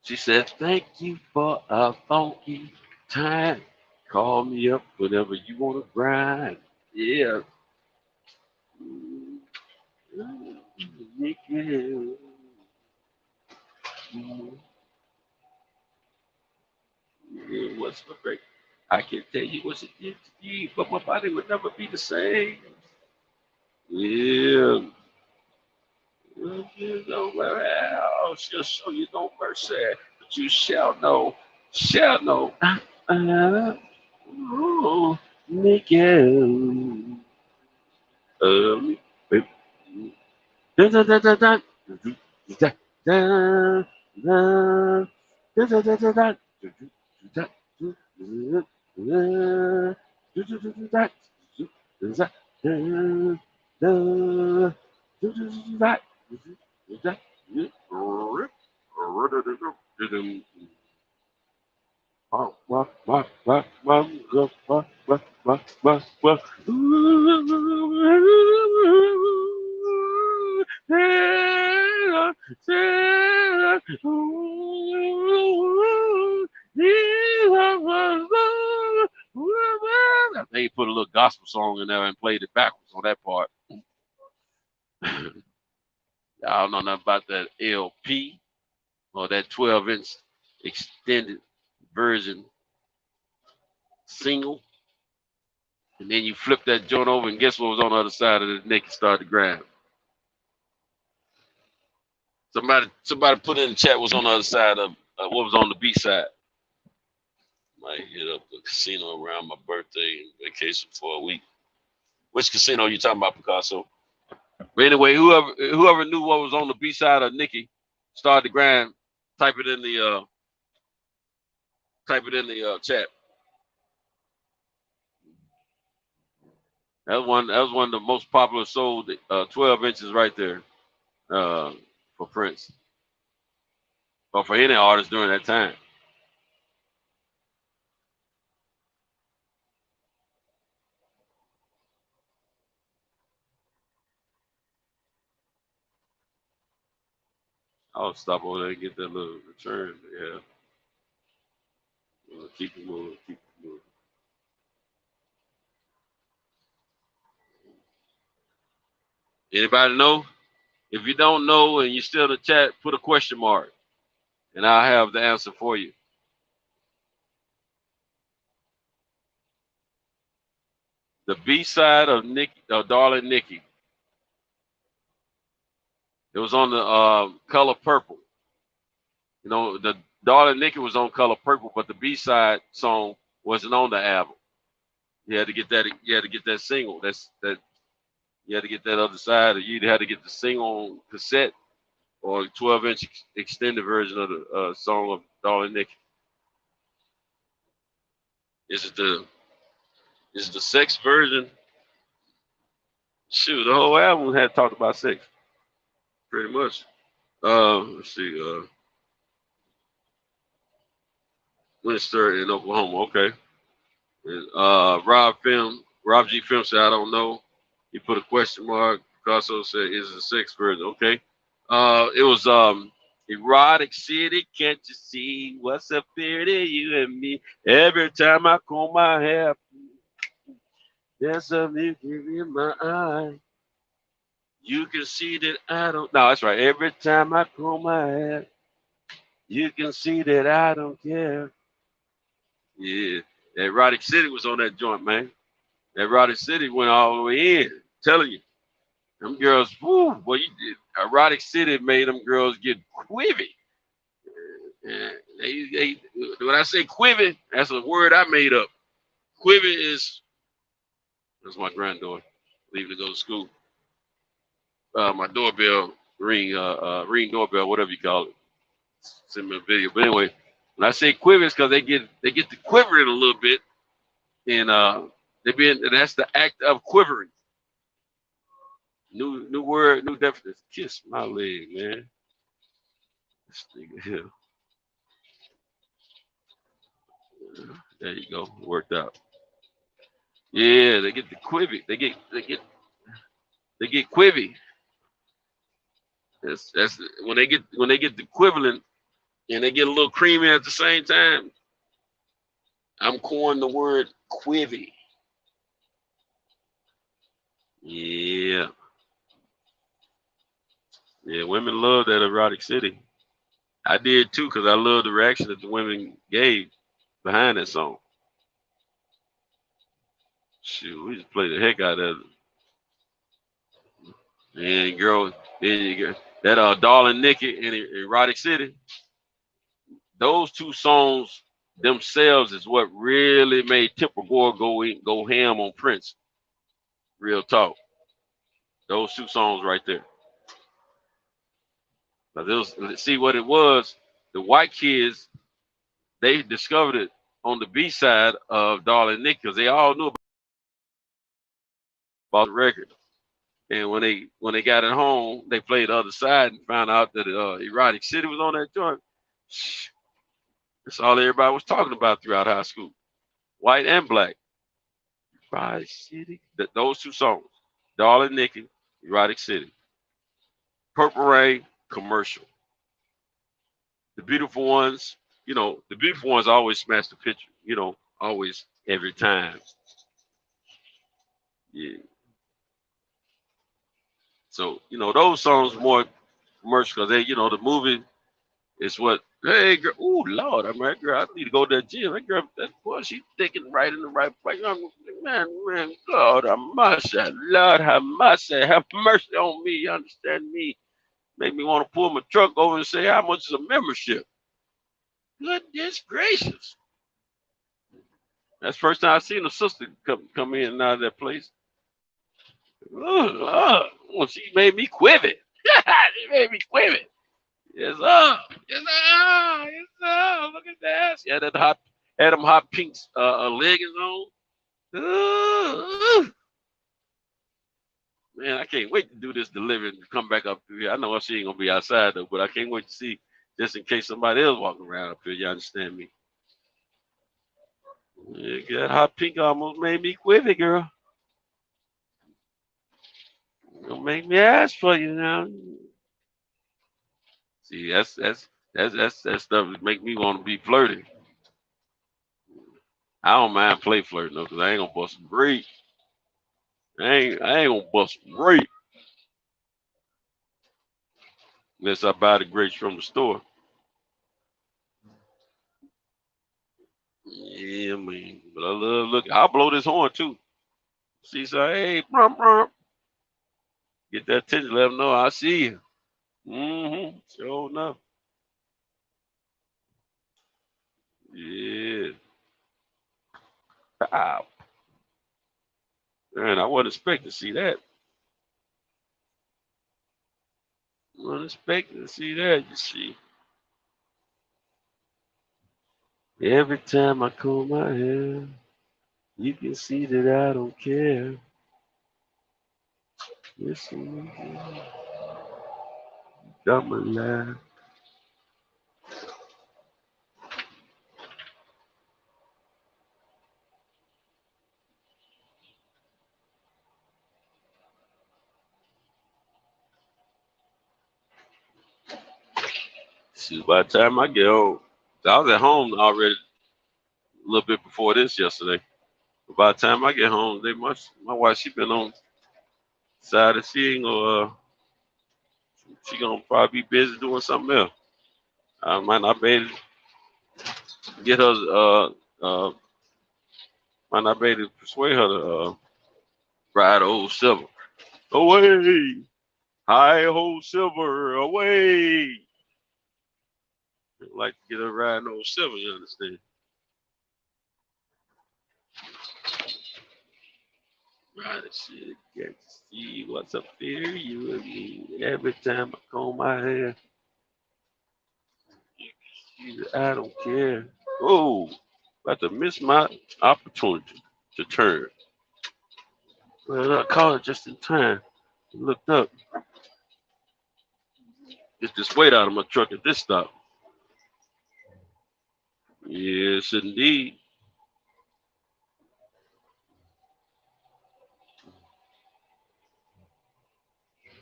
She said, "Thank you for a funky time. Call me up whenever you want to grind." Yeah. Nikki. Yeah, what's my break? I can tell you what it did to me, but my body would never be the same. Yeah. You know, well, she'll show you no mercy, but you shall know. Shall know. Oh, Nikki. Um, da da da da da da da da da da da da da They put a little gospel song in there and played it backwards on that part. I don't know nothing about that LP or that 12-inch extended version single. And then you flip that joint over, and guess what was on the other side of the neck and start to grind? Somebody put in the chat what's on the other side of what was on the B side. Might hit up the casino around my birthday and vacation for a week. Which casino are you talking about, Picasso? But anyway, whoever knew what was on the B side of Nikki, start the grind. Type it in the chat. That was one of the most popular sold 12 inches right there for Prince or for any artist during that time. I'll stop over there and get that little return. Yeah. Keep it moving. Keep it moving. Anybody know? If you don't know and you're still in the chat, put a question mark, and I'll have the answer for you. The B side of Darling Nikki. It was on the Color Purple. You know, the Darling Nikki was on Color Purple, but the B side song wasn't on the album. You had to get that. You had to get that single. That. You had to get that other side, or you had to get the single on cassette or 12-inch extended version of the song of Darling Nikki. Is it the sex version? Shoot, the whole album had talked about sex, pretty much. Let's see. Winter in Oklahoma. Okay. And, Rob G. Film said, I don't know. He put a question mark. Picasso said, is it a sex version? Okay. It was Erotic City. Can't you see what's up here to you and me? Every time I comb my hair, there's something in my eye. You can see that I don't. No, that's right. Every time I comb my hair, you can see that I don't care. Yeah. Erotic City was on that joint, man. Erotic City went all the way in. I'm telling you. Them girls, whoo, boy, Erotic City made them girls get quivy. When I say quivy, that's a word I made up. Quivy that's my granddaughter leaving to go to school. My doorbell ring doorbell, whatever you call it. Send me a video. But anyway, when I say quivy, it's because they get to quivering a little bit, and that's the act of quivering. New word, new definition. Kiss my leg, man. This nigga here. There you go. Worked out. Yeah, they get the quivy. They get quivy. That's when they get the equivalent and they get a little creamy at the same time. I'm coining the word quivy. Yeah. Yeah, women love that Erotic City. I did too, because I love the reaction that the women gave behind that song. Shoot, we just played the heck out of it. And girl, that Darling Nikki and Erotic City, those two songs themselves is what really made Tipper Gore go ham on Prince. Real talk. Those two songs right there. Now, see what it was. The white kids, they discovered it on the B side of Darling Nikki, because they all knew about the record. And when they got it home, they played the other side and found out that Erotic City was on that joint. That's all everybody was talking about throughout high school, white and black. Erotic City. Those two songs, Darling Nikki, Erotic City. Purple Rain, commercial. The Beautiful Ones, the Beautiful Ones always smash the picture, always, every time. Yeah. So, those songs more commercial, because they, the movie is what, hey, girl, oh, Lord, I'm right, girl, I need to go to that gym. That girl, that boy, she's thinking right in the right place. Man, God, Lord, have mercy, have mercy on me, you understand me? Make me want to pull my truck over and say, how much is a membership? Goodness gracious. That's the first time I've seen a sister come in and out of that place. Oh, well, she made me quiver. She made me quiver. Yes, sir. Yes, sir. Yes, sir. Look at that. She had them hot pinks leggings on. Ooh. Man, I can't wait to do this delivery and come back up through here. I know she ain't gonna be outside though, but I can't wait to see, just in case somebody else walking around up here. You understand me? Yeah, that hot pink almost made me quiver, girl. Don't make me ask for you now. See, that's stuff that make me want to be flirty. I don't mind play flirting though, cause I ain't gonna bust some grape. I ain't gonna bust some grape unless I buy the grapes from the store. Yeah, man. But I love look. I'll blow this horn too. She say, "Hey, brum brum." Get that attention. Let them know I see you. Mm-hmm. Sure enough. Yeah. Wow. Man, I wasn't expecting to see that. Wasn't expecting to see that. You see. Every time I comb my hair, you can see that I don't care. Listen, got my life. See, by the time I get home, I was at home already a little bit before this yesterday. But by the time I get home, my wife she been on side and she ain't gonna she gonna probably be busy doing something else. I might not be able to get her might not be able to persuade her to ride old silver. Away! Hi ho silver away! I'd like to get her riding old silver, you understand? Right, shit. Get to see what's up there, you and me. Every time I comb my hair, I don't care. Oh, about to miss my opportunity to turn. Well, I caught it just in time. Looked up. Get this weight out of my truck at this stop. Yes, indeed.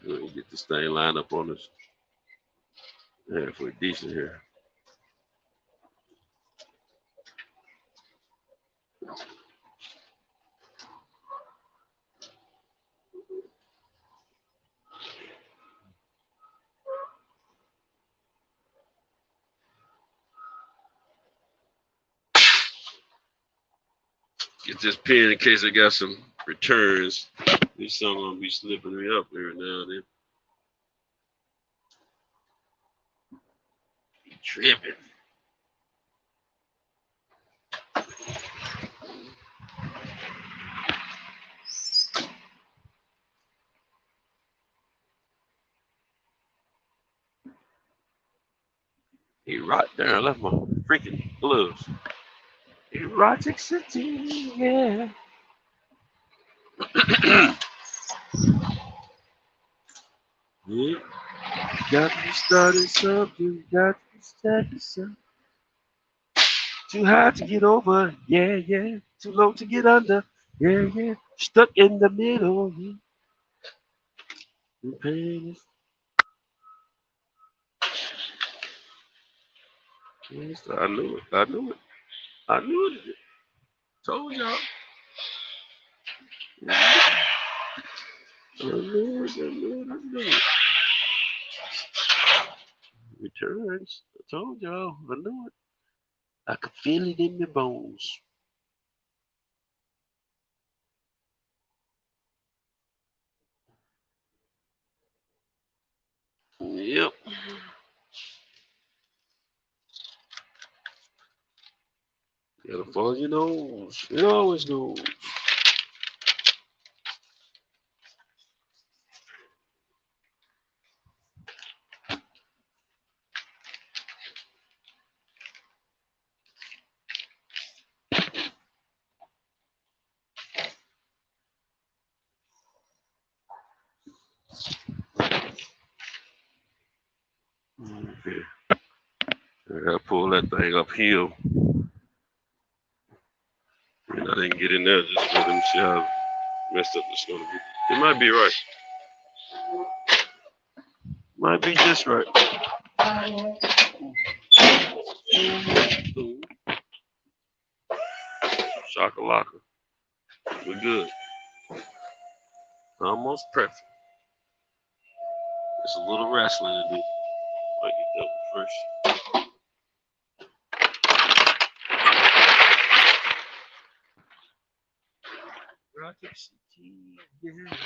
Let me get this thing lined up on this halfway decent here. Get this pen in case I got some returns. These some gonna be slipping me up every now and then. Tripping. He right there. I left my freaking gloves. Erotic City, yeah. Yeah. Got to be starting something. Got to be starting something. Too high to get over, yeah, yeah. Too low to get under, yeah, yeah. Stuck in the middle, yeah. The pain is. Yes, I knew it. I knew it. I knew it. Told y'all. I knew it. I knew it. I knew it. Returns. I told y'all. I knew it. I could feel it in my bones. Yep. Gotta follow your nose. It always goes. Okay. I gotta pull that thing uphill. And I didn't get in there just for them to see how messed up it's gonna be. It might be right. Might be just right. Shakalaka. We're good. Almost perfect. Just a little wrestling to do. Might get that one first. Rocket City. Yeah.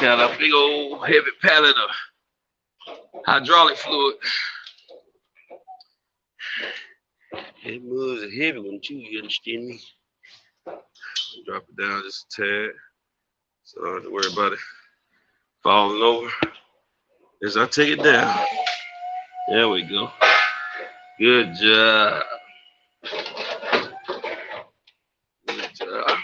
Got a big old heavy pallet of hydraulic fluid. It moves a heavy one too, you understand me? Drop it down just a tad. So I don't have to worry about it falling over as I take it down. There we go. Good job. Good job.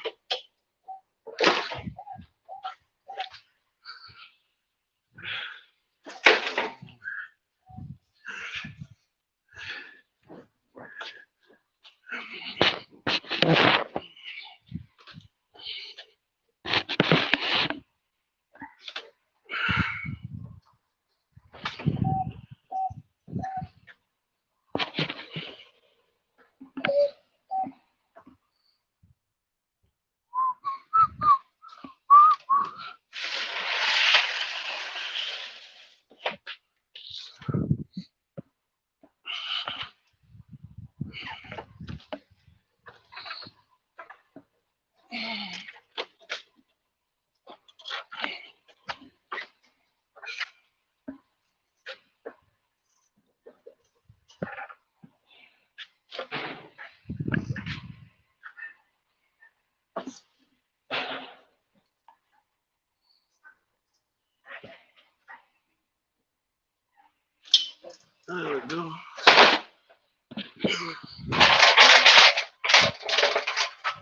There we go.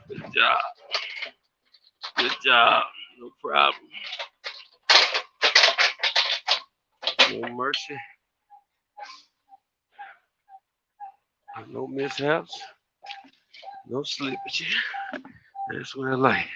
Good job. Good job. No problem. No mercy. No mishaps. No slippage. That's what I like.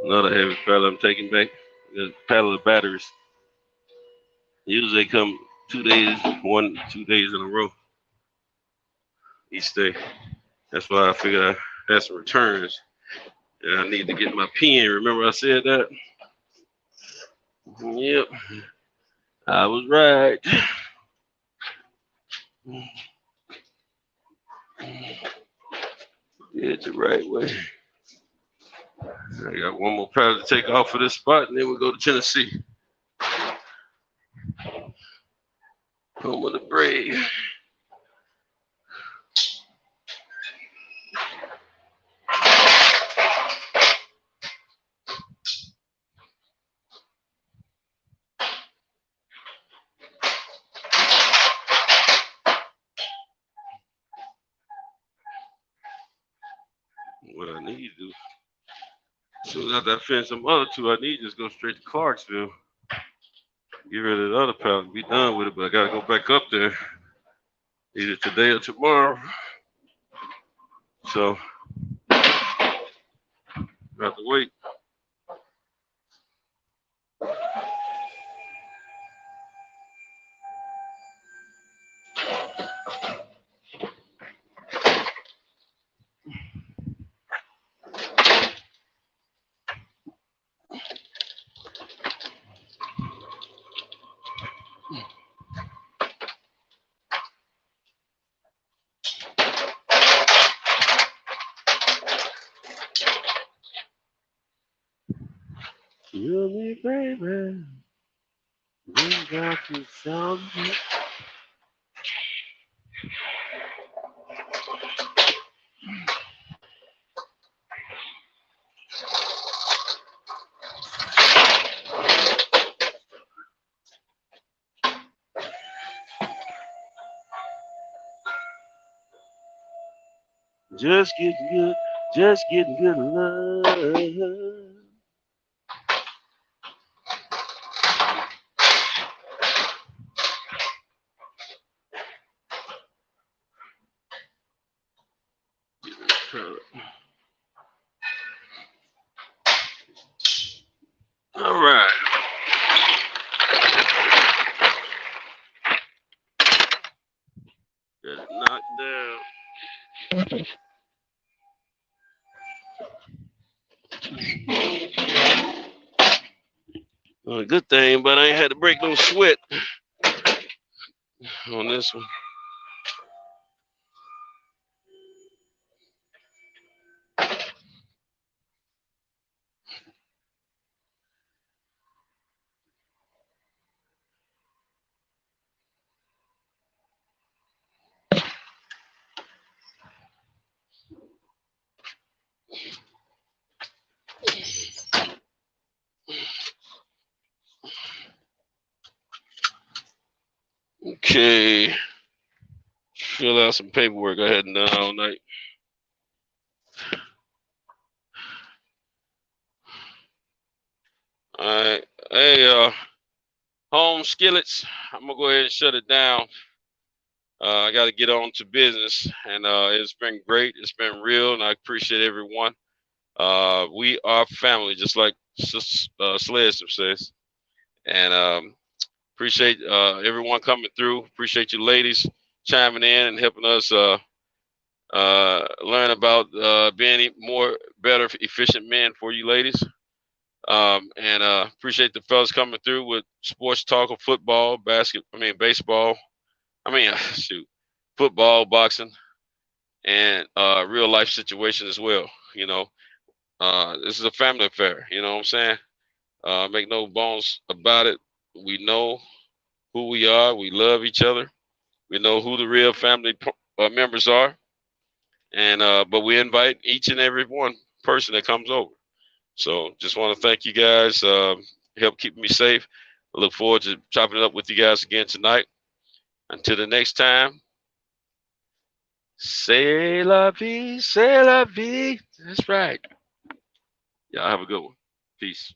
Another heavy pallet I'm taking back. The pallet of batteries. Usually they come 2 days, 2 days in a row. Each day. That's why I figured I had some returns. And I need to get my pen. Remember I said that? Yep. I was right. Did it the right way. I got one more paddle to take off for this spot, and then we'll go to Tennessee. Home of the Brave. What I need to do, as soon as I finish some other two, I need to just go straight to Clarksville. Get rid of the other paddle, be done with it, but I gotta go back up there either today or tomorrow. So I have to wait. You me, baby. You got to sound good. Just getting good, just getting good love. All right. Get it knocked down. Well, a good thing, but I ain't had to break no sweat on this one. Okay. Fill out some paperwork I hadn't done all night. All right. Hey, home skillets. I'm gonna go ahead and shut it down. I got to get on to business, and it's been great. It's been real, and I appreciate everyone. We are family, just like Sledstrom says, and appreciate everyone coming through. Appreciate you ladies chiming in and helping us learn about being more better, efficient men for you ladies. And appreciate the fellas coming through with sports talk of football, baseball. Football, boxing, and real life situation as well. You know, this is a family affair. You know what I'm saying? Make no bones about it. We know who we are. We love each other. We know who the real family members are. And but we invite each and every one person that comes over. So just want to thank you guys. Help keep me safe. I look forward to chopping it up with you guys again tonight. Until the next time, c'est la vie, c'est la vie. That's right. Y'all have a good one. Peace.